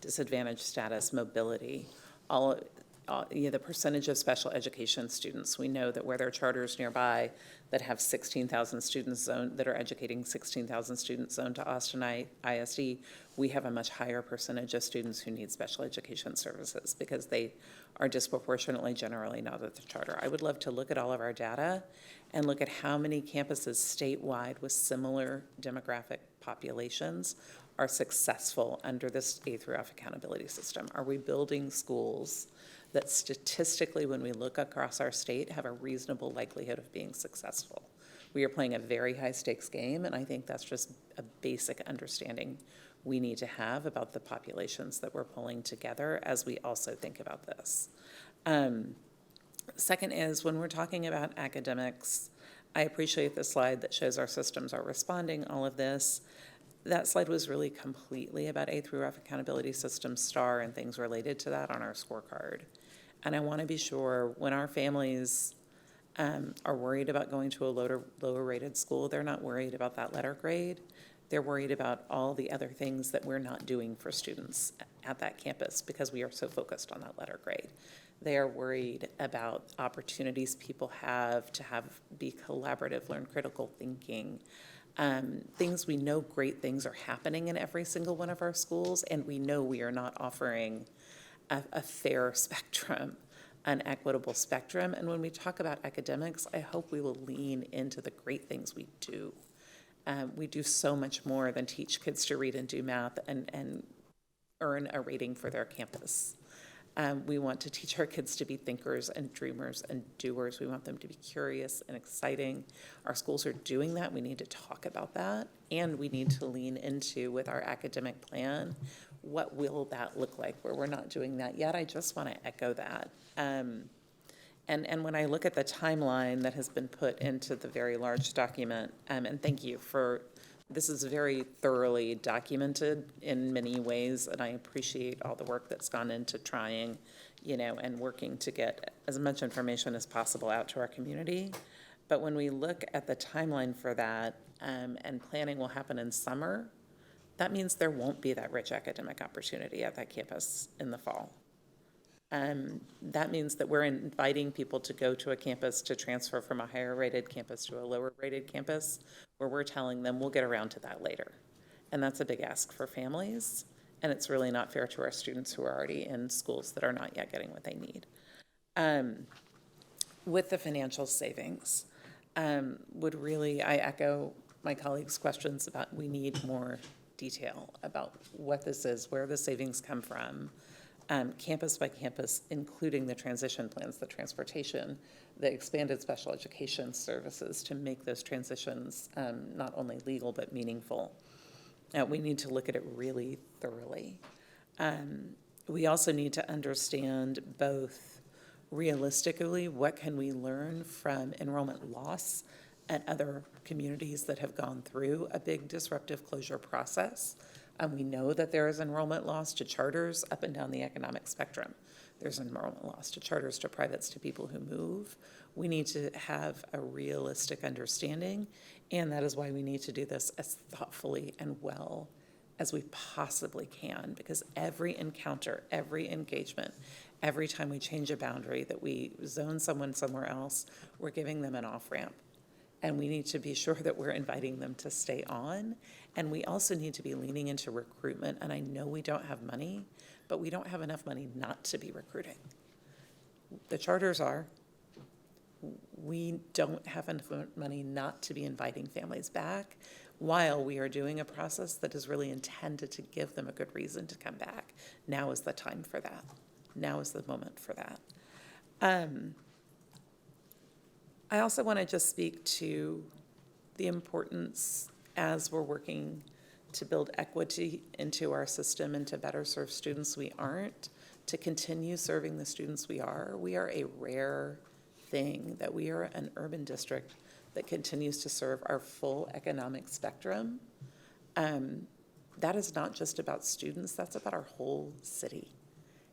S16: disadvantaged status, mobility, the percentage of special education students. We know that where there are charters nearby that have 16,000 students zoned, that are educating 16,000 students zoned to Austin ISD, we have a much higher percentage of students who need special education services because they are disproportionately generally not at the charter. I would love to look at all of our data and look at how many campuses statewide with similar demographic populations are successful under this A through F accountability system. Are we building schools that statistically, when we look across our state, have a reasonable likelihood of being successful? We are playing a very high stakes game, and I think that's just a basic understanding we need to have about the populations that we're pulling together as we also think about this. Second is, when we're talking about academics, I appreciate the slide that shows our systems are responding, all of this. That slide was really completely about A through F accountability system, STAR, and things related to that on our scorecard. And I want to be sure when our families are worried about going to a lower rated school, they're not worried about that letter grade. They're worried about all the other things that we're not doing for students at that campus because we are so focused on that letter grade. They are worried about opportunities people have to be collaborative, learn critical thinking, things we know great things are happening in every single one of our schools, and we know we are not offering a fair spectrum, an equitable spectrum. And when we talk about academics, I hope we will lean into the great things we do. We do so much more than teach kids to read and do math and earn a rating for their campus. We want to teach our kids to be thinkers and dreamers and doers. We want them to be curious and exciting. Our schools are doing that. We need to talk about that. And we need to lean into, with our academic plan, what will that look like where we're not doing that yet? I just want to echo that. And when I look at the timeline that has been put into the very large document, and thank you for, this is very thoroughly documented in many ways, and I appreciate all the work that's gone into trying, and working to get as much information as possible out to our community. But when we look at the timeline for that, and planning will happen in summer, that means there won't be that rich academic opportunity at that campus in the fall. That means that we're inviting people to go to a campus to transfer from a higher rated campus to a lower rated campus, where we're telling them we'll get around to that later. And that's a big ask for families, and it's really not fair to our students who are already in schools that are not yet getting what they need. With the financial savings, I echo my colleagues' questions about, we need more detail about what this is, where the savings come from, campus by campus, including the transition plans, the transportation, the expanded special education services to make those transitions not only legal but meaningful. We need to look at it really thoroughly. We also need to understand both realistically, what can we learn from enrollment loss at other communities that have gone through a big disruptive closure process. We know that there is enrollment loss to charters up and down the economic spectrum. There's enrollment loss to charters, to privates, to people who move. We need to have a realistic understanding, and that is why we need to do this as thoughtfully and well as we possibly can, because every encounter, every engagement, every time we change a boundary, that we zone someone somewhere else, we're giving them an off-ramp. And we need to be sure that we're inviting them to stay on. And we also need to be leaning into recruitment. And I know we don't have money, but we don't have enough money not to be recruiting. The charters are. We don't have enough money not to be inviting families back while we are doing a process that is really intended to give them a good reason to come back. Now is the time for that. Now is the moment for that. I also want to just speak to the importance, as we're working to build equity into our system and to better serve students we aren't, to continue serving the students we are. We are a rare thing that we are an urban district that continues to serve our full economic spectrum. That is not just about students, that's about our whole city.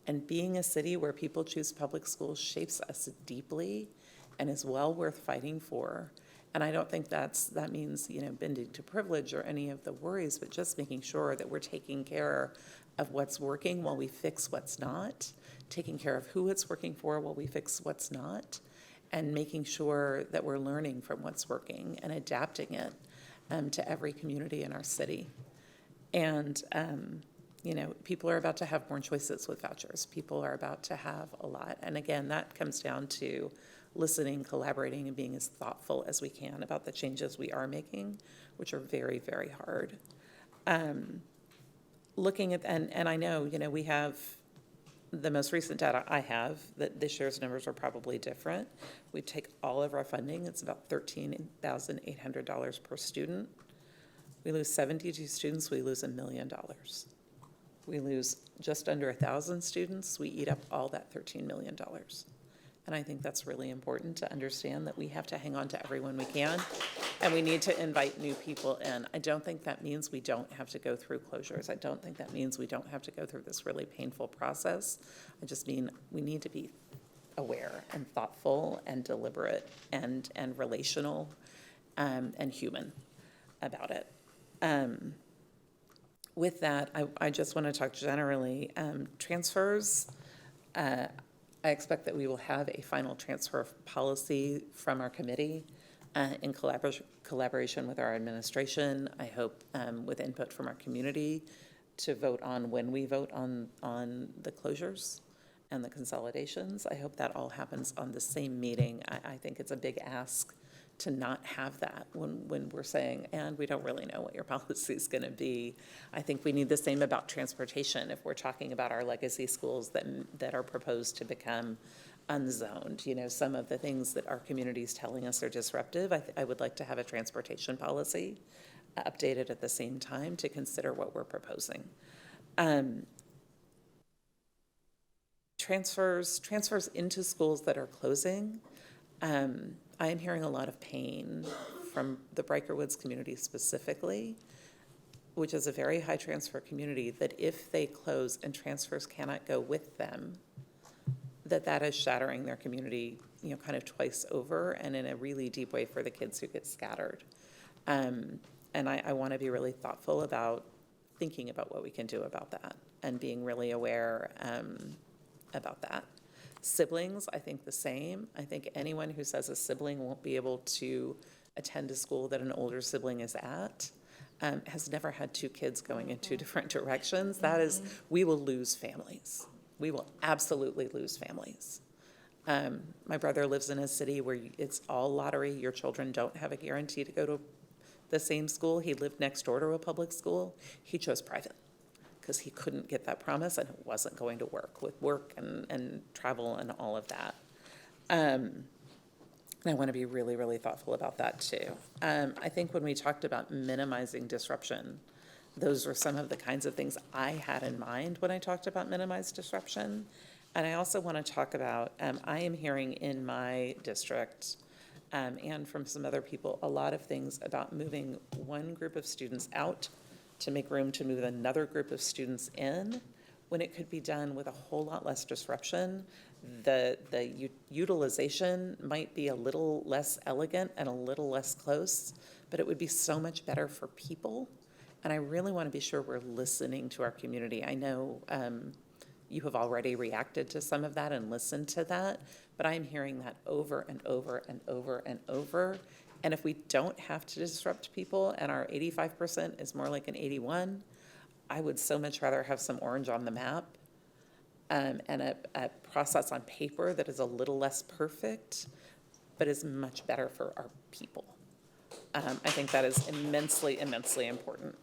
S16: And being a city where people choose public schools shapes us deeply and is well worth fighting for. And I don't think that means, bending to privilege or any of the worries, but just making sure that we're taking care of what's working while we fix what's not, taking care of who it's working for while we fix what's not, and making sure that we're learning from what's working and adapting it to every community in our city. And, people are about to have more choices with vouchers. People are about to have a lot. And again, that comes down to listening, collaborating, and being as thoughtful as we can about the changes we are making, which are very, very hard. Looking at, and I know, we have the most recent data I have, that this year's numbers are probably different. We take all of our funding, it's about $13,800 per student. We lose 72 students, we lose $1 million. We lose just under 1,000 students, we eat up all that $13 million. And I think that's really important to understand, that we have to hang on to everyone we can, and we need to invite new people in. I don't think that means we don't have to go through closures. I don't think that means we don't have to go through this really painful process. I just mean we need to be aware and thoughtful and deliberate and relational and human about it. With that, I just want to talk generally. Transfers, I expect that we will have a final transfer policy from our committee in collaboration with our administration. I hope with input from our community to vote on when we vote on the closures and the consolidations. I hope that all happens on the same meeting. I think it's a big ask to not have that when we're saying, and we don't really know what your policy is going to be. I think we need the same about transportation if we're talking about our legacy schools that are proposed to become unzoned. Some of the things that our community is telling us are disruptive. I would like to have a transportation policy updated at the same time to consider what we're proposing. Transfers into schools that are closing. I am hearing a lot of pain from the Briker Woods community specifically, which is a very high transfer community, that if they close and transfers cannot go with them, that is shattering their community, kind of twice over, and in a really deep way for the kids who get scattered. And I want to be really thoughtful about thinking about what we can do about that and being really aware about that. Siblings, I think the same. I think anyone who says a sibling won't be able to attend a school that an older sibling is at has never had two kids going in two different directions. That is, we will lose families. We will absolutely lose families. My brother lives in a city where it's all lottery. Your children don't have a guarantee to go the same school. He lived next door to a public school. He chose private because he couldn't get that promise and it wasn't going to work with work and travel and all of that. And I want to be really, really thoughtful about that too. I think when we talked about minimizing disruption, those were some of the kinds of things I had in mind when I talked about minimized disruption. And I also want to talk about, I am hearing in my district and from some other people, a lot of things about moving one group of students out to make room to move another group of students in, when it could be done with a whole lot less disruption. The utilization might be a little less elegant and a little less close, but it would be so much better for people. And I really want to be sure we're listening to our community. I know you have already reacted to some of that and listened to that, but I'm hearing that over and over and over and over. And if we don't have to disrupt people and our 85% is more like an 81, I would so much rather have some orange on the map and a process on paper that is a little less perfect, but is much better for our people. I think that is immensely, immensely important.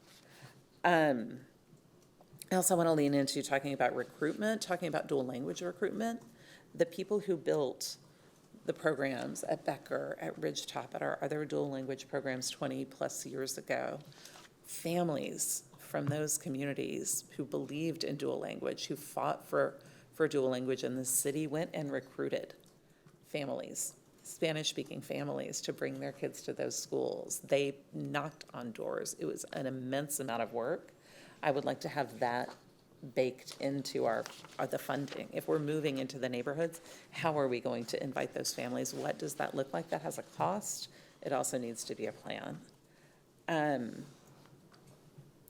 S16: I also want to lean into talking about recruitment, talking about dual language recruitment. The people who built the programs at Becker, at Ridgetop, at our other dual language programs 20 plus years ago, families from those communities who believed in dual language, who fought for dual language in the city, went and recruited families, Spanish-speaking families, to bring their kids to those schools. They knocked on doors. It was an immense amount of work. I would like to have that baked into the funding. If we're moving into the neighborhoods, how are we going to invite those families? What does that look like? That has a cost. It also needs to be a plan.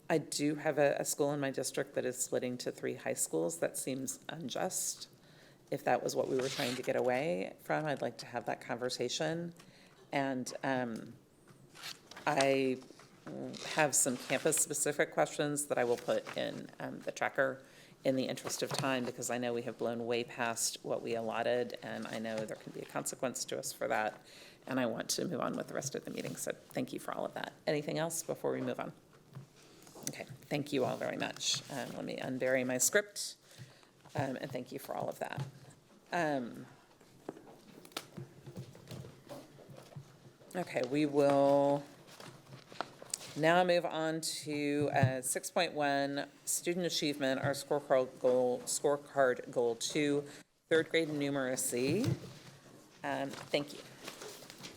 S16: I do have a school in my district that is splitting to 3 high schools. That seems unjust. If that was what we were trying to get away from, I'd like to have that conversation. And I have some campus-specific questions that I will put in the tracker in the interest of time, because I know we have blown way past what we allotted, and I know there can be a consequence to us for that, and I want to move on with the rest of the meeting, so thank you for all of that. Anything else before we move on? Okay, thank you all very much. Let me unbury my script, and thank you for all of that. Okay, we will now move on to 6.1, student achievement, our scorecard goal 2, third grade numeracy. Thank you.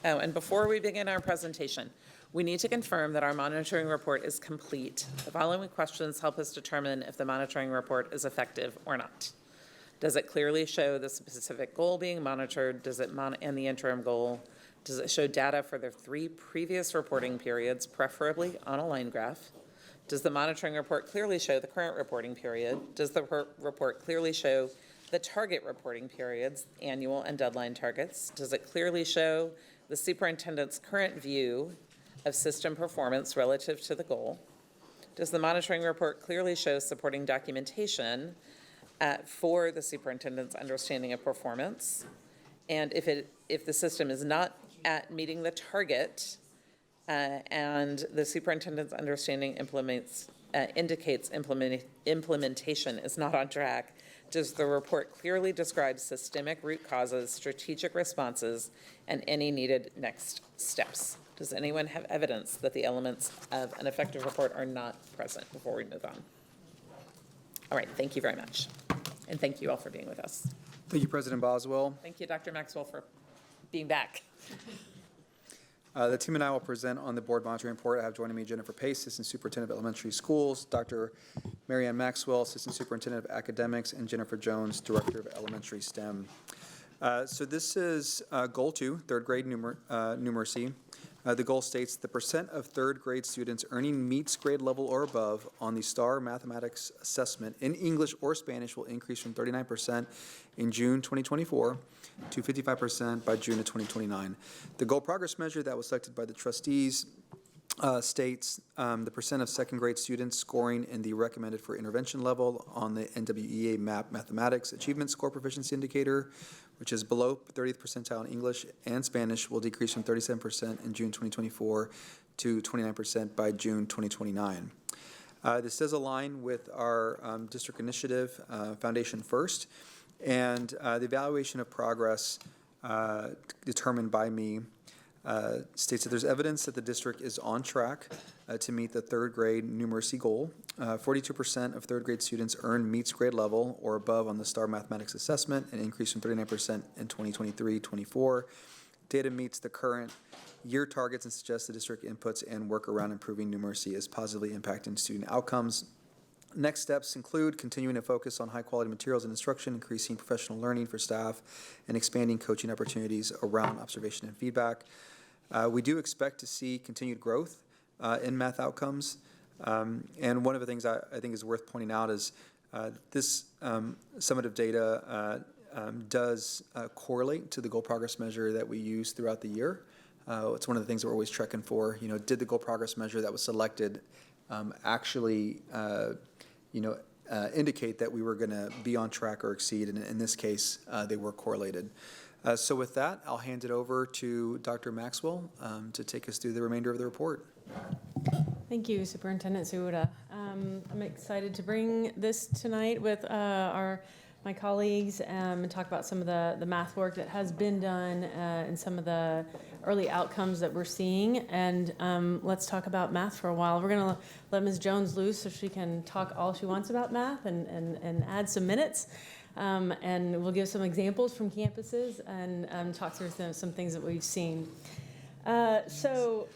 S16: Oh, and before we begin our presentation, we need to confirm that our monitoring report is complete. The following questions help us determine if the monitoring report is effective or not. Does it clearly show the specific goal being monitored? Does it and the interim goal? Does it show data for the 3 previous reporting periods, preferably on a line graph? Does the monitoring report clearly show the current reporting period? Does the report clearly show the target reporting periods, annual and deadline targets? Does it clearly show the superintendent's current view of system performance relative to the goal? Does the monitoring report clearly show supporting documentation for the superintendent's understanding of performance? And if the system is not at meeting the target and the superintendent's understanding indicates implementation is not on track, does the report clearly describe systemic root causes, strategic responses, and any needed next steps? Does anyone have evidence that the elements of an effective report are not present before we move on? All right, thank you very much. And thank you all for being with us.
S1: Thank you, President Boswell.
S16: Thank you, Dr. Maxwell, for being back.
S1: The team and I will present on the board monitoring report. I have joining me Jennifer Pace, Assistant Superintendent of Elementary Schools, Dr. Marianne Maxwell, Assistant Superintendent of Academics, and Jennifer Jones, Director of Elementary STEM. So this is Goal 2, third grade numeracy. The goal states the percent of third grade students earning meets grade level or above on the STAR mathematics assessment in English or Spanish will increase from 39% in June 2024 to 55% by June of 2029. The goal progress measure that was selected by the trustees states the percent of second grade students scoring in the recommended for intervention level on the NWEA MAP mathematics achievement score proficiency indicator, which is below 30th percentile in English and Spanish, will decrease from 37% in June 2024 to 29% by June 2029. This does align with our district initiative, Foundation First, and the evaluation of progress determined by me states that there's evidence that the district is on track to meet the third grade numeracy goal. 42% of third grade students earn meets grade level or above on the STAR mathematics assessment, an increase from 39% in 2023-24. Data meets the current year targets and suggests the district inputs and work around improving numeracy is positively impacting student outcomes. Next steps include continuing to focus on high-quality materials and instruction, increasing professional learning for staff, and expanding coaching opportunities around observation and feedback. We do expect to see continued growth in math outcomes. And one of the things I think is worth pointing out is this summative data does correlate to the goal progress measure that we use throughout the year. It's one of the things that we're always checking for. Did the goal progress measure that was selected actually indicate that we were going to be on track or exceed? And in this case, they were correlated. So with that, I'll hand it over to Dr. Maxwell to take us through the remainder of the report.
S2: Thank you, Superintendent Segura. I'm excited to bring this tonight with my colleagues and talk about some of the math work that has been done and some of the early outcomes that we're seeing. And let's talk about math for a while. We're going to let Ms. Jones loose so she can talk all she wants about math and add some minutes. And we'll give some examples from campuses and talk through some things that we've seen. So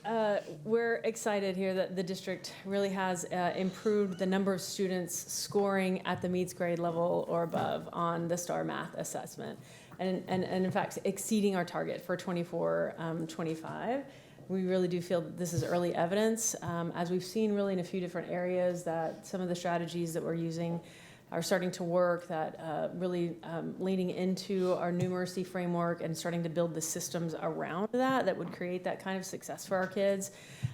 S2: we're excited here that the district really has improved the number of students scoring at the meets grade level or above on the STAR math assessment, and in fact exceeding our target for 24-25. We really do feel that this is early evidence, as we've seen really in a few different areas that some of the strategies that we're using are starting to work, that really leaning into our numeracy framework and starting to build the systems around that would create that kind of success for our kids.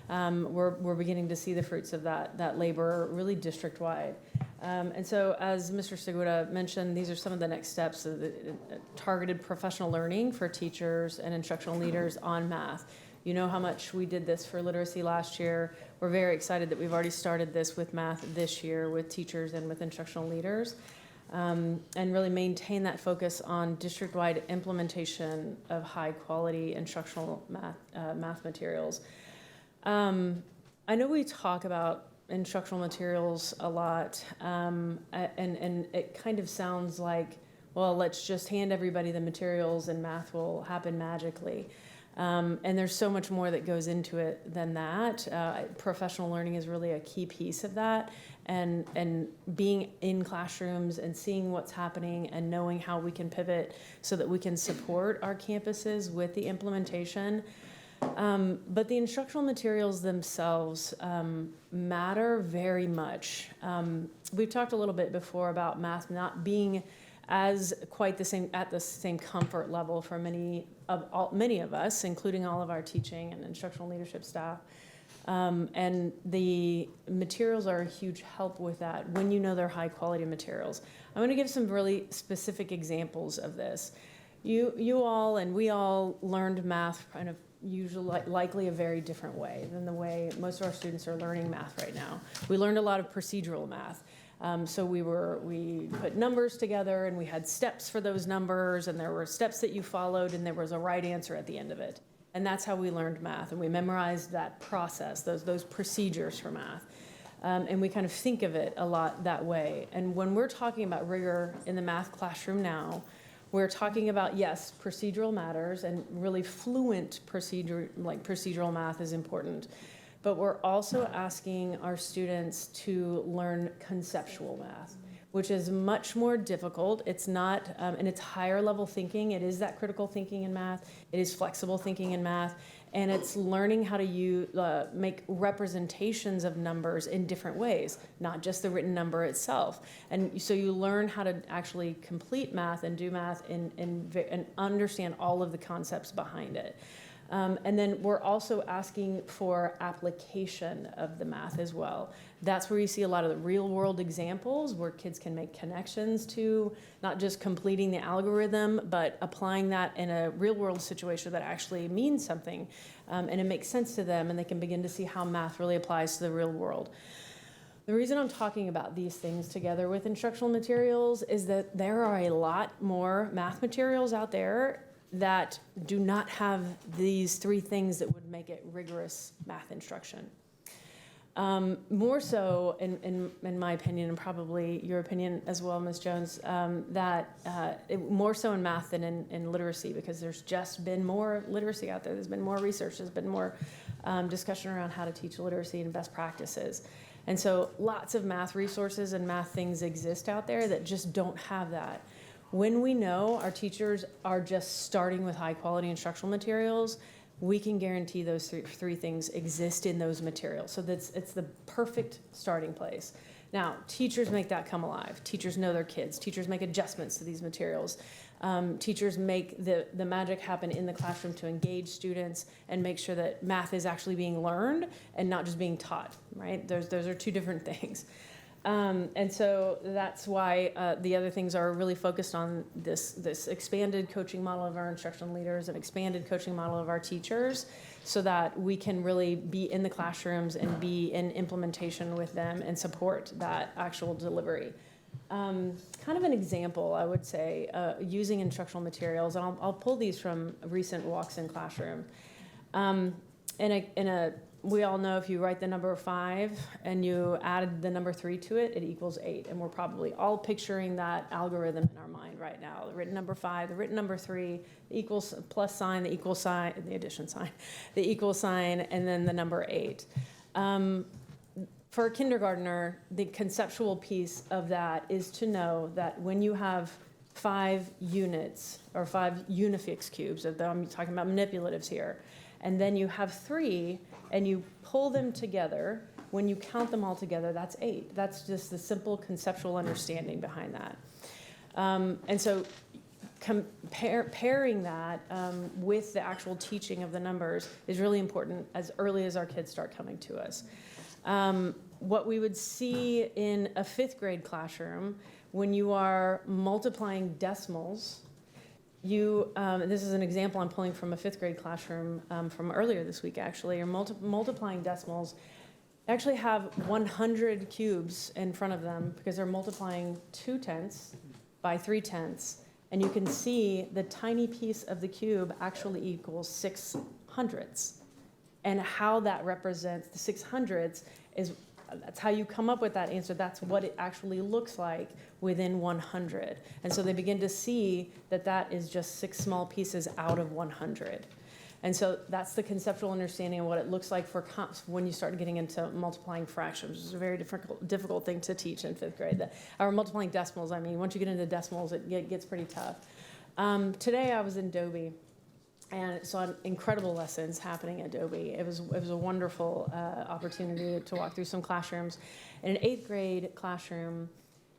S2: We're beginning to see the fruits of that labor really district-wide. And so as Mr. Segura mentioned, these are some of the next steps of the targeted professional learning for teachers and instructional leaders on math. You know how much we did this for literacy last year. We're very excited that we've already started this with math this year with teachers and with instructional leaders, and really maintain that focus on district-wide implementation of high-quality instructional math materials. I know we talk about instructional materials a lot, and it kind of sounds like, well, let's just hand everybody the materials and math will happen magically. And there's so much more that goes into it than that. Professional learning is really a key piece of that, and being in classrooms and seeing what's happening and knowing how we can pivot so that we can support our campuses with the implementation. But the instructional materials themselves matter very much. We've talked a little bit before about math not being as quite the same at the same comfort level for many of us, including all of our teaching and instructional leadership staff. And the materials are a huge help with that when you know they're high quality materials. I'm going to give some really specific examples of this. You all and we all learned math kind of usually likely a very different way than the way most of our students are learning math right now. We learned a lot of procedural math. So we put numbers together and we had steps for those numbers, and there were steps that you followed and there was a right answer at the end of it. And that's how we learned math, and we memorized that process, those procedures for math. And we kind of think of it a lot that way. And when we're talking about rigor in the math classroom now, we're talking about, yes, procedural matters, and really fluent procedural math is important. But we're also asking our students to learn conceptual math, which is much more difficult. It's not, and it's higher level thinking. It is that critical thinking in math. It is flexible thinking in math. And it's learning how to make representations of numbers in different ways, not just the written number itself. And so you learn how to actually complete math and do math and understand all of the concepts behind it. And then we're also asking for application of the math as well. That's where you see a lot of the real world examples where kids can make connections to not just completing the algorithm, but applying that in a real world situation that actually means something. And it makes sense to them, and they can begin to see how math really applies to the real world. The reason I'm talking about these things together with instructional materials is that there are a lot more math materials out there that do not have these three things that would make it rigorous math instruction. More so, in my opinion, and probably your opinion as well, Ms. Jones, more so in math than in literacy, because there's just been more literacy out there. There's been more research. There's been more discussion around how to teach literacy and best practices. And so lots of math resources and math things exist out there that just don't have that. When we know our teachers are just starting with high quality instructional materials, we can guarantee those three things exist in those materials. So it's the perfect starting place. Now, teachers make that come alive. Teachers know their kids. Teachers make adjustments to these materials. Teachers make the magic happen in the classroom to engage students and make sure that math is actually being learned and not just being taught, right? Those are two different things. And so that's why the other things are really focused on this expanded coaching model of our instructional leaders and expanded coaching model of our teachers, so that we can really be in the classrooms and be in implementation with them and support that actual delivery. Kind of an example, I would say, using instructional materials, and I'll pull these from recent walks in classroom. We all know if you write the number 5 and you add the number 3 to it, it equals 8. And we're probably all picturing that algorithm in our mind right now. The written number 5, the written number 3, the equals plus sign, the equal sign, the addition sign, the equal sign, and then the number 8. For a kindergartner, the conceptual piece of that is to know that when you have 5 units or 5 unifix cubes, I'm talking about manipulatives here, and then you have 3 and you pull them together, when you count them all together, that's 8. That's just the simple conceptual understanding behind that. And so pairing that with the actual teaching of the numbers is really important as early as our kids start coming to us. What we would see in a 5th grade classroom, when you are multiplying decimals, this is an example I'm pulling from a 5th grade classroom from earlier this week, actually. You're multiplying decimals, actually have 100 cubes in front of them because they're multiplying 2 tenths by 3 tenths. And you can see the tiny piece of the cube actually equals 6 hundredths. And how that represents the 6 hundredths that's how you come up with that answer. That's what it actually looks like within 100. And so they begin to see that that is just 6 small pieces out of 100. And so that's the conceptual understanding of what it looks like for when you start getting into multiplying fractions, which is a very difficult thing to teach in 5th grade. Or multiplying decimals, once you get into decimals, it gets pretty tough. Today I was in Dobie and saw incredible lessons happening at Dobie. It was a wonderful opportunity to walk through some classrooms. In an 8th grade classroom,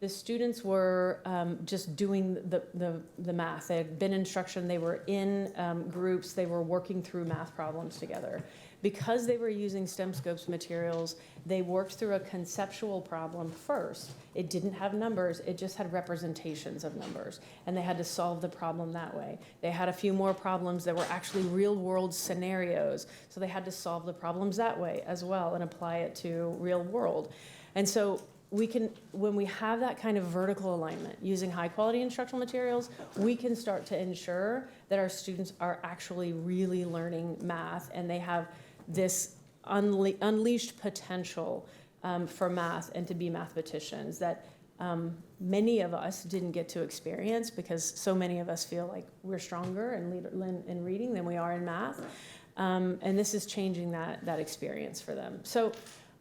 S2: the students were just doing the math. They had been instruction, they were in groups, they were working through math problems together. Because they were using STEMscopes materials, they worked through a conceptual problem first. It didn't have numbers, it just had representations of numbers, and they had to solve the problem that way. They had a few more problems that were actually real world scenarios, so they had to solve the problems that way as well and apply it to real world. And so when we have that kind of vertical alignment using high quality instructional materials, we can start to ensure that our students are actually really learning math and they have this unleashed potential for math and to be mathematicians that many of us didn't get to experience because so many of us feel like we're stronger in reading than we are in math. And this is changing that experience for them. So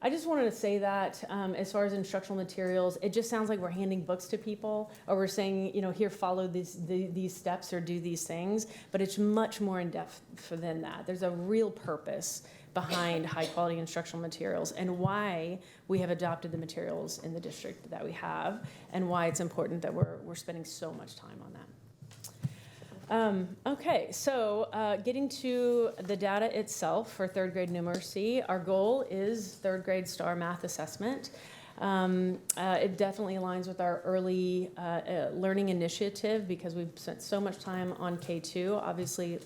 S2: I just wanted to say that as far as instructional materials, it just sounds like we're handing books to people or we're saying, here, follow these steps or do these things, but it's much more in depth than that. There's a real purpose behind high quality instructional materials and why we have adopted the materials in the district that we have and why it's important that we're spending so much time on that. Okay, so getting to the data itself for third grade numeracy, our goal is third grade STAR math assessment. It definitely aligns with our early learning initiative because we've spent so much time on K2. Obviously,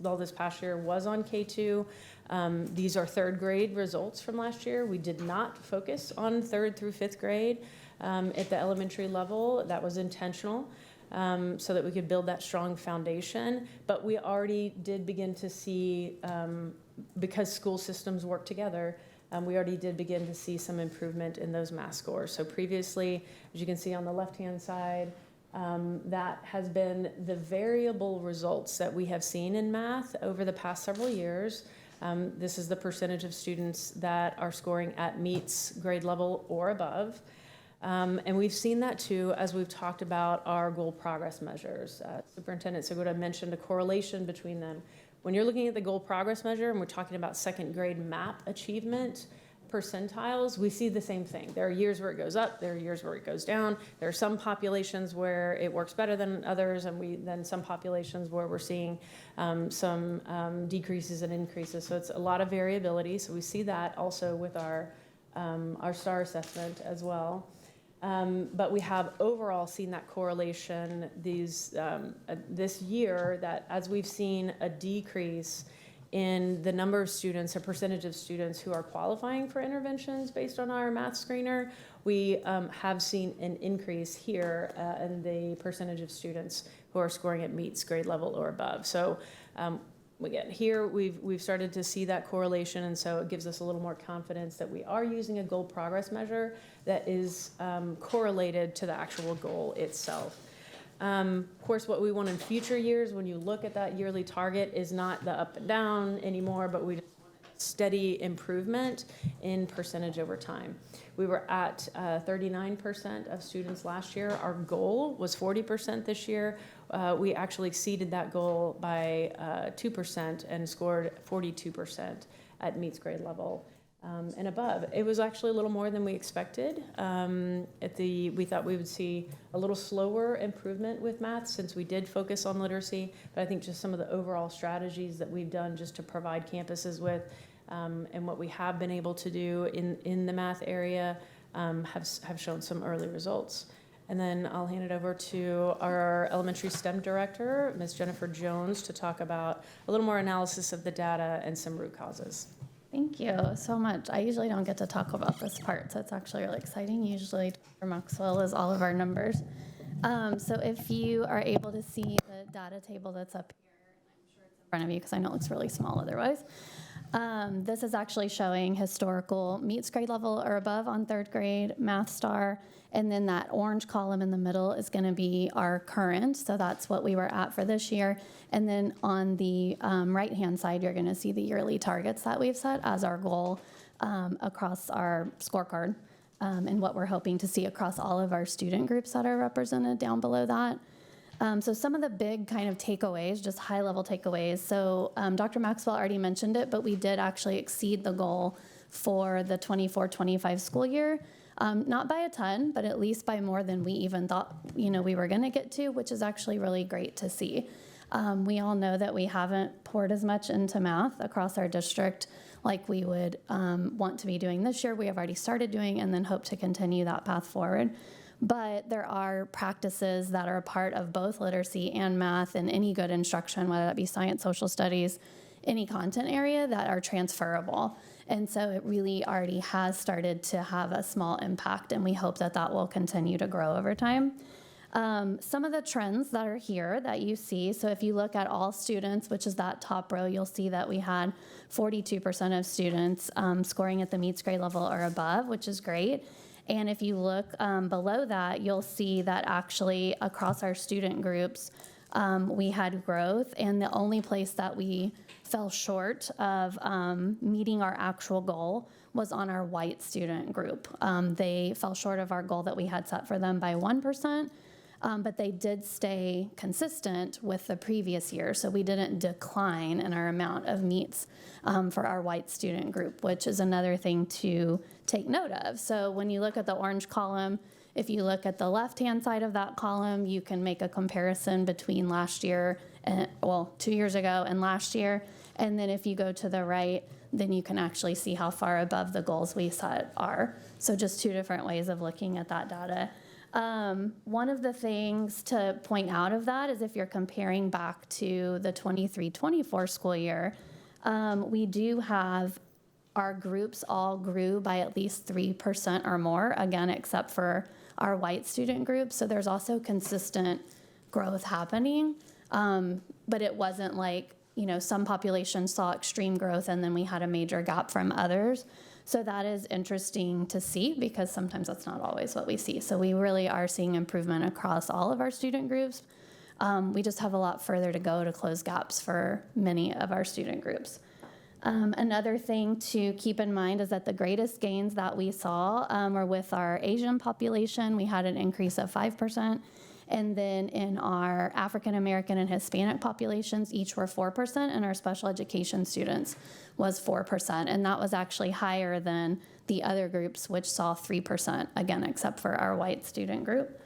S2: all this past year was on K2. These are third grade results from last year. We did not focus on third through fifth grade at the elementary level. That was intentional. So that we could build that strong foundation. But we already did begin to see, because school systems work together, we already did begin to see some improvement in those math scores. So previously, as you can see on the left-hand side, that has been the variable results that we have seen in math over the past several years. This is the percentage of students that are scoring at meets grade level or above. And we've seen that too as we've talked about our goal progress measures. Superintendent Segura mentioned a correlation between them. When you're looking at the goal progress measure and we're talking about second grade MAP achievement percentiles, we see the same thing. There are years where it goes up, there are years where it goes down. There are some populations where it works better than others, and then some populations where we're seeing some decreases and increases. So it's a lot of variability. So we see that also with our STAR assessment as well. But we have overall seen that correlation this year, that as we've seen a decrease in the number of students, a percentage of students who are qualifying for interventions based on our math screener, we have seen an increase here in the percentage of students who are scoring at meets grade level or above. So again, here we've started to see that correlation, and so it gives us a little more confidence that we are using a goal progress measure that is correlated to the actual goal itself. Of course, what we want in future years, when you look at that yearly target, is not the up and down anymore, but we just want steady improvement in percentage over time. We were at 39% of students last year. Our goal was 40% this year. We actually exceeded that goal by 2% and scored 42% at meets grade level and above. It was actually a little more than we expected. We thought we would see a little slower improvement with math since we did focus on literacy, but I think just some of the overall strategies that we've done just to provide campuses with and what we have been able to do in the math area have shown some early results. And then I'll hand it over to our elementary STEM director, Ms. Jennifer Jones, to talk about a little more analysis of the data and some root causes.
S13: Thank you so much. I usually don't get to talk about this part, so it's actually really exciting. Usually Dr. Maxwell is all of our numbers. So if you are able to see the data table that's up here, I'm sure it's in front of you because I know it looks really small otherwise. This is actually showing historical meets grade level or above on third grade math STAR, and then that orange column in the middle is going to be our current, so that's what we were at for this year. And then on the right-hand side, you're going to see the yearly targets that we've set as our goal across our scorecard, and what we're hoping to see across all of our student groups that are represented down below that. So some of the big kind of takeaways, just high-level takeaways. So Dr. Maxwell already mentioned it, but we did actually exceed the goal for the 24-25 school year. Not by a ton, but at least by more than we even thought we were going to get to, which is actually really great to see. We all know that we haven't poured as much into math across our district like we would want to be doing this year. We have already started doing and then hope to continue that path forward. But there are practices that are a part of both literacy and math and any good instruction, whether that be science, social studies, any content area, that are transferable. And so it really already has started to have a small impact, and we hope that that will continue to grow over time. Some of the trends that are here that you see, so if you look at all students, which is that top row, you'll see that we had 42% of students scoring at the meets grade level or above, which is great. And if you look below that, you'll see that actually across our student groups, we had growth, and the only place that we fell short of meeting our actual goal was on our white student group. They fell short of our goal that we had set for them by 1%, but they did stay consistent with the previous year, so we didn't decline in our amount of meets for our white student group, which is another thing to take note of. So when you look at the orange column, If you look at the left-hand side of that column, you can make a comparison between last year, and, well, 2 years ago and last year. And then if you go to the right, then you can actually see how far above the goals we set are. So just two different ways of looking at that data. One of the things to point out of that is if you're comparing back to the 23-24 school year, we do have our groups all grew by at least 3% or more, again, except for our white student group. So there's also consistent growth happening, but it wasn't like, you know, some populations saw extreme growth and then we had a major gap from others. So that is interesting to see because sometimes that's not always what we see. So we really are seeing improvement across all of our student groups. We just have a lot further to go to close gaps for many of our student groups. Another thing to keep in mind is that the greatest gains that we saw were with our Asian population. We had an increase of 5%. And then in our African American and Hispanic populations, each were 4%, and our special education students was 4%. And that was actually higher than the other groups, which saw 3%, again, except for our white student group.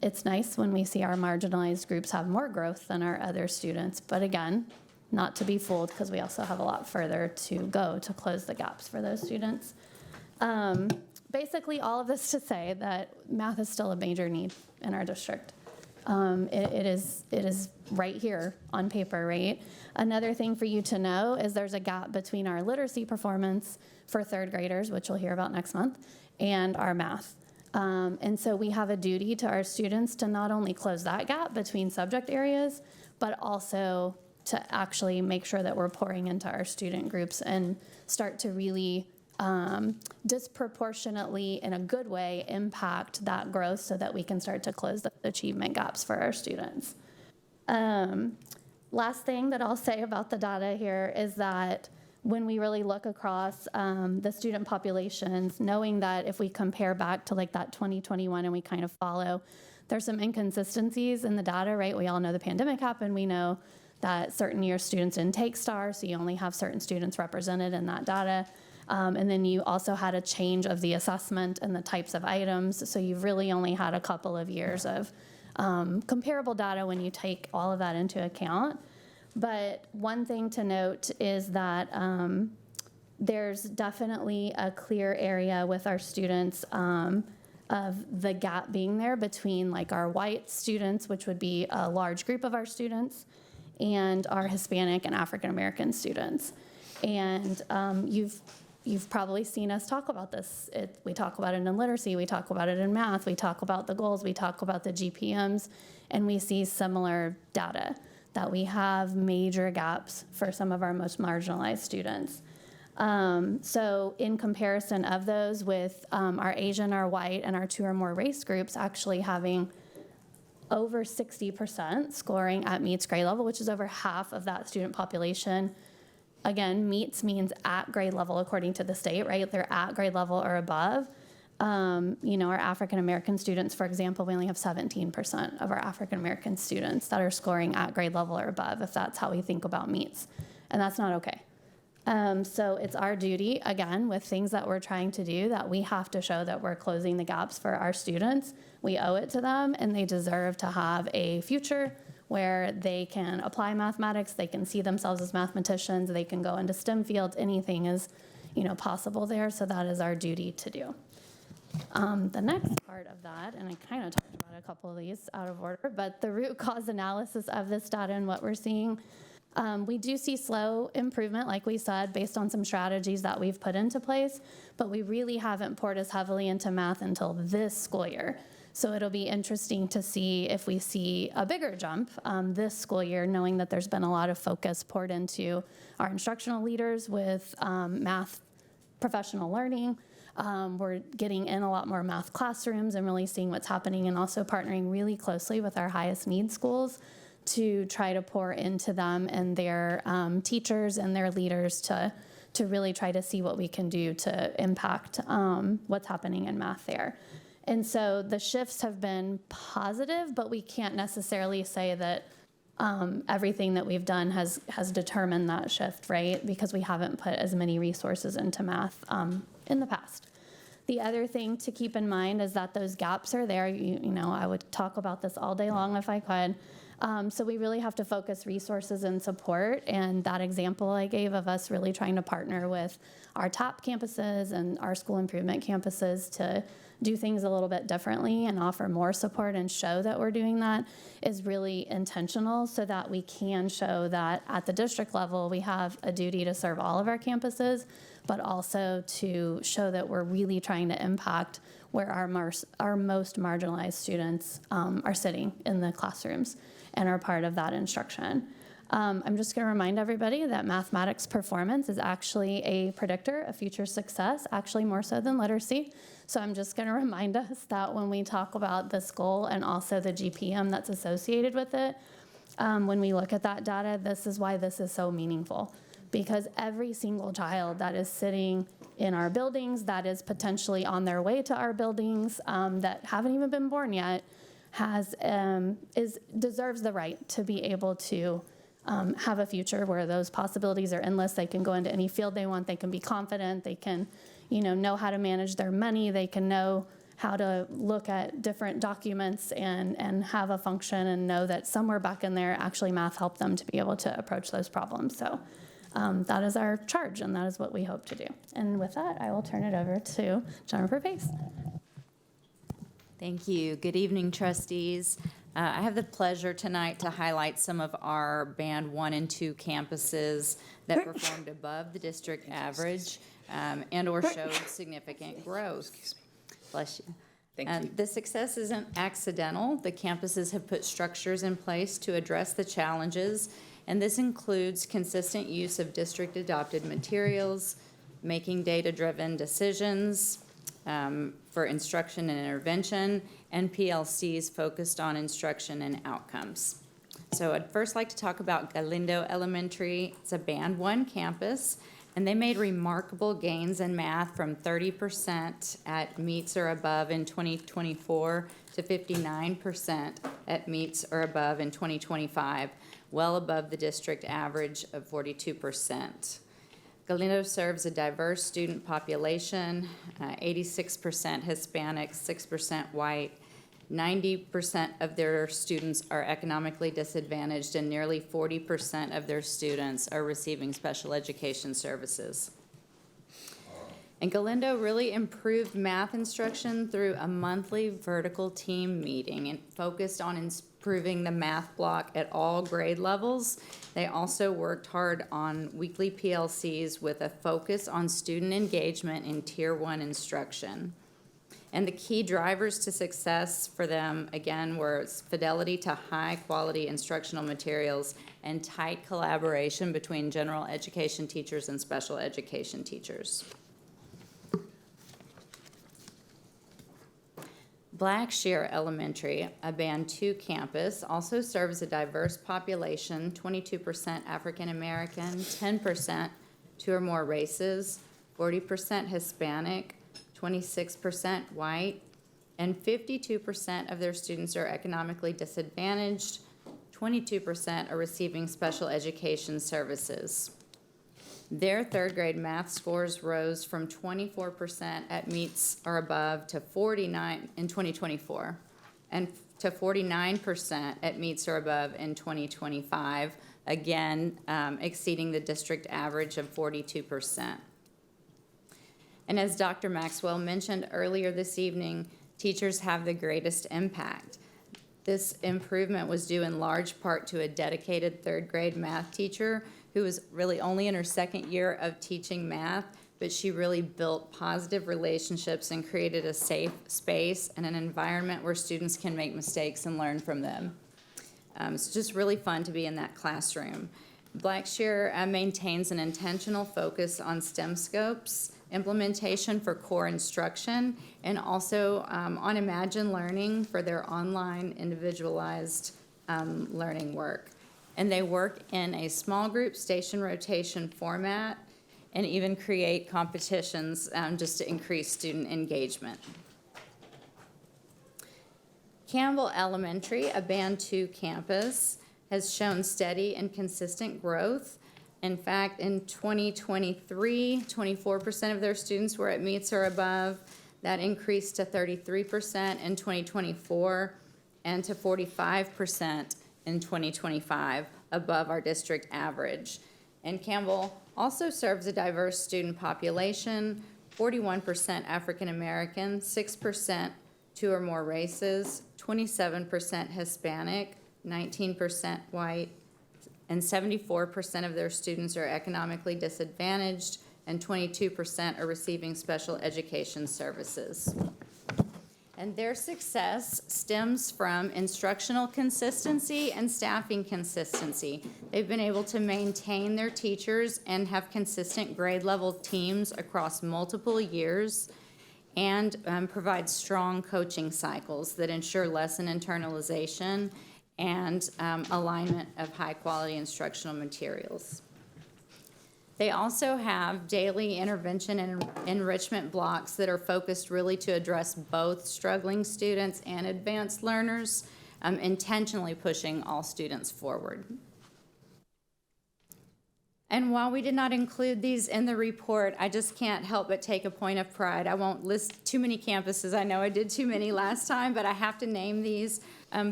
S13: It's nice when we see our marginalized groups have more growth than our other students, but again, not to be fooled because we also have a lot further to go to close the gaps for those students. Basically, all of this to say that math is still a major need in our district. It is right here on paper, right? Another thing for you to know is there's a gap between our literacy performance for third graders, which we'll hear about next month, and our math. And so we have a duty to our students to not only close that gap between subject areas, but also to actually make sure that we're pouring into our student groups and start to really disproportionately, in a good way, impact that growth so that we can start to close the achievement gaps for our students. Last thing that I'll say about the data here is that when we really look across the student populations, knowing that if we compare back to like that 2021 and we kind of follow, there's some inconsistencies in the data, right? We all know the pandemic happened. We know that certain year students didn't take STAR, so you only have certain students represented in that data. And then you also had a change of the assessment and the types of items. So you've really only had a couple of years of comparable data when you take all of that into account. But one thing to note is that there's definitely a clear area with our students of the gap being there between like our white students, which would be a large group of our students, and our Hispanic and African American students. And You've probably seen us talk about this. We talk about it in literacy, we talk about it in math, we talk about the goals, we talk about the GPMs, and we see similar data that we have major gaps for some of our most marginalized students. So in comparison of those with our Asian, our white, and our 2 or more race groups actually having over 60% scoring at MEETS grade level, which is over half of that student population. Again, MEETS means at grade level according to the state, right? They're at grade level or above. You know, our African American students, for example, we only have 17% of our African American students that are scoring at grade level or above, if that's how we think about MEETS. And that's not okay. So it's our duty, again, with things that we're trying to do, that we have to show that we're closing the gaps for our students. We owe it to them, and they deserve to have a future where they can apply mathematics, they can see themselves as mathematicians, they can go into STEM fields, anything is, you know, possible there, so that is our duty to do. The next part of that, and I kind of talked about a couple of these out of order, but the root cause analysis of this data and what we're seeing, we do see slow improvement, like we said, based on some strategies that we've put into place, but we really haven't poured as heavily into math until this school year. So it'll be interesting to see if we see a bigger jump this school year, knowing that there's been a lot of focus poured into our instructional leaders with math professional learning. We're getting in a lot more math classrooms and really seeing what's happening, and also partnering really closely with our highest need schools to try to pour into them and their teachers and their leaders to really try to see what we can do to impact what's happening in math there. And so the shifts have been positive, but we can't necessarily say that everything that we've done has determined that shift, right? Because we haven't put as many resources into math in the past. The other thing to keep in mind is that those gaps are there. You know, I would talk about this all day long if I could. So we really have to focus resources and support. And that example I gave of us really trying to partner with our top campuses and our school improvement campuses to do things a little bit differently and offer more support and show that we're doing that is really intentional, so that we can show that at the district level we have a duty to serve all of our campuses, but also to show that we're really trying to impact where our most marginalized students are sitting in the classrooms and are part of that instruction. I'm just going to remind everybody that mathematics performance is actually a predictor of future success, actually more so than literacy. So I'm just going to remind us that when we talk about this goal and also the GPM that's associated with it, when we look at that data, this is why this is so meaningful. Because every single child that is sitting in our buildings, that is potentially on their way to our buildings, that haven't even been born yet, deserves the right to be able to have a future where those possibilities are endless. They can go into any field they want. They can be confident. They can, know how to manage their money. They can know how to look at different documents and have a function and know that somewhere back in there, actually math helped them to be able to approach those problems. So that is our charge, and that is what we hope to do. And with that, I will turn it over to Jennifer Pace.
S14: Thank you. Good evening, trustees. I have the pleasure tonight to highlight some of our Band 1 and 2 campuses that performed above the district average and or showed significant growth. Bless you.
S16: Thank you.
S14: The success isn't accidental. The campuses have put structures in place to address the challenges, and this includes consistent use of district-adopted materials, making data-driven decisions, for instruction and intervention, and PLCs focused on instruction and outcomes. So I'd first like to talk about Galindo Elementary. It's a Band 1 campus, and they made remarkable gains in math from 30% at meets or above in 2024 to 59% at meets or above in 2025, well above the district average of 42%. Galindo serves a diverse student population, 86% Hispanic, 6% white. 90% of their students are economically disadvantaged, and nearly 40% of their students are receiving special education services. And Galindo really improved math instruction through a monthly vertical team meeting and focused on improving the math block at all grade levels. They also worked hard on weekly PLCs with a focus on student engagement in Tier 1 instruction. And the key drivers to success for them, again, were fidelity to high-quality instructional materials and tight collaboration between general education teachers and special education teachers. Blackshear Elementary, a Band 2 campus, also serves a diverse population, 22% African American, 10% 2 or more races, 40% Hispanic, 26% white, and 52% of their students are economically disadvantaged, 22% are receiving special education services. Their third grade math scores rose from 24% at meets or above to 49 in 2024, and to 49% at meets or above in 2025, again exceeding the district average of 42%. And as Dr. Maxwell mentioned earlier this evening, teachers have the greatest impact. This improvement was due in large part to a dedicated third grade math teacher who was really only in her second year of teaching math, but she really built positive relationships and created a safe space and an environment where students can make mistakes and learn from them. It's just really fun to be in that classroom. Blackshear maintains an intentional focus on STEM scopes, implementation for core instruction, and also on Imagine Learning for their online individualized learning work. And they work in a small group station rotation format and even create competitions just to increase student engagement. Campbell Elementary, a Band 2 campus, has shown steady and consistent growth. In fact, in 2023, 24% of their students were at meets or above. That increased to 33% in 2024 and to 45% in 2025, above our district average. And Campbell also serves a diverse student population, 41% African American, 6% two or more races, 27% Hispanic, 19% white, and 74% of their students are economically disadvantaged, and 22% are receiving special education services. And their success stems from instructional consistency and staffing consistency. They've been able to maintain their teachers and have consistent grade level teams across multiple years, and provide strong coaching cycles that ensure lesson internalization and alignment of high quality instructional materials. They also have daily intervention and enrichment blocks that are focused really to address both struggling students and advanced learners, intentionally pushing all students forward. And while we did not include these in the report, I just can't help but take a point of pride. I won't list too many campuses. I know I did too many last time, but I have to name these.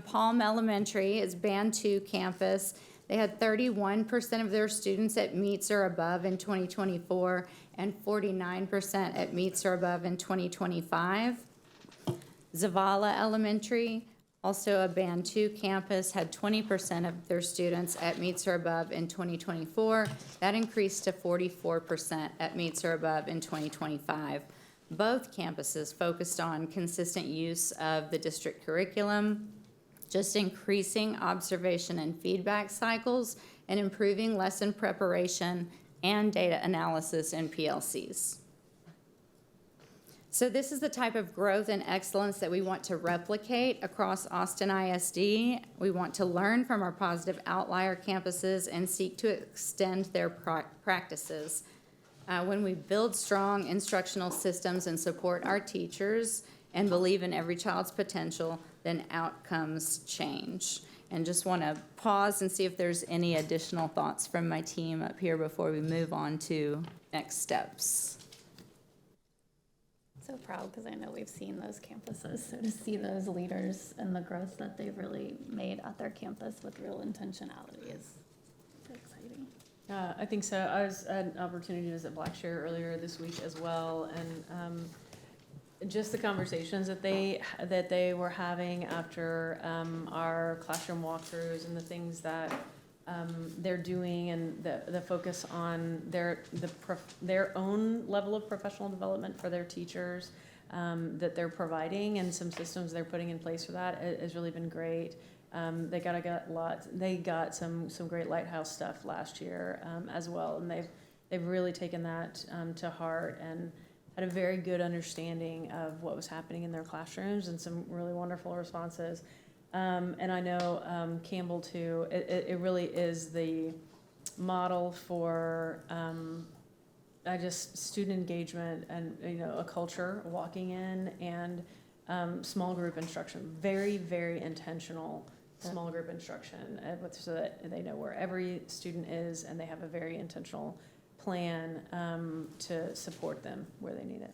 S14: Palm Elementary is Band 2 campus. They had 31% of their students at meets or above in 2024 and 49% at meets or above in 2025. Zavala Elementary, also a Band 2 campus, had 20% of their students at meets or above in 2024. That increased to 44% at meets or above in 2025. Both campuses focused on consistent use of the district curriculum, just increasing observation and feedback cycles, and improving lesson preparation and data analysis in PLCs. So this is the type of growth and excellence that we want to replicate across Austin ISD. We want to learn from our positive outlier campuses and seek to extend their practices. When we build strong instructional systems and support our teachers and believe in every child's potential, then outcomes change. And just want to pause and see if there's any additional thoughts from my team up here before we move on to next steps.
S13: So proud because I know we've seen those campuses. So to see those leaders and the growth that they've really made at their campus with real intentionality is so exciting.
S2: I think so. I had an opportunity to visit Blackshare earlier this week as well, and just the conversations that they were having after our classroom walkthroughs and the things that they're doing, and the focus on their own level of professional development for their teachers that they're providing, and some systems they're putting in place for that has really been great. They got some great lighthouse stuff last year as well, and they've really taken that to heart and had a very good understanding of what was happening in their classrooms and some really wonderful responses. And I know Campbell too, it really is the model for student engagement and, a culture walking in, and small group instruction, very, very intentional small group instruction, so that they know where every student is and they have a very intentional plan to support them where they need it.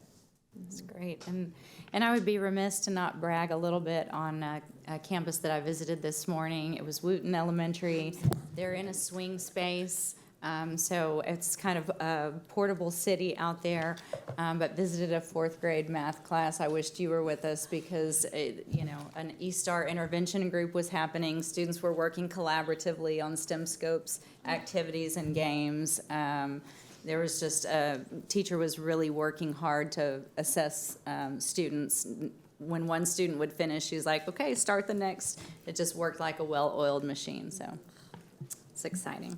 S14: That's great. And I would be remiss to not brag a little bit on a campus that I visited this morning. It was Wooten Elementary. They're in a swing space, so it's kind of a portable city out there, but visited a 4th grade math class. I wished you were with us because, an E-Star intervention group was happening. Students were working collaboratively on STEM scopes, activities, and games. There was just teacher was really working hard to assess students. When one student would finish, she was like, okay, start the next. It just worked like a well-oiled machine, so it's exciting.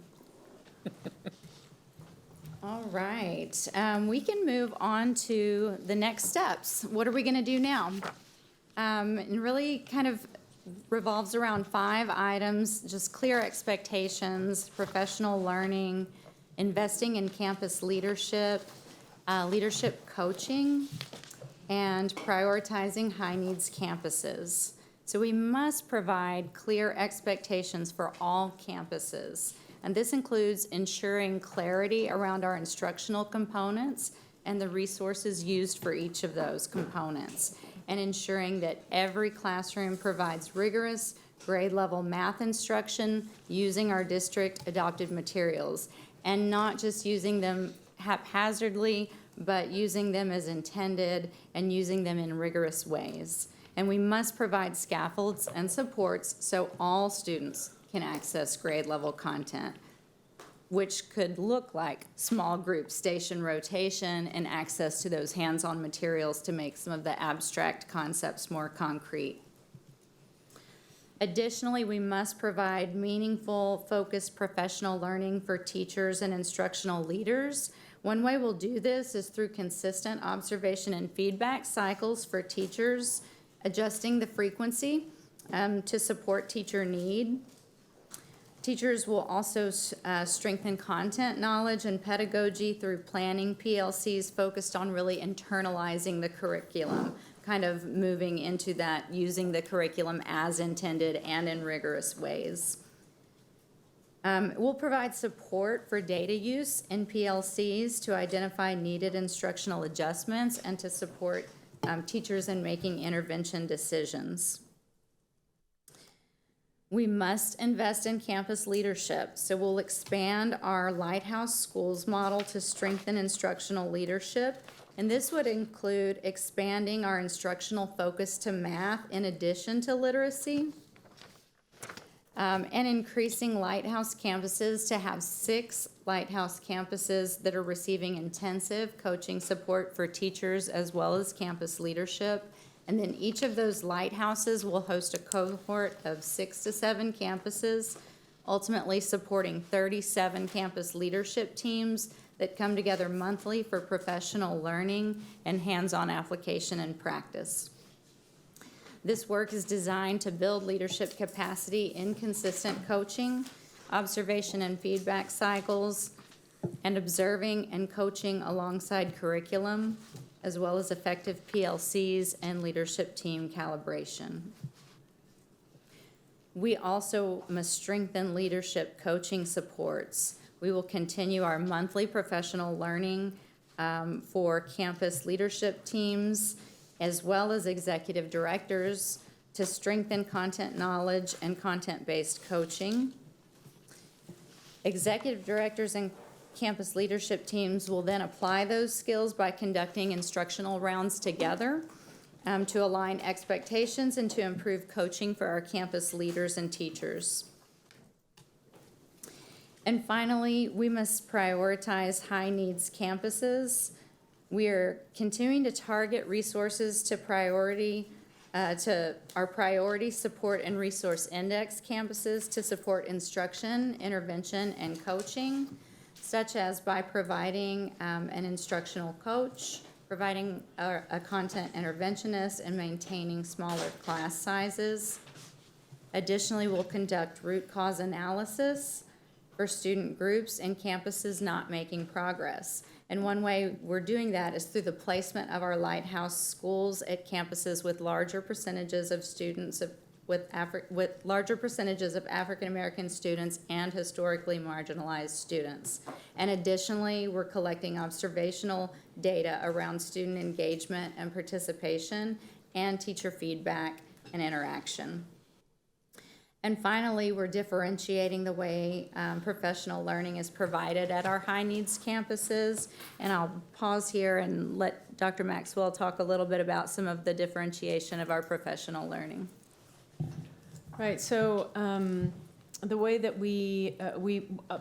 S14: All right, we can move on to the next steps. What are we gonna do now? And really kind of revolves around 5 items, just clear expectations, professional learning, investing in campus leadership, leadership coaching, and prioritizing high-needs campuses. So we must provide clear expectations for all campuses. And this includes ensuring clarity around our instructional components and the resources used for each of those components, and ensuring that every classroom provides rigorous grade level math instruction using our district adopted materials, and not just using them haphazardly, but using them as intended and using them in rigorous ways. And we must provide scaffolds and supports so all students can access grade level content, which could look like small group station rotation and access to those hands-on materials to make some of the abstract concepts more concrete. Additionally, we must provide meaningful, focused professional learning for teachers and instructional leaders. One way we'll do this is through consistent observation and feedback cycles for teachers, adjusting the frequency to support teacher need. Teachers will also strengthen content knowledge and pedagogy through planning PLCs focused on really internalizing the curriculum, kind of moving into that, using the curriculum as intended and in rigorous ways. We'll provide support for data use in PLCs to identify needed instructional adjustments and to support teachers in making intervention decisions. We must invest in campus leadership, so we'll expand our Lighthouse Schools model to strengthen instructional leadership, and this would include expanding our instructional focus to math in addition to literacy, and increasing Lighthouse campuses to have 6 Lighthouse campuses that are receiving intensive coaching support for teachers as well as campus leadership. And then each of those lighthouses will host a cohort of 6 to 7 campuses, ultimately supporting 37 campus leadership teams that come together monthly for professional learning and hands-on application and practice. This work is designed to build leadership capacity in consistent coaching, observation and feedback cycles, and observing and coaching alongside curriculum, as well as effective PLCs and leadership team calibration. We also must strengthen leadership coaching supports. We will continue our monthly professional learning for campus leadership teams, as well as executive directors, to strengthen content knowledge and content-based coaching. Executive directors and campus leadership teams will then apply those skills by conducting instructional rounds together to align expectations and to improve coaching for our campus leaders and teachers. And finally, we must prioritize high-needs campuses. We are continuing to target resources to our priority support and resource index campuses to support instruction, intervention, and coaching, such as by providing an instructional coach, providing a content interventionist, and maintaining smaller class sizes. Additionally, we'll conduct root cause analysis for student groups and campuses not making progress. And one way we're doing that is through the placement of our Lighthouse schools at campuses with larger percentages of students with larger percentages of African American students and historically marginalized students. And additionally, we're collecting observational data around student engagement and participation and teacher feedback and interaction. And finally, we're differentiating the way professional learning is provided at our high-needs campuses. And I'll pause here and let Dr. Maxwell talk a little bit about some of the differentiation of our professional learning.
S2: Right, so the way that we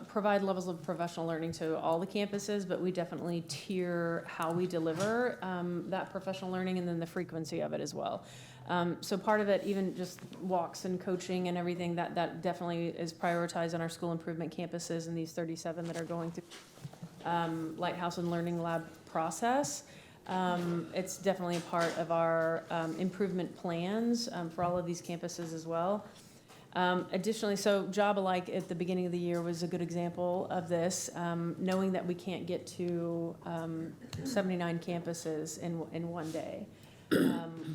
S2: provide levels of professional learning to all the campuses, but we definitely tier how we deliver that professional learning and then the frequency of it as well. So part of it, even just walks and coaching and everything, that definitely is prioritized on our school improvement campuses and these 37 that are going through Lighthouse and Learning Lab process. It's definitely a part of our improvement plans for all of these campuses as well. Additionally, so Job Alike at the beginning of the year was a good example of this, knowing that we can't get to 79 campuses in one day.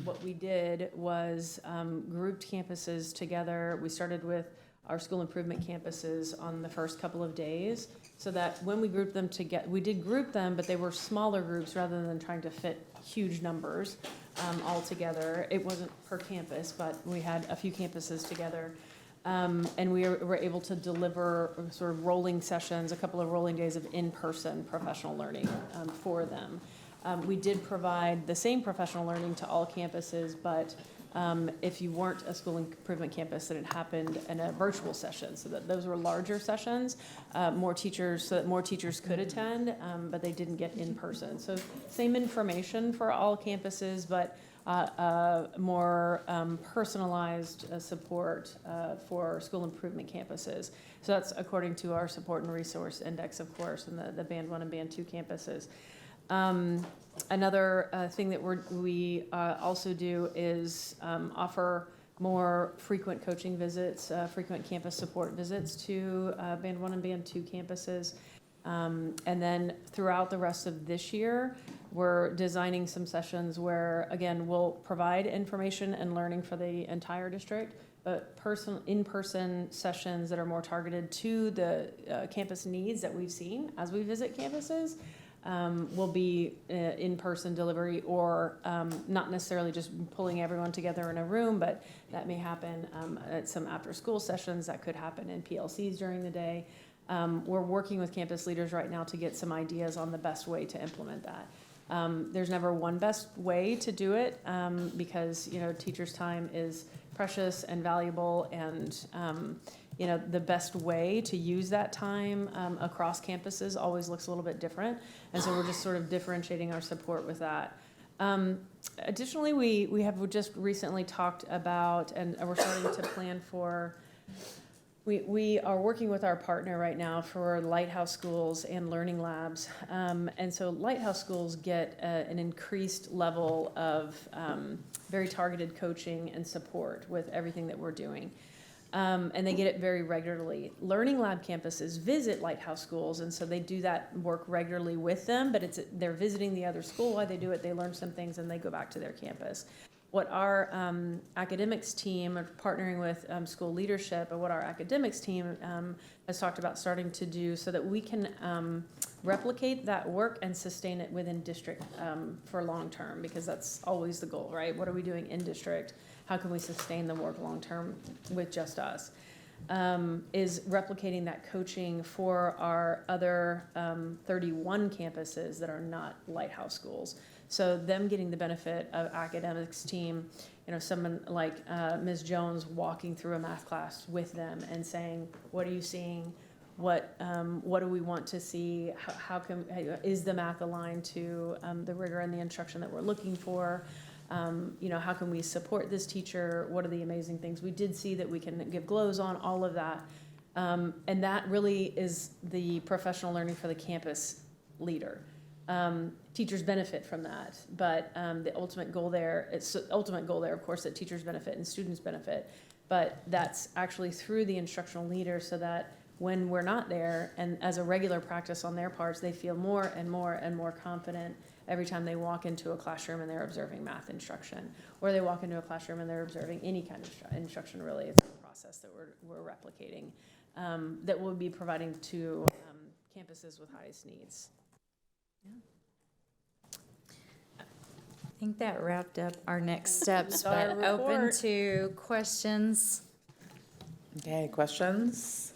S2: What we did was grouped campuses together. We started with our school improvement campuses on the first couple of days, so that when we grouped them together, we did group them, but they were smaller groups rather than trying to fit huge numbers all together. It wasn't per campus, but we had a few campuses together. And we were able to deliver sort of rolling sessions, a couple of rolling days of in-person professional learning for them. We did provide the same professional learning to all campuses, but if you weren't a school improvement campus, then it happened in a virtual session, so that those were larger sessions, more teachers, so that more teachers could attend, but they didn't get in person. So same information for all campuses, but more personalized support for school improvement campuses. So that's according to our support and resource index, of course, and the Band 1 and Band 2 campuses. Another thing that we also do is offer more frequent coaching visits, frequent campus support visits to Band 1 and Band 2 campuses. And then throughout the rest of this year, we're designing some sessions where, again, we'll provide information and learning for the entire district, but in-person sessions that are more targeted to the campus needs that we've seen as we visit campuses will be in-person delivery, or not necessarily just pulling everyone together in a room, but that may happen at some after-school sessions. That could happen in PLCs during the day. We're working with campus leaders right now to get some ideas on the best way to implement that. There's never one best way to do it because, teachers' time is precious and valuable, and, the best way to use that time across campuses always looks a little bit different. And so we're just sort of differentiating our support with that. Additionally, we have just recently talked about, and we're starting to plan for, we are working with our partner right now for Lighthouse Schools and Learning Labs. And so Lighthouse Schools get an increased level of very targeted coaching and support with everything that we're doing. And they get it very regularly. Learning Lab campuses visit Lighthouse Schools, and so they do that work regularly with them, but they're visiting the other school while they do it. They learn some things, and they go back to their campus. What our academics team are partnering with school leadership, and what our academics team has talked about starting to do, so that we can replicate that work and sustain it within district for long term, because that's always the goal, right? What are we doing in district? How can we sustain the work long term with just us? Is replicating that coaching for our other 31 campuses that are not Lighthouse Schools. So them getting the benefit of academics team, someone like Ms. Jones walking through a math class with them and saying, what are you seeing? What do we want to see? Is the math aligned to the rigor and the instruction that we're looking for? How can we support this teacher? What are the amazing things we did see that we can give glows on? All of that. And that really is the professional learning for the campus leader. Teachers benefit from that, but the ultimate goal there, of course, that teachers benefit and students benefit, but that's actually through the instructional leader, so that when we're not there, and as a regular practice on their parts, they feel more and more and more confident every time they walk into a classroom and they're observing math instruction, or they walk into a classroom and they're observing any kind of instruction. Really, it's a process that we're replicating that we'll be providing to campuses with highest needs. Yeah.
S14: I think that wrapped up our next steps, but open to questions.
S16: Okay, questions?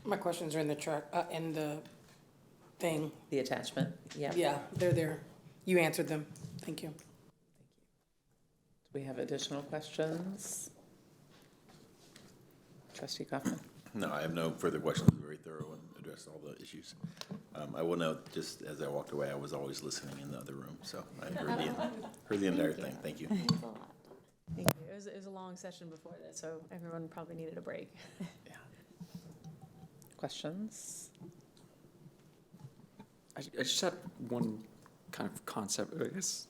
S26: My questions are in the truck, in the thing.
S16: The attachment, yeah.
S26: Yeah, they're there. You answered them. Thank you.
S16: Do we have additional questions? Trustee Kaufman?
S11: No, I have no further questions. Very thorough and addressed all the issues. I will note, just as I walked away, I was always listening in the other room, so I heard the entire thing. Thank you.
S2: Thank you. It was a long session before this, so everyone probably needed a break.
S16: Yeah. Questions?
S5: I just have one kind of concept, I guess,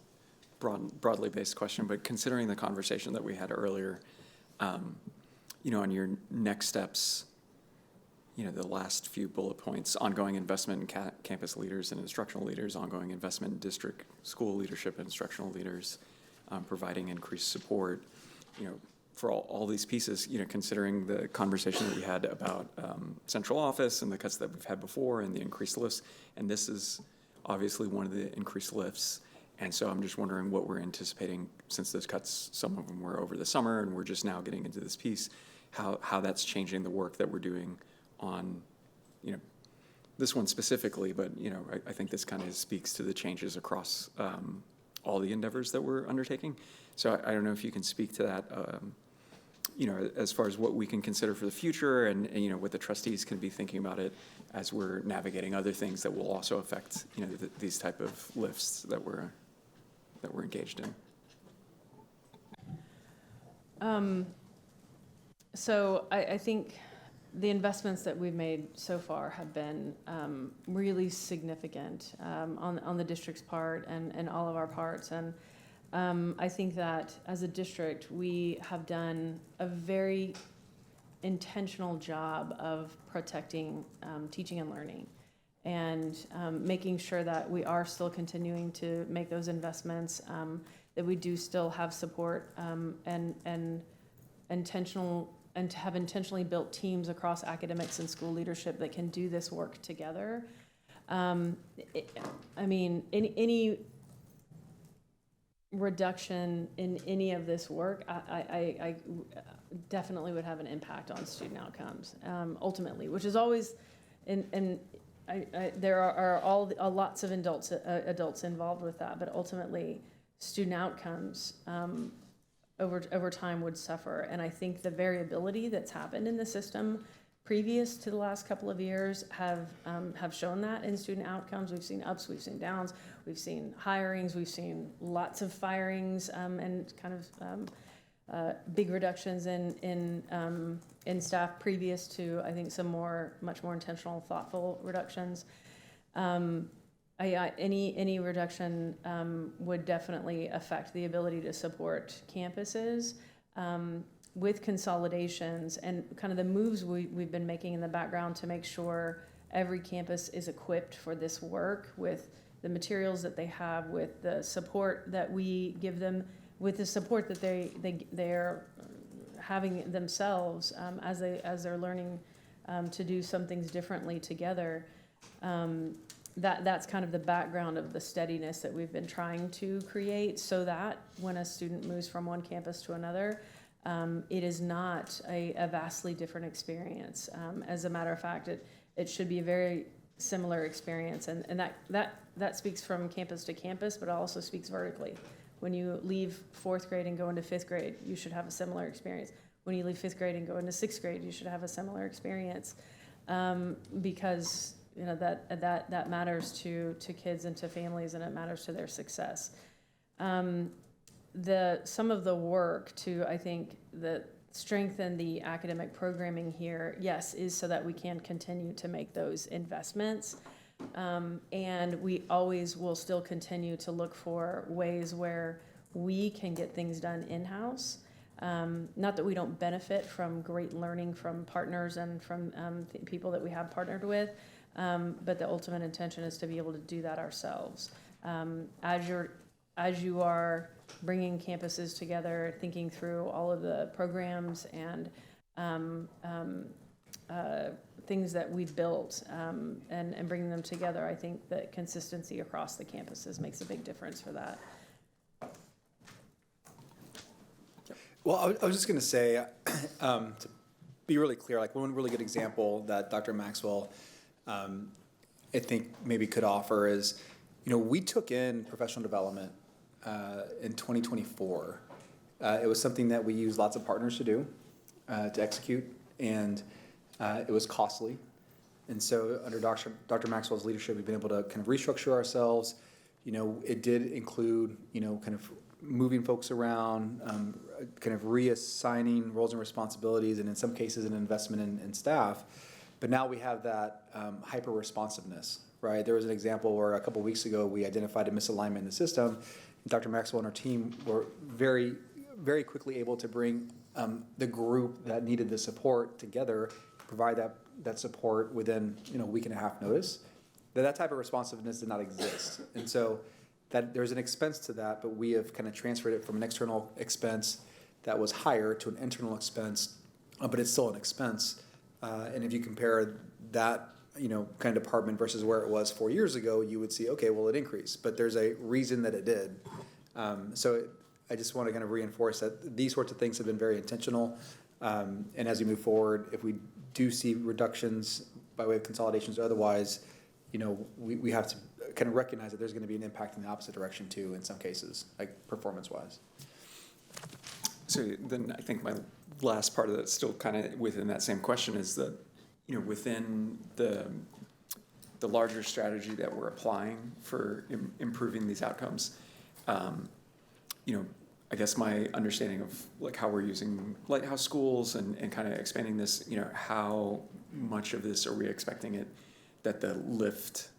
S5: broadly based question, but considering the conversation that we had earlier, on your next steps, the last few bullet points, ongoing investment in campus leaders and instructional leaders, ongoing investment in district school leadership and instructional leaders, providing increased support, for all these pieces, considering the conversation that we had about central office and the cuts that we've had before and the increased lifts, and this is obviously one of the increased lifts. And so I'm just wondering what we're anticipating, since those cuts, some of them were over the summer, and we're just now getting into this piece, how that's changing the work that we're doing on, this one specifically, but, I think this kind of speaks to the changes across all the endeavors that we're undertaking. So I don't know if you can speak to that, as far as what we can consider for the future and what the trustees can be thinking about it as we're navigating other things that will also affect, these type of lifts that we're engaged in.
S2: So I think the investments that we've made so far have been really significant on the district's part and all of our parts. And I think that as a district, we have done a very intentional job of protecting teaching and learning, and making sure that we are still continuing to make those investments, that we do still have support and to have intentionally built teams across academics and school leadership that can do this work together. Any reduction in any of this work, I definitely would have an impact on student outcomes, ultimately, which is always, there are lots of adults involved with that, but ultimately, student outcomes over time would suffer. And I think the variability that's happened in the system previous to the last couple of years have shown that in student outcomes. We've seen ups, we've seen downs, we've seen hirings, we've seen lots of firings, and kind of big reductions in staff previous to, I think, some much more intentional, thoughtful reductions. Any reduction would definitely affect the ability to support campuses. With consolidations and kind of the moves we've been making in the background to make sure every campus is equipped for this work with the materials that they have, with the support that we give them, with the support that they're having themselves as they're learning to do some things differently together. That's kind of the background of the steadiness that we've been trying to create, so that when a student moves from one campus to another, it is not a vastly different experience. As a matter of fact, it should be a very similar experience, and that speaks from campus to campus, but it also speaks vertically. When you leave 4th grade and go into 5th grade, you should have a similar experience. When you leave 5th grade and go into 6th grade, you should have a similar experience, because that matters to kids and to families, and it matters to their success. Some of the work to, I think, strengthen the academic programming here, yes, is so that we can continue to make those investments. And we always will still continue to look for ways where we can get things done in-house. Not that we don't benefit from great learning from partners and from people that we have partnered with, but the ultimate intention is to be able to do that ourselves. As you are bringing campuses together, thinking through all of the programs and things that we've built, and bringing them together, I think that consistency across the campuses makes a big difference for that.
S1: Well, I was just going to say, to be really clear, like one really good example that Dr. Maxwell, I think maybe could offer is, we took in professional development in 2024. It was something that we used lots of partners to do, to execute, and it was costly. And so under Dr. Maxwell's leadership, we've been able to kind of restructure ourselves. It did include, kind of moving folks around, kind of reassigning roles and responsibilities, and in some cases an investment in staff. But now we have that hyper-responsiveness, right? There was an example where a couple of weeks ago we identified a misalignment in the system. Dr. Maxwell and our team were very, very quickly able to bring the group that needed the support together, provide that support within a week and a half notice. That type of responsiveness did not exist. And so that there's an expense to that, but we have kind of transferred it from an external expense that was higher to an internal expense, but it's still an expense. And if you compare that, kind of department versus where it was 4 years ago, you would see, okay, well, it increased, but there's a reason that it did. I just want to kind of reinforce that these sorts of things have been very intentional. And as we move forward, if we do see reductions by way of consolidations or otherwise, we have to kind of recognize that there's going to be an impact in the opposite direction too, in some cases, like performance-wise.
S5: So then I think my last part of that, still kind of within that same question, is that, within the larger strategy that we're applying for improving these outcomes, I guess my understanding of like how we're using lighthouse schools and kind of expanding this, how much of this are we expecting it that the lift,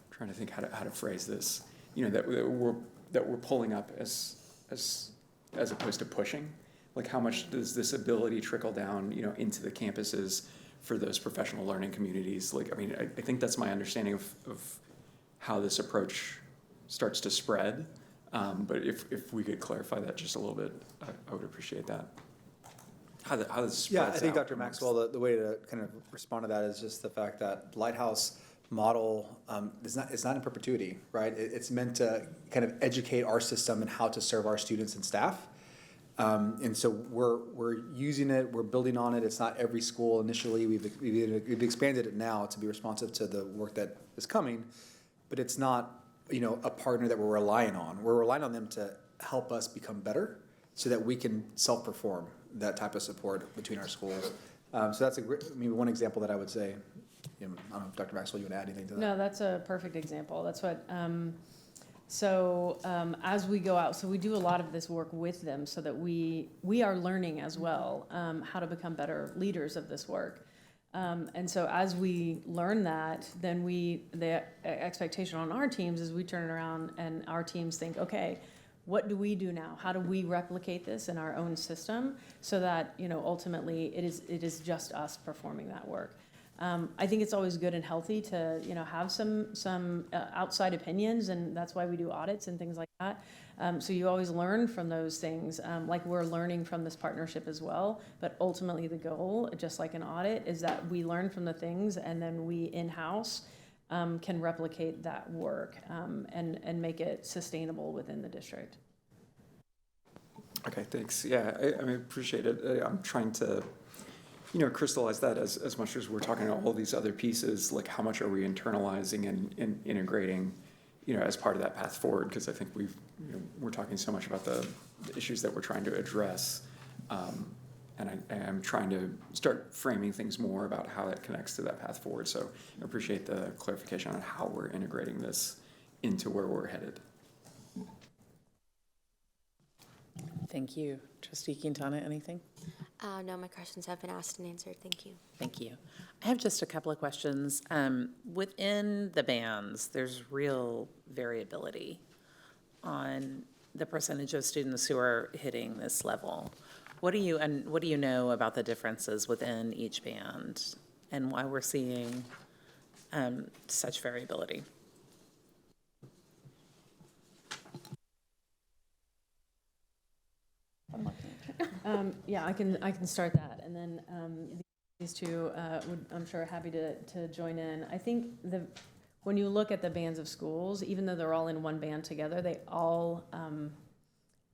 S5: I'm trying to think how to phrase this, that we're pulling up as opposed to pushing, like how much does this ability trickle down, into the campuses for those professional learning communities? Like, I think that's my understanding of how this approach starts to spread. But if we could clarify that just a little bit, I would appreciate that. How this spreads
S1: Yeah, I think
S5: out
S1: Dr. Maxwell, the way to kind of respond to that is just the fact that Lighthouse model it's not in perpetuity, right? It's meant to kind of educate our system and how to serve our students and staff. And so we're using it, we're building on it. It's not every school initially. We've expanded it now to be responsive to the work that is coming, but it's not a partner that we're relying on. We're relying on them to help us become better so that we can self-perform that type of support between our schools. So that's one example that I would say. I don't know if Dr. Maxwell, you want to add anything to that?
S2: No, that's a perfect example. That's what, as we go out, so we do a lot of this work with them so that we are learning as well how to become better leaders of this work. And so as we learn that, then the expectation on our teams is we turn around and our teams think, okay, what do we do now? How do we replicate this in our own system so that, ultimately it is just us performing that work? I think it's always good and healthy to, have some outside opinions, and that's why we do audits and things like that. So you always learn from those things, like we're learning from this partnership as well. But ultimately the goal, just like an audit, is that we learn from the things and then we in-house can replicate that work and make it sustainable within the district.
S5: Okay, thanks. Yeah, I appreciate it. I'm trying to crystallize that as much as we're talking about all these other pieces, like how much are we internalizing and integrating, as part of that path forward? Because I think we're talking so much about the issues that we're trying to address, and I'm trying to start framing things more about how that connects to that path forward. So I appreciate the clarification on how we're integrating this into where we're headed.
S16: Thank you. Trustee Quintana, anything?
S9: No, my questions have been asked and answered. Thank you.
S16: Thank you. I have just a couple of questions. Within the bands, there's real variability on the percentage of students who are hitting this level. What do you know about the differences within each band and why we're seeing such variability?
S2: Yeah, I can start that, and then these two would, I'm sure, happy to join in. I think when you look at the bands of schools, even though they're all in one band together, they all,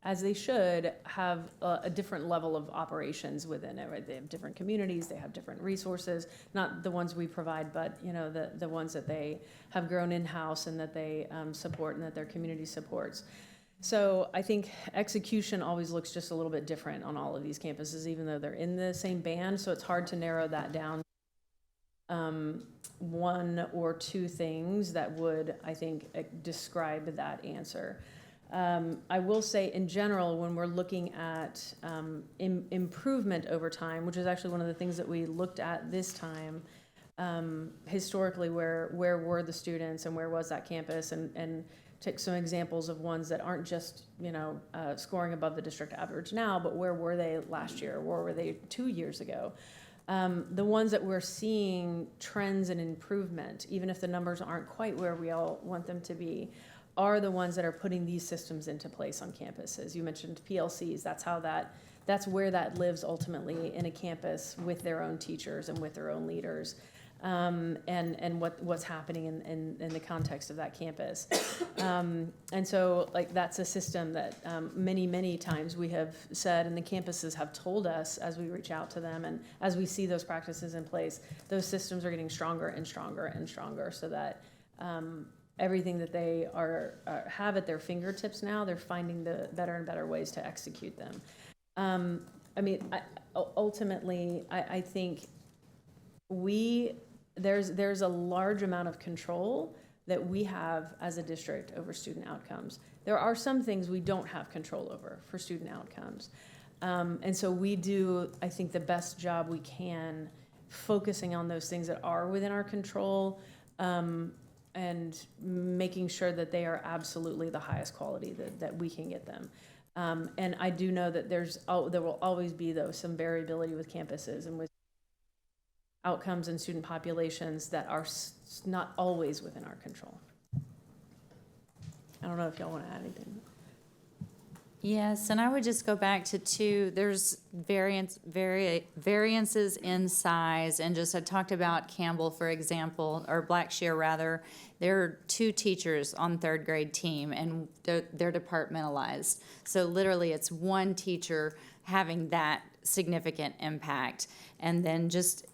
S2: as they should, have a different level of operations within it. Right? They have different communities, they have different resources, not the ones we provide, but the ones that they have grown in-house and that they support and that their community supports. So I think execution always looks just a little bit different on all of these campuses, even though they're in the same band. So it's hard to narrow that down. One or two things that would, I think, describe that answer. I will say, in general, when we're looking at improvement over time, which is actually one of the things that we looked at this time, historically, where were the students and where was that campus, and take some examples of ones that aren't just, scoring above the district average now, but where were they last year? Where were they 2 years ago? The ones that we're seeing trends and improvement, even if the numbers aren't quite where we all want them to be, are the ones that are putting these systems into place on campuses. You mentioned PLCs. That's how that's where that lives ultimately in a campus with their own teachers and with their own leaders. And what's happening in the context of that campus. And so like that's a system that many times we have said, and the campuses have told us as we reach out to them and as we see those practices in place, those systems are getting stronger and stronger and stronger, so that everything that they have at their fingertips now, they're finding the better and better ways to execute them. Ultimately, I think there's a large amount of control that we have as a district over student outcomes. There are some things we don't have control over for student outcomes. And so we do, I think, the best job we can focusing on those things that are within our control, and making sure that they are absolutely the highest quality that we can get them. And I do know that there will always be, though, some variability with campuses and with outcomes and student populations that are not always within our control. I don't know if y'all want to add anything.
S14: Yes, and I would just go back to there's variances in size, and just I talked about Campbell, for example, or Blackshear rather. There are 2 teachers on 3rd grade team, and they're departmentalized. So literally it's one teacher having that significant impact. And then just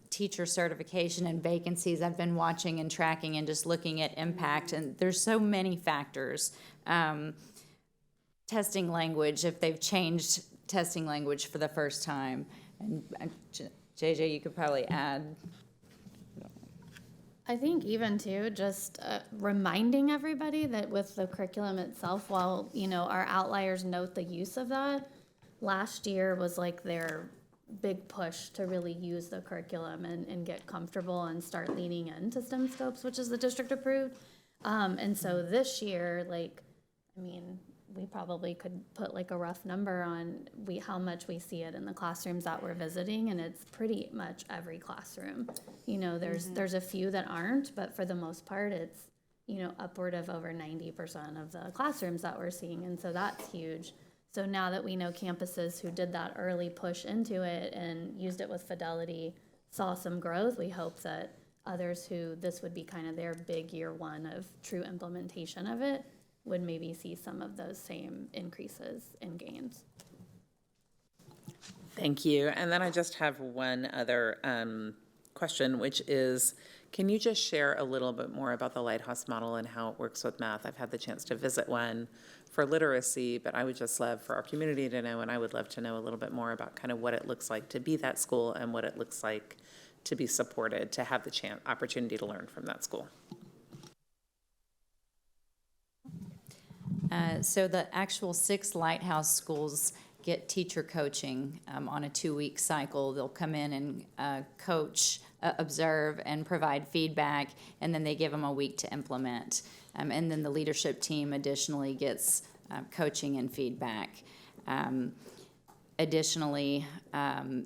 S14: teacher certification and vacancies I've been watching and tracking and just looking at impact, and there's so many factors. Testing language, if they've changed testing language for the first time. And JJ, you could probably add.
S13: I think even too, just reminding everybody that with the curriculum itself, while, our outliers note the use of that, last year was like their big push to really use the curriculum and get comfortable and start leaning into STEM scopes, which is the district approved. And so this year, we probably could put like a rough number on how much we see it in the classrooms that we're visiting, and it's pretty much every classroom. There's a few that aren't, but for the most part, it's upward of over 90% of the classrooms that we're seeing, and so that's huge. So now that we know campuses who did that early push into it and used it with fidelity saw some growth, we hope that others who this would be kind of their big year one of true implementation of it would maybe see some of those same increases in gains.
S16: Thank you. And then I just have one other question, which is, can you just share a little bit more about the Lighthouse model and how it works with math? I've had the chance to visit one for literacy, but I would just love for our community to know, and I would love to know a little bit more about kind of what it looks like to be that school and what it looks like to be supported, to have the opportunity to learn from that school.
S14: So the actual 6 Lighthouse schools get teacher coaching on a 2-week cycle. They'll come in and coach, observe, and provide feedback, and then they give them a week to implement. And then the leadership team additionally gets coaching and feedback. Additionally,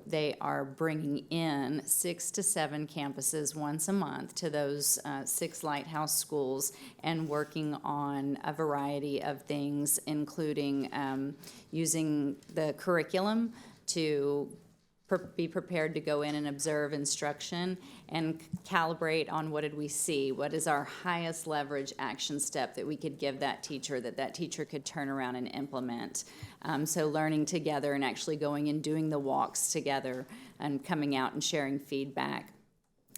S14: they are bringing in 6 to 7 campuses once a month to those 6 Lighthouse schools and working on a variety of things, including using the curriculum to be prepared to go in and observe instruction and calibrate on what did we see, what is our highest leverage action step that we could give that teacher that teacher could turn around and implement. So learning together and actually going and doing the walks together and coming out and sharing feedback.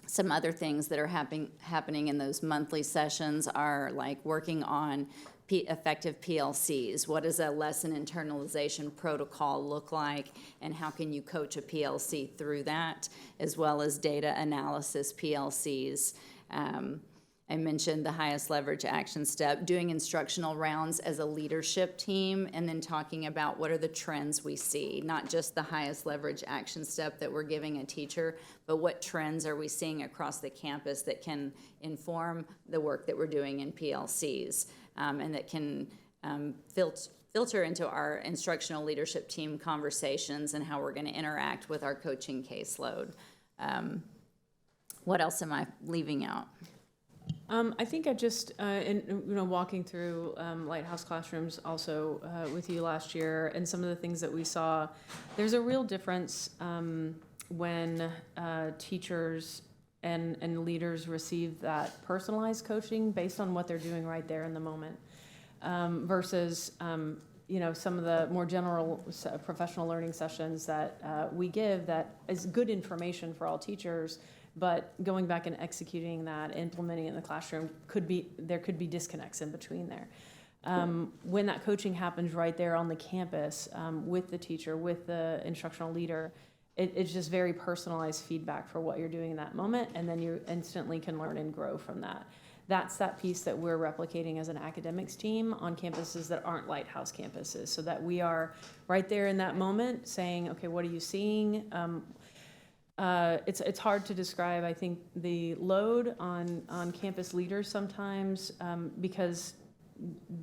S14: Some other things that are happening in those monthly sessions are like working on effective PLCs. What does a lesson internalization protocol look like, and how can you coach a PLC through that, as well as data analysis PLCs. I mentioned the highest leverage action step, doing instructional rounds as a leadership team, and then talking about what are the trends we see, not just the highest leverage action step that we're giving a teacher, but what trends are we seeing across the campus that can inform the work that we're doing in PLCs, and that can filter into our instructional leadership team conversations and how we're going to interact with our coaching caseload. What else am I leaving out?
S2: I think I just, walking through Lighthouse Classrooms also with you last year, and some of the things that we saw, there's a real difference when teachers and leaders receive that personalized coaching based on what they're doing right there in the moment, versus some of the more general professional learning sessions that we give that is good information for all teachers. But going back and executing that, implementing it in the classroom, there could be disconnects in between there. When that coaching happens right there on the campus with the teacher, with the instructional leader, it's just very personalized feedback for what you're doing in that moment, and then you instantly can learn and grow from that. That's that piece that we're replicating as an academics team on campuses that aren't Lighthouse campuses, so that we are right there in that moment saying, okay, what are you seeing? It's hard to describe, I think, the load on campus leaders sometimes, because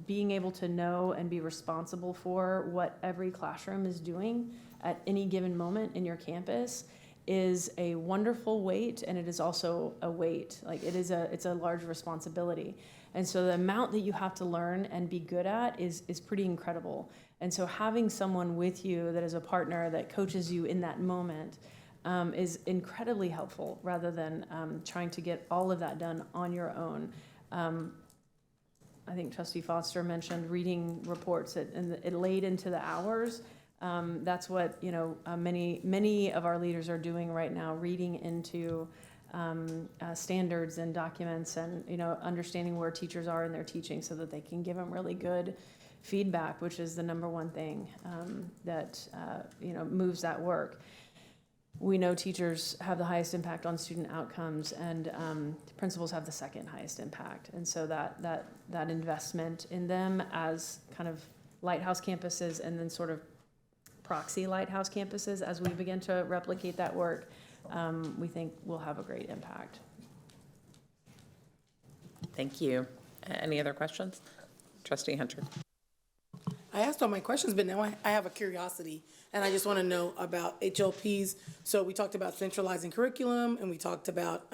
S2: being able to know and be responsible for what every classroom is doing at any given moment in your campus is a wonderful weight, and it is also a weight. Like it's a large responsibility. And so the amount that you have to learn and be good at is pretty incredible. And so having someone with you that is a partner that coaches you in that moment is incredibly helpful, rather than trying to get all of that done on your own. I think Trustee Foster mentioned reading reports it laid into the hours. That's what many of our leaders are doing right now, reading into standards and documents, and understanding where teachers are in their teaching, so that they can give them really good feedback, which is the number one thing that moves that work. We know teachers have the highest impact on student outcomes, and principals have the second highest impact. And so that investment in them as kind of Lighthouse campuses, and then sort of proxy Lighthouse campuses, as we begin to replicate that work, we think will have a great impact.
S16: Thank you. Any other questions? Trustee Hunter.
S26: I asked all my questions, but now I have a curiosity, and I just want to know about HLPs. So we talked about centralizing curriculum, and we talked about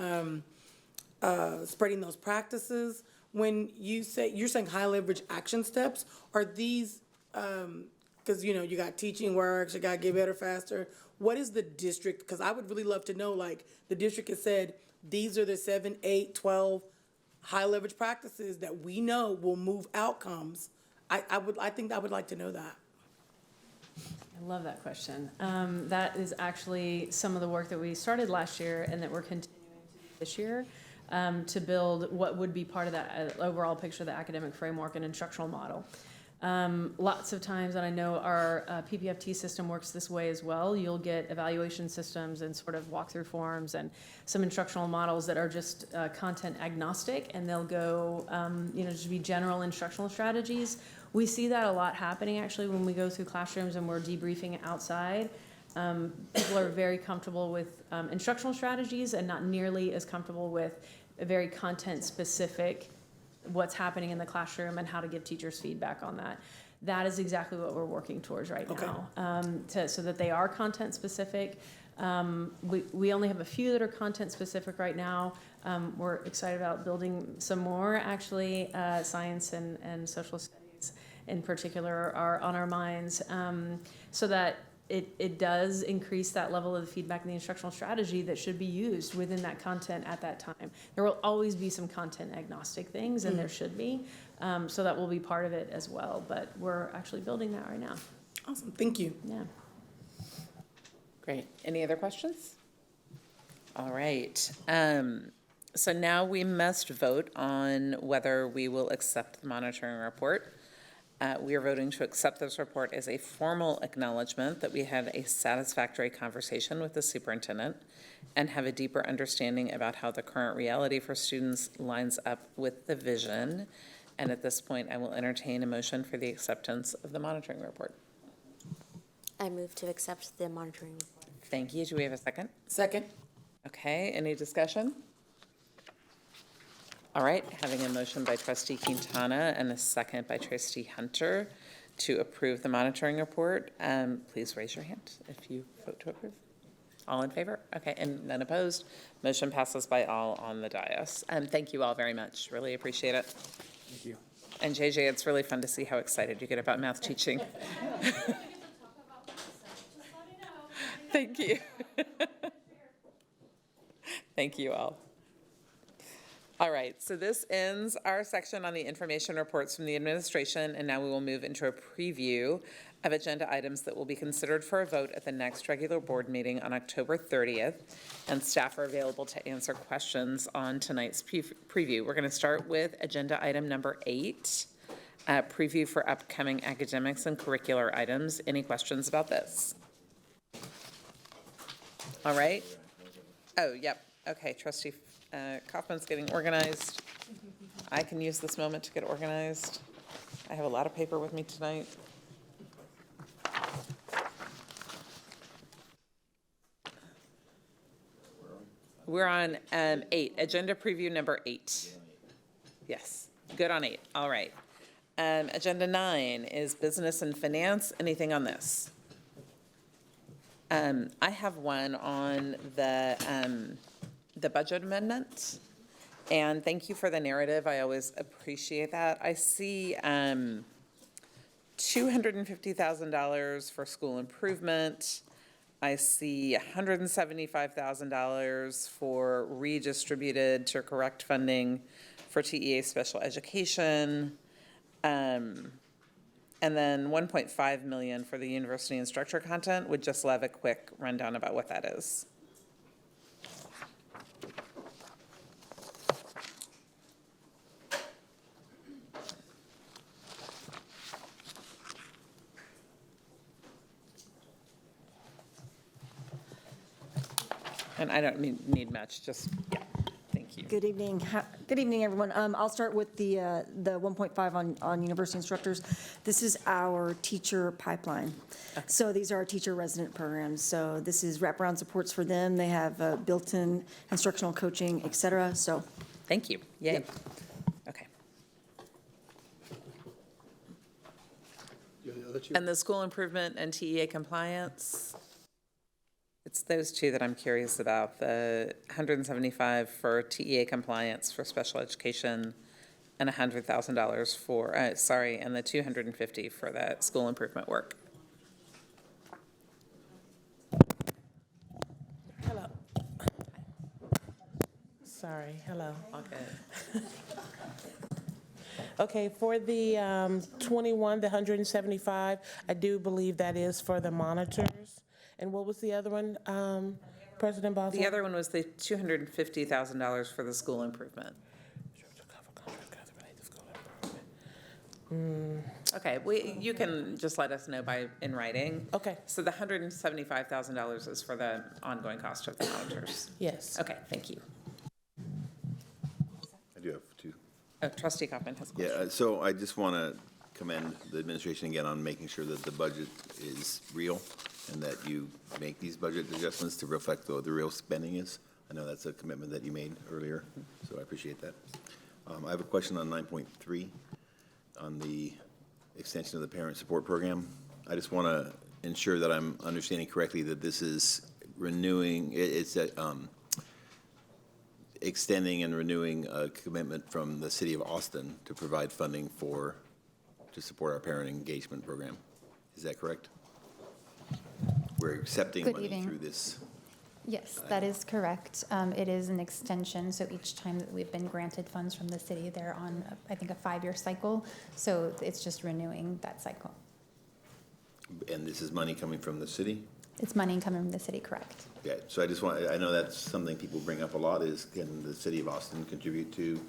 S26: spreading those practices. When you're saying high leverage action steps, are these, because you got teaching works, you got get better faster. What is the district? Because I would really love to know, like the district has said, these are the 7, 8, 12 high leverage practices that we know will move outcomes. I think I would like to know that.
S2: I love that question. That is actually some of the work that we started last year, and that we're continuing to do this year, to build what would be part of that overall picture of the academic framework and instructional model. Lots of times, and I know our PPFT system works this way as well, you'll get evaluation systems and sort of walkthrough forms and some instructional models that are just content agnostic, and they'll go, just be general instructional strategies. We see that a lot happening actually when we go through classrooms and we're debriefing outside. People are very comfortable with instructional strategies, and not nearly as comfortable with a very content specific what's happening in the classroom and how to give teachers feedback on that. That is exactly what we're working towards right now, so that they are content specific. We only have a few that are content specific right now. We're excited about building some more, actually. Science and social studies in particular are on our minds, so that it does increase that level of feedback in the instructional strategy that should be used within that content at that time. There will always be some content agnostic things, and there should be, so that will be part of it as well. But we're actually building that right now.
S26: Awesome, thank you.
S2: Yeah.
S16: Great. Any other questions? All right. So now we must vote on whether we will accept the monitoring report. We are voting to accept this report as a formal acknowledgement that we had a satisfactory conversation with the superintendent and have a deeper understanding about how the current reality for students lines up with the vision. And at this point, I will entertain a motion for the acceptance of the monitoring report.
S9: I move to accept the monitoring report.
S16: Thank you. Do we have a second?
S26: Second.
S16: Okay, any discussion? All right, having a motion by Trustee Quintana and a second by Trustee Hunter to approve the monitoring report, please raise your hand if you vote to approve. All in favor? Okay, and none opposed. Motion passes by all on the dais. Thank you all very much. Really appreciate it.
S5: Thank you.
S16: And JJ, it's really fun to see how excited you get about math teaching. Thank you. Thank you all. All right, so this ends our section on the information reports from the administration, and now we will move into a preview of agenda items that will be considered for a vote at the next regular board meeting on October 30th, and staff are available to answer questions on tonight's preview. We're going to start with agenda item number 8, preview for upcoming academics and curricular items. Any questions about this? All right. Oh, yep. Okay, Trustee Kaufman's getting organized. I can use this moment to get organized. I have a lot of paper with me tonight. We're on 8, agenda preview number 8. Yes, good on 8, all right. Agenda 9 is business and finance. Anything on this? I have one on the budget amendment, and thank you for the narrative. I always appreciate that. I see $250,000 for school improvement. I see $175,000 for redistributed to correct funding for TEA special education. And then 1.5 million for the university instructor content. Would just love a quick rundown about what that is. And I don't need much, just, yeah, thank you.
S15: Good evening. Good evening, everyone. I'll start with the 1.5 on university instructors. This is our teacher pipeline. Okay. So these are our teacher resident programs. So this is wraparound supports for them. They have built-in instructional coaching, et cetera. So
S16: thank you. Yay. Yep. Okay. And the school improvement and TEA compliance? It's those two that I'm curious about, the 175 for TEA compliance for special education and $100,000 for, and the 250 for that school improvement work.
S21: Hello. Sorry, hello.
S16: Okay.
S21: Okay, for the 21, the 175, I do believe that is for the monitors. And what was the other one, President Boswell?
S16: The other one was the $250,000 for the school improvement. Okay, you can just let us know in writing.
S21: Okay.
S16: So the $175,000 is for the ongoing cost of the monitors?
S21: Yes.
S16: Okay, thank you.
S11: I do have two.
S16: Trustee Kaufman has a question.
S11: Yeah, so I just want to commend the administration again on making sure that the budget is real and that you make these budget adjustments to reflect what the real spending is. I know that's a commitment that you made earlier, so I appreciate that. I have a question on 9.3 on the extension of the parent support program. I just want to ensure that I'm understanding correctly that this is renewing, it's extending and renewing a commitment from the city of Austin to provide funding to support our parent engagement program. Is that correct? We're accepting
S22: Good
S11: money
S22: evening.
S11: through this.
S22: Yes, that is correct. It is an extension, so each time that we've been granted funds from the city, they're on, I think, a 5-year cycle. So it's just renewing that cycle.
S11: And this is money coming from the city?
S22: It's money coming from the city, correct?
S11: Yeah, so I know that's something people bring up a lot is, can the city of Austin contribute to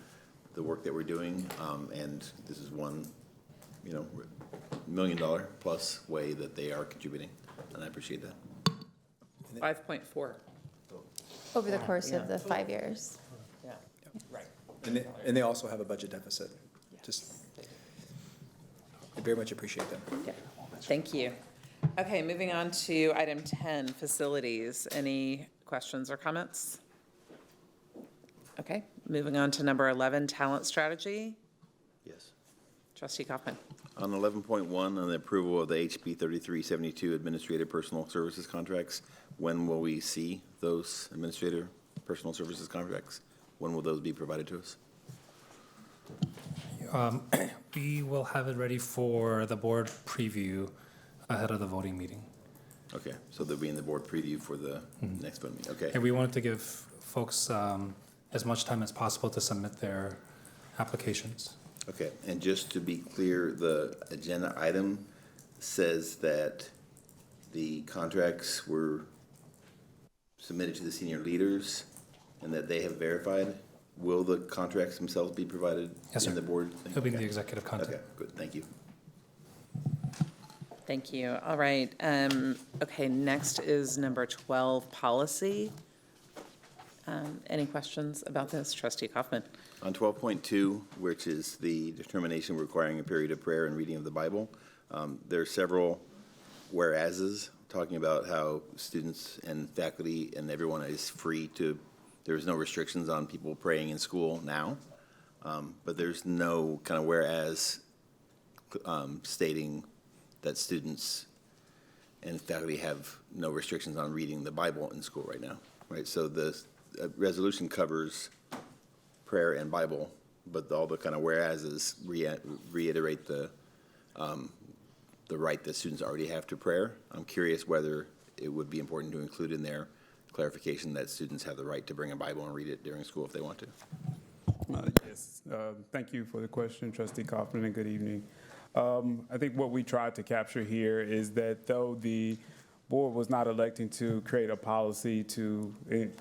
S11: the work that we're doing? And this is one, $1 million plus way that they are contributing, and I appreciate that.
S16: 5.4.
S22: Over the course of the 5 years.
S16: Yeah.
S1: Right. And they also have a budget deficit. Just, I very much appreciate them.
S16: Yeah. Thank you. Okay, moving on to item 10, facilities. Any questions or comments? Okay, moving on to number 11, talent strategy.
S11: Yes.
S16: Trustee Kaufman.
S11: On 11.1, on the approval of the HB 3372 administrative personal services contracts, when will we see those administrator personal services contracts? When will those be provided to us?
S3: We will have it ready for the board preview ahead of the voting meeting.
S11: Okay, so they'll be in the board preview for the next board meeting, okay.
S3: And we wanted to give folks as much time as possible to submit their applications.
S11: Okay, and just to be clear, the agenda item says that the contracts were submitted to the senior leaders and that they have verified. Will the contracts themselves be provided
S3: Yes,
S11: in
S3: sir.
S11: the board?
S3: It'll be in the executive content.
S11: Okay, good, thank you.
S16: Thank you. All right. Okay, next is number 12, policy. Any questions about this? Trustee Kaufman.
S11: On 12.2, which is the determination requiring a period of prayer and reading of the Bible, there are several whereases talking about how students and faculty and everyone is free to, there's no restrictions on people praying in school now, but there's no kind of whereas stating that students and faculty have no restrictions on reading the Bible in school right now, right? So the resolution covers prayer and Bible, but all the kind of whereases reiterate the right that students already have to prayer. I'm curious whether it would be important to include in there clarification that students have the right to bring a Bible and read it during school if they want to.
S6: Yes, thank you for the question, Trustee Kaufman, and good evening. I think what we tried to capture here is that though the board was not electing to create a policy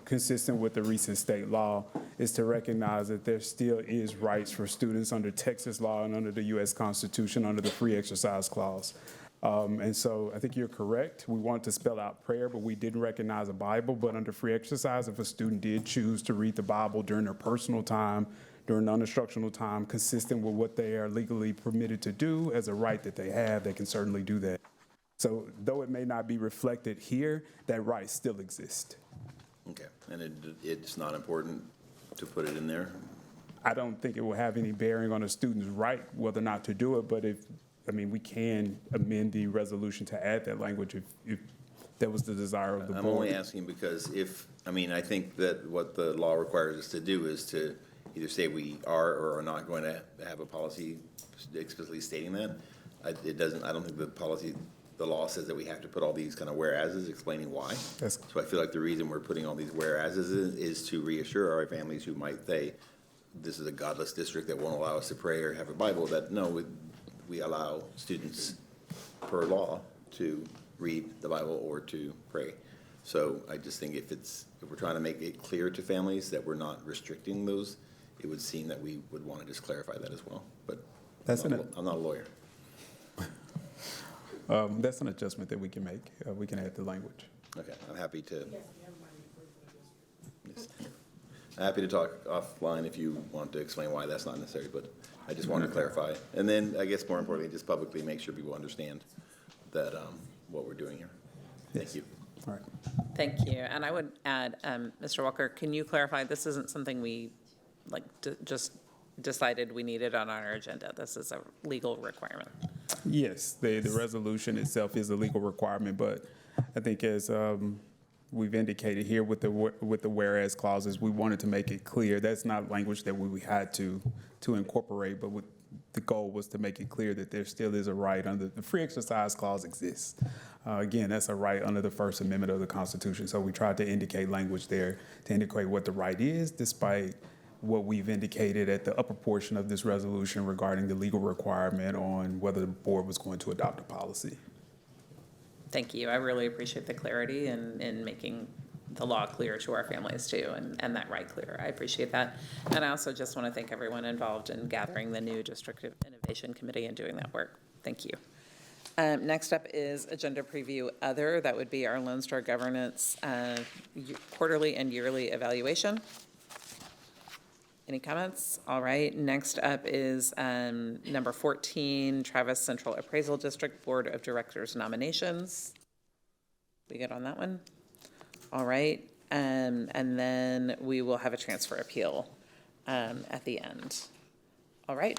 S6: consistent with the recent state law, is to recognize that there still is rights for students under Texas law and under the U.S. Constitution under the Free Exercise Clause. And so I think you're correct. We want to spell out prayer, but we didn't recognize a Bible. But under free exercise, if a student did choose to read the Bible during their personal time, during non-instructional time, consistent with what they are legally permitted to do as a right that they have, they can certainly do that. So though it may not be reflected here, that right still exists.
S11: Okay, and it's not important to put it in there?
S6: I don't think it will have any bearing on a student's right whether or not to do it, but we can amend the resolution to add that language if that was the desire of the board.
S11: I'm only asking because I think that what the law requires us to do is to either say we are or are not going to have a policy explicitly stating that. I don't think the law says that we have to put all these kind of whereases explaining why.
S6: Yes.
S11: So I feel like the reason we're putting all these whereases is to reassure our families who might say, this is a godless district that won't allow us to pray or have a Bible, that no, we allow students per law to read the Bible or to pray. So I just think if we're trying to make it clear to families that we're not restricting those, it would seem that we would want to just clarify that as well. But I'm not a lawyer.
S6: That's an adjustment that we can make. We can add the language.
S11: Okay, I'm happy to. Yes. I'm happy to talk offline if you want to explain why that's not necessary, but I just wanted to clarify. And then I guess more importantly, just publicly make sure people understand that what we're doing here. Thank you.
S6: All right.
S16: Thank you. And I would add, Mr. Walker, can you clarify, this isn't something we just decided we needed on our agenda. This is a legal requirement.
S6: Yes, the resolution itself is a legal requirement, but I think as we've indicated here with the whereas clauses, we wanted to make it clear that's not language that we had to incorporate, but the goal was to make it clear that there still is a right under the free exercise clause exists. Again, that's a right under the First Amendment of the Constitution. So we tried to indicate language there to indicate what the right is, despite what we've indicated at the upper portion of this resolution regarding the legal requirement on whether the board was going to adopt a policy.
S16: Thank you. I really appreciate the clarity in making the law clear to our families too, and that right clear. I appreciate that. And I also just want to thank everyone involved in gathering the new District Innovation Committee and doing that work. Thank you. Next up is agenda preview other. That would be our Lone Star Governance quarterly and yearly evaluation. Any comments? All right. Next up is number 14, Travis Central Appraisal District Board of Directors nominations. We good on that one? All right. And then we will have a transfer appeal at the end. All right.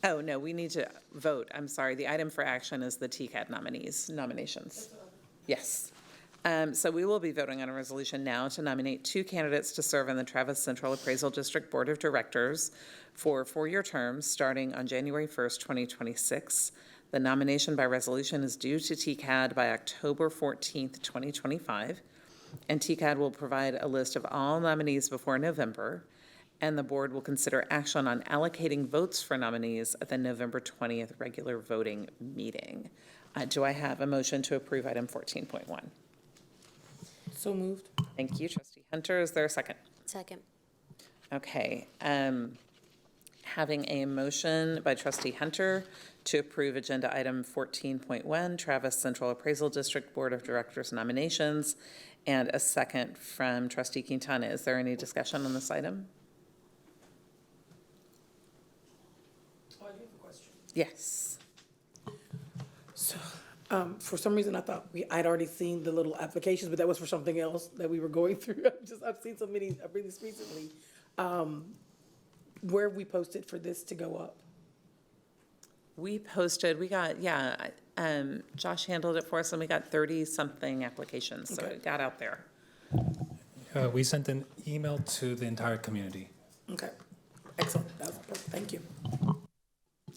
S16: Oh, no, we need to vote. I'm sorry. The item for action is the TCAD nominations. Yes. So we will be voting on a resolution now to nominate 2 candidates to serve on the Travis Central Appraisal District Board of Directors for 4-year terms starting on January 1st, 2026. The nomination by resolution is due to TCAD by October 14th, 2025. And TCAD will provide a list of all nominees before November, and the board will consider action on allocating votes for nominees at the November 20th regular voting meeting. Do I have a motion to approve item 14.1?
S26: So moved.
S16: Thank you, Trustee Hunter. Is there a second?
S9: Second.
S16: Okay. Having a motion by Trustee Hunter to approve agenda item 14.1, Travis Central Appraisal District Board of Directors nominations, and a second from Trustee Quintana. Is there any discussion on this item?
S26: Oh, I do have a question.
S16: Yes.
S26: So, for some reason, I thought I'd already seen the little applications, but that was for something else that we were going through. I've seen so many really recently. Where we posted for this to go up?
S16: We posted, Josh handled it for us, and we got 30-something applications, so it got out there.
S3: We sent an email to the entire community.
S26: Okay, excellent. That was perfect. Thank you.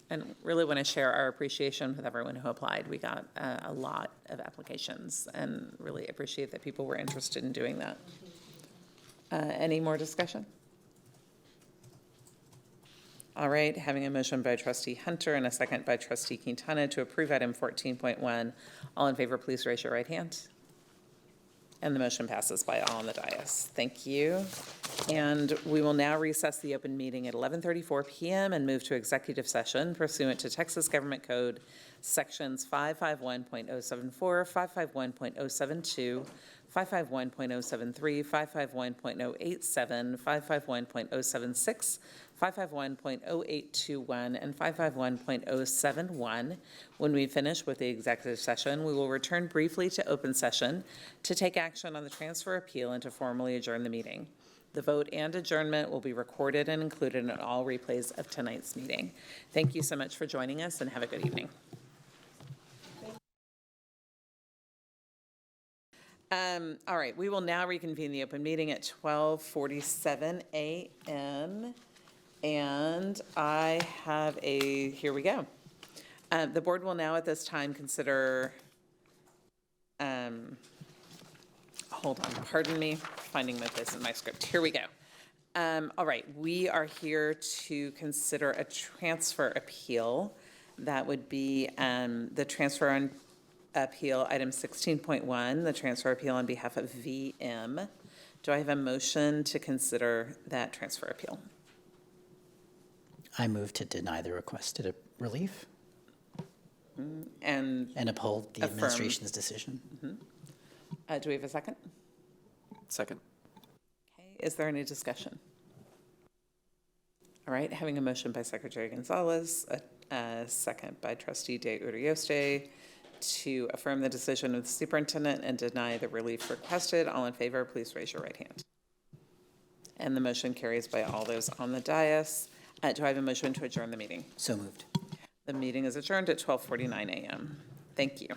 S16: And really want to share our appreciation with everyone who applied. We got a lot of applications, and really appreciate that people were interested in doing that. Any more discussion? All right, having a motion by Trustee Hunter and a second by Trustee Quintana to approve item 14.1. All in favor, please raise your right hand. And the motion passes by all on the dais. Thank you. And we will now recess the open meeting at 11:34 p.m. and move to executive session pursuant to Texas Government Code Sections 551.074, 551.072, 551.073, 551.087, 551.076, 551.0821, and 551.071. When we finish with the executive session, we will return briefly to open session to take action on the transfer appeal and to formally adjourn the meeting. The vote and adjournment will be recorded and included in all replays of tonight's meeting. Thank you so much for joining us, and have a good evening. All right, we will now reconvene the open meeting at 12:47 a.m. And I have here we go. The board will now at this time consider, hold on, pardon me, finding my place in my script. Here we go. All right, we are here to consider a transfer appeal. That would be the transfer on appeal item 16.1, the transfer appeal on behalf of VM. Do I have a motion to consider that transfer appeal?
S7: I move to deny the requested relief
S16: and
S7: uphold the administration's decision.
S16: Do we have a second?
S5: Second.
S16: Okay, is there any discussion? All right, having a motion by Secretary Gonzalez, a second by Trustee De Urioste to affirm the decision of the superintendent and deny the relief requested. All in favor, please raise your right hand. And the motion carries by all those on the dais. Do I have a motion to adjourn the meeting?
S7: So moved.
S16: The meeting is adjourned at 12:49 a.m. Thank you.